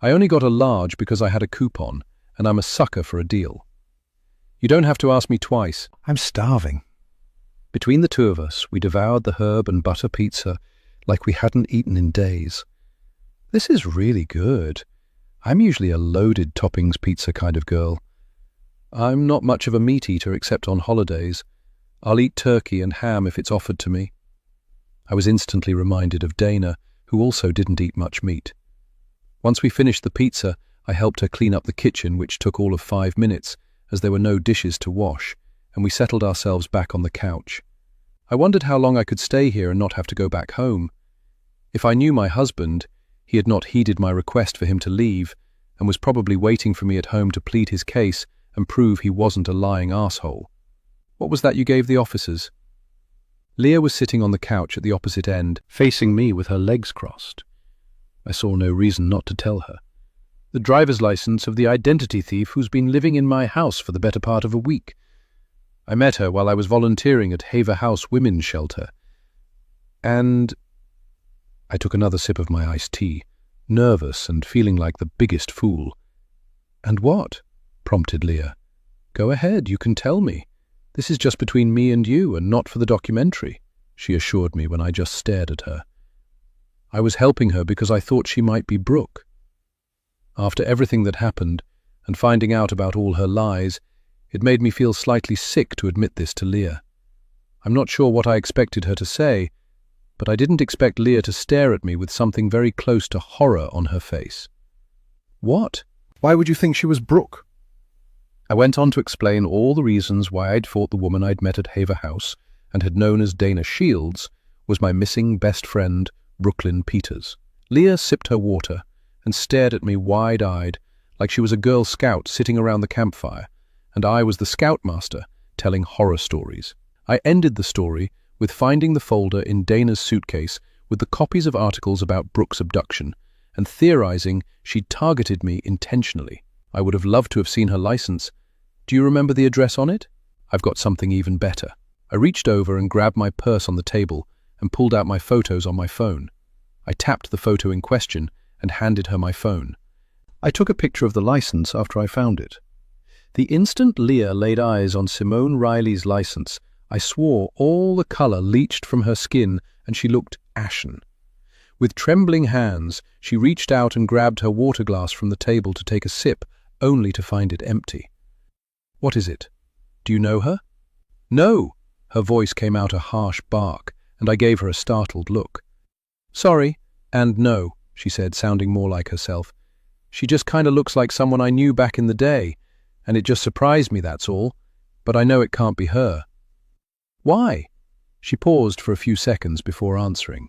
I only got a large because I had a coupon, and I'm a sucker for a deal." "You don't have to ask me twice. I'm starving." Between the two of us, we devoured the herb and butter pizza like we hadn't eaten in days. "This is really good. I'm usually a loaded toppings pizza kind of girl. I'm not much of a meat eater except on holidays. I'll eat turkey and ham if it's offered to me." I was instantly reminded of Dana, who also didn't eat much meat. Once we finished the pizza, I helped her clean up the kitchen, which took all of 5 minutes, as there were no dishes to wash, and we settled ourselves back on the couch. I wondered how long I could stay here and not have to go back home. If I knew my husband, he had not heeded my request for him to leave, and was probably waiting for me at home to plead his case and prove he wasn't a lying arsehole. "What was that you gave the officers?" Leah was sitting on the couch at the opposite end, facing me with her legs crossed. I saw no reason not to tell her. "The driver's license of the identity thief who's been living in my house for the better part of a week. I met her while I was volunteering at Haver House Women's Shelter. And—" I took another sip of my iced tea, nervous and feeling like the biggest fool. "And what?" prompted Leah. "Go ahead, you can tell me. This is just between me and you and not for the documentary," she assured me when I just stared at her. I was helping her because I thought she might be Brooke. After everything that happened, and finding out about all her lies, it made me feel slightly sick to admit this to Leah. I'm not sure what I expected her to say, but I didn't expect Leah to stare at me with something very close to horror on her face. What? Why would you think she was Brooke? I went on to explain all the reasons why I'd thought the woman I'd met at Haver House and had known as Dana Shields was my missing best friend, Brooklyn Peters. Leah sipped her water and stared at me wide-eyed, like she was a Girl Scout sitting around the campfire, and I was the Scoutmaster telling horror stories. I ended the story with finding the folder in Dana's suitcase with the copies of articles about Brooke's abduction and theorizing she'd targeted me intentionally. I would have loved to have seen her license. Do you remember the address on it? I've got something even better. I reached over and grabbed my purse on the table and pulled out my photos on my phone. I tapped the photo in question and handed her my phone. I took a picture of the license after I found it. The instant Leah laid eyes on Simone Riley's license, I swore all the color leached from her skin and she looked ashen. With trembling hands, she reached out and grabbed her water glass from the table to take a sip, only to find it empty. What is it? Do you know her? No! Her voice came out a harsh bark, and I gave her a startled look. Sorry, and no, she said, sounding more like herself. She just kind of looks like someone I knew back in the day, and it just surprised me, that's all. But I know it can't be her. Why? She paused for a few seconds before answering.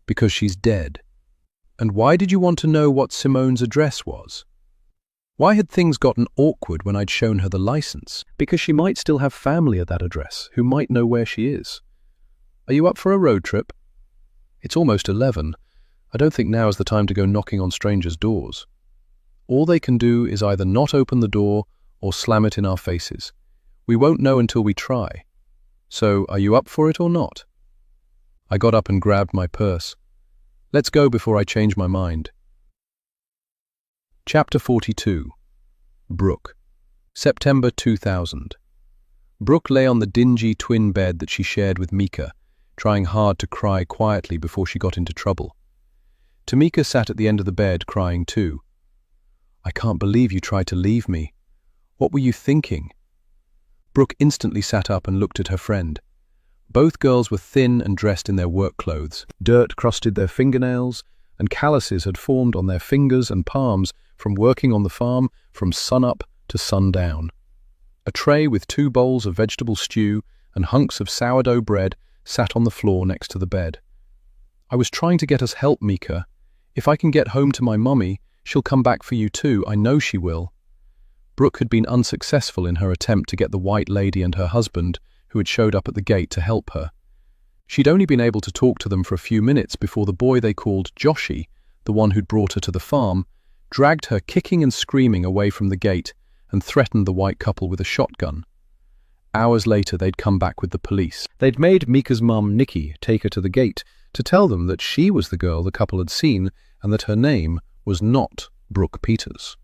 Because she's dead. And why did you want to know what Simone's address was? Why had things gotten awkward when I'd shown her the license? Because she might still have family at that address who might know where she is. Are you up for a road trip? It's almost 11. I don't think now is the time to go knocking on strangers' doors. All they can do is either not open the door or slam it in our faces. We won't know until we try. So, are you up for it or not? I got up and grabbed my purse. Let's go before I change my mind. Chapter 42. Brooke. September 2000. Brooke lay on the dingy twin bed that she shared with Mika, trying hard to cry quietly before she got into trouble. Tamika sat at the end of the bed, crying too. I can't believe you tried to leave me. What were you thinking? Brooke instantly sat up and looked at her friend. Both girls were thin and dressed in their work clothes. Dirt crusted their fingernails, and calluses had formed on their fingers and palms from working on the farm from sunup to sundown. A tray with 2 bowls of vegetable stew and hunks of sourdough bread sat on the floor next to the bed. I was trying to get us help, Mika. If I can get home to my mummy, she'll come back for you too, I know she will. Brooke had been unsuccessful in her attempt to get the white lady and her husband, who had showed up at the gate, to help her. She'd only been able to talk to them for a few minutes before the boy they called Joshy, the one who'd brought her to the farm, dragged her kicking and screaming away from the gate and threatened the white couple with a shotgun. Hours later, they'd come back with the police. They'd made Mika's mum, Nikki, take her to the gate to tell them that she was the girl the couple had seen and that her name was not Brooke Peters.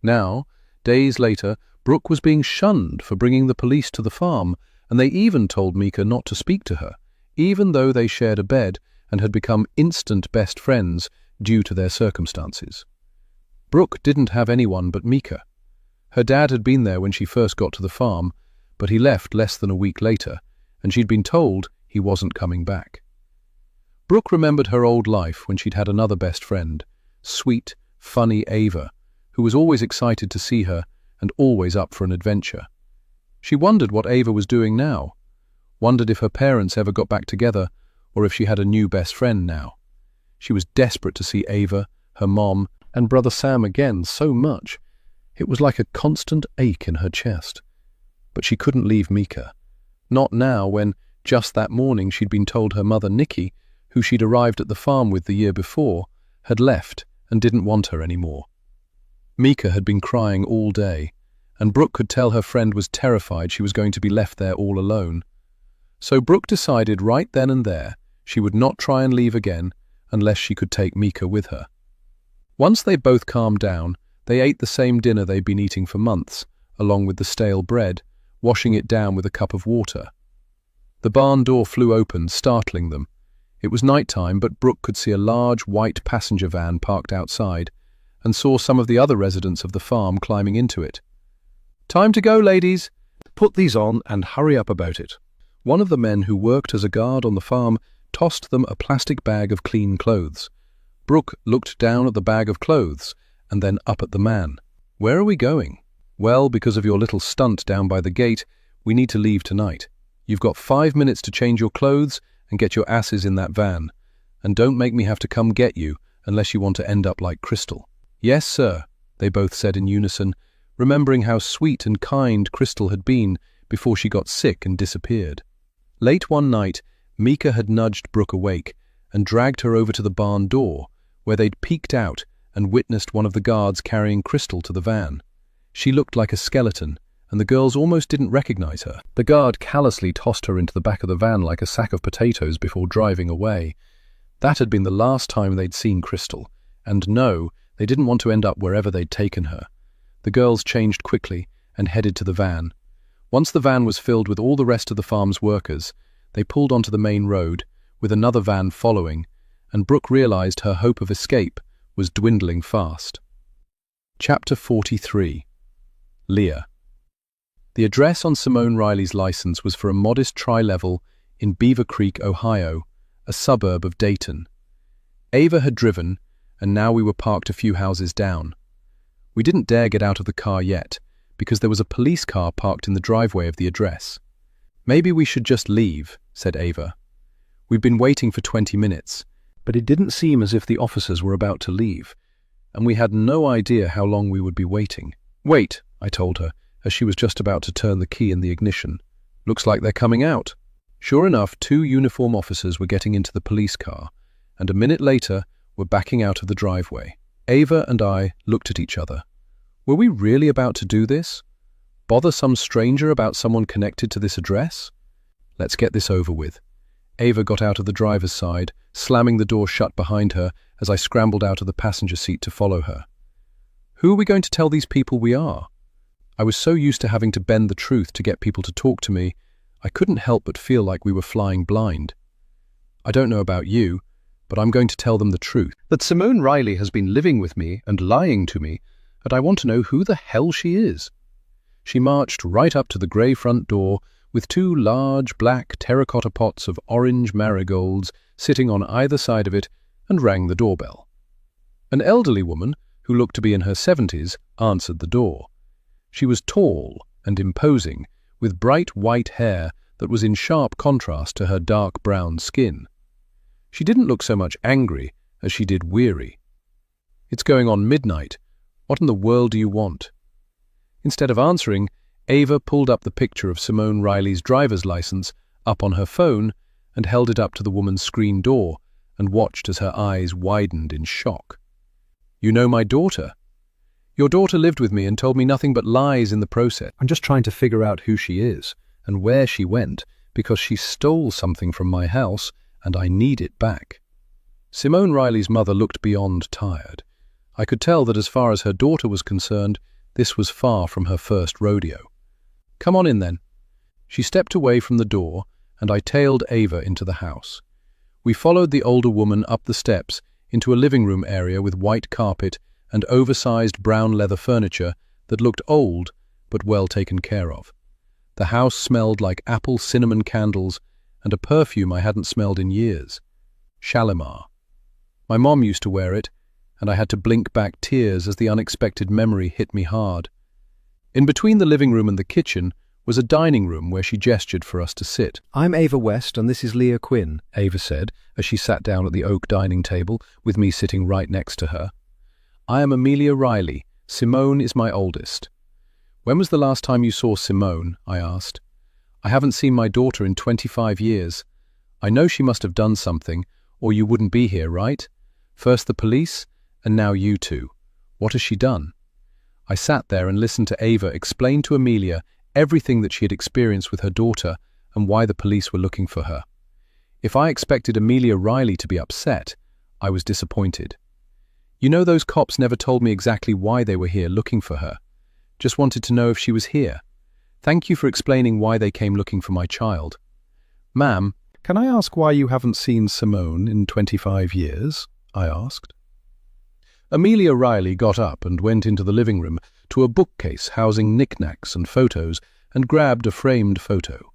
Now, days later, Brooke was being shunned for bringing the police to the farm, and they even told Mika not to speak to her, even though they shared a bed and had become instant best friends due to their circumstances. Brooke didn't have anyone but Mika. Her dad had been there when she first got to the farm, but he left less than a week later, and she'd been told he wasn't coming back. Brooke remembered her old life when she'd had another best friend, sweet, funny Ava, who was always excited to see her and always up for an adventure. She wondered what Ava was doing now, wondered if her parents ever got back together or if she had a new best friend now. She was desperate to see Ava, her mom, and brother Sam again so much. It was like a constant ache in her chest. But she couldn't leave Mika. Not now when, just that morning, she'd been told her mother Nikki, who she'd arrived at the farm with the year before, had left and didn't want her anymore. Mika had been crying all day, and Brooke could tell her friend was terrified she was going to be left there all alone. So Brooke decided right then and there she would not try and leave again unless she could take Mika with her. Once they both calmed down, they ate the same dinner they'd been eating for months, along with the stale bread, washing it down with a cup of water. The barn door flew open, startling them. It was night time, but Brooke could see a large white passenger van parked outside and saw some of the other residents of the farm climbing into it. "Time to go, ladies. Put these on and hurry up about it." One of the men who worked as a guard on the farm tossed them a plastic bag of clean clothes. Brooke looked down at the bag of clothes and then up at the man. "Where are we going?" "Well, because of your little stunt down by the gate, we need to leave tonight. You've got 5 minutes to change your clothes and get your asses in that van. And don't make me have to come get you unless you want to end up like Crystal." "Yes, sir," they both said in unison, remembering how sweet and kind Crystal had been before she got sick and disappeared. Late one night, Mika had nudged Brooke awake and dragged her over to the barn door, where they'd peeked out and witnessed one of the guards carrying Crystal to the van. She looked like a skeleton, and the girls almost didn't recognize her. The guard callously tossed her into the back of the van like a sack of potatoes before driving away. That had been the last time they'd seen Crystal, and no, they didn't want to end up wherever they'd taken her. The girls changed quickly and headed to the van. Once the van was filled with all the rest of the farm's workers, they pulled onto the main road, with another van following, and Brooke realized her hope of escape was dwindling fast. Chapter 43. Leah. The address on Simone Riley's license was for a modest tri-level in Beaver Creek, Ohio, a suburb of Dayton. Ava had driven, and now we were parked a few houses down. We didn't dare get out of the car yet, because there was a police car parked in the driveway of the address. "Maybe we should just leave," said Ava. "We've been waiting for 20 minutes, but it didn't seem as if the officers were about to leave, and we had no idea how long we would be waiting." "Wait," I told her, as she was just about to turn the key in the ignition. "Looks like they're coming out." Sure enough, 2 uniform officers were getting into the police car, and a minute later were backing out of the driveway. Ava and I looked at each other. Were we really about to do this? Bother some stranger about someone connected to this address? Let's get this over with. Ava got out of the driver's side, slamming the door shut behind her as I scrambled out of the passenger seat to follow her. Who are we going to tell these people we are? I was so used to having to bend the truth to get people to talk to me, I couldn't help but feel like we were flying blind. "I don't know about you, but I'm going to tell them the truth. That Simone Riley has been living with me and lying to me, and I want to know who the hell she is." She marched right up to the grey front door with 2 large black terracotta pots of orange marigolds sitting on either side of it and rang the doorbell. An elderly woman, who looked to be in her 70s, answered the door. She was tall and imposing, with bright white hair that was in sharp contrast to her dark brown skin. She didn't look so much angry as she did weary. "It's going on midnight. What in the world do you want?" Instead of answering, Ava pulled up the picture of Simone Riley's driver's license up on her phone and held it up to the woman's screen door and watched as her eyes widened in shock. "You know my daughter? Your daughter lived with me and told me nothing but lies in the process. I'm just trying to figure out who she is and where she went, because she stole something from my house and I need it back." Simone Riley's mother looked beyond tired. I could tell that as far as her daughter was concerned, this was far from her first rodeo. "Come on in then." She stepped away from the door and I tailed Ava into the house. We followed the older woman up the steps into a living room area with white carpet and oversized brown leather furniture that looked old but well taken care of. The house smelled like apple cinnamon candles and a perfume I hadn't smelled in years. Shalimar. My mom used to wear it, and I had to blink back tears as the unexpected memory hit me hard. In between the living room and the kitchen was a dining room where she gestured for us to sit. "I'm Ava West, and this is Leah Quinn," Ava said as she sat down at the oak dining table with me sitting right next to her. "I am Amelia Riley. Simone is my oldest." "When was the last time you saw Simone?" I asked. "I haven't seen my daughter in 25 years. I know she must have done something, or you wouldn't be here, right? First the police, and now you two. What has she done?" I sat there and listened to Ava explain to Amelia everything that she had experienced with her daughter and why the police were looking for her. If I expected Amelia Riley to be upset, I was disappointed. "You know, those cops never told me exactly why they were here looking for her. Just wanted to know if she was here. Thank you for explaining why they came looking for my child." "Ma'am, can I ask why you haven't seen Simone in 25 years?" I asked. Amelia Riley got up and went into the living room to a bookcase housing knickknacks and photos and grabbed a framed photo.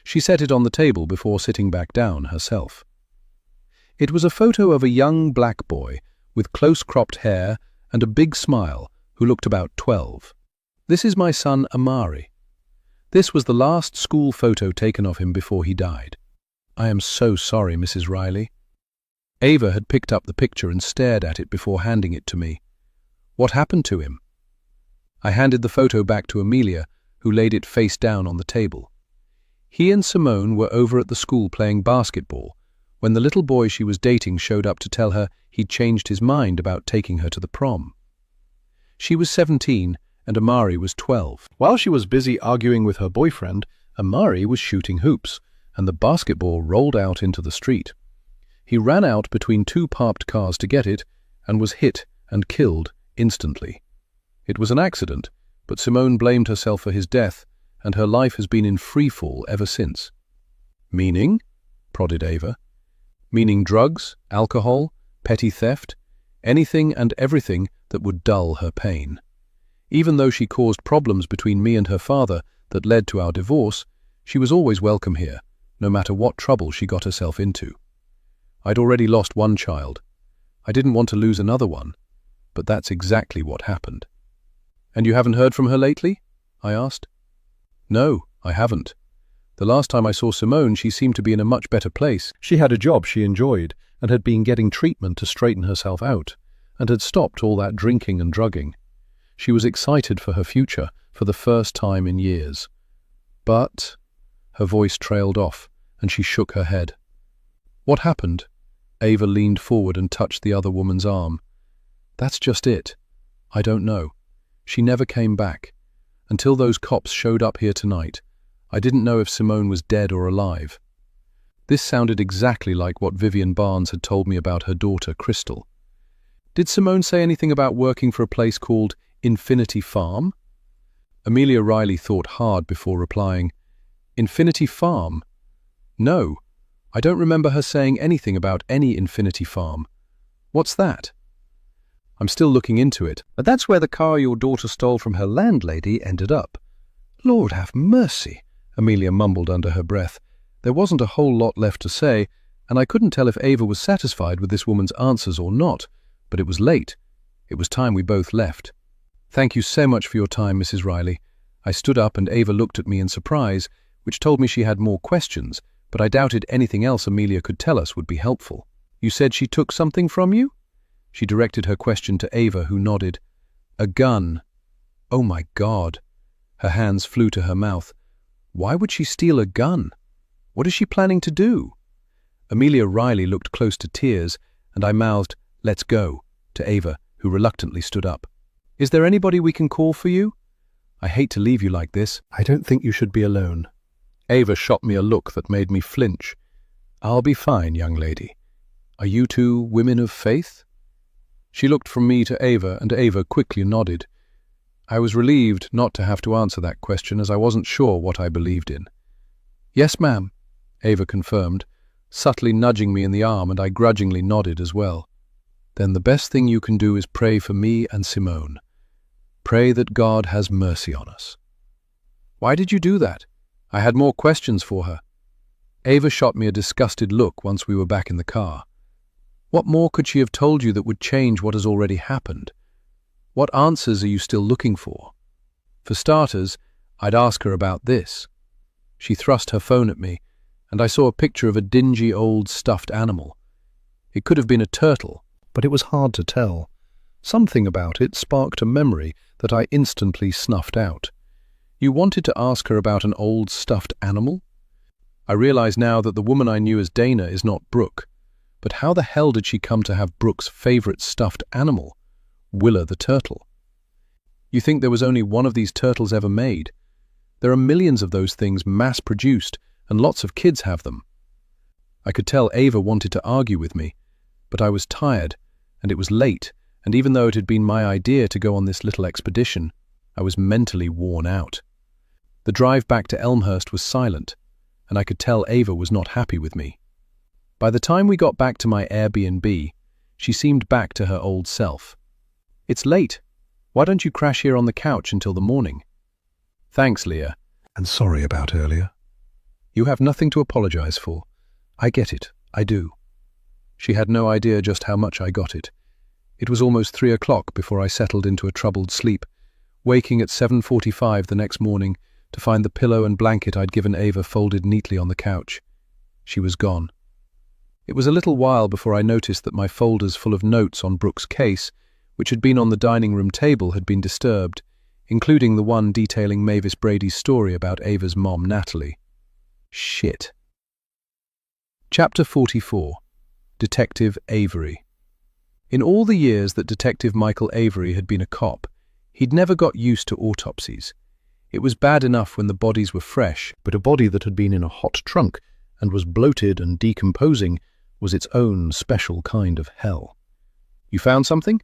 She set it on the table before sitting back down herself. It was a photo of a young black boy with close-cropped hair and a big smile, who looked about 12. "This is my son Amari. This was the last school photo taken of him before he died." "I am so sorry, Mrs. Riley." Ava had picked up the picture and stared at it before handing it to me. "What happened to him?" I handed the photo back to Amelia, who laid it face down on the table. "He and Simone were over at the school playing basketball when the little boy she was dating showed up to tell her he'd changed his mind about taking her to the prom. She was 17 and Amari was 12. While she was busy arguing with her boyfriend, Amari was shooting hoops, and the basketball rolled out into the street. He ran out between two parked cars to get it and was hit and killed instantly. It was an accident, but Simone blamed herself for his death, and her life has been in freefall ever since." "Meaning?" prodded Ava. "Meaning drugs, alcohol, petty theft, anything and everything that would dull her pain. Even though she caused problems between me and her father that led to our divorce, she was always welcome here, no matter what trouble she got herself into. I'd already lost one child. I didn't want to lose another one, but that's exactly what happened." "And you haven't heard from her lately?" I asked. "No, I haven't. The last time I saw Simone, she seemed to be in a much better place. She had a job she enjoyed and had been getting treatment to straighten herself out, and had stopped all that drinking and drugging. She was excited for her future for the first time in years. But—" her voice trailed off, and she shook her head. "What happened?" Ava leaned forward and touched the other woman's arm. "That's just it. I don't know. She never came back. Until those cops showed up here tonight, I didn't know if Simone was dead or alive." This sounded exactly like what Vivian Barnes had told me about her daughter, Crystal. "Did Simone say anything about working for a place called Infinity Farm?" Amelia Riley thought hard before replying, "Infinity Farm? No, I don't remember her saying anything about any Infinity Farm. What's that?" "I'm still looking into it, but that's where the car your daughter stole from her landlady ended up." "Lord have mercy," Amelia mumbled under her breath. There wasn't a whole lot left to say, and I couldn't tell if Ava was satisfied with this woman's answers or not, but it was late. It was time we both left. "Thank you so much for your time, Mrs. Riley." I stood up and Ava looked at me in surprise, which told me she had more questions, but I doubted anything else Amelia could tell us would be helpful. "You said she took something from you?" She directed her question to Ava, who nodded. "A gun." "Oh my God." Her hands flew to her mouth. "Why would she steal a gun? What is she planning to do?" Amelia Riley looked close to tears, and I mouthed, "Let's go," to Ava, who reluctantly stood up. "Is there anybody we can call for you? I hate to leave you like this." "I don't think you should be alone." Ava shot me a look that made me flinch. "I'll be fine, young lady. Are you two women of faith?" She looked from me to Ava, and Ava quickly nodded. I was relieved not to have to answer that question, as I wasn't sure what I believed in. "Yes, ma'am," Ava confirmed, subtly nudging me in the arm, and I grudgingly nodded as well. "Then the best thing you can do is pray for me and Simone. Pray that God has mercy on us." "Why did you do that? I had more questions for her." Ava shot me a disgusted look once we were back in the car. "What more could she have told you that would change what has already happened? What answers are you still looking for? For starters, I'd ask her about this." She thrust her phone at me, and I saw a picture of a dingy old stuffed animal. It could have been a turtle, but it was hard to tell. Something about it sparked a memory that I instantly snuffed out. You wanted to ask her about an old stuffed animal? I realize now that the woman I knew as Dana is not Brooke. But how the hell did she come to have Brooke's favorite stuffed animal, Willa the turtle? You think there was only one of these turtles ever made? There are millions of those things mass-produced, and lots of kids have them. I could tell Ava wanted to argue with me, but I was tired, and it was late, and even though it had been my idea to go on this little expedition, I was mentally worn out. The drive back to Elmhurst was silent, and I could tell Ava was not happy with me. By the time we got back to my Airbnb, she seemed back to her old self. "It's late. Why don't you crash here on the couch until the morning?" "Thanks, Leah. And sorry about earlier." "You have nothing to apologize for. I get it. I do." She had no idea just how much I got it. It was almost 3 o'clock before I settled into a troubled sleep, waking at 7:45 the next morning to find the pillow and blanket I'd given Ava folded neatly on the couch. She was gone. It was a little while before I noticed that my folders full of notes on Brooke's case, which had been on the dining room table, had been disturbed, including the one detailing Mavis Brady's story about Ava's mom, Natalie. Shit. Chapter 44. Detective Avery. In all the years that Detective Michael Avery had been a cop, he'd never got used to autopsies. It was bad enough when the bodies were fresh, But a body that had been in a hot trunk and was bloated and decomposing was its own special kind of hell. You found something?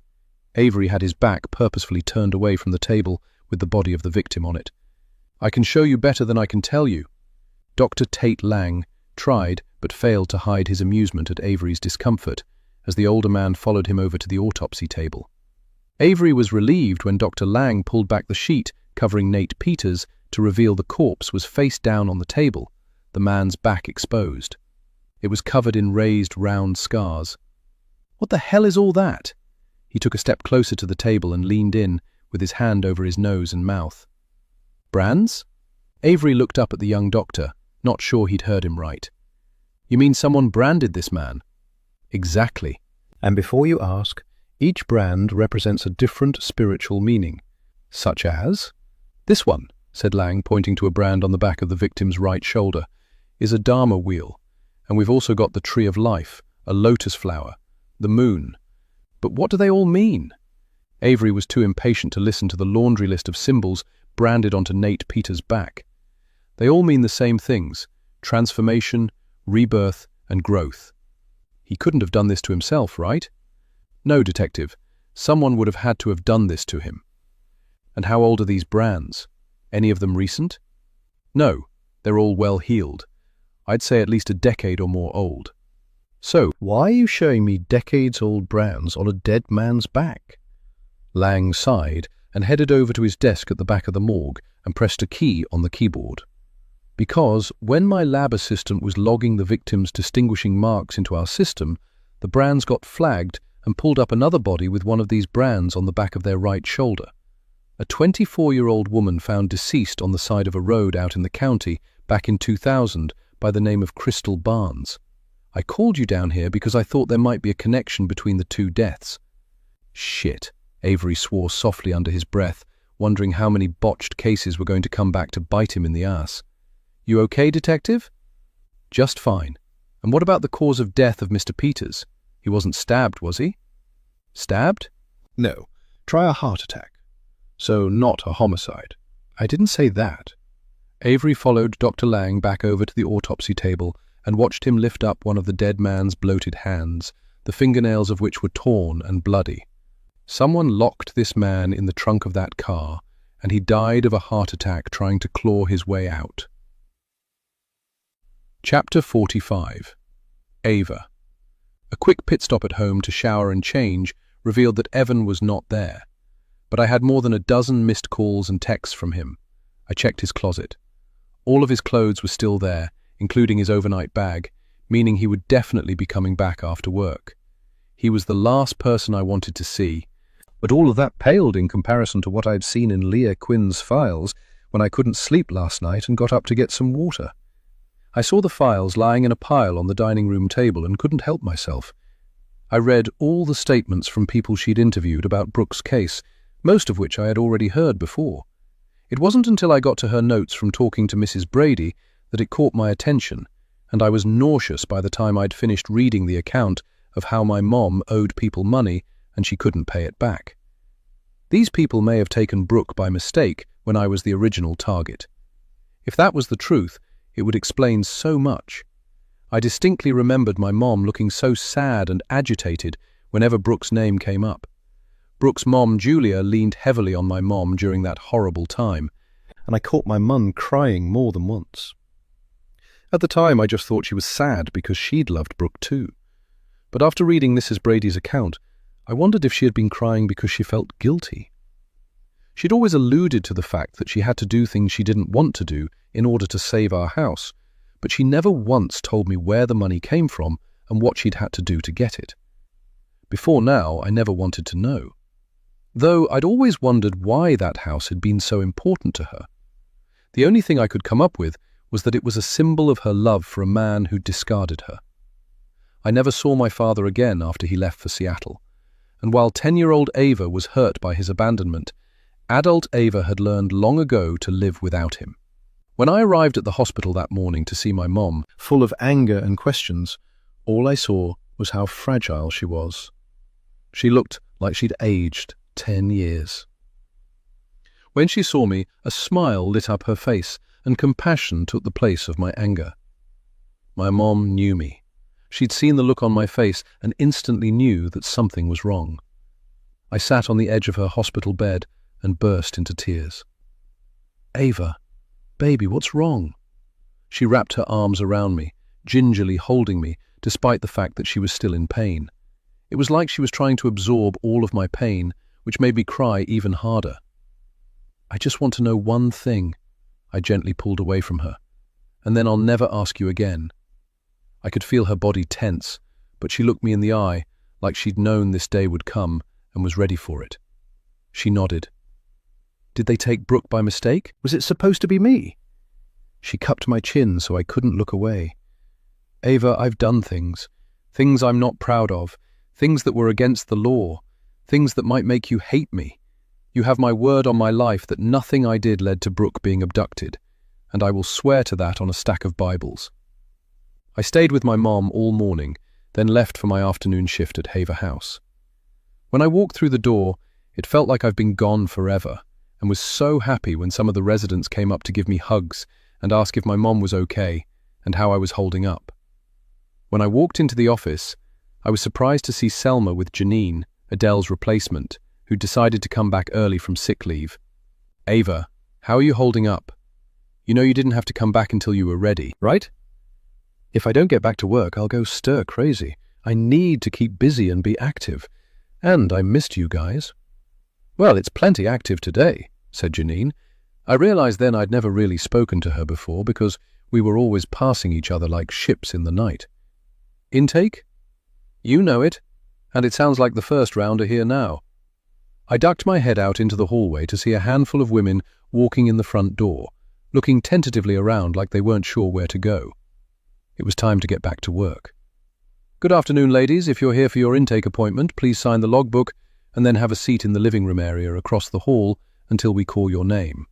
Avery had his back purposefully turned away from the table with the body of the victim on it. I can show you better than I can tell you. Dr. Tate Lang tried but failed to hide his amusement at Avery's discomfort as the older man followed him over to the autopsy table. Avery was relieved when Dr. Lang pulled back the sheet covering Nate Peters to reveal the corpse was face down on the table, the man's back exposed. It was covered in raised, round scars. What the hell is all that? He took a step closer to the table and leaned in with his hand over his nose and mouth. Brands? Avery looked up at the young doctor, not sure he'd heard him right. You mean someone branded this man? Exactly. And before you ask, each brand represents a different spiritual meaning. Such as? This one, said Lang, pointing to a brand on the back of the victim's right shoulder, is a Dharma wheel, and we've also got the Tree of Life, a lotus flower, the moon. But what do they all mean? Avery was too impatient to listen to the laundry list of symbols branded onto Nate Peters' back. They all mean the same things: transformation, rebirth, and growth. He couldn't have done this to himself, right? No, detective. Someone would have had to have done this to him. And how old are these brands? Any of them recent? No, they're all well-heeled. I'd say at least a decade or more old. So, why are you showing me decades-old brands on a dead man's back? Lang sighed and headed over to his desk at the back of the morgue and pressed a key on the keyboard. Because when my lab assistant was logging the victim's distinguishing marks into our system, the brands got flagged and pulled up another body with one of these brands on the back of their right shoulder. A 24-year-old woman found deceased on the side of a road out in the county back in 2000 by the name of Crystal Barnes. I called you down here because I thought there might be a connection between the two deaths. Shit, Avery swore softly under his breath, wondering how many botched cases were going to come back to bite him in the ass. You okay, detective? Just fine. And what about the cause of death of Mr. Peters? He wasn't stabbed, was he? Stabbed? No. Try a heart attack. So not a homicide. I didn't say that. Avery followed Dr. Lang back over to the autopsy table and watched him lift up one of the dead man's bloated hands, the fingernails of which were torn and bloody. Someone locked this man in the trunk of that car, and he died of a heart attack trying to claw his way out. Chapter 45. Ava. A quick pit stop at home to shower and change revealed that Evan was not there, but I had more than a dozen missed calls and texts from him. I checked his closet. All of his clothes were still there, including his overnight bag, meaning he would definitely be coming back after work. He was the last person I wanted to see, but all of that paled in comparison to what I'd seen in Leah Quinn's files when I couldn't sleep last night and got up to get some water. I saw the files lying in a pile on the dining room table and couldn't help myself. I read all the statements from people she'd interviewed about Brooke's case, most of which I had already heard before. It wasn't until I got to her notes from talking to Mrs. Brady that it caught my attention, and I was nauseous by the time I'd finished reading the account of how my mom owed people money and she couldn't pay it back. These people may have taken Brooke by mistake when I was the original target. If that was the truth, it would explain so much. I distinctly remembered my mom looking so sad and agitated whenever Brooke's name came up. Brooke's mom, Julia, leaned heavily on my mom during that horrible time, and I caught my mum crying more than once. At the time, I just thought she was sad because she'd loved Brooke too. But after reading Mrs. Brady's account, I wondered if she had been crying because she felt guilty. She'd always alluded to the fact that she had to do things she didn't want to do in order to save our house, but she never once told me where the money came from and what she'd had to do to get it. Before now, I never wanted to know. Though I'd always wondered why that house had been so important to her. The only thing I could come up with was that it was a symbol of her love for a man who'd discarded her. I never saw my father again after he left for Seattle, and while 10-year-old Ava was hurt by his abandonment, adult Ava had learned long ago to live without him. When I arrived at the hospital that morning to see my mom, full of anger and questions, all I saw was how fragile she was. She looked like she'd aged 10 years. When she saw me, a smile lit up her face, and compassion took the place of my anger. My mom knew me. She'd seen the look on my face and instantly knew that something was wrong. I sat on the edge of her hospital bed and burst into tears. "Ava, baby, what's wrong?" She wrapped her arms around me, gingerly holding me, despite the fact that she was still in pain. It was like she was trying to absorb all of my pain, which made me cry even harder. "I just want to know one thing," I gently pulled away from her, "and then I'll never ask you again." I could feel her body tense, but she looked me in the eye, like she'd known this day would come and was ready for it. She nodded. "Did they take Brooke by mistake? Was it supposed to be me?" She cupped my chin so I couldn't look away. "Ava, I've done things I'm not proud of, things that were against the law, things that might make you hate me. You have my word on my life that nothing I did led to Brooke being abducted, and I will swear to that on a stack of Bibles." I stayed with my mom all morning, then left for my afternoon shift at Haver House. When I walked through the door, it felt like I've been gone forever, and was so happy when some of the residents came up to give me hugs and ask if my mom was okay and how I was holding up. When I walked into the office, I was surprised to see Selma with Janine, Adele's replacement, who decided to come back early from sick leave. "Ava, how are you holding up? You know you didn't have to come back until you were ready, right?" "If I don't get back to work, I'll go stir crazy. I need to keep busy and be active. And I missed you guys." "Well, it's plenty active today," said Janine. I realized then I'd never really spoken to her before because we were always passing each other like ships in the night. "Intake? You know it, and it sounds like the first round are here now." I ducked my head out into the hallway to see a handful of women walking in the front door, looking tentatively around like they weren't sure where to go. It was time to get back to work. "Good afternoon, ladies. If you're here for your intake appointment, please sign the logbook and then have a seat in the living room area across the hall until we call your name."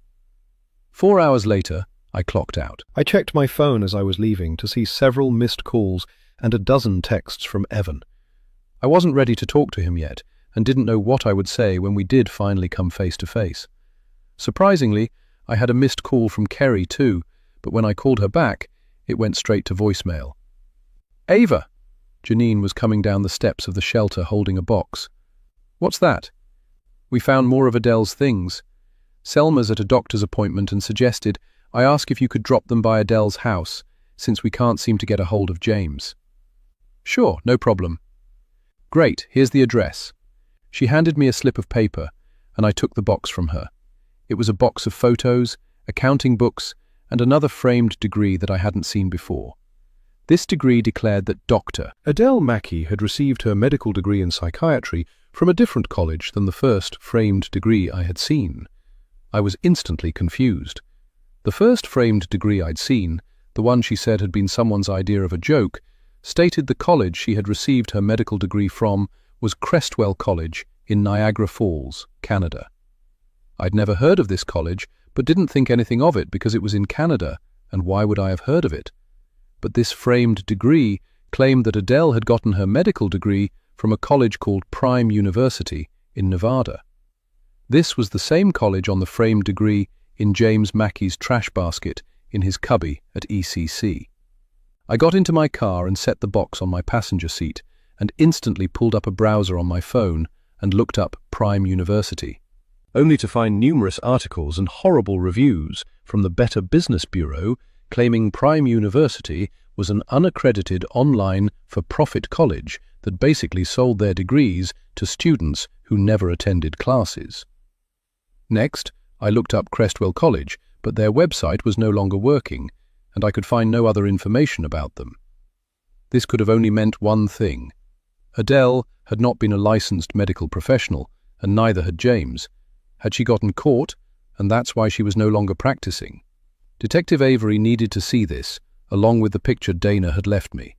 4 hours later, I clocked out. I checked my phone as I was leaving to see several missed calls and a dozen texts from Evan. I wasn't ready to talk to him yet and didn't know what I would say when we did finally come face to face. Surprisingly, I had a missed call from Kerry too, but when I called her back, it went straight to voicemail. "Ava!" Janine was coming down the steps of the shelter holding a box. "What's that?" "We found more of Adele's things. Selma's at a doctor's appointment and suggested I ask if you could drop them by Adele's house, since we can't seem to get a hold of James." "Sure, no problem." "Great, here's the address." She handed me a slip of paper, and I took the box from her. It was a box of photos, accounting books, and another framed degree that I hadn't seen before. This degree declared that Dr. Adele Mackey had received her medical degree in psychiatry from a different college than the first framed degree I had seen. I was instantly confused. The first framed degree I'd seen, the one she said had been someone's idea of a joke, stated the college she had received her medical degree from was Crestwell College in Niagara Falls, Canada. I'd never heard of this college, but didn't think anything of it because it was in Canada, and why would I have heard of it? But this framed degree claimed that Adele had gotten her medical degree from a college called Prime University in Nevada. This was the same college on the framed degree in James Mackey's trash basket in his cubby at ECC. I got into my car and set the box on my passenger seat and instantly pulled up a browser on my phone and looked up Prime University, only to find numerous articles and horrible reviews from the Better Business Bureau claiming Prime University was an unaccredited online for-profit college that basically sold their degrees to students who never attended classes. Next, I looked up Crestwell College, but their website was no longer working, and I could find no other information about them. This could have only meant one thing. Adele had not been a licensed medical professional, and neither had James. Had she gotten caught, and that's why she was no longer practicing? Detective Avery needed to see this, along with the picture Dana had left me.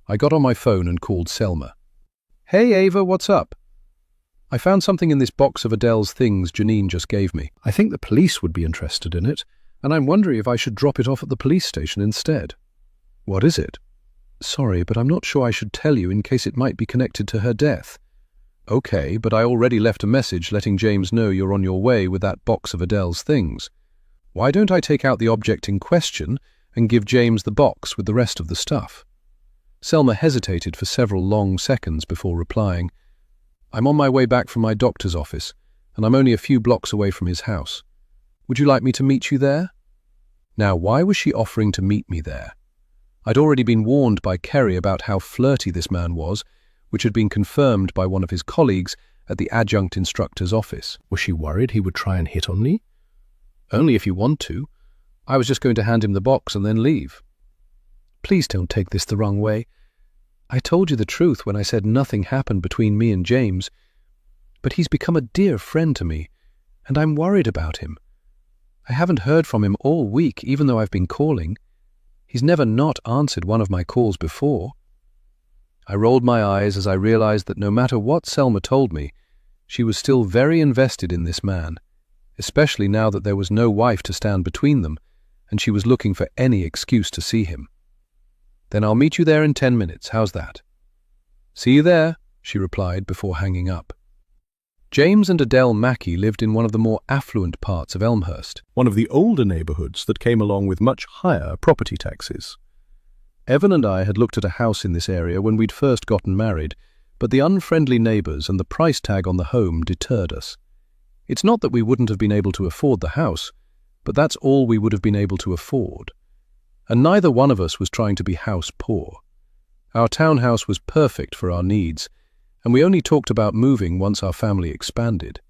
I got on my phone and called Selma. "Hey Ava, what's up?" "I found something in this box of Adele's things Janine just gave me. I think the police would be interested in it, and I'm wondering if I should drop it off at the police station instead." "What is it?" "Sorry, but I'm not sure I should tell you in case it might be connected to her death." "Okay, but I already left a message letting James know you're on your way with that box of Adele's things. Why don't I take out the object in question and give James the box with the rest of the stuff?" Selma hesitated for several long seconds before replying. "I'm on my way back from my doctor's office, and I'm only a few blocks away from his house. Would you like me to meet you there?" Now, why was she offering to meet me there? I'd already been warned by Kerry about how flirty this man was, which had been confirmed by one of his colleagues at the adjunct instructor's office. Was she worried he would try and hit on me? "Only if you want to. I was just going to hand him the box and then leave." "Please don't take this the wrong way. I told you the truth when I said nothing happened between me and James, but he's become a dear friend to me, and I'm worried about him. I haven't heard from him all week, even though I've been calling. He's never not answered one of my calls before." I rolled my eyes as I realized that no matter what Selma told me, she was still very invested in this man, especially now that there was no wife to stand between them, and she was looking for any excuse to see him. "Then I'll meet you there in 10 minutes, how's that?" "See you there," she replied before hanging up. James and Adele Mackey lived in one of the more affluent parts of Elmhurst, One of the older neighborhoods that came along with much higher property taxes. Evan and I had looked at a house in this area when we'd first gotten married, but the unfriendly neighbors and the price tag on the home deterred us. It's not that we wouldn't have been able to afford the house, but that's all we would have been able to afford. And neither one of us was trying to be house poor. Our townhouse was perfect for our needs, and we only talked about moving once our family expanded.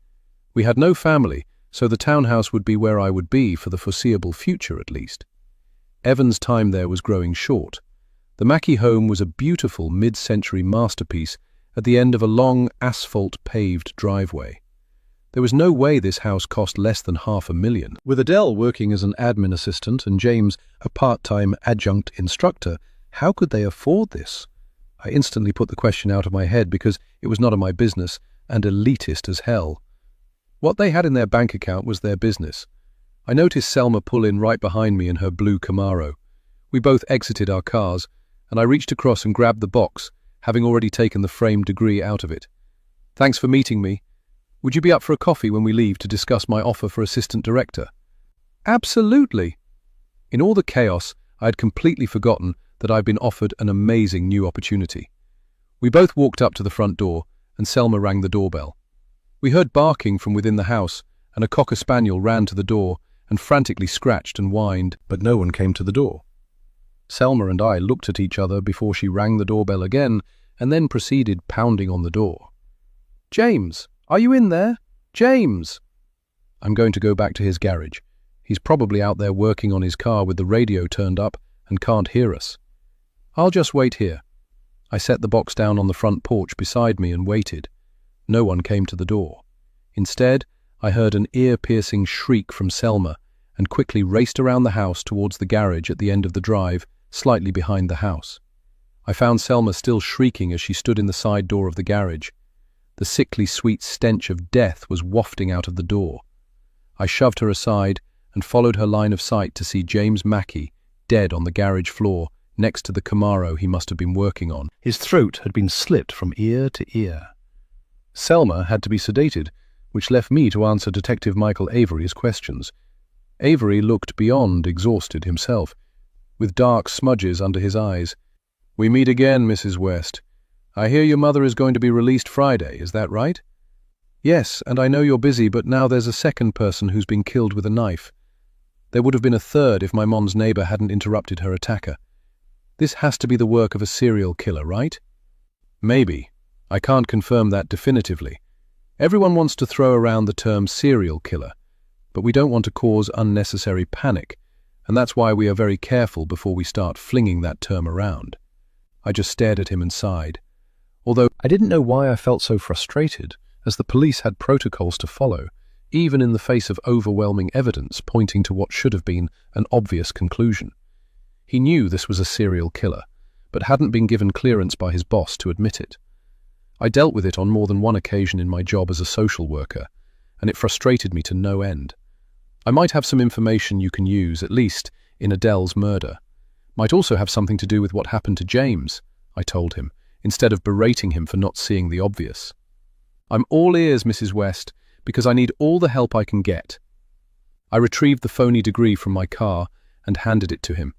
We had no family, so the townhouse would be where I would be for the foreseeable future at least. Evan's time there was growing short. The Mackey home was a beautiful mid-century masterpiece at the end of a long asphalt-paved driveway. There was no way this house cost less than $500,000. With Adele working as an admin assistant and James a part-time adjunct instructor, how could they afford this? I instantly put the question out of my head because it was none of my business and elitist as hell. What they had in their bank account was their business. I noticed Selma pull in right behind me in her blue Camaro. We both exited our cars, and I reached across and grabbed the box, having already taken the framed degree out of it. "Thanks for meeting me. Would you be up for a coffee when we leave to discuss my offer for assistant director?" "Absolutely." In all the chaos, I had completely forgotten that I'd been offered an amazing new opportunity. We both walked up to the front door, and Selma rang the doorbell. We heard barking from within the house, and a cocker spaniel ran to the door and frantically scratched and whined, but no one came to the door. Selma and I looked at each other before she rang the doorbell again and then proceeded pounding on the door. "James, are you in there? James!" "I'm going to go back to his garage. He's probably out there working on his car with the radio turned up and can't hear us." "I'll just wait here." I set the box down on the front porch beside me and waited. No one came to the door. Instead, I heard an ear-piercing shriek from Selma and quickly raced around the house towards the garage at the end of the drive, slightly behind the house. I found Selma still shrieking as she stood in the side door of the garage. The sickly sweet stench of death was wafting out of the door. I shoved her aside and followed her line of sight to see James Mackey dead on the garage floor next to the Camaro he must have been working on. His throat had been slit from ear to ear. Selma had to be sedated, which left me to answer Detective Michael Avery's questions. Avery looked beyond exhausted himself, with dark smudges under his eyes. "We meet again, Mrs. West. I hear your mother is going to be released Friday, is that right?" "Yes, and I know you're busy, but now there's a second person who's been killed with a knife. There would have been a third if my mom's neighbor hadn't interrupted her attacker. This has to be the work of a serial killer, right?" "Maybe. I can't confirm that definitively. Everyone wants to throw around the term serial killer, but we don't want to cause unnecessary panic, and that's why we are very careful before we start flinging that term around." I just stared at him and sighed. although I didn't know why I felt so frustrated, as the police had protocols to follow, even in the face of overwhelming evidence pointing to what should have been an obvious conclusion. He knew this was a serial killer, but hadn't been given clearance by his boss to admit it. I dealt with it on more than one occasion in my job as a social worker, and it frustrated me to no end. I might have some information you can use, at least, in Adele's murder. Might also have something to do with what happened to James, I told him, instead of berating him for not seeing the obvious. I'm all ears, Mrs. West, because I need all the help I can get. I retrieved the phony degree from my car and handed it to him.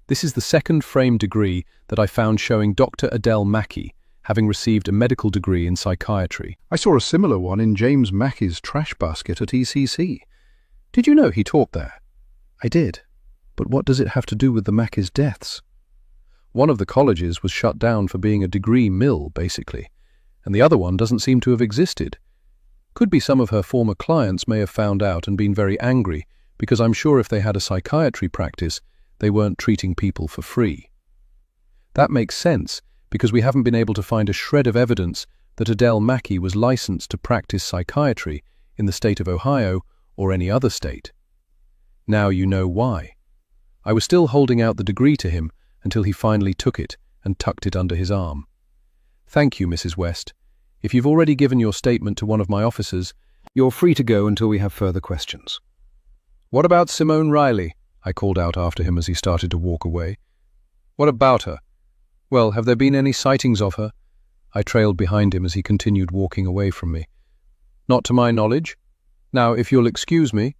This is the second framed degree that I found showing Dr. Adele Mackey, having received a medical degree in psychiatry. I saw a similar one in James Mackey's trash basket at ECC. Did you know he taught there? I did. But what does it have to do with the Mackey's deaths? One of the colleges was shut down for being a degree mill, basically, and the other one doesn't seem to have existed. Could be some of her former clients may have found out and been very angry, because I'm sure if they had a psychiatry practice, they weren't treating people for free. That makes sense, because we haven't been able to find a shred of evidence that Adele Mackey was licensed to practice psychiatry in the state of Ohio or any other state. Now you know why. I was still holding out the degree to him until he finally took it and tucked it under his arm. Thank you, Mrs. West. If you've already given your statement to one of my officers, you're free to go until we have further questions. What about Simone Riley? I called out after him as he started to walk away. What about her? Well, have there been any sightings of her? I trailed behind him as he continued walking away from me. Not to my knowledge. Now, if you'll excuse me.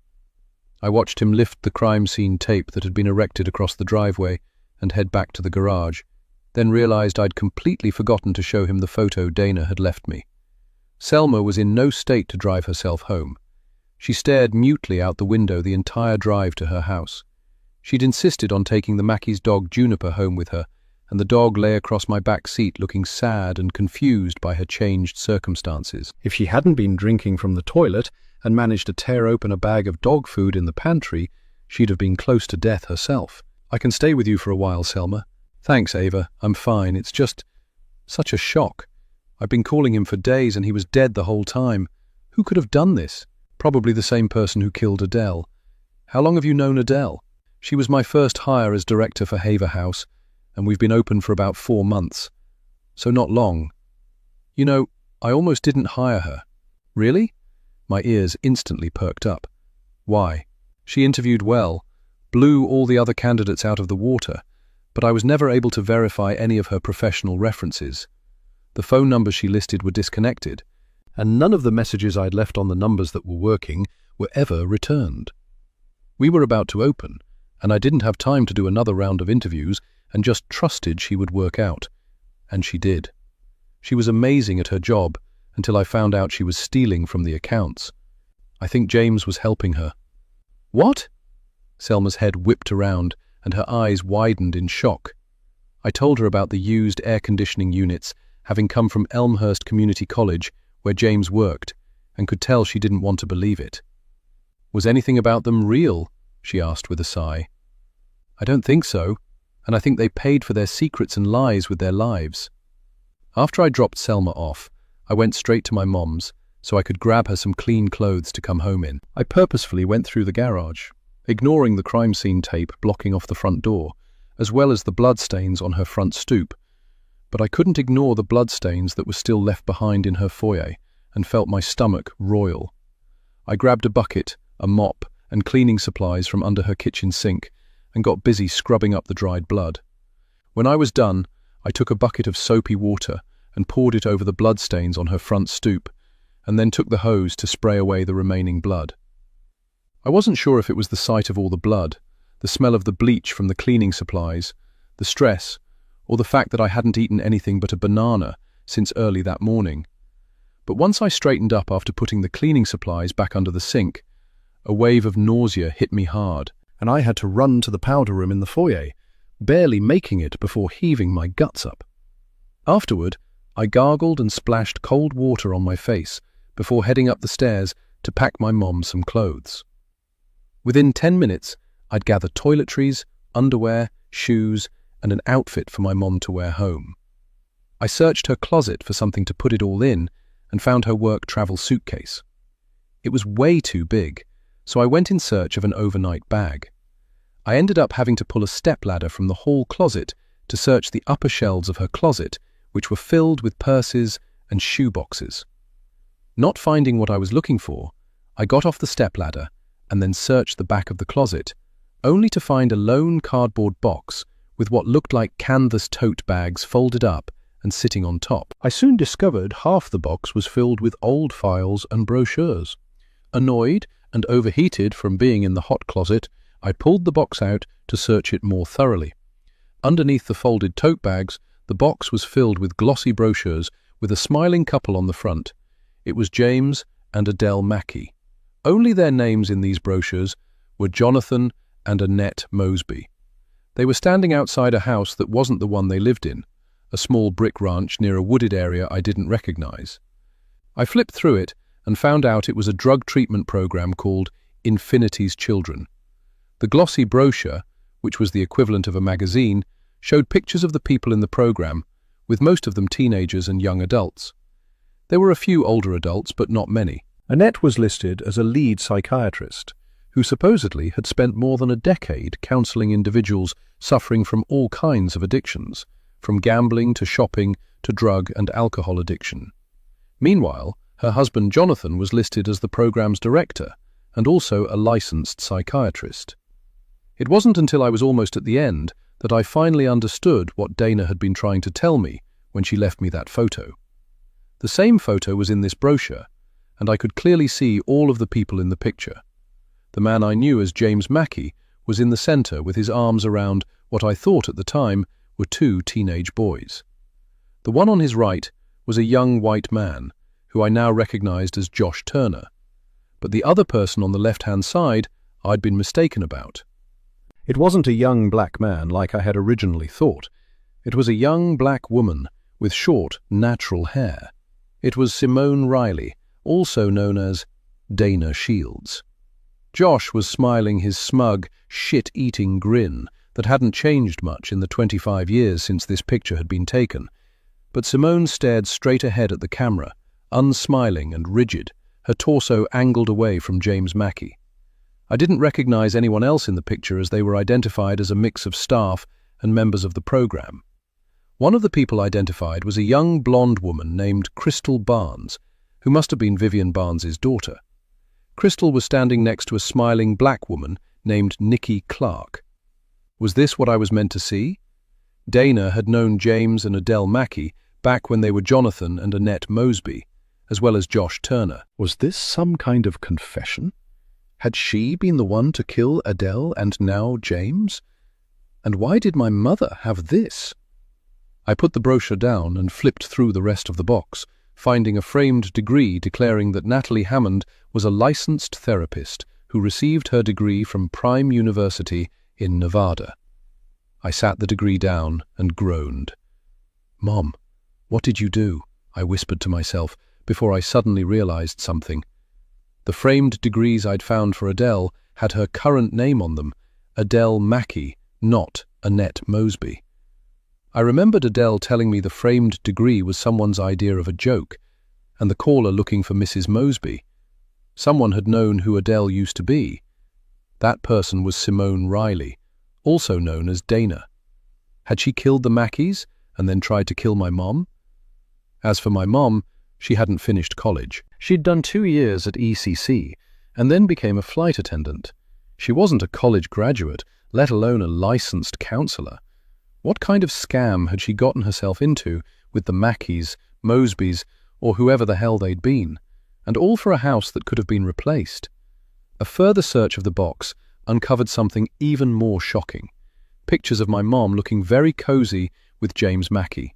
I watched him lift the crime scene tape that had been erected across the driveway and head back to the garage, then realized I'd completely forgotten to show him the photo Dana had left me. Selma was in no state to drive herself home. She stared mutely out the window the entire drive to her house. She'd insisted on taking the Mackey's dog Juniper home with her, and the dog lay across my back seat looking sad and confused by her changed circumstances. If she hadn't been drinking from the toilet and managed to tear open a bag of dog food in the pantry, she'd have been close to death herself. I can stay with you for a while, Selma. Thanks, Ava. I'm fine. It's just such a shock. I've been calling him for days and he was dead the whole time. Who could have done this? Probably the same person who killed Adele. How long have you known Adele? She was my first hire as director for Haver House, and we've been open for about 4 months. So not long. You know, I almost didn't hire her. Really? My ears instantly perked up. Why? She interviewed well, blew all the other candidates out of the water, but I was never able to verify any of her professional references. The phone numbers she listed were disconnected, and none of the messages I'd left on the numbers that were working were ever returned. We were about to open, and I didn't have time to do another round of interviews and just trusted she would work out. And she did. She was amazing at her job until I found out she was stealing from the accounts. I think James was helping her. What? Selma's head whipped around and her eyes widened in shock. I told her about the used air conditioning units having come from Elmhurst Community College, where James worked, and could tell she didn't want to believe it. Was anything about them real? She asked with a sigh. I don't think so, and I think they paid for their secrets and lies with their lives. After I dropped Selma off, I went straight to my mom's so I could grab her some clean clothes to come home in. I purposefully went through the garage, ignoring the crime scene tape blocking off the front door, as well as the bloodstains on her front stoop. But I couldn't ignore the bloodstains that were still left behind in her foyer and felt my stomach roil. I grabbed a bucket, a mop, and cleaning supplies from under her kitchen sink and got busy scrubbing up the dried blood. When I was done, I took a bucket of soapy water and poured it over the bloodstains on her front stoop, and then took the hose to spray away the remaining blood. I wasn't sure if it was the sight of all the blood, the smell of the bleach from the cleaning supplies, the stress, or the fact that I hadn't eaten anything but a banana since early that morning. But once I straightened up after putting the cleaning supplies back under the sink, a wave of nausea hit me hard, and I had to run to the powder room in the foyer, barely making it before heaving my guts up. Afterward, I gargled and splashed cold water on my face before heading up the stairs to pack my mom some clothes. Within 10 minutes, I'd gathered toiletries, underwear, shoes, and an outfit for my mom to wear home. I searched her closet for something to put it all in and found her work travel suitcase. It was way too big, so I went in search of an overnight bag. I ended up having to pull a stepladder from the hall closet to search the upper shelves of her closet, which were filled with purses and shoe boxes. Not finding what I was looking for, I got off the stepladder and then searched the back of the closet, only to find a lone cardboard box with what looked like canvas tote bags folded up and sitting on top. I soon discovered half the box was filled with old files and brochures. Annoyed and overheated from being in the hot closet, I pulled the box out to search it more thoroughly. Underneath the folded tote bags, the box was filled with glossy brochures with a smiling couple on the front. It was James and Adele Mackey. Only their names in these brochures were Jonathan and Annette Mosby. They were standing outside a house that wasn't the one they lived in, a small brick ranch near a wooded area I didn't recognize. I flipped through it and found out it was a drug treatment program called Infinity's Children. The glossy brochure, which was the equivalent of a magazine, showed pictures of the people in the program, with most of them teenagers and young adults. There were a few older adults, but not many. Annette was listed as a lead psychiatrist, who supposedly had spent more than a decade counseling individuals suffering from all kinds of addictions, from gambling to shopping to drug and alcohol addiction. Meanwhile, her husband Jonathan was listed as the program's director and also a licensed psychiatrist. It wasn't until I was almost at the end that I finally understood what Dana had been trying to tell me when she left me that photo. The same photo was in this brochure, and I could clearly see all of the people in the picture. The man I knew as James Mackey was in the center with his arms around what I thought at the time were two teenage boys. The one on his right was a young white man, who I now recognized as Josh Turner. But the other person on the left-hand side I'd been mistaken about. It wasn't a young black man like I had originally thought. It was a young black woman with short, natural hair. It was Simone Riley, also known as Dana Shields. Josh was smiling his smug, shit-eating grin that hadn't changed much in the 25 years since this picture had been taken. But Simone stared straight ahead at the camera, unsmiling and rigid, her torso angled away from James Mackey. I didn't recognize anyone else in the picture as they were identified as a mix of staff and members of the program. One of the people identified was a young blonde woman named Crystal Barnes, who must have been Vivian Barnes's daughter. Crystal was standing next to a smiling black woman named Nikki Clark. Was this what I was meant to see? Dana had known James and Adele Mackey back when they were Jonathan and Annette Mosby, as well as Josh Turner. Was this some kind of confession? Had she been the one to kill Adele and now James? And why did my mother have this? I put the brochure down and flipped through the rest of the box, finding a framed degree declaring that Natalie Hammond was a licensed therapist who received her degree from Prime University in Nevada. I sat the degree down and groaned. "Mom, what did you do?" I whispered to myself before I suddenly realized something. The framed degrees I'd found for Adele had her current name on them, Adele Mackey, not Annette Mosby. I remembered Adele telling me the framed degree was someone's idea of a joke, and the caller looking for Mrs. Mosby. Someone had known who Adele used to be. That person was Simone Riley, also known as Dana. Had she killed the Mackeys and then tried to kill my mom? As for my mom, she hadn't finished college. She'd done 2 years at ECC and then became a flight attendant. She wasn't a college graduate, let alone a licensed counselor. What kind of scam had she gotten herself into with the Mackeys, Mosbys, or whoever the hell they'd been? And all for a house that could have been replaced. A further search of the box uncovered something even more shocking. Pictures of my mom looking very cozy with James Mackey.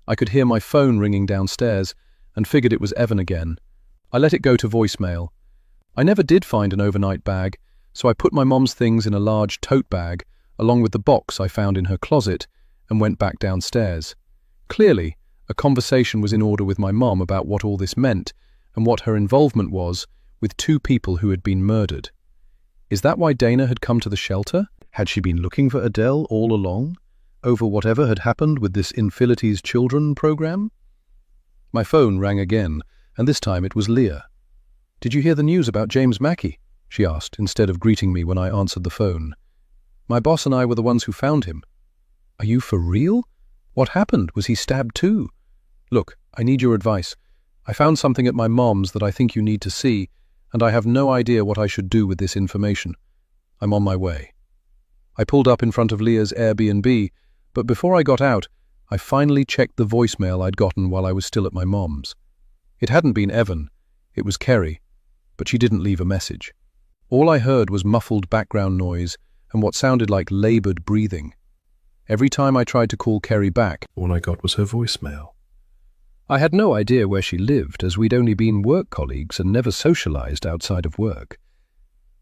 I could hear my phone ringing downstairs and figured it was Evan again. I let it go to voicemail. I never did find an overnight bag, so I put my mom's things in a large tote bag along with the box I found in her closet and went back downstairs. Clearly, a conversation was in order with my mom about what all this meant and what her involvement was with 2 people who had been murdered. Is that why Dana had come to the shelter? Had she been looking for Adele all along? over whatever had happened with this Infinity's Children program? My phone rang again, and this time it was Leah. "Did you hear the news about James Mackey?" she asked, instead of greeting me when I answered the phone. "My boss and I were the ones who found him." "Are you for real? What happened? Was he stabbed too?" "Look, I need your advice. I found something at my mom's that I think you need to see, and I have no idea what I should do with this information. I'm on my way." I pulled up in front of Leah's Airbnb, but before I got out, I finally checked the voicemail I'd gotten while I was still at my mom's. It hadn't been Evan, it was Kerry, but she didn't leave a message. All I heard was muffled background noise and what sounded like labored breathing. Every time I tried to call Kerry back, all I got was her voicemail. I had no idea where she lived, as we'd only been work colleagues and never socialized outside of work.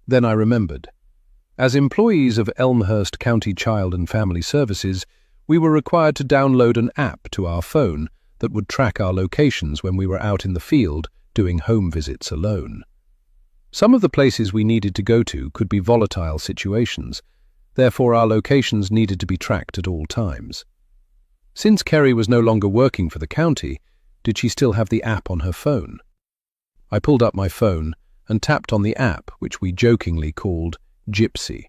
Then I remembered. As employees of Elmhurst County Child and Family Services, we were required to download an app to our phone that would track our locations when we were out in the field doing home visits alone. Some of the places we needed to go to could be volatile situations, therefore our locations needed to be tracked at all times. Since Kerry was no longer working for the county, did she still have the app on her phone? I pulled up my phone and tapped on the app, which we jokingly called Gypsy.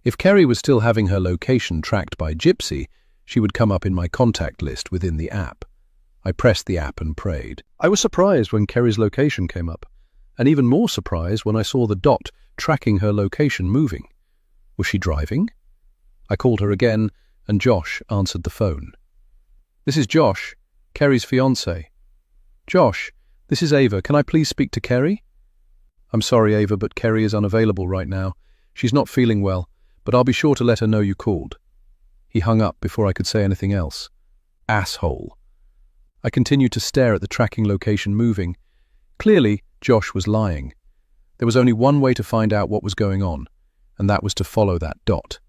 If Kerry was still having her location tracked by Gypsy, she would come up in my contact list within the app. I pressed the app and prayed. I was surprised when Kerry's location came up, and even more surprised when I saw the dot tracking her location moving. Was she driving? I called her again, and Josh answered the phone. "This is Josh, Kerry's fiancé." "Josh, this is Ava. Can I please speak to Kerry?" "I'm sorry, Ava, but Kerry is unavailable right now. She's not feeling well, but I'll be sure to let her know you called." He hung up before I could say anything else. Asshole. I continued to stare at the tracking location moving. Clearly, Josh was lying. There was only one way to find out what was going on, and that was to follow that dot.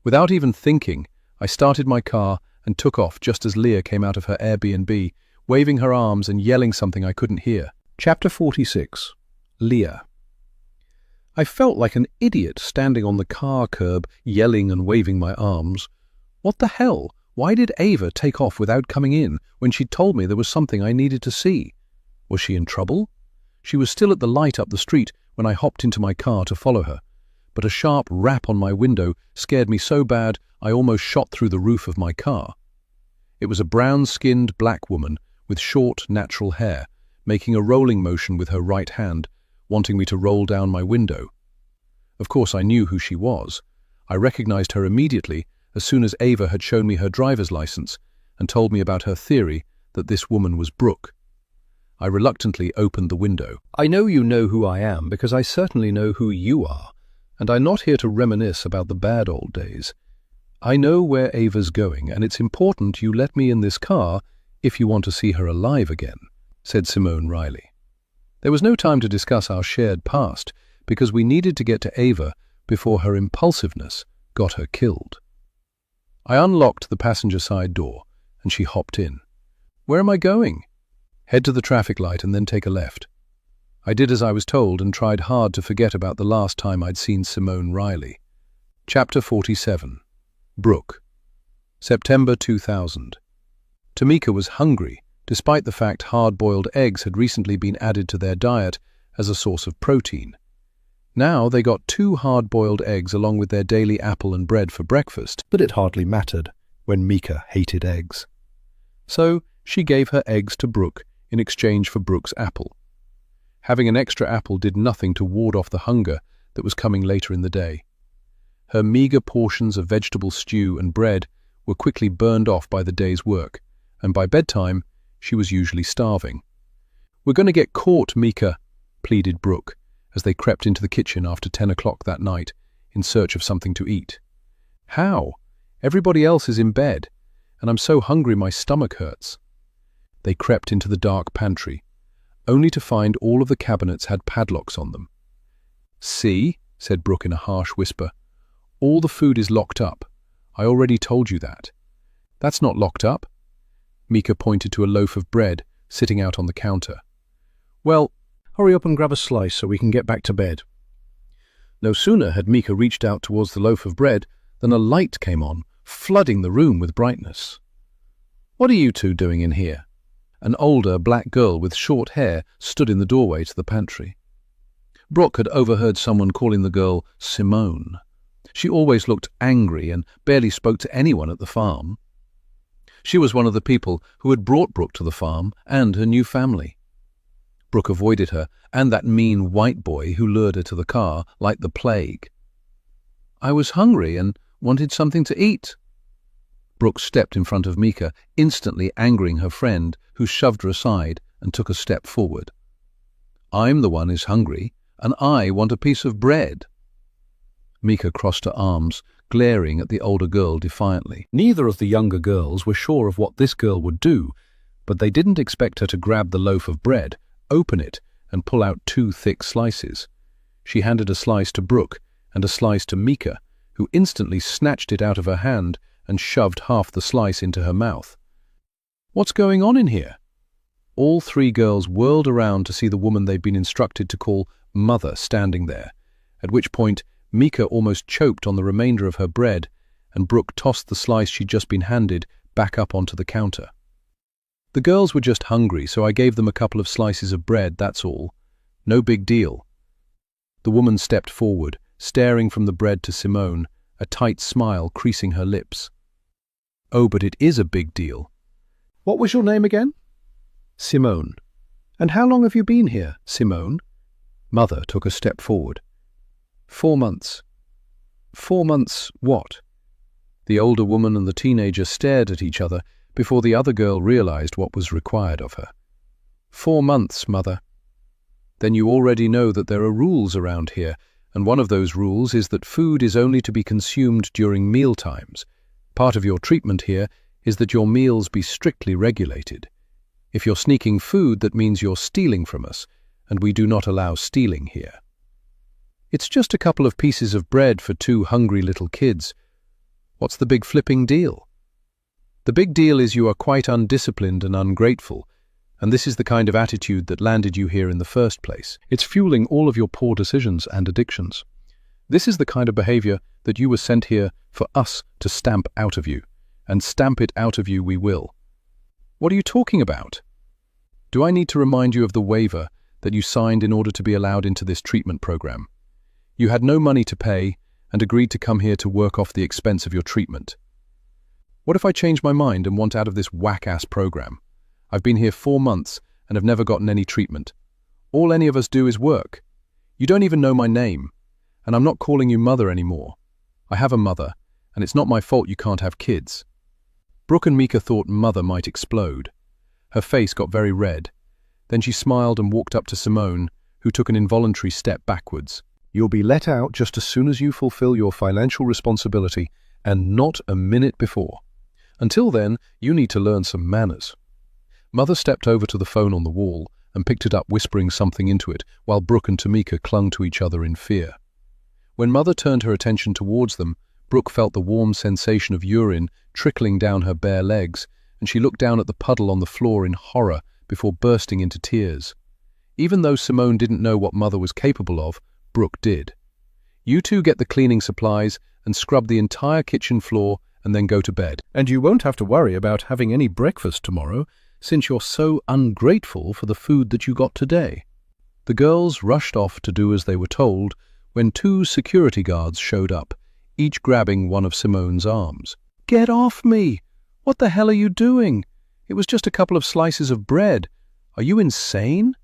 Without even thinking, I started my car and took off just as Leah came out of her Airbnb, waving her arms and yelling something I couldn't hear. Chapter 46. Leah. I felt like an idiot standing on the car curb, yelling and waving my arms. What the hell? Why did Ava take off without coming in when she'd told me there was something I needed to see? Was she in trouble? She was still at the light up the street when I hopped into my car to follow her, but a sharp rap on my window scared me so bad I almost shot through the roof of my car. It was a brown-skinned black woman with short, natural hair, making a rolling motion with her right hand, wanting me to roll down my window. Of course I knew who she was. I recognized her immediately as soon as Ava had shown me her driver's license and told me about her theory that this woman was Brooke. I reluctantly opened the window. "I know you know who I am because I certainly know who you are, and I'm not here to reminisce about the bad old days. I know where Ava's going, and it's important you let me in this car if you want to see her alive again," said Simone Riley. There was no time to discuss our shared past because we needed to get to Ava before her impulsiveness got her killed. I unlocked the passenger side door, and she hopped in. "Where am I going?" "Head to the traffic light and then take a left." I did as I was told and tried hard to forget about the last time I'd seen Simone Riley. Chapter 47. Brooke. September 2000. Tamika was hungry, despite the fact hard-boiled eggs had recently been added to their diet as a source of protein. Now they got 2 hard-boiled eggs along with their daily apple and bread for breakfast, but it hardly mattered when Mika hated eggs. So she gave her eggs to Brooke in exchange for Brooke's apple. Having an extra apple did nothing to ward off the hunger that was coming later in the day. Her meager portions of vegetable stew and bread were quickly burned off by the day's work, and by bedtime she was usually starving. "We're going to get caught, Mika," pleaded Brooke, as they crept into the kitchen after 10 o'clock that night in search of something to eat. "How? Everybody else is in bed, and I'm so hungry my stomach hurts." They crept into the dark pantry, only to find all of the cabinets had padlocks on them. "See," said Brooke in a harsh whisper, "all the food is locked up. I already told you that." "That's not locked up." Mika pointed to a loaf of bread sitting out on the counter. "Well, hurry up and grab a slice so we can get back to bed." No sooner had Mika reached out towards the loaf of bread than a light came on flooding the room with brightness. "What are you two doing in here?" An older black girl with short hair stood in the doorway to the pantry. Brooke had overheard someone calling the girl Simone. She always looked angry and barely spoke to anyone at the farm. She was one of the people who had brought Brooke to the farm and her new family. Brooke avoided her and that mean white boy who lured her to the car like the plague. "I was hungry and wanted something to eat." Brooke stepped in front of Mika, instantly angering her friend, who shoved her aside and took a step forward. "I'm the one who's hungry, and I want a piece of bread." Mika crossed her arms, glaring at the older girl defiantly. Neither of the younger girls were sure of what this girl would do, but they didn't expect her to grab the loaf of bread, open it, and pull out 2 thick slices. She handed a slice to Brooke and a slice to Mika, who instantly snatched it out of her hand and shoved half the slice into her mouth. "What's going on in here?" All 3 girls whirled around to see the woman they'd been instructed to call Mother standing there, at which point Mika almost choked on the remainder of her bread, and Brooke tossed the slice she'd just been handed back up onto the counter. "The girls were just hungry, so I gave them a couple of slices of bread, that's all. No big deal." The woman stepped forward, staring from the bread to Simone, a tight smile creasing her lips. "Oh, but it is a big deal. What was your name again?" "Simone." "And how long have you been here, Simone?" Mother took a step forward. 4 months. 4 months what?" The older woman and the teenager stared at each other before the other girl realized what was required of her. 4 months, Mother." "Then you already know that there are rules around here, and one of those rules is that food is only to be consumed during meal times. Part of your treatment here is that your meals be strictly regulated. If you're sneaking food, that means you're stealing from us, and we do not allow stealing here." "It's just a couple of pieces of bread for 2 hungry little kids. What's the big flipping deal?" "The big deal is you are quite undisciplined and ungrateful, and this is the kind of attitude that landed you here in the first place. It's fueling all of your poor decisions and addictions. This is the kind of behavior that you were sent here for us to stamp out of you, and stamp it out of you we will." "What are you talking about? Do I need to remind you of the waiver that you signed in order to be allowed into this treatment program? You had no money to pay and agreed to come here to work off the expense of your treatment. What if I change my mind and want out of this whack-ass program? I've been here 4 months and have never gotten any treatment. All any of us do is work. You don't even know my name, and I'm not calling you Mother anymore. I have a mother, and it's not my fault you can't have kids." Brooke and Mika thought Mother might explode. Her face got very red. Then she smiled and walked up to Simone, who took an involuntary step backwards. "You'll be let out just as soon as you fulfill your financial responsibility, and not a minute before. Until then, you need to learn some manners." Mother stepped over to the phone on the wall and picked it up, whispering something into it, while Brooke and Tamika clung to each other in fear. When Mother turned her attention towards them, Brooke felt the warm sensation of urine trickling down her bare legs, and she looked down at the puddle on the floor in horror before bursting into tears. Even though Simone didn't know what Mother was capable of, Brooke did. "You two get the cleaning supplies and scrub the entire kitchen floor and then go to bed. And you won't have to worry about having any breakfast tomorrow, since you're so ungrateful for the food that you got today." The girls rushed off to do as they were told when 2 security guards showed up, each grabbing one of Simone's arms. "Get off me! What the hell are you doing? It was just a couple of slices of bread. Are you insane?"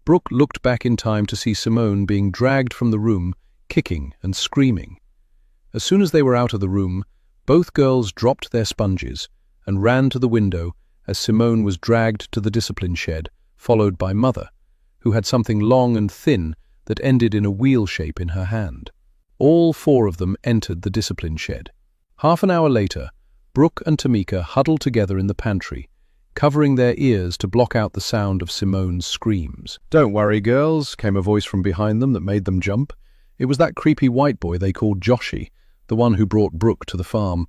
Brooke looked back in time to see Simone being dragged from the room, kicking and screaming. As soon as they were out of the room, both girls dropped their sponges and ran to the window as Simone was dragged to the discipline shed, followed by Mother, who had something long and thin that ended in a wheel shape in her hand. All 4 of them entered the discipline shed. Half an hour later, Brooke and Tamika huddled together in the pantry, covering their ears to block out the sound of Simone's screams. "Don't worry, girls," came a voice from behind them that made them jump. It was that creepy white boy they called Joshy, the one who brought Brooke to the farm.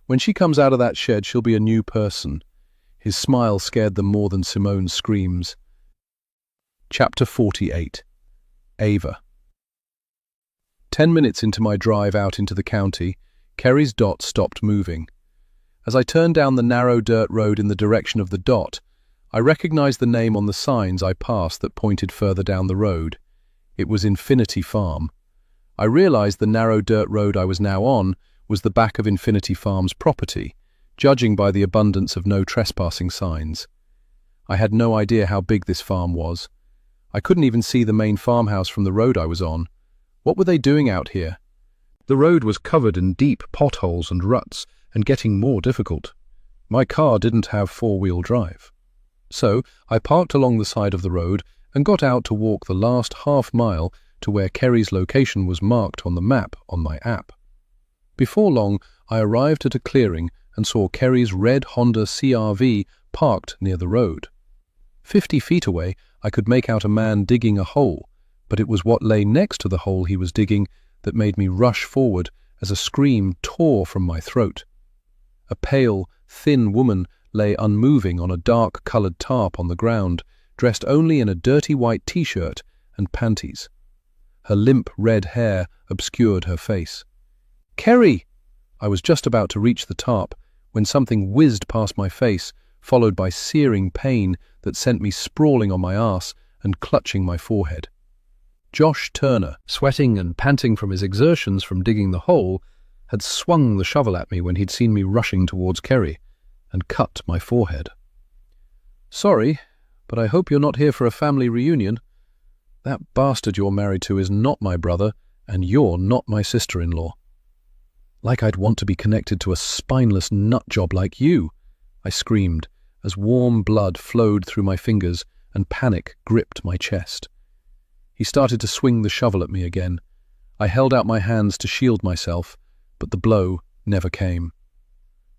"When she comes out of that shed, she'll be a new person." His smile scared them more than Simone's screams. Chapter 48. Ava. 10 minutes into my drive out into the county, Kerry's dot stopped moving. As I turned down the narrow dirt road in the direction of the dot, I recognized the name on the signs I passed that pointed further down the road. It was Infinity Farm. I realized the narrow dirt road I was now on was the back of Infinity Farm's property, judging by the abundance of no trespassing signs. I had no idea how big this farm was. I couldn't even see the main farmhouse from the road I was on. What were they doing out here? The road was covered in deep potholes and ruts, and getting more difficult. My car didn't have four-wheel drive. So I parked along the side of the road and got out to walk the last half-mile to where Kerry's location was marked on the map on my app. Before long, I arrived at a clearing and saw Kerry's red Honda CR-V parked near the road. 50 feet away, I could make out a man digging a hole, but it was what lay next to the hole he was digging that made me rush forward as a scream tore from my throat. A pale, thin woman lay unmoving on a dark-colored tarp on the ground, dressed only in a dirty white t-shirt and panties. Her limp red hair obscured her face. "Kerry!" I was just about to reach the tarp when something whizzed past my face, followed by searing pain that sent me sprawling on my arse and clutching my forehead. Josh Turner, sweating and panting from his exertions from digging the hole, had swung the shovel at me when he'd seen me rushing towards Kerry, and cut my forehead. "Sorry, but I hope you're not here for a family reunion. That bastard you're married to is not my brother, and you're not my sister-in-law." "Like I'd want to be connected to a spineless nutjob like you," I screamed, as warm blood flowed through my fingers and panic gripped my chest. He started to swing the shovel at me again. I held out my hands to shield myself, but the blow never came.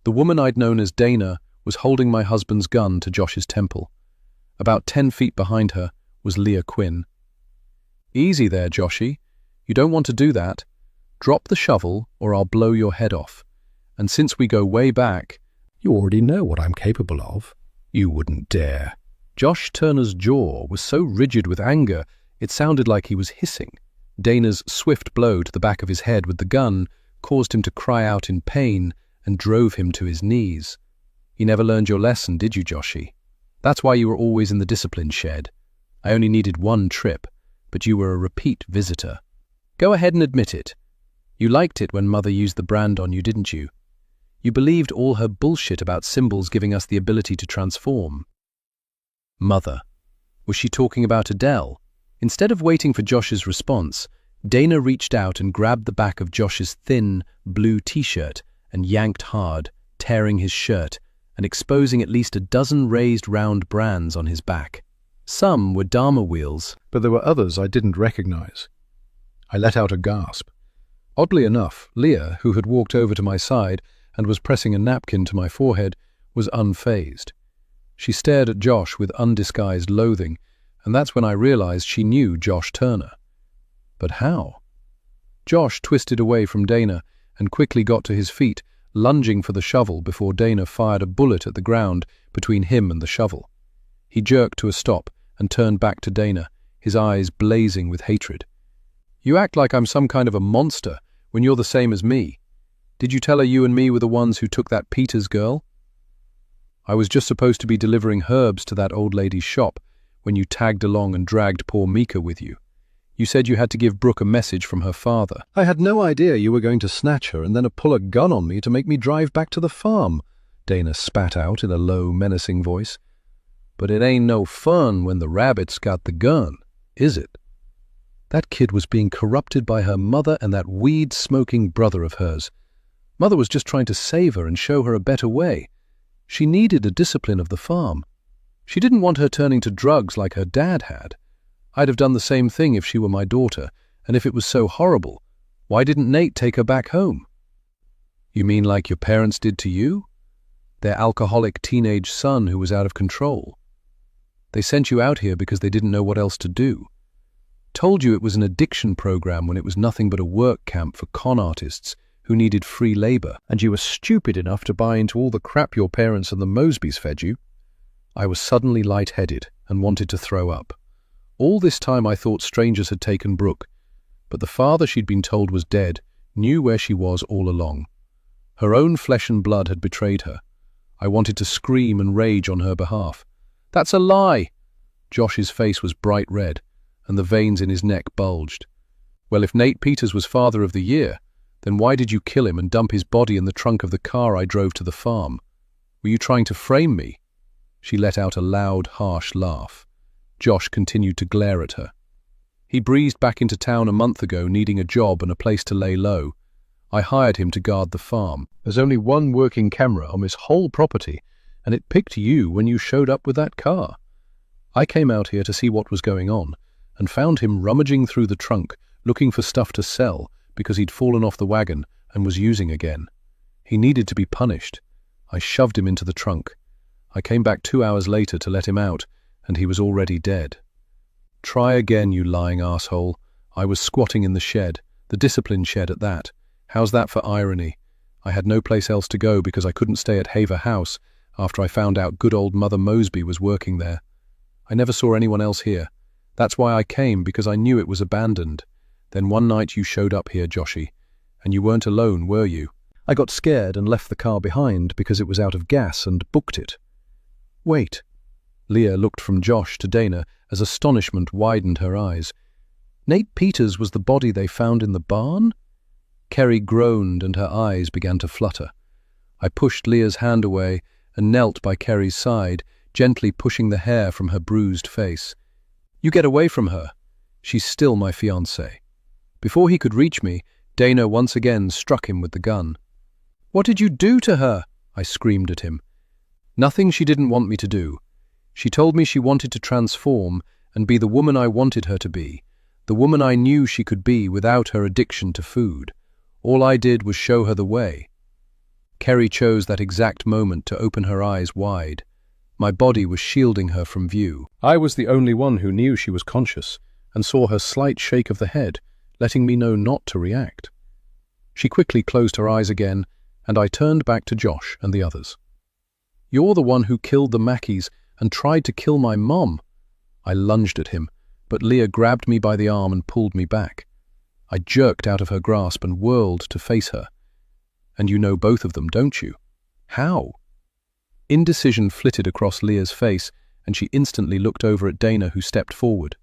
The woman I'd known as Dana was holding my husband's gun to Josh's temple. About 10 feet behind her was Leah Quinn. "Easy there, Joshy. You don't want to do that. Drop the shovel or I'll blow your head off. And since we go way back..." "You already know what I'm capable of." "You wouldn't dare." Josh Turner's jaw was so rigid with anger it sounded like he was hissing. Dana's swift blow to the back of his head with the gun caused him to cry out in pain and drove him to his knees. "You never learned your lesson, did you, Joshy? That's why you were always in the discipline shed. I only needed one trip, but you were a repeat visitor. Go ahead and admit it. You liked it when Mother used the brand on you, didn't you? You believed all her bullshit about symbols giving us the ability to transform." Mother. Was she talking about Adele? Instead of waiting for Josh's response, Dana reached out and grabbed the back of Josh's thin, blue t-shirt and yanked hard, tearing his shirt and exposing at least a dozen raised round brands on his back. Some were Dharma wheels, but there were others I didn't recognize. I let out a gasp. Oddly enough, Leah, who had walked over to my side and was pressing a napkin to my forehead, was unfazed. She stared at Josh with undisguised loathing, and that's when I realized she knew Josh Turner. But how? Josh twisted away from Dana and quickly got to his feet, lunging for the shovel before Dana fired a bullet at the ground between him and the shovel. He jerked to a stop and turned back to Dana, his eyes blazing with hatred. "You act like I'm some kind of a monster when you're the same as me. Did you tell her you and me were the ones who took that Peters girl? I was just supposed to be delivering herbs to that old lady's shop when you tagged along and dragged poor Mika with you. You said you had to give Brooke a message from her father. I had no idea you were going to snatch her and then pull a gun on me to make me drive back to the farm," Dana spat out in a low, menacing voice. "But it ain't no fun when the rabbit's got the gun, is it? That kid was being corrupted by her mother and that weed-smoking brother of hers. Mother was just trying to save her and show her a better way. She needed a discipline of the farm. She didn't want her turning to drugs like her dad had. I'd have done the same thing if she were my daughter, and if it was so horrible, why didn't Nate take her back home?" "You mean like your parents did to you? Their alcoholic teenage son who was out of control. They sent you out here because they didn't know what else to do. Told you it was an addiction program when it was nothing but a work camp for con artists who needed free labor, and you were stupid enough to buy into all the crap your parents and the Mosbys fed you." I was suddenly lightheaded and wanted to throw up. All this time I thought strangers had taken Brooke, but the father she'd been told was dead knew where she was all along. Her own flesh and blood had betrayed her. I wanted to scream and rage on her behalf. "That's a lie!" Josh's face was bright red, and the veins in his neck bulged. "Well, if Nate Peters was Father of the Year, then why did you kill him and dump his body in the trunk of the car I drove to the farm? Were you trying to frame me?" She let out a loud, harsh laugh. Josh continued to glare at her. "He breezed back into town a month ago needing a job and a place to lay low. I hired him to guard the farm. There's only one working camera on this whole property, and it picked you when you showed up with that car. I came out here to see what was going on, and found him rummaging through the trunk, looking for stuff to sell because he'd fallen off the wagon and was using again. He needed to be punished. I shoved him into the trunk. I came back 2 hours later to let him out, and he was already dead." "Try again, you lying asshole. I was squatting in the shed, the discipline shed at that. How's that for irony? I had no place else to go because I couldn't stay at Haver House after I found out good old Mother Mosby was working there. I never saw anyone else here. That's why I came, because I knew it was abandoned. Then one night you showed up here, Joshy, and you weren't alone, were you? I got scared and left the car behind because it was out of gas and booked it." "Wait." Leah looked from Josh to Dana as astonishment widened her eyes. "Nate Peters was the body they found in the barn?" Kerry groaned and her eyes began to flutter. I pushed Leah's hand away and knelt by Kerry's side, gently pushing the hair from her bruised face. "You get away from her. She's still my fiancée." Before he could reach me, Dana once again struck him with the gun. "What did you do to her?" I screamed at him. "Nothing she didn't want me to do. She told me she wanted to transform and be the woman I wanted her to be, the woman I knew she could be without her addiction to food. All I did was show her the way." Kerry chose that exact moment to open her eyes wide. My body was shielding her from view. I was the only one who knew she was conscious and saw her slight shake of the head, letting me know not to react. She quickly closed her eyes again, and I turned back to Josh and the others. "You're the one who killed the Mackeys and tried to kill my mom." I lunged at him, but Leah grabbed me by the arm and pulled me back. I jerked out of her grasp and whirled to face her. "And you know both of them, don't you?" "How?" Indecision flitted across Leah's face, and she instantly looked over at Dana, who stepped forward.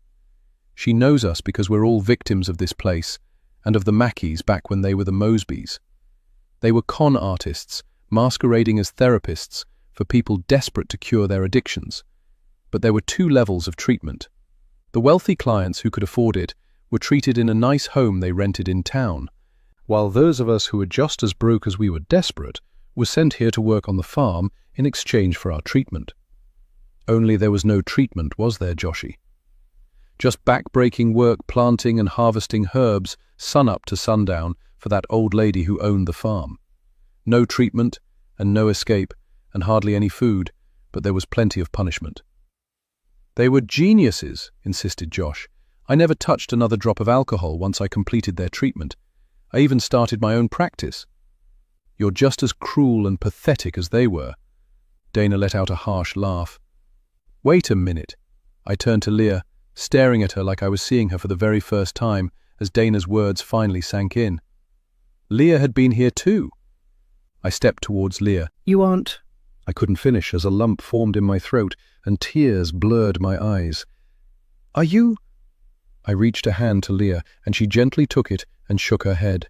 "She knows us because we're all victims of this place, and of the Mackeys back when they were the Mosbys. They were con artists, masquerading as therapists for people desperate to cure their addictions. But there were 2 levels of treatment. The wealthy clients who could afford it were treated in a nice home they rented in town, while those of us who were just as broke as we were desperate were sent here to work on the farm in exchange for our treatment. Only there was no treatment, was there, Joshy? Just back-breaking work planting and harvesting herbs sun-up to sundown for that old lady who owned the farm. No treatment and no escape and hardly any food, but there was plenty of punishment. "They were geniuses," insisted Josh. "I never touched another drop of alcohol once I completed their treatment. I even started my own practice." "You're just as cruel and pathetic as they were." Dana let out a harsh laugh. "Wait a minute." I turned to Leah, staring at her like I was seeing her for the very first time as Dana's words finally sank in. Leah had been here too. I stepped towards Leah. "You aren't—" I couldn't finish as a lump formed in my throat and tears blurred my eyes. "Are you—" I reached a hand to Leah, and she gently took it and shook her head.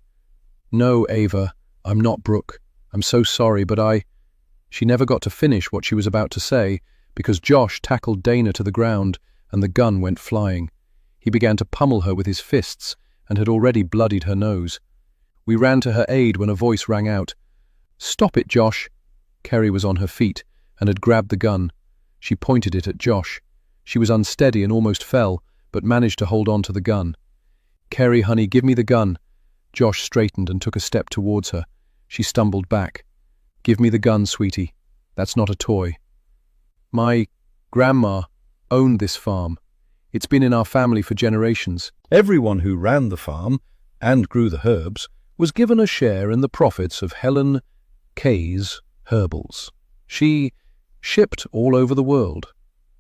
"No, Ava, I'm not Brooke. I'm so sorry, but I—" She never got to finish what she was about to say because Josh tackled Dana to the ground and the gun went flying. He began to pummel her with his fists and had already bloodied her nose. We ran to her aid when a voice rang out. "Stop it, Josh!" Kerry was on her feet and had grabbed the gun. She pointed it at Josh. She was unsteady and almost fell, but managed to hold on to the gun. "Kerry, honey, give me the gun." Josh straightened and took a step towards her. She stumbled back. "Give me the gun, sweetie. That's not a toy. My grandma owned this farm. It's been in our family for generations. Everyone who ran the farm and grew the herbs was given a share in the profits of Helen Kay's herbals. She shipped all over the world."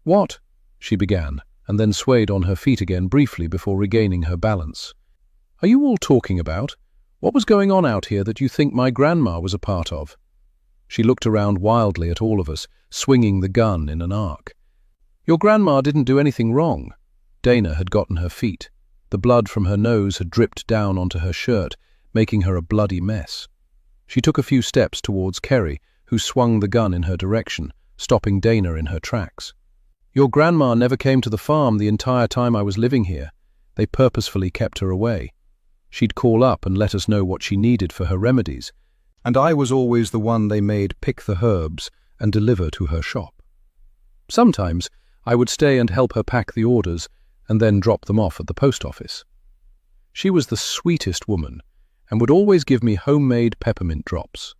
"What?" she began, and then swayed on her feet again briefly before regaining her balance. "Are you all talking about? What was going on out here that you think my grandma was a part of?" She looked around wildly at all of us, swinging the gun in an arc. "Your grandma didn't do anything wrong." Dana had gotten her feet. The blood from her nose had dripped down onto her shirt, making her a bloody mess. She took a few steps towards Kerry, who swung the gun in her direction, stopping Dana in her tracks. "Your grandma never came to the farm the entire time I was living here. They purposefully kept her away. She'd call up and let us know what she needed for her remedies, and I was always the one they made pick the herbs and deliver to her shop. Sometimes I would stay and help her pack the orders and then drop them off at the post office. She was the sweetest woman and would always give me homemade peppermint drops.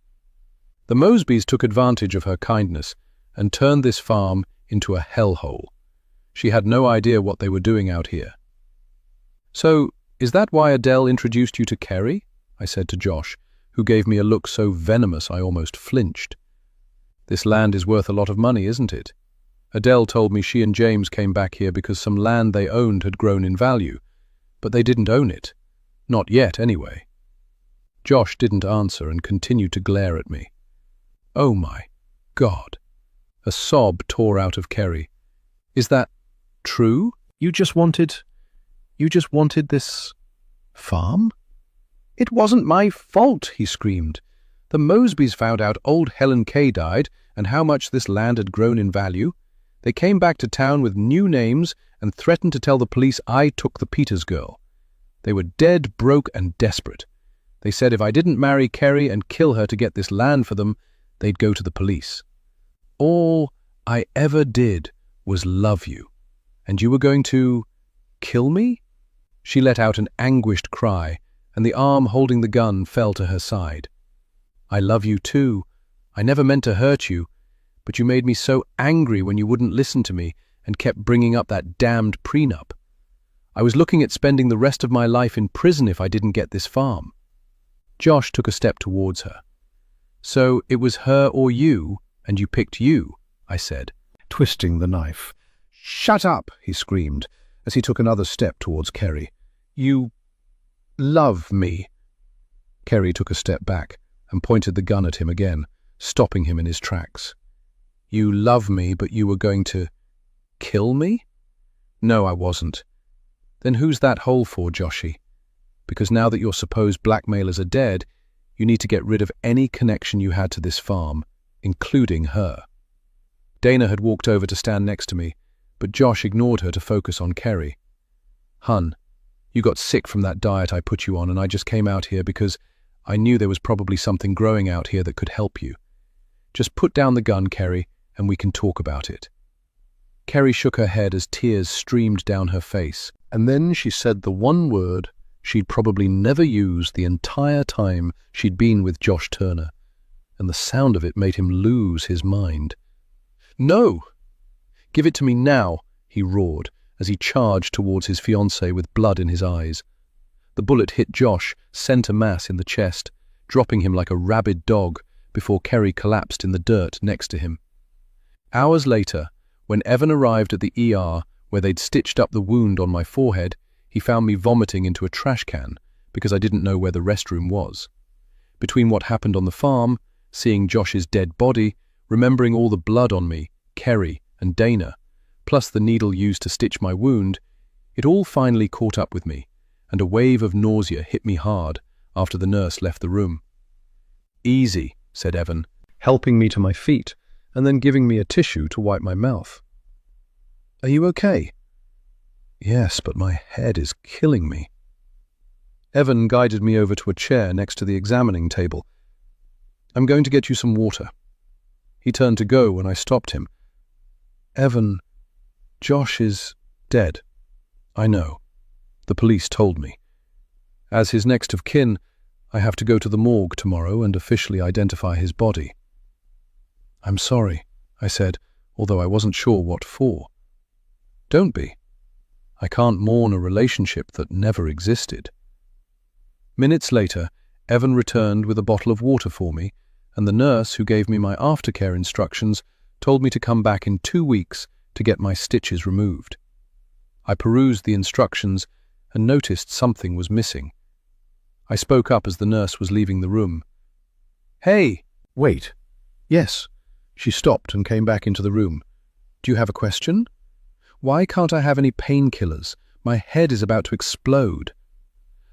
The Mosbys took advantage of her kindness and turned this farm into a hellhole. She had no idea what they were doing out here." "So, is that why Adele introduced you to Kerry?" I said to Josh, who gave me a look so venomous I almost flinched. "This land is worth a lot of money, isn't it? Adele told me she and James came back here because some land they owned had grown in value, but they didn't own it. Not yet, anyway." Josh didn't answer and continued to glare at me. "Oh my God." A sob tore out of Kerry. "Is that true? You just wanted this farm?" "It wasn't my fault," he screamed. "The Mosbys found out old Helen Kay died and how much this land had grown in value. They came back to town with new names and threatened to tell the police I took the Peters girl. They were dead broke and desperate. They said if I didn't marry Kerry and kill her to get this land for them, they'd go to the police. All I ever did was love you, and you were going to kill me?" She let out an anguished cry, and the arm holding the gun fell to her side. "I love you too. I never meant to hurt you, but you made me so angry when you wouldn't listen to me and kept bringing up that damned prenup. I was looking at spending the rest of my life in prison if I didn't get this farm." Josh took a step towards her. "So it was her or you, and you picked you," I said, twisting the knife. "Shut up," he screamed, as he took another step towards Kerry. "You love me." Kerry took a step back and pointed the gun at him again, stopping him in his tracks. "You love me, but you were going to kill me?" "No, I wasn't." "Then who's that hole for, Joshy? Because now that your supposed blackmailers are dead, you need to get rid of any connection you had to this farm, including her." Dana had walked over to stand next to me, but Josh ignored her to focus on Kerry. "Hun, you got sick from that diet I put you on, and I just came out here because I knew there was probably something growing out here that could help you. Just put down the gun, Kerry, and we can talk about it." Kerry shook her head as tears streamed down her face, and then she said the one word she'd probably never used the entire time she'd been with Josh Turner, and the sound of it made him lose his mind. "No! Give it to me now," he roared as he charged towards his fiancée with blood in his eyes. The bullet hit Josh center mass in the chest, dropping him like a rabid dog before Kerry collapsed in the dirt next to him. Hours later, when Evan arrived at the ER where they'd stitched up the wound on my forehead, he found me vomiting into a trash can because I didn't know where the restroom was. Between what happened on the farm, seeing Josh's dead body, remembering all the blood on me, Kerry, and Dana, plus the needle used to stitch my wound, it all finally caught up with me, and a wave of nausea hit me hard after the nurse left the room. "Easy," said Evan, helping me to my feet and then giving me a tissue to wipe my mouth. "Are you okay?" "Yes, but my head is killing me." Evan guided me over to a chair next to the examining table. "I'm going to get you some water." He turned to go when I stopped him. "Evan, Josh is dead." "I know. The police told me. As his next of kin, I have to go to the morgue tomorrow and officially identify his body." "I'm sorry," I said, although I wasn't sure what for. "Don't be. I can't mourn a relationship that never existed." Minutes later, Evan returned with a bottle of water for me, and the nurse who gave me my aftercare instructions told me to come back in 2 weeks to get my stitches removed. I perused the instructions and noticed something was missing. I spoke up as the nurse was leaving the room. "Hey!" "Wait." "Yes." She stopped and came back into the room. "Do you have a question?" "Why can't I have any painkillers? My head is about to explode."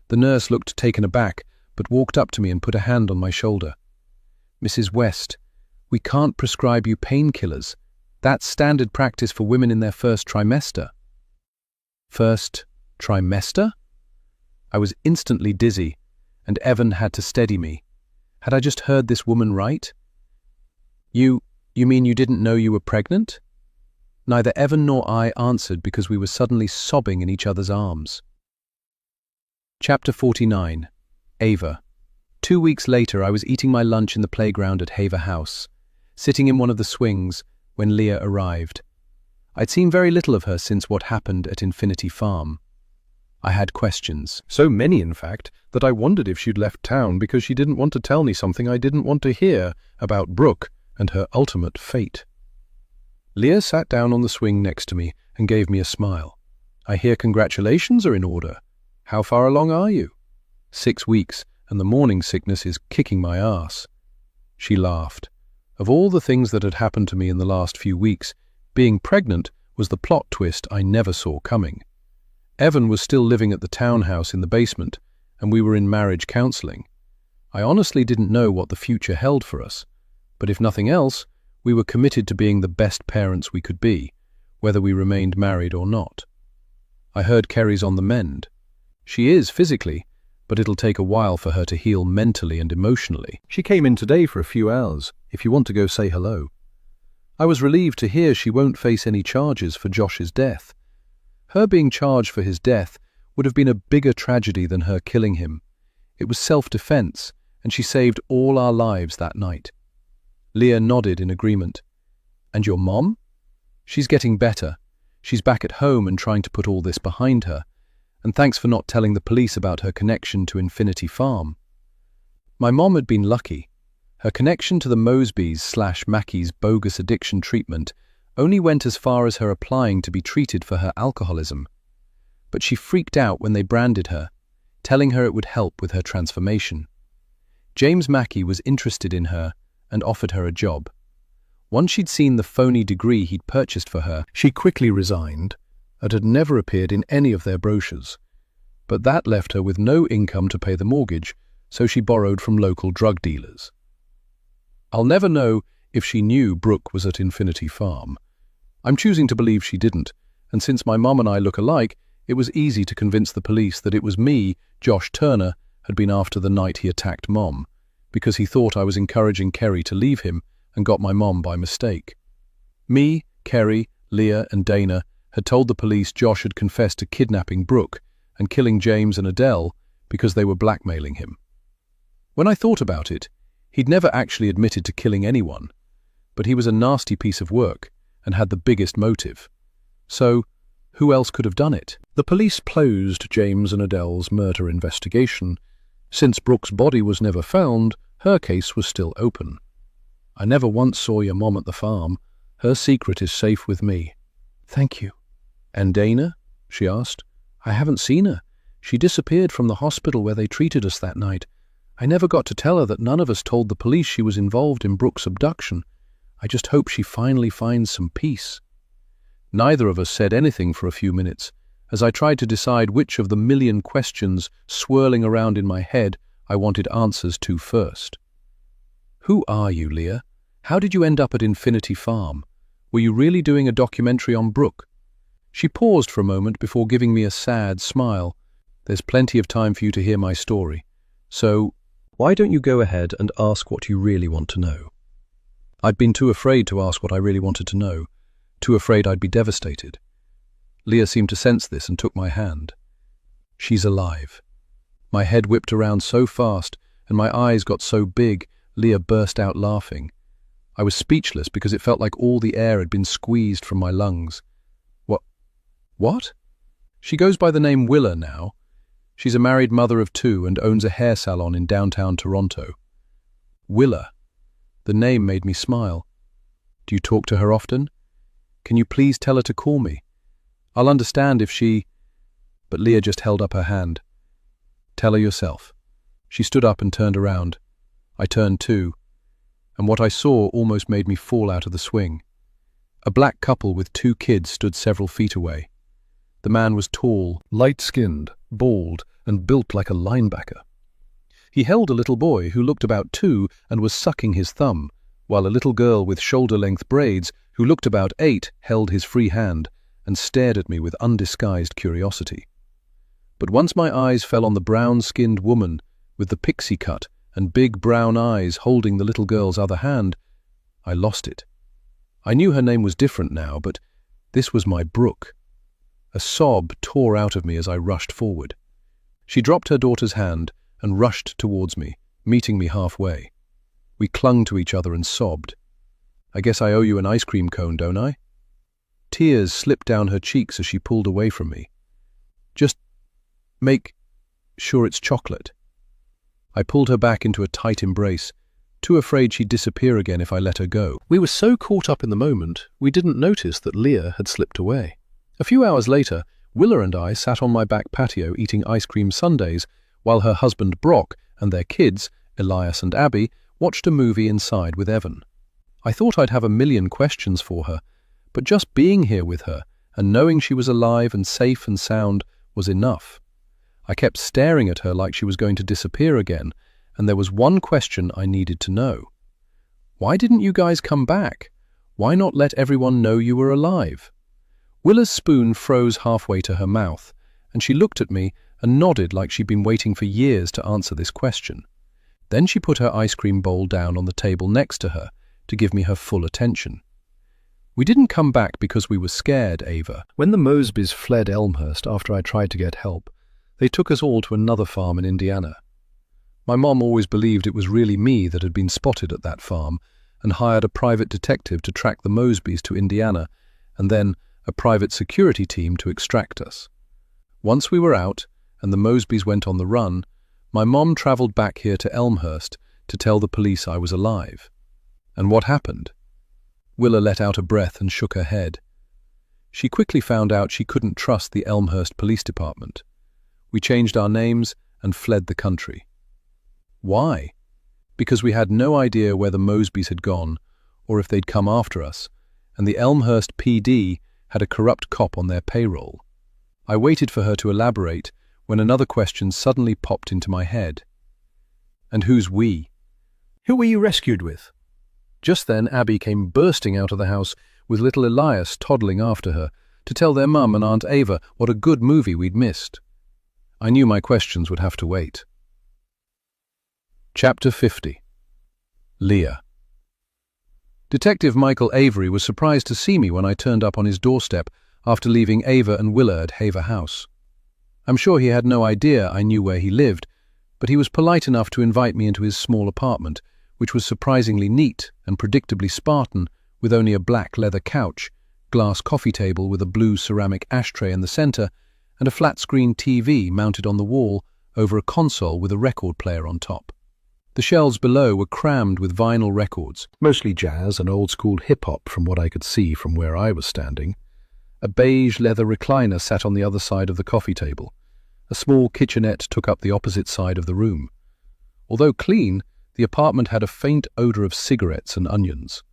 The nurse looked taken aback, but walked up to me and put a hand on my shoulder. "Mrs. West, we can't prescribe you painkillers. That's standard practice for women in their first trimester." First trimester? I was instantly dizzy, and Evan had to steady me. Had I just heard this woman right? You mean you didn't know you were pregnant?" Neither Evan nor I answered because we were suddenly sobbing in each other's arms. Chapter 49. Ava. 2 weeks later, I was eating my lunch in the playground at Haver House, sitting in one of the swings when Leah arrived. I'd seen very little of her since what happened at Infinity Farm. I had questions. So many, in fact, that I wondered if she'd left town because she didn't want to tell me something I didn't want to hear about Brooke and her ultimate fate. Leah sat down on the swing next to me and gave me a smile. "I hear congratulations are in order. How far along are you?" 6 weeks, and the morning sickness is kicking my ass." She laughed. Of all the things that had happened to me in the last few weeks, being pregnant was the plot twist I never saw coming. Evan was still living at the townhouse in the basement, and we were in marriage counseling. I honestly didn't know what the future held for us, but if nothing else, we were committed to being the best parents we could be, whether we remained married or not. I heard Kerry's on the mend. She is physically, but it'll take a while for her to heal mentally and emotionally. She came in today for a few hours, if you want to go say hello. I was relieved to hear she won't face any charges for Josh's death. Her being charged for his death would have been a bigger tragedy than her killing him. It was self-defense, and she saved all our lives that night. Leah nodded in agreement. "And your mom?" "She's getting better. She's back at home and trying to put all this behind her. And thanks for not telling the police about her connection to Infinity Farm." My mom had been lucky. Her connection to the Mosby's/Mackey's bogus addiction treatment only went as far as her applying to be treated for her alcoholism. But she freaked out when they branded her, telling her it would help with her transformation. James Mackey was interested in her and offered her a job. Once she'd seen the phony degree he'd purchased for her, she quickly resigned and had never appeared in any of their brochures. But that left her with no income to pay the mortgage, so she borrowed from local drug dealers. I'll never know if she knew Brooke was at Infinity Farm. I'm choosing to believe she didn't, and since my mum and I look alike, it was easy to convince the police that it was me, Josh Turner, had been after the night he attacked Mom, because he thought I was encouraging Kerry to leave him and got my mom by mistake. Me, Kerry, Leah and Dana had told the police Josh had confessed to kidnapping Brooke and killing James and Adele because they were blackmailing him. When I thought about it, he'd never actually admitted to killing anyone, but he was a nasty piece of work and had the biggest motive. So, who else could have done it? The police closed James and Adele's murder investigation. Since Brooke's body was never found, her case was still open. "I never once saw your mom at the farm. Her secret is safe with me." "Thank you." "And Dana?" she asked. "I haven't seen her. She disappeared from the hospital where they treated us that night. I never got to tell her that none of us told the police she was involved in Brooke's abduction. I just hope she finally finds some peace." Neither of us said anything for a few minutes, as I tried to decide which of the million questions swirling around in my head I wanted answers to first. "Who are you, Leah? How did you end up at Infinity Farm? Were you really doing a documentary on Brooke?" She paused for a moment before giving me a sad smile. "There's plenty of time for you to hear my story. So, why don't you go ahead and ask what you really want to know?" I'd been too afraid to ask what I really wanted to know, too afraid I'd be devastated. Leah seemed to sense this and took my hand. "She's alive." My head whipped around so fast and my eyes got so big, Leah burst out laughing. I was speechless because it felt like all the air had been squeezed from my lungs. What? "She goes by the name Willa now. She's a married mother of 2 and owns a hair salon in downtown Toronto." Willa. The name made me smile. "Do you talk to her often? Can you please tell her to call me? I'll understand if she—" But Leah just held up her hand. "Tell her yourself." She stood up and turned around. I turned too, and what I saw almost made me fall out of the swing. A black couple with 2 kids stood several feet away. The man was tall, light-skinned, bald, and built like a linebacker. He held a little boy who looked about 2 and was sucking his thumb, while a little girl with shoulder-length braids who looked about 8 held his free hand and stared at me with undisguised curiosity. But once my eyes fell on the brown-skinned woman with the pixie cut and big brown eyes holding the little girl's other hand, I lost it. I knew her name was different now, but this was my Brooke. A sob tore out of me as I rushed forward. She dropped her daughter's hand and rushed towards me, meeting me halfway. We clung to each other and sobbed. I guess I owe you an ice cream cone, don't I? Tears slipped down her cheeks as she pulled away from me. Just make sure it's chocolate. I pulled her back into a tight embrace, too afraid she'd disappear again if I let her go. We were so caught up in the moment, we didn't notice that Leah had slipped away. A few hours later, Willa and I sat on my back patio eating ice cream sundaes, while her husband Brock and their kids, Elias and Abby, watched a movie inside with Evan. I thought I'd have a million questions for her, but just being here with her and knowing she was alive and safe and sound was enough. I kept staring at her like she was going to disappear again, and there was one question I needed to know. Why didn't you guys come back? Why not let everyone know you were alive? Willa's spoon froze halfway to her mouth, and she looked at me and nodded like she'd been waiting for years to answer this question. Then she put her ice cream bowl down on the table next to her to give me her full attention. We didn't come back because we were scared, Ava. When the Mosbys fled Elmhurst after I tried to get help, they took us all to another farm in Indiana. My mom always believed it was really me that had been spotted at that farm and hired a private detective to track the Mosbys to Indiana and then a private security team to extract us. Once we were out and the Mosbys went on the run, my mom traveled back here to Elmhurst to tell the police I was alive. And what happened? Willa let out a breath and shook her head. She quickly found out she couldn't trust the Elmhurst Police Department. We changed our names and fled the country. Why? Because we had no idea where the Mosbys had gone or if they'd come after us, and the Elmhurst PD had a corrupt cop on their payroll. I waited for her to elaborate when another question suddenly popped into my head. And who's we? Who were you rescued with? Just then Abby came bursting out of the house with little Elias toddling after her to tell their mum and Aunt Ava what a good movie we'd missed. I knew my questions would have to wait. Chapter 50. Leah. Detective Michael Avery was surprised to see me when I turned up on his doorstep after leaving Ava and Willa at Haver House. I'm sure he had no idea I knew where he lived, but he was polite enough to invite me into his small apartment, which was surprisingly neat and predictably Spartan, with only a black leather couch, glass coffee table with a blue ceramic ashtray in the center, and a flat-screen TV mounted on the wall over a console with a record player on top. The shelves below were crammed with vinyl records, mostly jazz and old-school hip-hop from what I could see from where I was standing. A beige leather recliner sat on the other side of the coffee table. A small kitchenette took up the opposite side of the room. Although clean, the apartment had a faint odor of cigarettes and onions.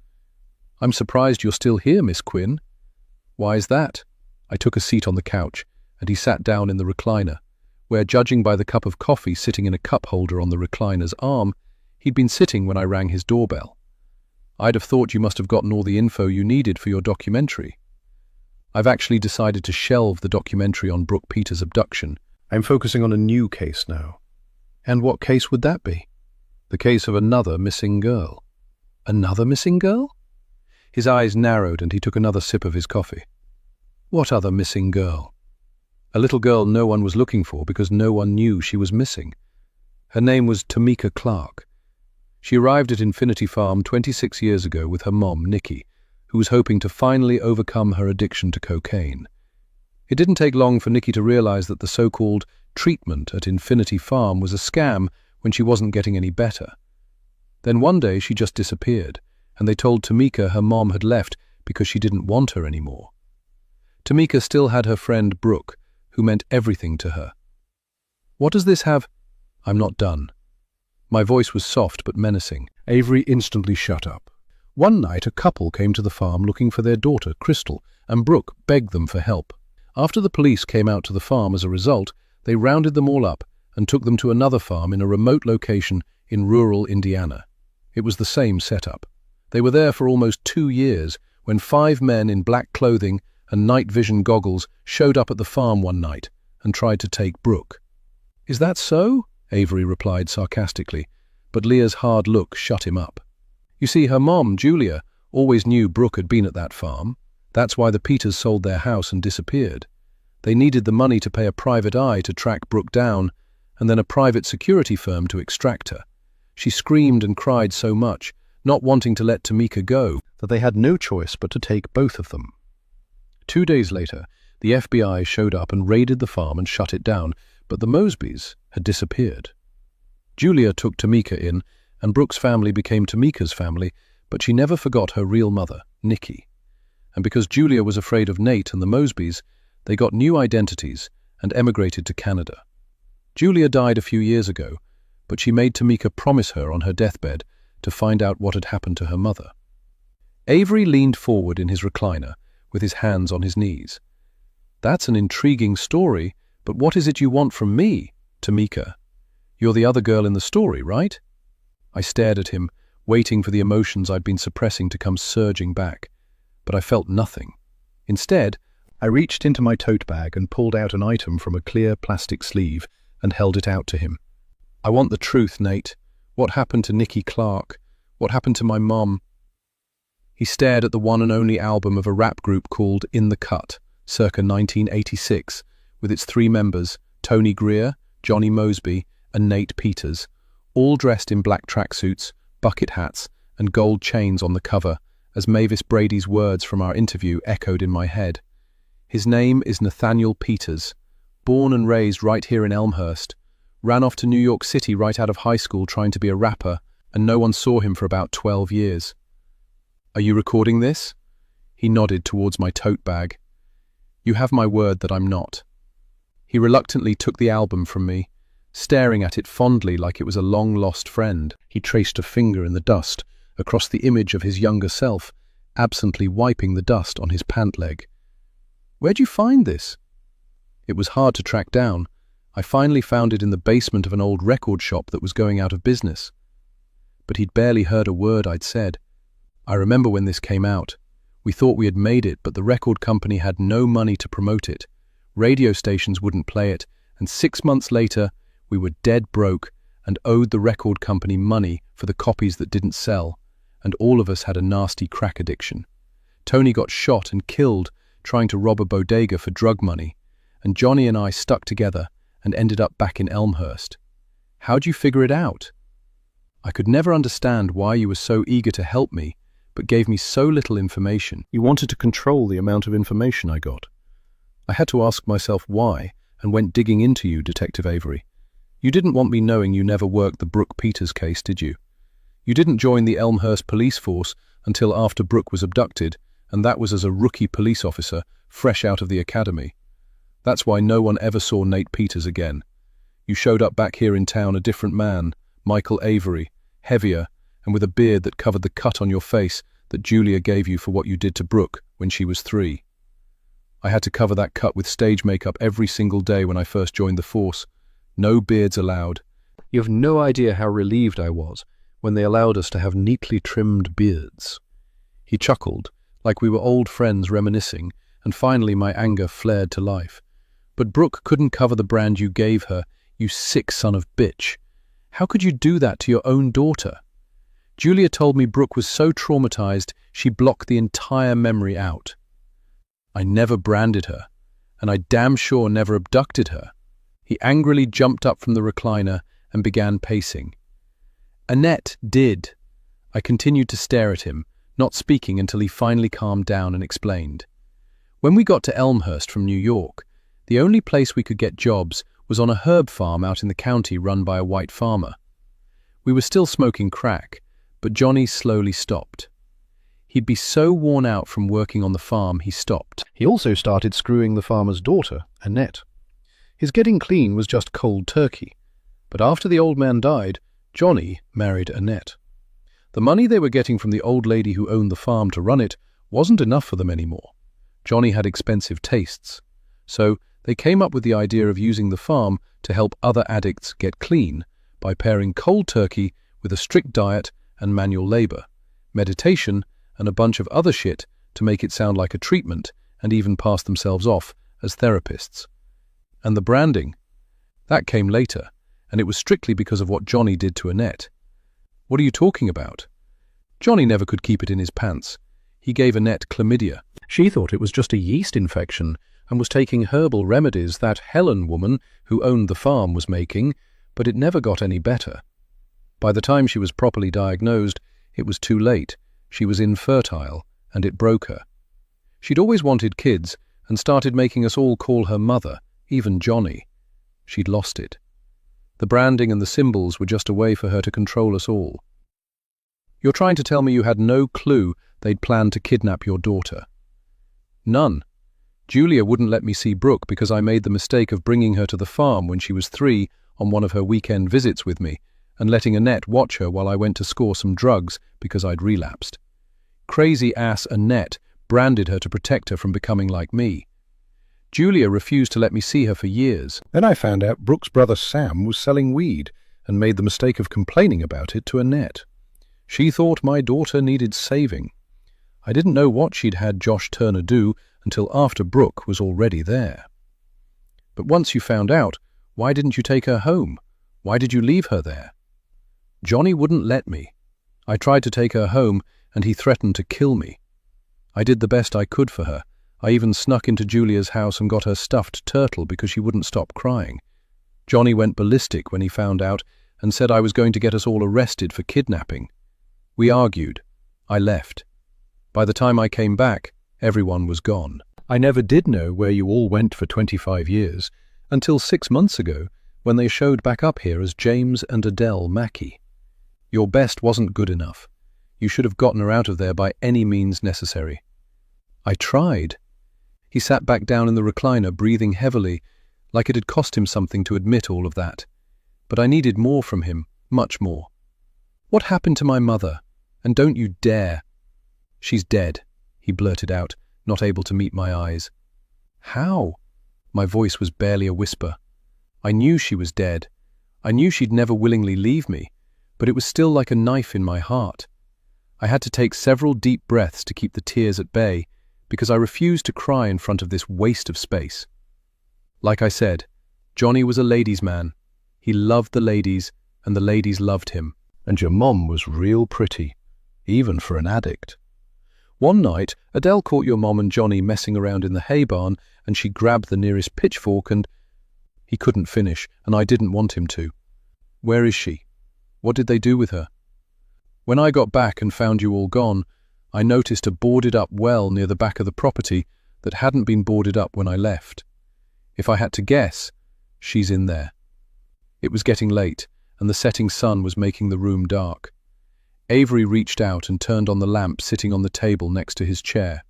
"I'm surprised you're still here, Miss Quinn." "Why is that?" I took a seat on the couch, and he sat down in the recliner, where, judging by the cup of coffee sitting in a cup holder on the recliner's arm, he'd been sitting when I rang his doorbell. "I'd have thought you must have gotten all the info you needed for your documentary." "I've actually decided to shelve the documentary on Brooke Peters' abduction. I'm focusing on a new case now." "And what case would that be?" "The case of another missing girl." "Another missing girl?" His eyes narrowed and he took another sip of his coffee. "What other missing girl?" "A little girl no one was looking for because no one knew she was missing. Her name was Tamika Clark. She arrived at Infinity Farm 26 years ago with her mom, Nikki, who was hoping to finally overcome her addiction to cocaine. It didn't take long for Nikki to realize that the so-called treatment at Infinity Farm was a scam when she wasn't getting any better. Then one day she just disappeared, and they told Tamika her mom had left because she didn't want her anymore. Tamika still had her friend Brooke, who meant everything to her. "What does this have—" "I'm not done. My voice was soft but menacing. Avery instantly shut up. One night, a couple came to the farm looking for their daughter, Crystal, and Brooke begged them for help. After the police came out to the farm as a result, they rounded them all up and took them to another farm in a remote location in rural Indiana. It was the same setup. They were there for almost 2 years when 5 men in black clothing and night vision goggles showed up at the farm one night and tried to take Brooke. "Is that so?" Avery replied sarcastically, but Leah's hard look shut him up. You see, her mom, Julia, always knew Brooke had been at that farm. That's why the Peters sold their house and disappeared. They needed the money to pay a private eye to track Brooke down, and then a private security firm to extract her. She screamed and cried so much, not wanting to let Tamika go, that they had no choice but to take both of them. 2 days later, the FBI showed up and raided the farm and shut it down, but the Mosbys had disappeared. Julia took Tamika in, and Brooke's family became Tamika's family, but she never forgot her real mother, Nikki. And because Julia was afraid of Nate and the Mosbys, they got new identities and emigrated to Canada. Julia died a few years ago, but she made Tamika promise her on her deathbed to find out what had happened to her mother. Avery leaned forward in his recliner, with his hands on his knees. "That's an intriguing story, but what is it you want from me, Tamika? You're the other girl in the story, right?" I stared at him, waiting for the emotions I'd been suppressing to come surging back, but I felt nothing. Instead, I reached into my tote bag and pulled out an item from a clear plastic sleeve and held it out to him. "I want the truth, Nate. What happened to Nikki Clark? What happened to my mom?" He stared at the one and only album of a rap group called In the Cut, circa 1986, with its 3 members, Tony Greer, Johnny Mosby, and Nate Peters, all dressed in black tracksuits, bucket hats, and gold chains on the cover, as Mavis Brady's words from our interview echoed in my head. His name is Nathaniel Peters, born and raised right here in Elmhurst, ran off to New York City right out of high school trying to be a rapper, and no one saw him for about 12 years. "Are you recording this?" He nodded towards my tote bag. "You have my word that I'm not." He reluctantly took the album from me, staring at it fondly like it was a long-lost friend. He traced a finger in the dust across the image of his younger self, absently wiping the dust on his pant leg. "Where'd you find this?" It was hard to track down. I finally found it in the basement of an old record shop that was going out of business. But he'd barely heard a word I'd said. "I remember when this came out. We thought we had made it, but the record company had no money to promote it. Radio stations wouldn't play it, and 6 months later, we were dead broke and owed the record company money for the copies that didn't sell, and all of us had a nasty crack addiction. Tony got shot and killed trying to rob a bodega for drug money, and Johnny and I stuck together and ended up back in Elmhurst. How'd you figure it out? I could never understand why you were so eager to help me, but gave me so little information. You wanted to control the amount of information I got. I had to ask myself why, and went digging into you, Detective Avery. You didn't want me knowing you never worked the Brooke Peters case, did you? You didn't join the Elmhurst police force until after Brooke was abducted, and that was as a rookie police officer, fresh out of the academy. That's why no one ever saw Nate Peters again. You showed up back here in town a different man, Michael Avery, heavier, and with a beard that covered the cut on your face that Julia gave you for what you did to Brooke when she was 3. I had to cover that cut with stage makeup every single day when I first joined the force. No beards allowed. You have no idea how relieved I was when they allowed us to have neatly trimmed beards. He chuckled, like we were old friends reminiscing, and finally my anger flared to life. But Brooke couldn't cover the brand you gave her, you sick son of bitch. How could you do that to your own daughter? Julia told me Brooke was so traumatized she blocked the entire memory out. I never branded her, and I damn sure never abducted her. He angrily jumped up from the recliner and began pacing. Annette did. I continued to stare at him, not speaking until he finally calmed down and explained. When we got to Elmhurst from New York, the only place we could get jobs was on a herb farm out in the county run by a white farmer. We were still smoking crack, but Johnny slowly stopped. He'd be so worn out from working on the farm he stopped. He also started screwing the farmer's daughter, Annette. His getting clean was just cold turkey, but after the old man died, Johnny married Annette. The money they were getting from the old lady who owned the farm to run it wasn't enough for them anymore. Johnny had expensive tastes. So they came up with the idea of using the farm to help other addicts get clean by pairing cold turkey with a strict diet and manual labor, meditation, and a bunch of other shit to make it sound like a treatment and even pass themselves off as therapists. And the branding? That came later, and it was strictly because of what Johnny did to Annette. What are you talking about? Johnny never could keep it in his pants. He gave Annette chlamydia. She thought it was just a yeast infection and was taking herbal remedies that Helen woman who owned the farm was making, but it never got any better. By the time she was properly diagnosed, it was too late. She was infertile, and it broke her. She'd always wanted kids and started making us all call her mother, even Johnny. She'd lost it. The branding and the symbols were just a way for her to control us all. You're trying to tell me you had no clue they'd planned to kidnap your daughter? None. Julia wouldn't let me see Brooke because I made the mistake of bringing her to the farm when she was 3 on one of her weekend visits with me and letting Annette watch her while I went to score some drugs because I'd relapsed. Crazy-ass Annette branded her to protect her from becoming like me. Julia refused to let me see her for years. Then I found out Brooke's brother Sam was selling weed and made the mistake of complaining about it to Annette. She thought my daughter needed saving. I didn't know what she'd had Josh Turner do until after Brooke was already there. But once you found out, why didn't you take her home? Why did you leave her there? Johnny wouldn't let me. I tried to take her home, and he threatened to kill me. I did the best I could for her. I even snuck into Julia's house and got her stuffed turtle because she wouldn't stop crying. Johnny went ballistic when he found out and said I was going to get us all arrested for kidnapping. We argued. I left. By the time I came back, everyone was gone. I never did know where you all went for 25 years, until 6 months ago, when they showed back up here as James and Adele Mackey. Your best wasn't good enough. You should have gotten her out of there by any means necessary. I tried. He sat back down in the recliner, breathing heavily, like it had cost him something to admit all of that. But I needed more from him, much more. What happened to my mother? And don't you dare. She's dead, he blurted out, not able to meet my eyes. How? My voice was barely a whisper. I knew she was dead. I knew she'd never willingly leave me, but it was still like a knife in my heart. I had to take several deep breaths to keep the tears at bay, because I refused to cry in front of this waste of space. Like I said, Johnny was a ladies' man. He loved the ladies, and the ladies loved him. And your mom was real pretty, even for an addict. One night, Adele caught your mom and Johnny messing around in the hay barn, and she grabbed the nearest pitchfork and... He couldn't finish, and I didn't want him to. Where is she? What did they do with her? When I got back and found you all gone, I noticed a boarded-up well near the back of the property that hadn't been boarded up when I left. If I had to guess, she's in there. It was getting late, and the setting sun was making the room dark. Avery reached out and turned on the lamp sitting on the table next to his chair.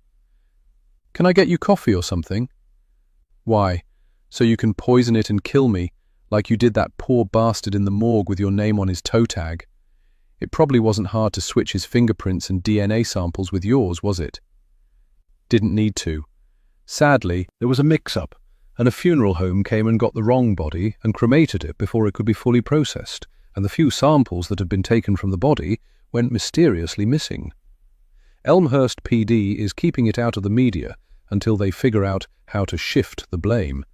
Can I get you coffee or something? Why, so you can poison it and kill me, like you did that poor bastard in the morgue with your name on his toe tag. It probably wasn't hard to switch his fingerprints and DNA samples with yours, was it? Didn't need to. Sadly, there was a mix-up, and a funeral home came and got the wrong body and cremated it before it could be fully processed, and the few samples that had been taken from the body went mysteriously missing. Elmhurst PD is keeping it out of the media until they figure out how to shift the blame.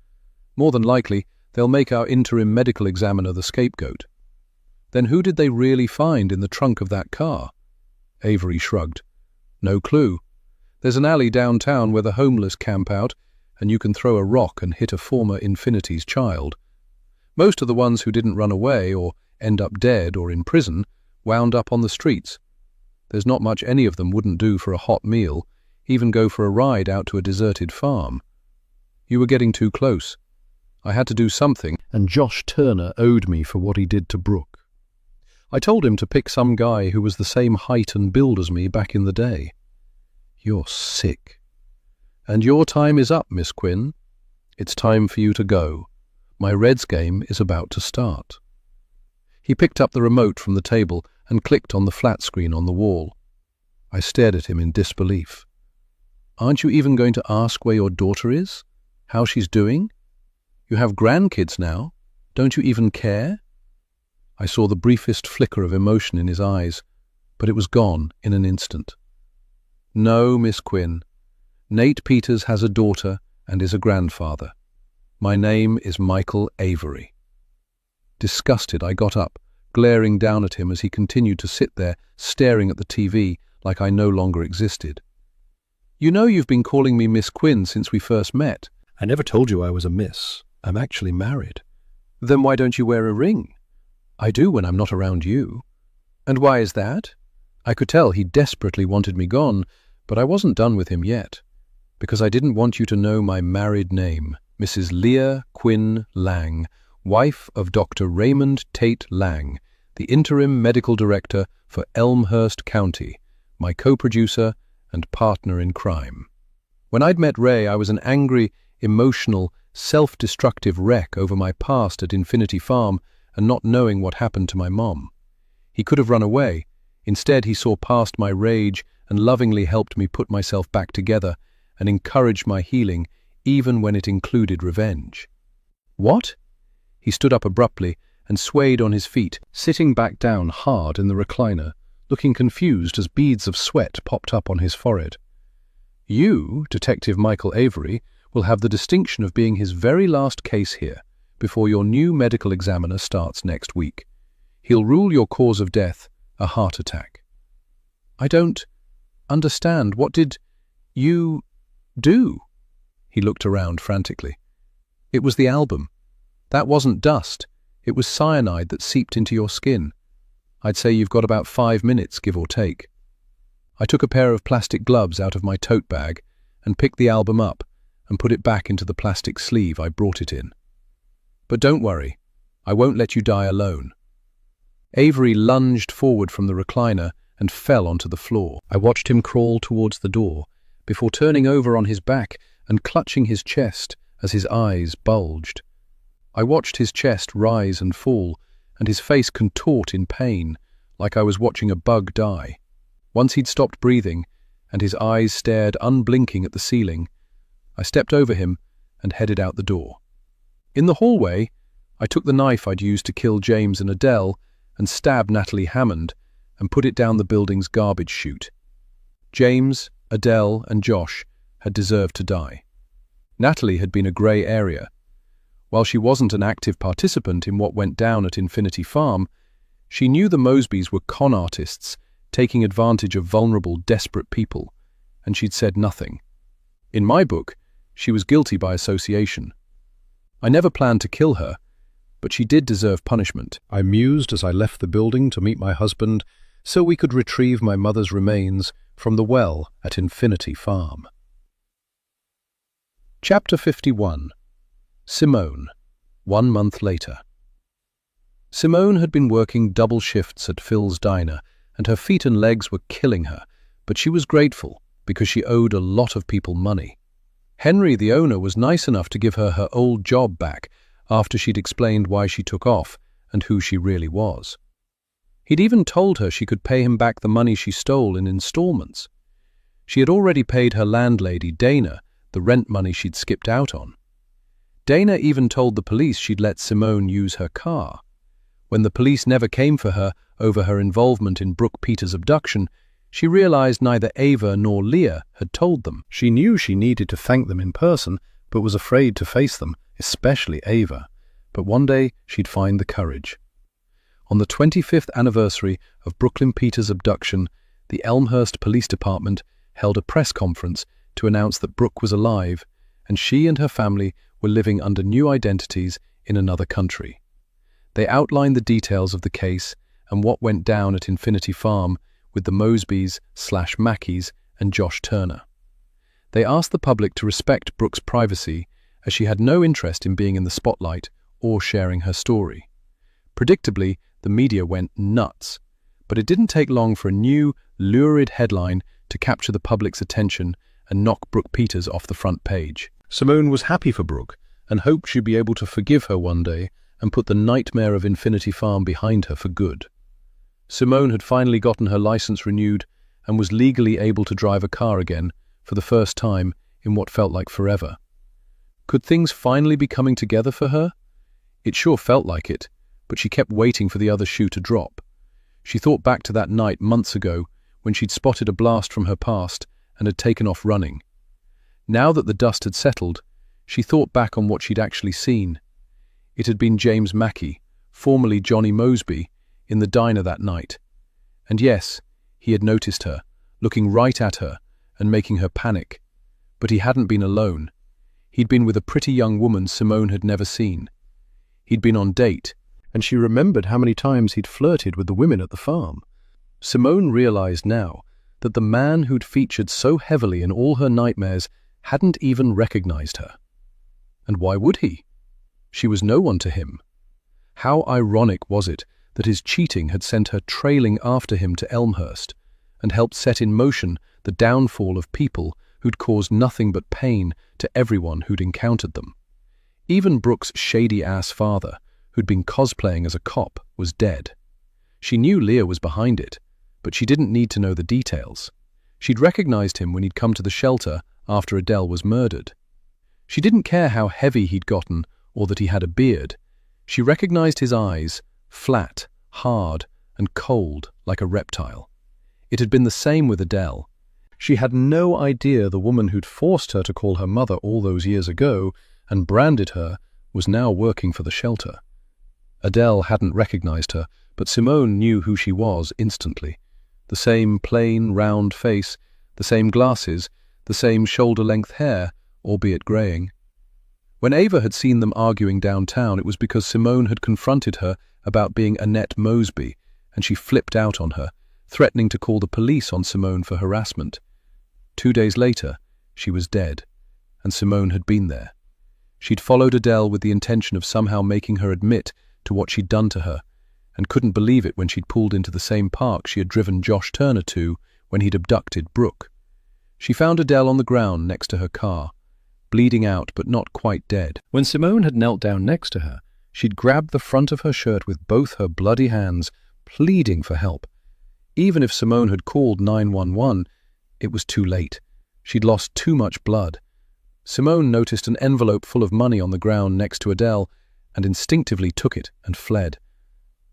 More than likely, they'll make our interim medical examiner the scapegoat. Then who did they really find in the trunk of that car? Avery shrugged. No clue. There's an alley downtown where the homeless camp out, and you can throw a rock and hit a former Infinity's child. Most of the ones who didn't run away or end up dead or in prison wound up on the streets. There's not much any of them wouldn't do for a hot meal, even go for a ride out to a deserted farm. You were getting too close. I had to do something, and Josh Turner owed me for what he did to Brooke. I told him to pick some guy who was the same height and build as me back in the day. You're sick. And your time is up, Miss Quinn. It's time for you to go. My Reds game is about to start. He picked up the remote from the table and clicked on the flat screen on the wall. I stared at him in disbelief. "Aren't you even going to ask where your daughter is? How she's doing? You have grandkids now. Don't you even care?" I saw the briefest flicker of emotion in his eyes, but it was gone in an instant. "No, Miss Quinn. Nate Peters has a daughter and is a grandfather. My name is Michael Avery." Disgusted, I got up, glaring down at him as he continued to sit there, staring at the TV like I no longer existed. "You know you've been calling me Miss Quinn since we first met." "I never told you I was a miss. I'm actually married." "Then why don't you wear a ring?" "I do when I'm not around you." "And why is that?" I could tell he desperately wanted me gone, but I wasn't done with him yet. "Because I didn't want you to know my married name, Mrs. Leah Quinn Lang, wife of Dr. Raymond Tate Lang, the interim medical director for Elmhurst County, my co-producer and partner in crime." When I'd met Ray, I was an angry, emotional, self-destructive wreck over my past at Infinity Farm and not knowing what happened to my mom. He could have run away. Instead, he saw past my rage and lovingly helped me put myself back together and encouraged my healing, even when it included revenge. "What?" He stood up abruptly and swayed on his feet, sitting back down hard in the recliner, looking confused as beads of sweat popped up on his forehead. "You, Detective Michael Avery, will have the distinction of being his very last case here, before your new medical examiner starts next week. He'll rule your cause of death a heart attack." "I don't understand. What did you do?" He looked around frantically. "It was the album. That wasn't dust. It was cyanide that seeped into your skin. I'd say you've got about 5 minutes, give or take." I took a pair of plastic gloves out of my tote bag and picked the album up and put it back into the plastic sleeve I brought it in. "But don't worry, I won't let you die alone." Avery lunged forward from the recliner and fell onto the floor. I watched him crawl towards the door before turning over on his back and clutching his chest as his eyes bulged. I watched his chest rise and fall and his face contort in pain, like I was watching a bug die. Once he'd stopped breathing and his eyes stared unblinking at the ceiling, I stepped over him and headed out the door. In the hallway, I took the knife I'd used to kill James and Adele and stabbed Natalie Hammond and put it down the building's garbage chute. James, Adele, and Josh had deserved to die. Natalie had been a grey area. While she wasn't an active participant in what went down at Infinity Farm, she knew the Mosbys were con artists taking advantage of vulnerable, desperate people, and she'd said nothing. In my book, she was guilty by association. I never planned to kill her, but she did deserve punishment. I mused as I left the building to meet my husband so we could retrieve my mother's remains from the well at Infinity Farm. Chapter 51. Simone, 1 month later. Simone had been working double shifts at Phil's diner, and her feet and legs were killing her, but she was grateful because she owed a lot of people money. Henry, the owner, was nice enough to give her her old job back after she'd explained why she took off and who she really was. He'd even told her she could pay him back the money she stole in installments. She had already paid her landlady, Dana, the rent money she'd skipped out on. Dana even told the police she'd let Simone use her car. When the police never came for her over her involvement in Brooke Peters' abduction, she realized neither Ava nor Leah had told them. She knew she needed to thank them in person, but was afraid to face them, especially Ava. But one day she'd find the courage. On the 25th anniversary of Brooklyn Peters' abduction, the Elmhurst Police Department held a press conference to announce that Brooke was alive, and she and her family were living under new identities in another country. They outlined the details of the case and what went down at Infinity Farm with the Mosbys/Mackeys and Josh Turner. They asked the public to respect Brooke's privacy, as she had no interest in being in the spotlight or sharing her story. Predictably, the media went nuts, but it didn't take long for a new, lurid headline to capture the public's attention and knock Brooke Peters off the front page. Simone was happy for Brooke and hoped she'd be able to forgive her one day and put the nightmare of Infinity Farm behind her for good. Simone had finally gotten her license renewed and was legally able to drive a car again for the first time in what felt like forever. Could things finally be coming together for her? It sure felt like it, but she kept waiting for the other shoe to drop. She thought back to that night months ago when she'd spotted a blast from her past and had taken off running. Now that the dust had settled, she thought back on what she'd actually seen. It had been James Mackey, formerly Johnny Mosby, in the diner that night. And yes, he had noticed her, looking right at her and making her panic. But he hadn't been alone. He'd been with a pretty young woman Simone had never seen. He'd been on date, and she remembered how many times he'd flirted with the women at the farm. Simone realized now that the man who'd featured so heavily in all her nightmares hadn't even recognized her. And why would he? She was no one to him. How ironic was it that his cheating had sent her trailing after him to Elmhurst and helped set in motion the downfall of people who'd caused nothing but pain to everyone who'd encountered them. Even Brooke's shady-ass father, who'd been cosplaying as a cop, was dead. She knew Leah was behind it, but she didn't need to know the details. She'd recognized him when he'd come to the shelter after Adele was murdered. She didn't care how heavy he'd gotten or that he had a beard. She recognized his eyes, flat, hard, and cold like a reptile. It had been the same with Adele. She had no idea the woman who'd forced her to call her mother all those years ago and branded her was now working for the shelter. Adele hadn't recognized her, but Simone knew who she was instantly. The same plain, round face, the same glasses, the same shoulder-length hair, albeit greying. When Ava had seen them arguing downtown, it was because Simone had confronted her about being Annette Mosby, and she flipped out on her, threatening to call the police on Simone for harassment. 2 days later, she was dead, and Simone had been there. She'd followed Adele with the intention of somehow making her admit to what she'd done to her, and couldn't believe it when she'd pulled into the same park she had driven Josh Turner to when he'd abducted Brooke. She found Adele on the ground next to her car, bleeding out but not quite dead. When Simone had knelt down next to her, she'd grabbed the front of her shirt with both her bloody hands, pleading for help. Even if Simone had called 911, it was too late. She'd lost too much blood. Simone noticed an envelope full of money on the ground next to Adele and instinctively took it and fled.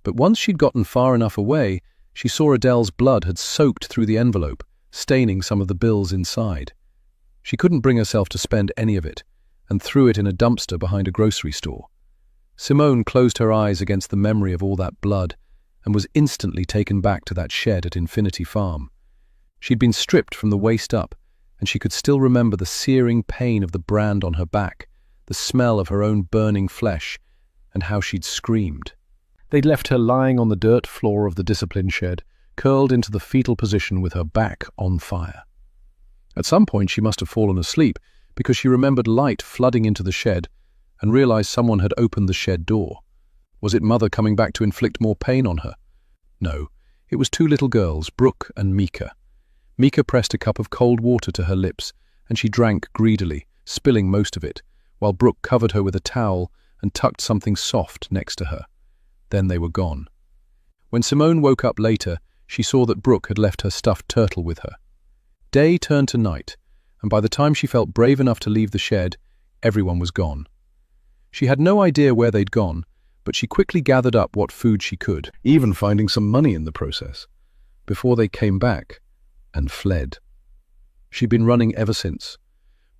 But once she'd gotten far enough away, she saw Adele's blood had soaked through the envelope, staining some of the bills inside. She couldn't bring herself to spend any of it, and threw it in a dumpster behind a grocery store. Simone closed her eyes against the memory of all that blood, and was instantly taken back to that shed at Infinity Farm. She'd been stripped from the waist up, and she could still remember the searing pain of the brand on her back, the smell of her own burning flesh, and how she'd screamed. They'd left her lying on the dirt floor of the discipline shed, curled into the fetal position with her back on fire. At some point she must have fallen asleep, because she remembered light flooding into the shed and realized someone had opened the shed door. Was it Mother coming back to inflict more pain on her? No, it was 2 little girls, Brooke and Mika. Mika pressed a cup of cold water to her lips, and she drank greedily, spilling most of it, while Brooke covered her with a towel and tucked something soft next to her. Then they were gone. When Simone woke up later, she saw that Brooke had left her stuffed turtle with her. Day turned to night, and by the time she felt brave enough to leave the shed, everyone was gone. She had no idea where they'd gone, but she quickly gathered up what food she could, even finding some money in the process, before they came back and fled. She'd been running ever since,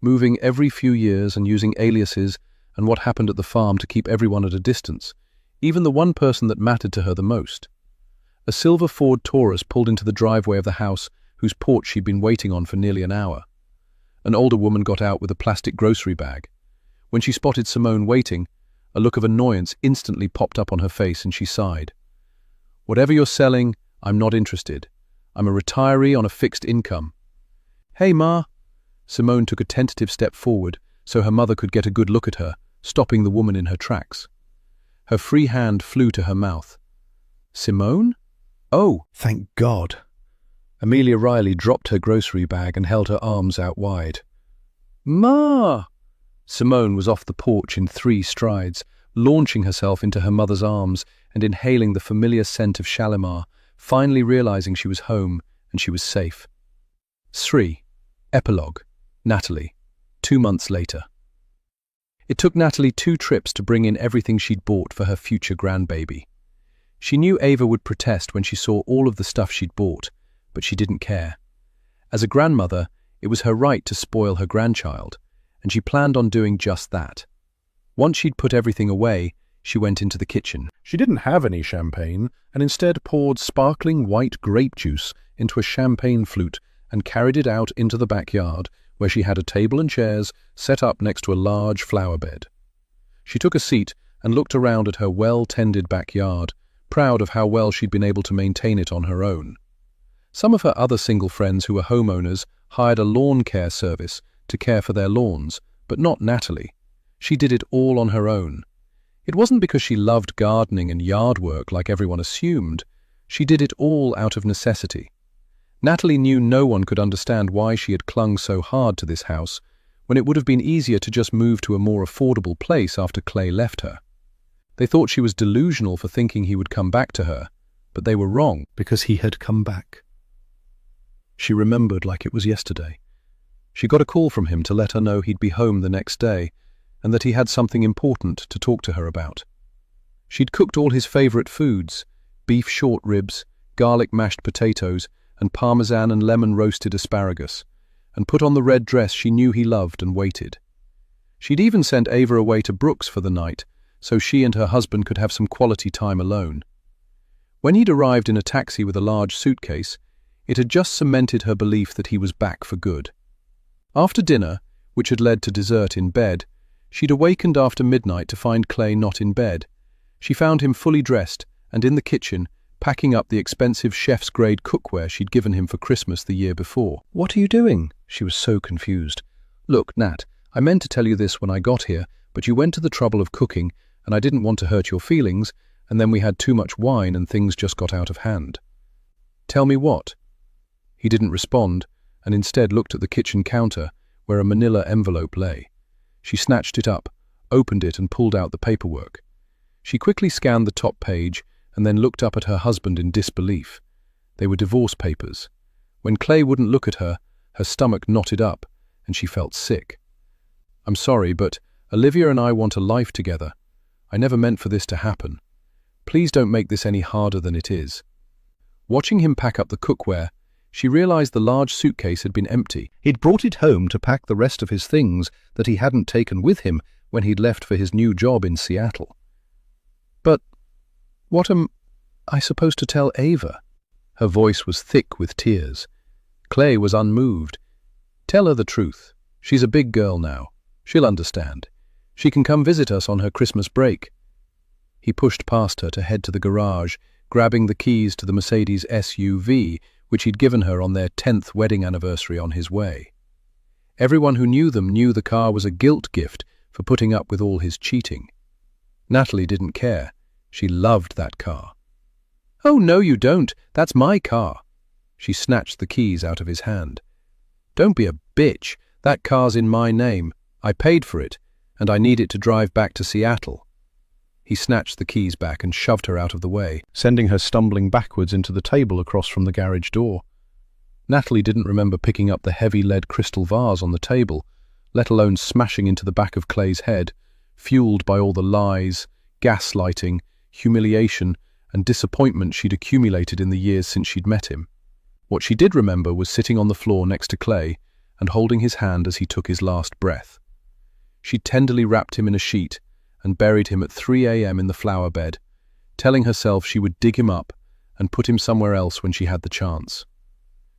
moving every few years and using aliases and what happened at the farm to keep everyone at a distance, even the one person that mattered to her the most. A silver Ford Taurus pulled into the driveway of the house whose porch she'd been waiting on for nearly an hour. An older woman got out with a plastic grocery bag. When she spotted Simone waiting, a look of annoyance instantly popped up on her face and she sighed. "Whatever you're selling, I'm not interested. I'm a retiree on a fixed income." "Hey, Ma." Simone took a tentative step forward so her mother could get a good look at her, stopping the woman in her tracks. Her free hand flew to her mouth. "Simone? Oh, thank God." Amelia Riley dropped her grocery bag and held her arms out wide. "Ma!" Simone was off the porch in 3 strides. launching herself into her mother's arms and inhaling the familiar scent of Shalimar, finally realizing she was home and she was safe. 3. Epilogue. Natalie. 2 months later. It took Natalie 2 trips to bring in everything she'd bought for her future grandbaby. She knew Ava would protest when she saw all of the stuff she'd bought, but she didn't care. As a grandmother, it was her right to spoil her grandchild, and she planned on doing just that. Once she'd put everything away, she went into the kitchen. She didn't have any champagne and instead poured sparkling white grape juice into a champagne flute and carried it out into the backyard, where she had a table and chairs set up next to a large flower bed. She took a seat and looked around at her well-tended backyard, proud of how well she'd been able to maintain it on her own. Some of her other single friends who were homeowners hired a lawn care service to care for their lawns, but not Natalie. She did it all on her own. It wasn't because she loved gardening and yard work like everyone assumed. She did it all out of necessity. Natalie knew no one could understand why she had clung so hard to this house, when it would have been easier to just move to a more affordable place after Clay left her. They thought she was delusional for thinking he would come back to her, but they were wrong, because he had come back. She remembered like it was yesterday. She got a call from him to let her know he'd be home the next day, and that he had something important to talk to her about. She'd cooked all his favorite foods, beef short ribs, garlic mashed potatoes, and parmesan and lemon roasted asparagus, and put on the red dress she knew he loved and waited. She'd even sent Ava away to Brooks for the night, so she and her husband could have some quality time alone. When he'd arrived in a taxi with a large suitcase, it had just cemented her belief that he was back for good. After dinner, which had led to dessert in bed, she'd awakened after midnight to find Clay not in bed. She found him fully dressed and in the kitchen, packing up the expensive chef's-grade cookware she'd given him for Christmas the year before. "What are you doing?" She was so confused. "Look, Nat, I meant to tell you this when I got here, but you went to the trouble of cooking, and I didn't want to hurt your feelings, and then we had too much wine and things just got out of hand." "Tell me what?" He didn't respond, and instead looked at the kitchen counter, where a manila envelope lay. She snatched it up, opened it and pulled out the paperwork. She quickly scanned the top page and then looked up at her husband in disbelief. They were divorce papers. When Clay wouldn't look at her, her stomach knotted up, and she felt sick. "I'm sorry, but Olivia and I want a life together. I never meant for this to happen. Please don't make this any harder than it is." Watching him pack up the cookware, she realized the large suitcase had been empty. He'd brought it home to pack the rest of his things that he hadn't taken with him when he'd left for his new job in Seattle. "But what am I supposed to tell Ava?" Her voice was thick with tears. Clay was unmoved. "Tell her the truth. She's a big girl now. She'll understand. She can come visit us on her Christmas break." He pushed past her to head to the garage, grabbing the keys to the Mercedes SUV, which he'd given her on their 10th wedding anniversary on his way. Everyone who knew them knew the car was a guilt gift for putting up with all his cheating. Natalie didn't care. She loved that car. "Oh, no, you don't. That's my car." She snatched the keys out of his hand. "Don't be a bitch. That car's in my name. I paid for it, and I need it to drive back to Seattle." He snatched the keys back and shoved her out of the way, sending her stumbling backwards into the table across from the garage door. Natalie didn't remember picking up the heavy lead crystal vase on the table, let alone smashing into the back of Clay's head, fueled by all the lies, gaslighting, humiliation, and disappointment she'd accumulated in the years since she'd met him. What she did remember was sitting on the floor next to Clay and holding his hand as he took his last breath. She tenderly wrapped him in a sheet and buried him at 3 a.m. in the flower bed, telling herself she would dig him up and put him somewhere else when she had the chance.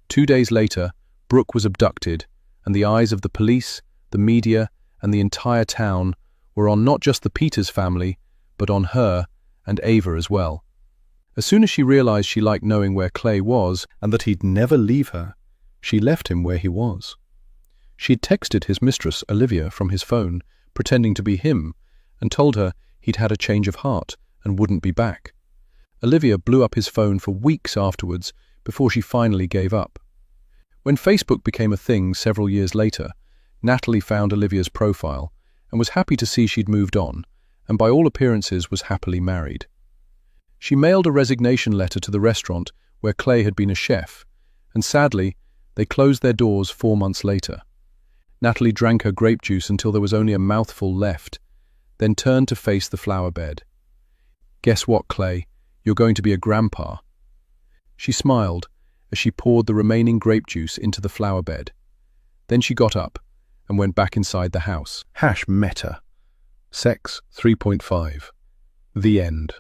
2 days later, Brooke was abducted, and the eyes of the police, the media, and the entire town were on not just the Peters family, but on her and Ava as well. As soon as she realized she liked knowing where Clay was and that he'd never leave her, she left him where he was. She'd texted his mistress, Olivia, from his phone, pretending to be him, and told her he'd had a change of heart and wouldn't be back. Olivia blew up his phone for weeks afterwards before she finally gave up. When Facebook became a thing several years later, Natalie found Olivia's profile and was happy to see she'd moved on, and by all appearances was happily married. She mailed a resignation letter to the restaurant where Clay had been a chef, and sadly, they closed their doors 4 months later. Natalie drank her grape juice until there was only a mouthful left, then turned to face the flower bed. "Guess what, Clay? You're going to be a grandpa." She smiled as she poured the remaining grape juice into the flower bed. Then she got up and went back inside the house. Meta. Sex 3.5. The end.